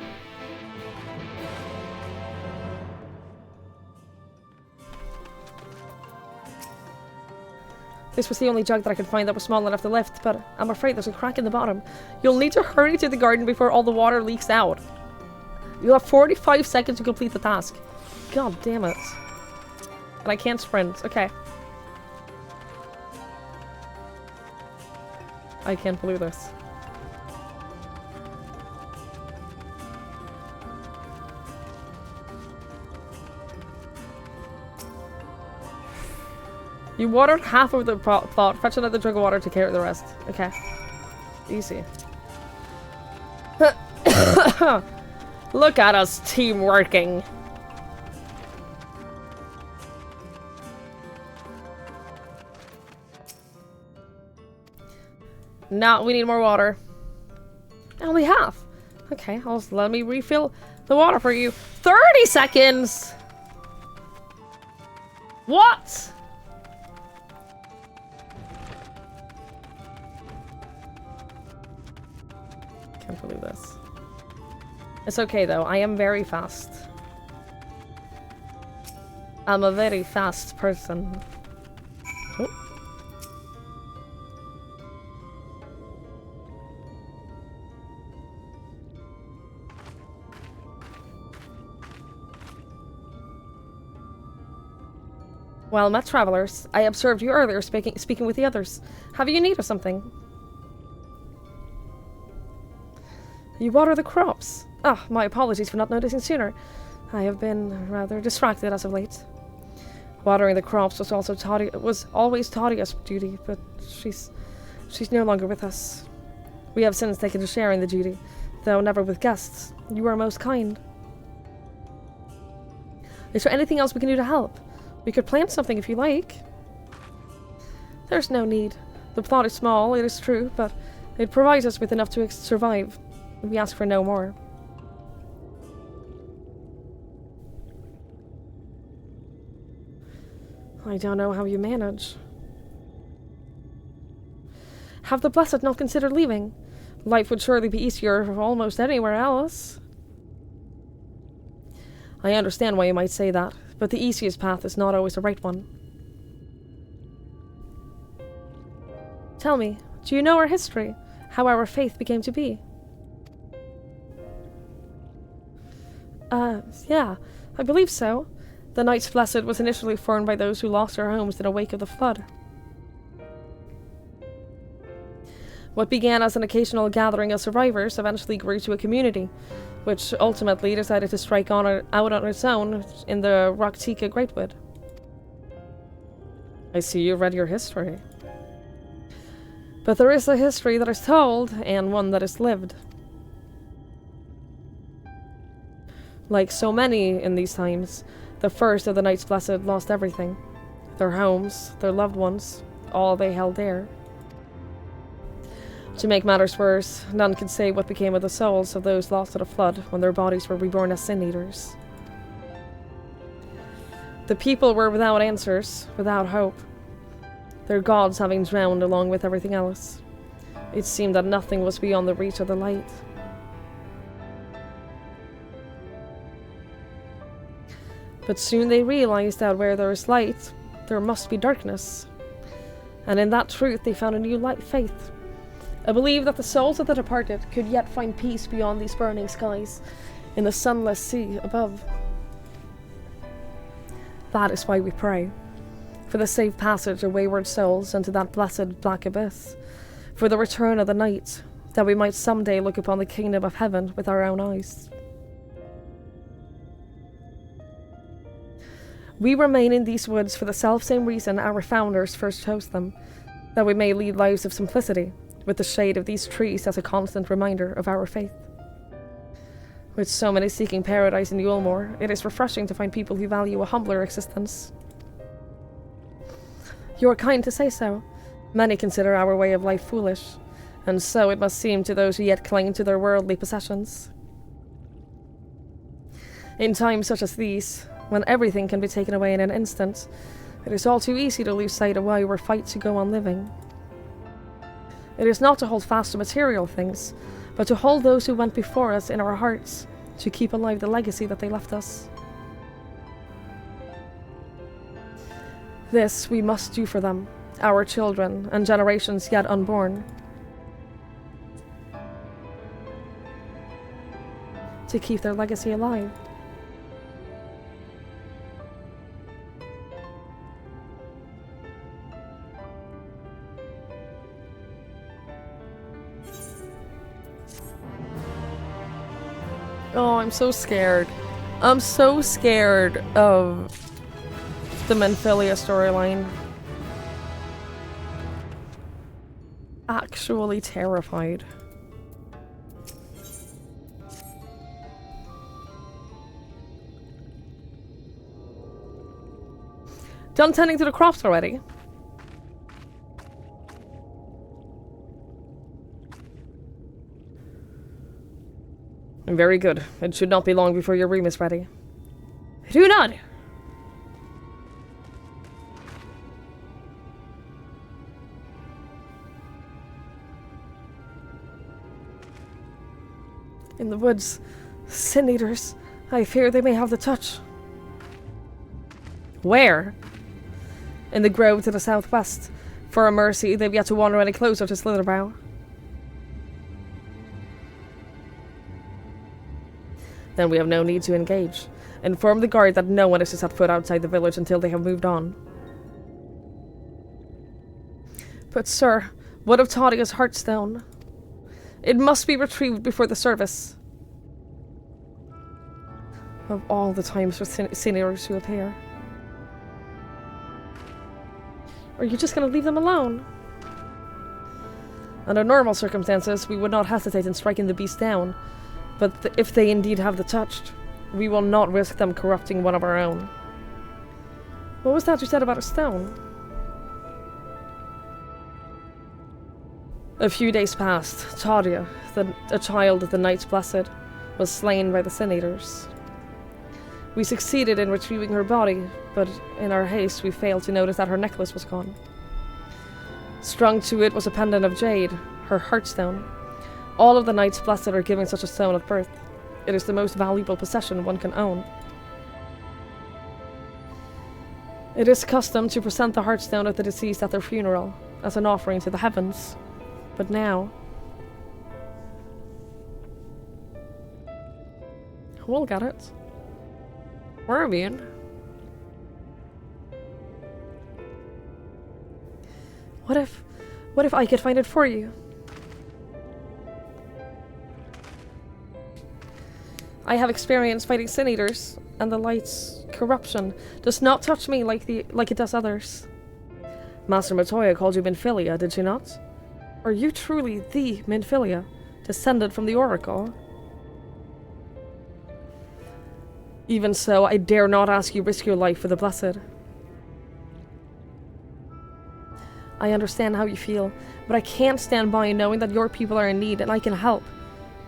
This was the only jug that I could find that was small enough to lift, but I'm afraid there's a crack in the bottom. You'll need to hurry to the garden before all the water leaks out. You have 45 seconds to complete the task. God damn it. And I can't sprint. Okay. I can't believe this. You watered half of the plot. Fetch another jug of water to carry the rest. Okay. Easy. Look at us team working. Now we need more water. Only half. Okay, let me refill the water for you. 30 seconds! What? Can't believe this. It's okay though, I am very fast. I'm a very fast person. Oh. Well met, travelers. I observed you earlier speaking with the others. Have you need of something? You water the crops. Ah, my apologies for not noticing sooner. I have been rather distracted as of late. Watering the crops was always Tadia's duty, but she's no longer with us. We have since taken to sharing the duty, though never with guests. You are most kind. Is there anything else we can do to help? We could plant something if you like. There's no need. The plot is small, it is true, but it provides us with enough to survive. We ask for no more. I don't know how you manage. Have the Blessed not considered leaving? Life would surely be easier almost anywhere else. I understand why you might say that, but the easiest path is not always the right one. Tell me, do you know our history? How our faith became to be? Yeah, I believe so. The Knights Blessed was initially formed by those who lost their homes in the wake of the flood. What began as an occasional gathering of survivors eventually grew to a community, which ultimately decided to strike out on its own in the Raktika Greatwood. I see you've read your history. But there is a history that is told, and one that is lived. Like so many in these times, the first of the Knights Blessed lost everything. their homes, their loved ones, all they held dear. To make matters worse, none could say what became of the souls of those lost to the flood when their bodies were reborn as sin eaters. The people were without answers, without hope, their gods having drowned along with everything else. It seemed that nothing was beyond the reach of the light. But soon they realized that where there is light, there must be darkness. And in that truth they found a new faith. I believe that the souls of the departed could yet find peace beyond these burning skies, in the sunless sea above. That is why we pray. For the safe passage of wayward souls into that blessed black abyss. For the return of the night, that we might someday look upon the kingdom of heaven with our own eyes. We remain in these woods for the selfsame reason our founders first chose them, that we may lead lives of simplicity, with the shade of these trees as a constant reminder of our faith. With so many seeking paradise in Yulmore, it is refreshing to find people who value a humbler existence. You are kind to say so. Many consider our way of life foolish, and so it must seem to those who yet cling to their worldly possessions. In times such as these, when everything can be taken away in an instant, it is all too easy to lose sight of why we fight to go on living. It is not to hold fast to material things, but to hold those who went before us in our hearts, to keep alive the legacy that they left us. This we must do for them, our children, and generations yet unborn. To keep their legacy alive. Oh, I'm so scared. I'm so scared of the Menphilia storyline. Actually terrified. Done tending to the crops already? Very good. It should not be long before your room is ready. Do not! In the woods, sin eaters. I fear they may have the touch. Where? In the grove to the southwest. For a mercy, they've yet to wander any closer to Slitherbrow. Then we have no need to engage. Inform the guard that no one is to set foot outside the village until they have moved on. But sir, what of Tadia's heartstone? It must be retrieved before the service. Of all the times for seniors who appear. Are you just going to leave them alone? Under normal circumstances, we would not hesitate in striking the beast down. But if they indeed have the touch, we will not risk them corrupting one of our own. What was that you said about a stone? A few days past, Tadia, a child of the Knights Blessed, was slain by the Sin Eaters. We succeeded in retrieving her body, but in our haste we failed to notice that her necklace was gone. Strung to it was a pendant of jade, her heartstone. All of the Knights Blessed are given such a stone at birth. It is the most valuable possession one can own. It is custom to present the heartstone of the deceased at their funeral, as an offering to the heavens. But now... we'll get it. Where are we in? What if I could find it for you? I have experience fighting Sin Eaters, and the light's corruption does not touch me like it does others. Master Matoya called you Menphilia, did she not? Are you truly the Menphilia, descended from the Oracle? Even so, I dare not ask you risk your life for the Blessed. I understand how you feel, but I can't stand by knowing that your people are in need and I can help.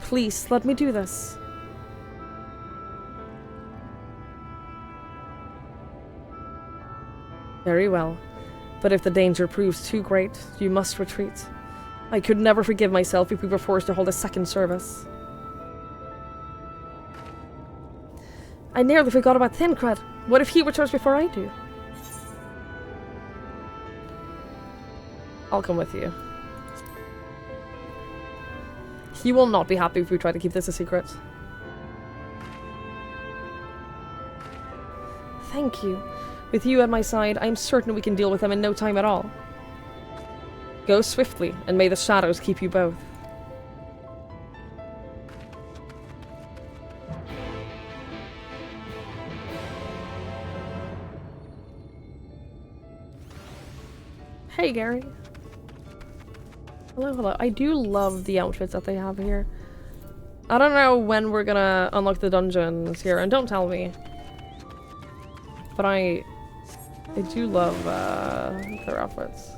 Please, let me do this. Very well. But if the danger proves too great, you must retreat. I could never forgive myself if we were forced to hold a second service. I nearly forgot about Thancred. What if he returns before I do? I'll come with you. He will not be happy if we try to keep this a secret. Thank you. With you at my side, I am certain we can deal with them in no time at all. Go swiftly, and may the shadows keep you both. Hey, Gary. Hello, hello. I do love the outfits that they have here. I don't know when we're gonna unlock the dungeons here, and don't tell me. But I do love their outfits.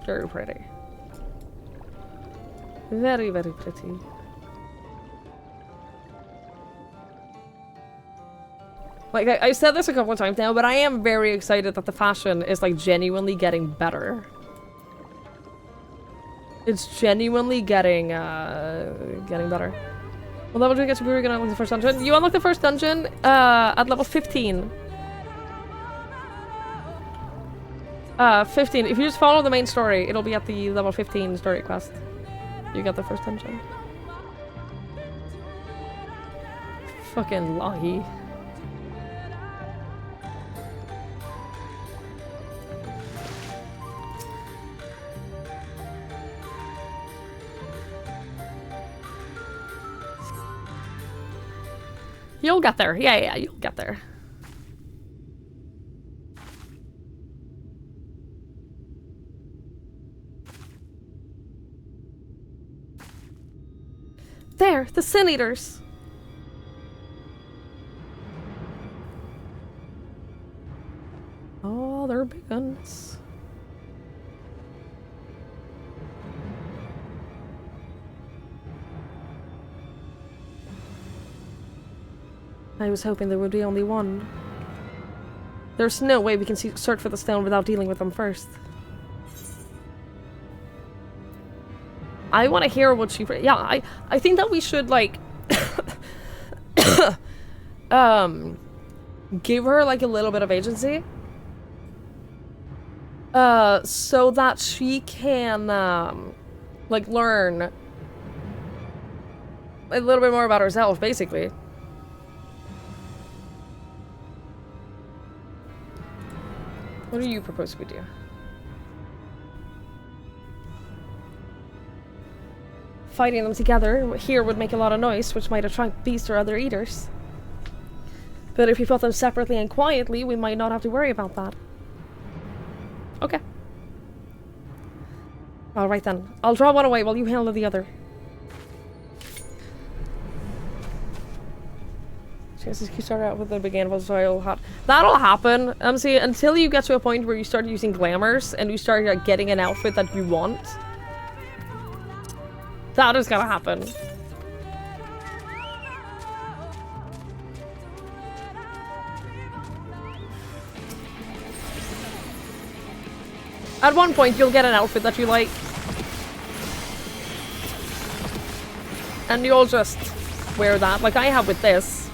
Very pretty. Very, very pretty. Like, I said this a couple of times now, but I am very excited that the fashion is, like, genuinely getting better. It's genuinely getting better. What level do we get to? We were gonna unlock the first dungeon. You unlock the first dungeon at level 15. 15. If you just follow the main story, it'll be at the level 15 story quest. You got the first dungeon. Fucking Lahi. You'll get there. Yeah, you'll get there. There, the Sin Eaters. Oh, they're big guns. I was hoping there would be only one. There's no way we can search for the stone without dealing with them first. I want to hear what she... Yeah, I think that we should, like... give her, like, a little bit of agency. So that she can, like, learn a little bit more about herself, basically. What do you propose we do? Fighting them together here would make a lot of noise, which might attract beasts or other eaters. But if we fought them separately and quietly, we might not have to worry about that. Okay. Alright then. I'll draw one away while you handle the other. Chances you start out with the beginning of a soil hot. That'll happen. See, until you get to a point where you start using glamours and you start like, getting an outfit that you want. That is gonna happen. At one point, you'll get an outfit that you like. And you'll just wear that, like I have with this.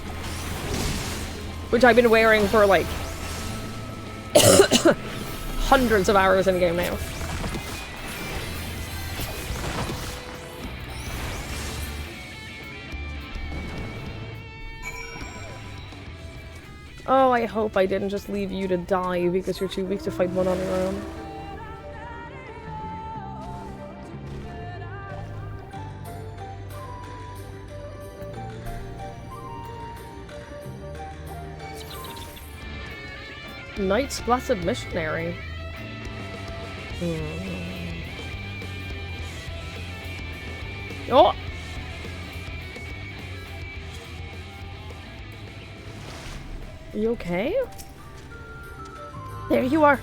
Which I've been wearing for, like, hundreds of hours in game now. Oh, I hope I didn't just leave you to die because you're too weak to fight one on your own. Knight's Blessed Missionary. Oh! You okay? There you are.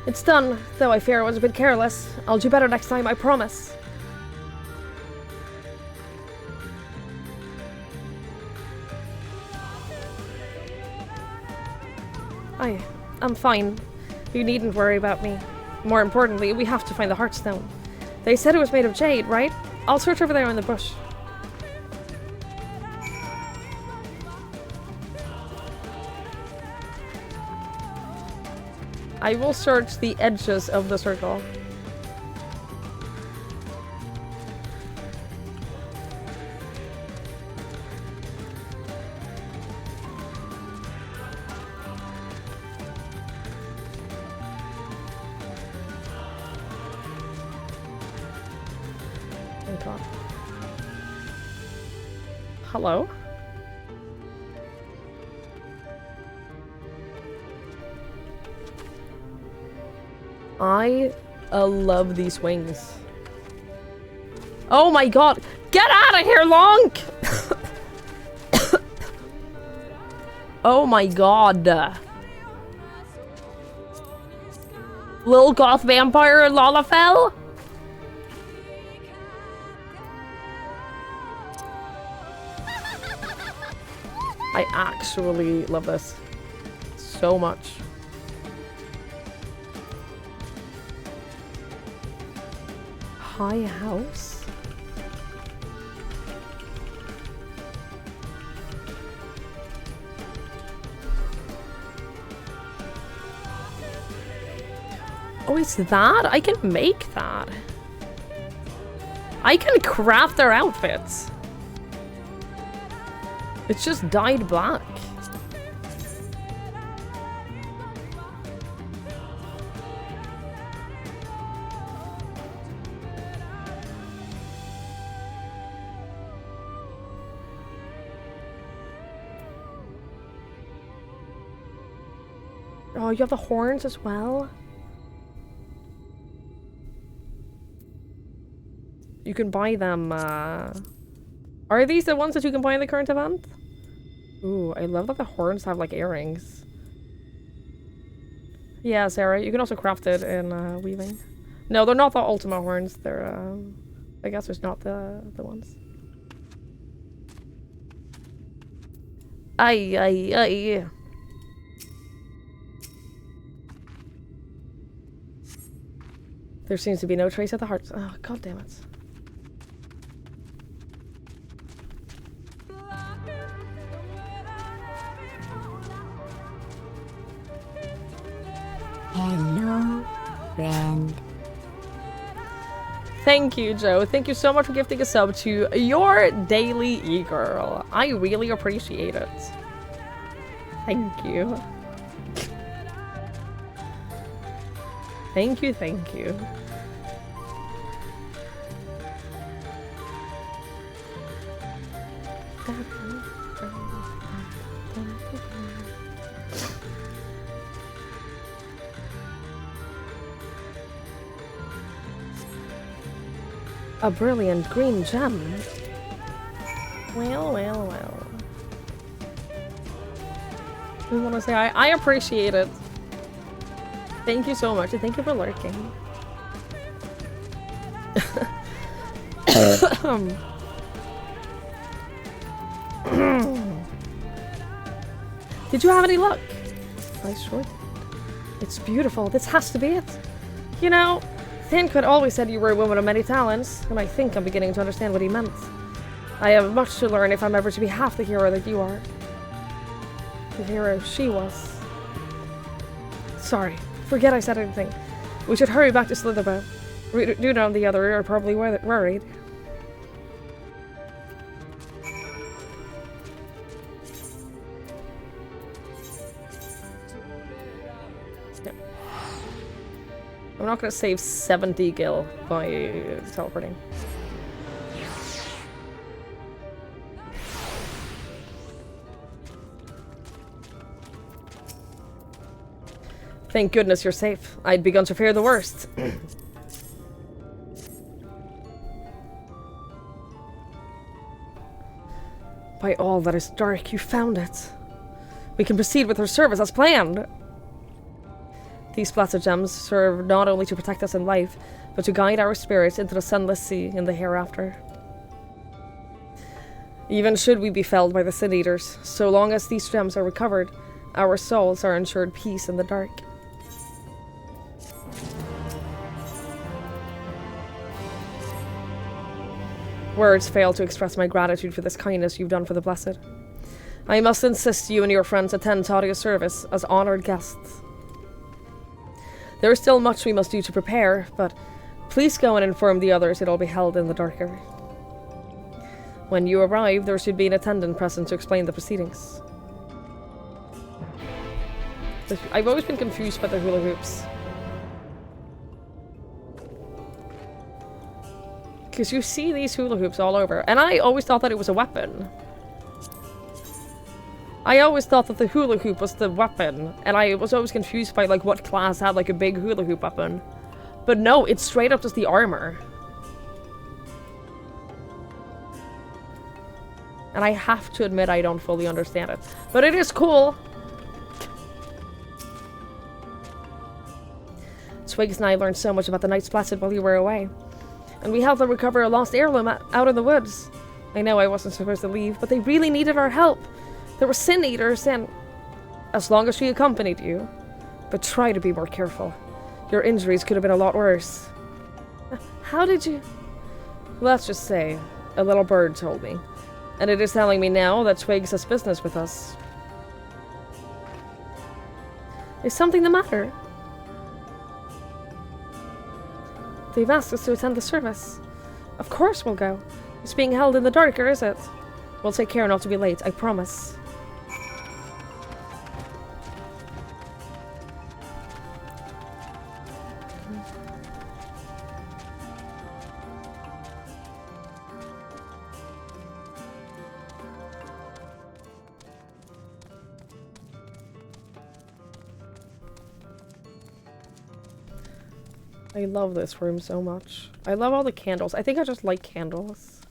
It's done, though I fear I was a bit careless. I'll do better next time, I promise. I'm fine. You needn't worry about me. More importantly, we have to find the Heartstone. They said it was made of jade, right? I'll search over there in the bush. I will search the edges of the circle. Oh God. Hello? I love these wings. Oh my God! Get out of here, Lonk! Oh my God. Little goth vampire Lalafell? I actually love this so much. High house? Oh, it's that? I can make that. I can craft their outfits. It's just dyed black. Oh, you have the horns as well? You can buy them, Are these the ones that you can buy in the current event? Ooh, I love that the horns have, like, earrings. Yeah, Sarah, you can also craft it in, weaving. No, they're not the Ultima horns. They're, I guess there's not the ones. Ay. There seems to be no trace of the hearts. Oh, God damn it. Hello, friend. Thank you, Joe. Thank you so much for gifting a sub to your daily e-girl. I really appreciate it. Thank you. Thank you. A brilliant green gem. Well. I want to say I appreciate it. Thank you so much, and thank you for lurking. Did you have any luck? I sure did. It's beautiful. This has to be it. You know, Thancred always said you were a woman of many talents, and I think I'm beginning to understand what he meant. I have much to learn if I'm ever to be half the hero that you are. The hero she was. Sorry. Forget I said anything. We should hurry back to Slitherbow. Duda and the other are probably worried. No. I'm not gonna save 70 gil by teleporting. Thank goodness you're safe. I'd begun to fear the worst. By all that is dark, you found it. We can proceed with our service as planned. These blessed gems serve not only to protect us in life, but to guide our spirits into the sunless sea in the hereafter. Even should we be felled by the Sin Eaters, so long as these gems are recovered, our souls are ensured peace in the dark. Words fail to express my gratitude for this kindness you've done for the Blessed. I must insist you and your friends attend Tadia's service as honored guests. There is still much we must do to prepare, but please go and inform the others it'll be held in the darker. When you arrive, there should be an attendant present to explain the proceedings. I've always been confused by the hula hoops. Because you see these hula hoops all over, and I always thought that it was a weapon. I always thought that the hula hoop was the weapon, and I was always confused by like what class had like a big hula hoop weapon. But no, it's straight up just the armor. And I have to admit I don't fully understand it. But it is cool! Twigs and I learned so much about the Knights Blessed while you were away. And we helped them recover a lost heirloom out in the woods. I know I wasn't supposed to leave, but they really needed our help. There were Sin Eaters, and as long as she accompanied you. But try to be more careful. Your injuries could have been a lot worse. How did you... Let's just say, a little bird told me. And it is telling me now that Twigs has business with us. Is something the matter? They've asked us to attend the service. Of course we'll go. It's being held in the darker, is it? We'll take care not to be late, I promise. I love this room so much. I love all the candles. I think I just like candles.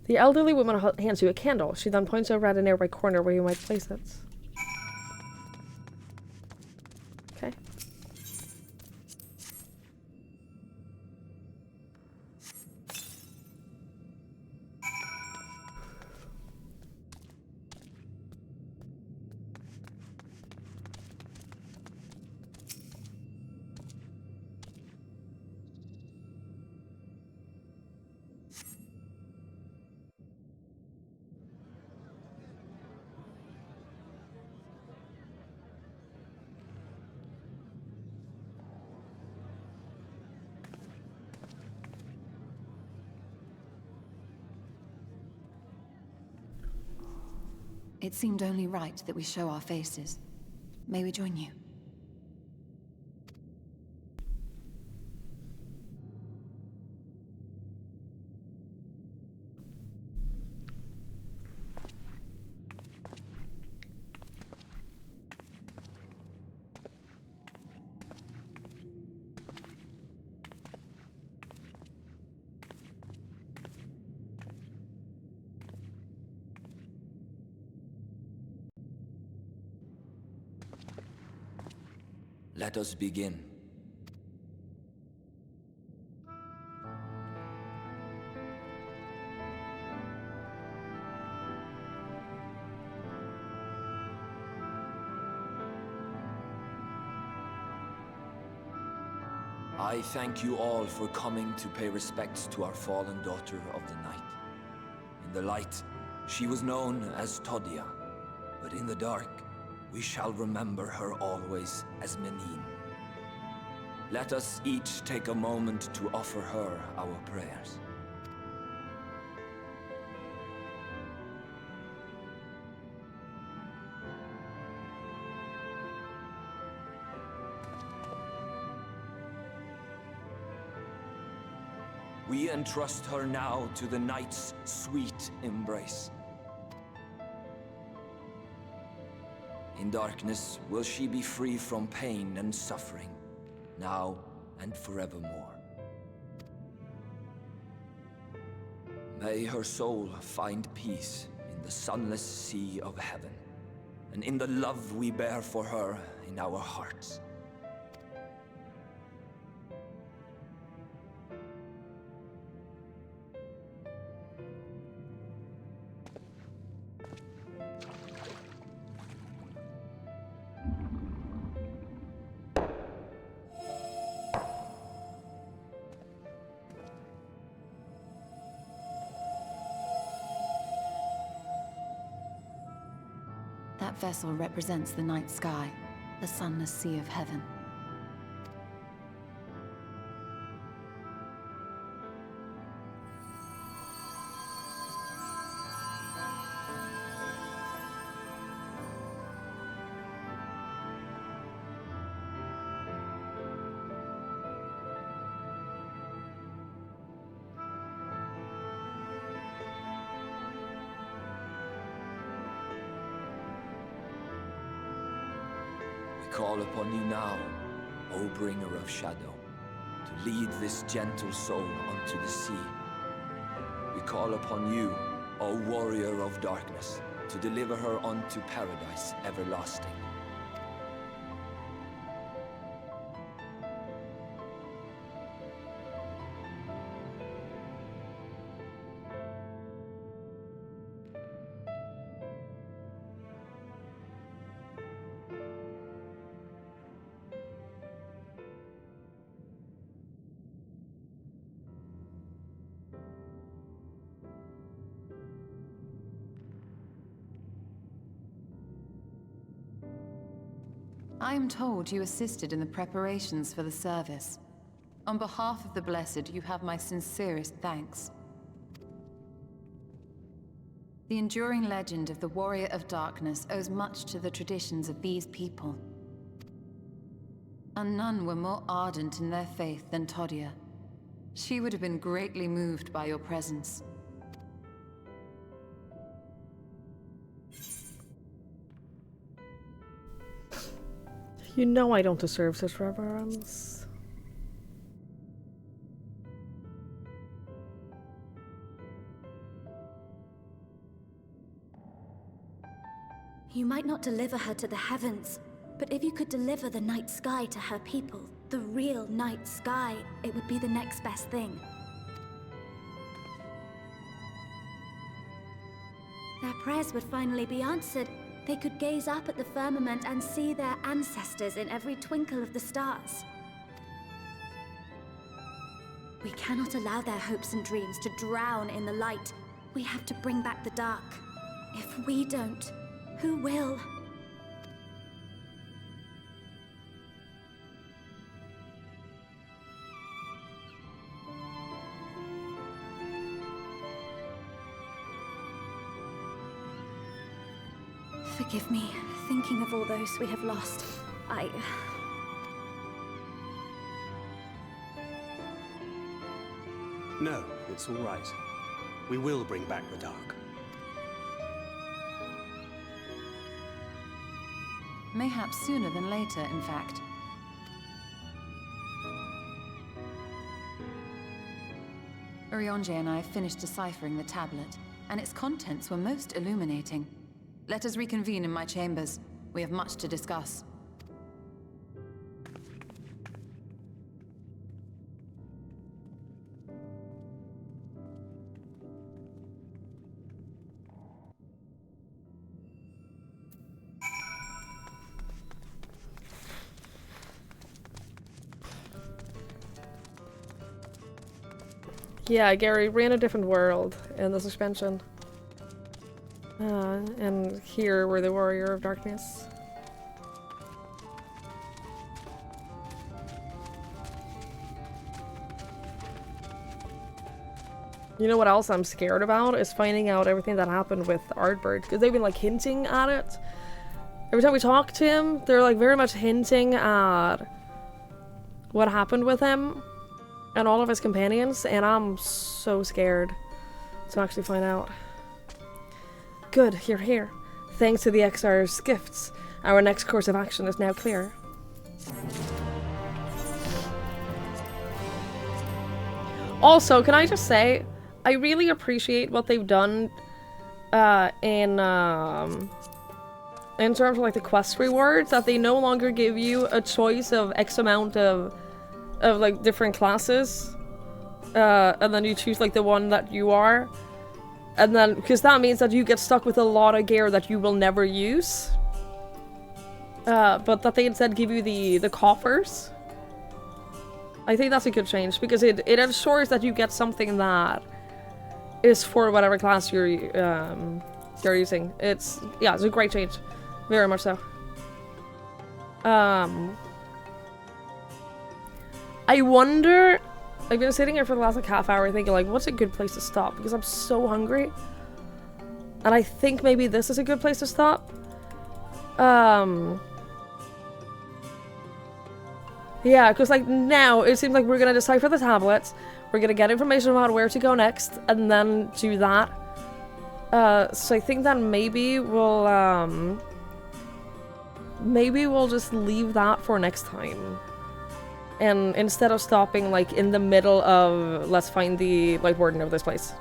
The elderly woman hands you a candle. She then points over at a nearby corner where you might place it. Okay. It seemed only right that we show our faces. May we join you? Let us begin. I thank you all for coming to pay respects to our fallen daughter of the night. In the light, she was known as Todia, but in the dark, we shall remember her always as Menine. Let us each take a moment to offer her our prayers. We entrust her now to the night's sweet embrace. In darkness will she be free from pain and suffering, now and forevermore. May her soul find peace in the sunless sea of heaven, and in the love we bear for her in our hearts. That vessel represents the night sky, the sunless sea of heaven. We call upon you now, O bringer of shadow, to lead this gentle soul unto the sea. We call upon you, O warrior of darkness, to deliver her unto paradise everlasting. I am told you assisted in the preparations for the service. On behalf of the Blessed, you have my sincerest thanks. The enduring legend of the Warrior of Darkness owes much to the traditions of these people. And none were more ardent in their faith than Todia. She would have been greatly moved by your presence. You know I don't deserve such reverence. You might not deliver her to the heavens, but if you could deliver the night sky to her people, the real night sky, it would be the next best thing. Their prayers would finally be answered. They could gaze up at the firmament and see their ancestors in every twinkle of the stars. We cannot allow their hopes and dreams to drown in the light. We have to bring back the dark. If we don't, who will? Forgive me, thinking of all those we have lost. No, it's all right. We will bring back the dark. Mayhaps sooner than later, in fact. Urianger and I finished deciphering the tablet, and its contents were most illuminating. Let us reconvene in my chambers. We have much to discuss. Yeah, Gary, we're in a different world in the suspension. And here we're the Warrior of Darkness. You know what else I'm scared about? Is finding out everything that happened with Artbird. Because they've been like hinting at it. Every time we talk to him, they're like very much hinting at what happened with him and all of his companions. And I'm so scared to actually find out. Good, you're here. Thanks to the XR's gifts, our next course of action is now clear. Also, can I just say, I really appreciate what they've done in terms of like the quest rewards, that they no longer give you a choice of X amount of like different classes, and then you choose like the one that you are, and then because that means that you get stuck with a lot of gear that you will never use, but that they instead give you the coffers. I think that's a good change because it ensures that you get something that is for whatever class you're using. It's a great change, very much so. I wonder. I've been sitting here for the last like half hour thinking like, what's a good place to stop? Because I'm so hungry, and I think maybe this is a good place to stop. Yeah, because like now it seems like we're gonna decipher the tablets, we're gonna get information about where to go next, and then do that. So I think that maybe we'll just leave that for next time. And instead of stopping like in the middle of let's find the like warden of this place.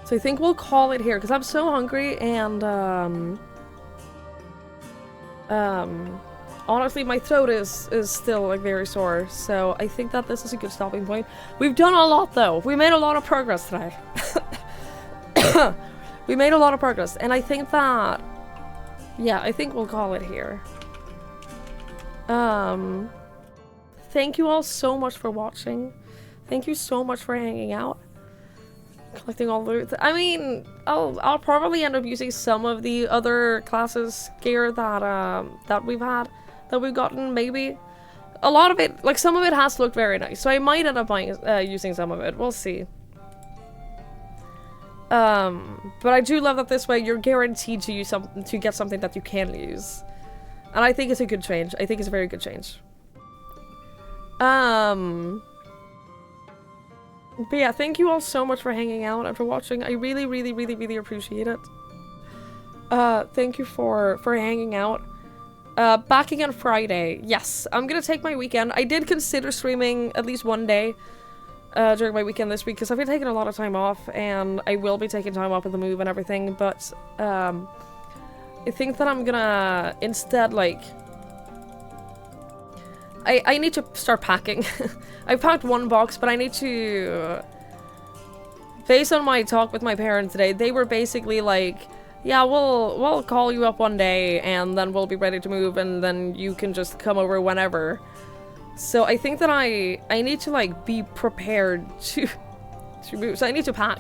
So I think we'll call it here because I'm so hungry and honestly my throat is still like very sore, so I think that this is a good stopping point. We've done a lot though. We made a lot of progress today. We made a lot of progress, and I think that I think we'll call it here. Thank you all so much for watching. Thank you so much for hanging out. Collecting all the I mean, I'll probably end up using some of the other classes gear that we've gotten, maybe. A lot of it, like some of it has looked very nice, so I might end up buying, using some of it. We'll see. But I do love that this way you're guaranteed to use to get something that you can use. And I think it's a good change. I think it's a very good change. But yeah, thank you all so much for hanging out and for watching. I really, really, really, really appreciate it. Thank you for hanging out. Back again Friday. Yes, I'm gonna take my weekend. I did consider streaming at least one day during my weekend this week because I've been taking a lot of time off, and I will be taking time off with the move and everything, but I think that I'm gonna instead like I need to start packing. I've packed one box, but I need to, based on my talk with my parents today, they were basically like, yeah, we'll call you up one day and then we'll be ready to move and then you can just come over whenever. So I think that I need to like be prepared to move. So I need to pack.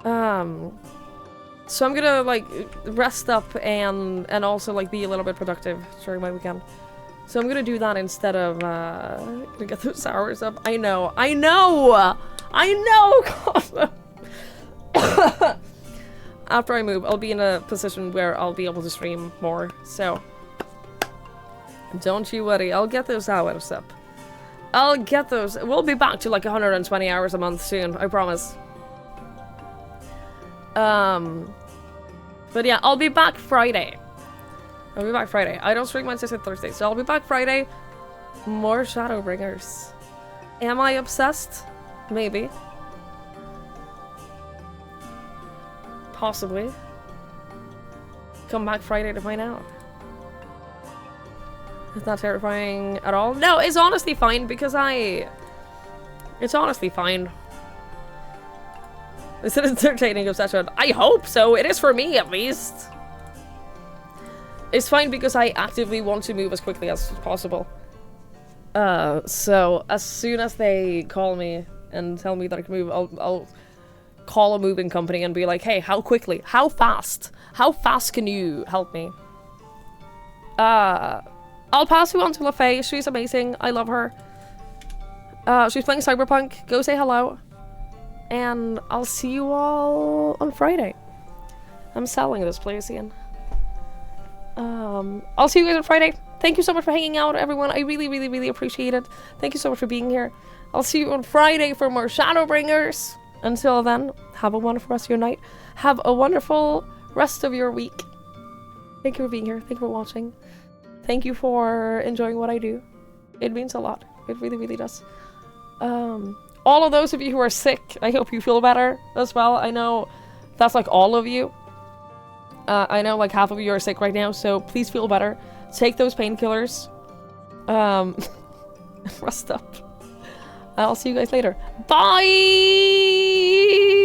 So I'm gonna like rest up and also like be a little bit productive during my weekend. So I'm gonna do that instead of gonna get those hours up. I know. After I move, I'll be in a position where I'll be able to stream more. So don't you worry, I'll get those hours up. I'll get those. We'll be back to like 120 hours a month soon, I promise. But yeah, I'll be back Friday. I don't stream Wednesdays and Thursdays, so I'll be back Friday. More Shadowbringers. Am I obsessed? Maybe. Possibly. Come back Friday to find out. It's not terrifying at all. No, it's honestly fine because it's honestly fine. It's an entertaining obsession. I hope so. It is for me, at least. It's fine because I actively want to move as quickly as possible. So as soon as they call me and tell me that I can move, I'll call a moving company and be like, hey, how quickly? How fast? How fast can you help me? I'll pass you on to LaFay. She's amazing. I love her. She's playing Cyberpunk. Go say hello. And I'll see you all on Friday. I'm selling this place again. I'll see you guys on Friday. Thank you so much for hanging out, everyone. I really, really, really appreciate it. Thank you so much for being here. I'll see you on Friday for more Shadowbringers. Until then, have a wonderful rest of your night. Have a wonderful rest of your week. Thank you for being here. Thank you for watching. Thank you for enjoying what I do. It means a lot. It really, really does. All of those of you who are sick, I hope you feel better as well. I know that's like all of you. I know like half of you are sick right now, so please feel better. Take those painkillers. Rest up. I'll see you guys later. Bye!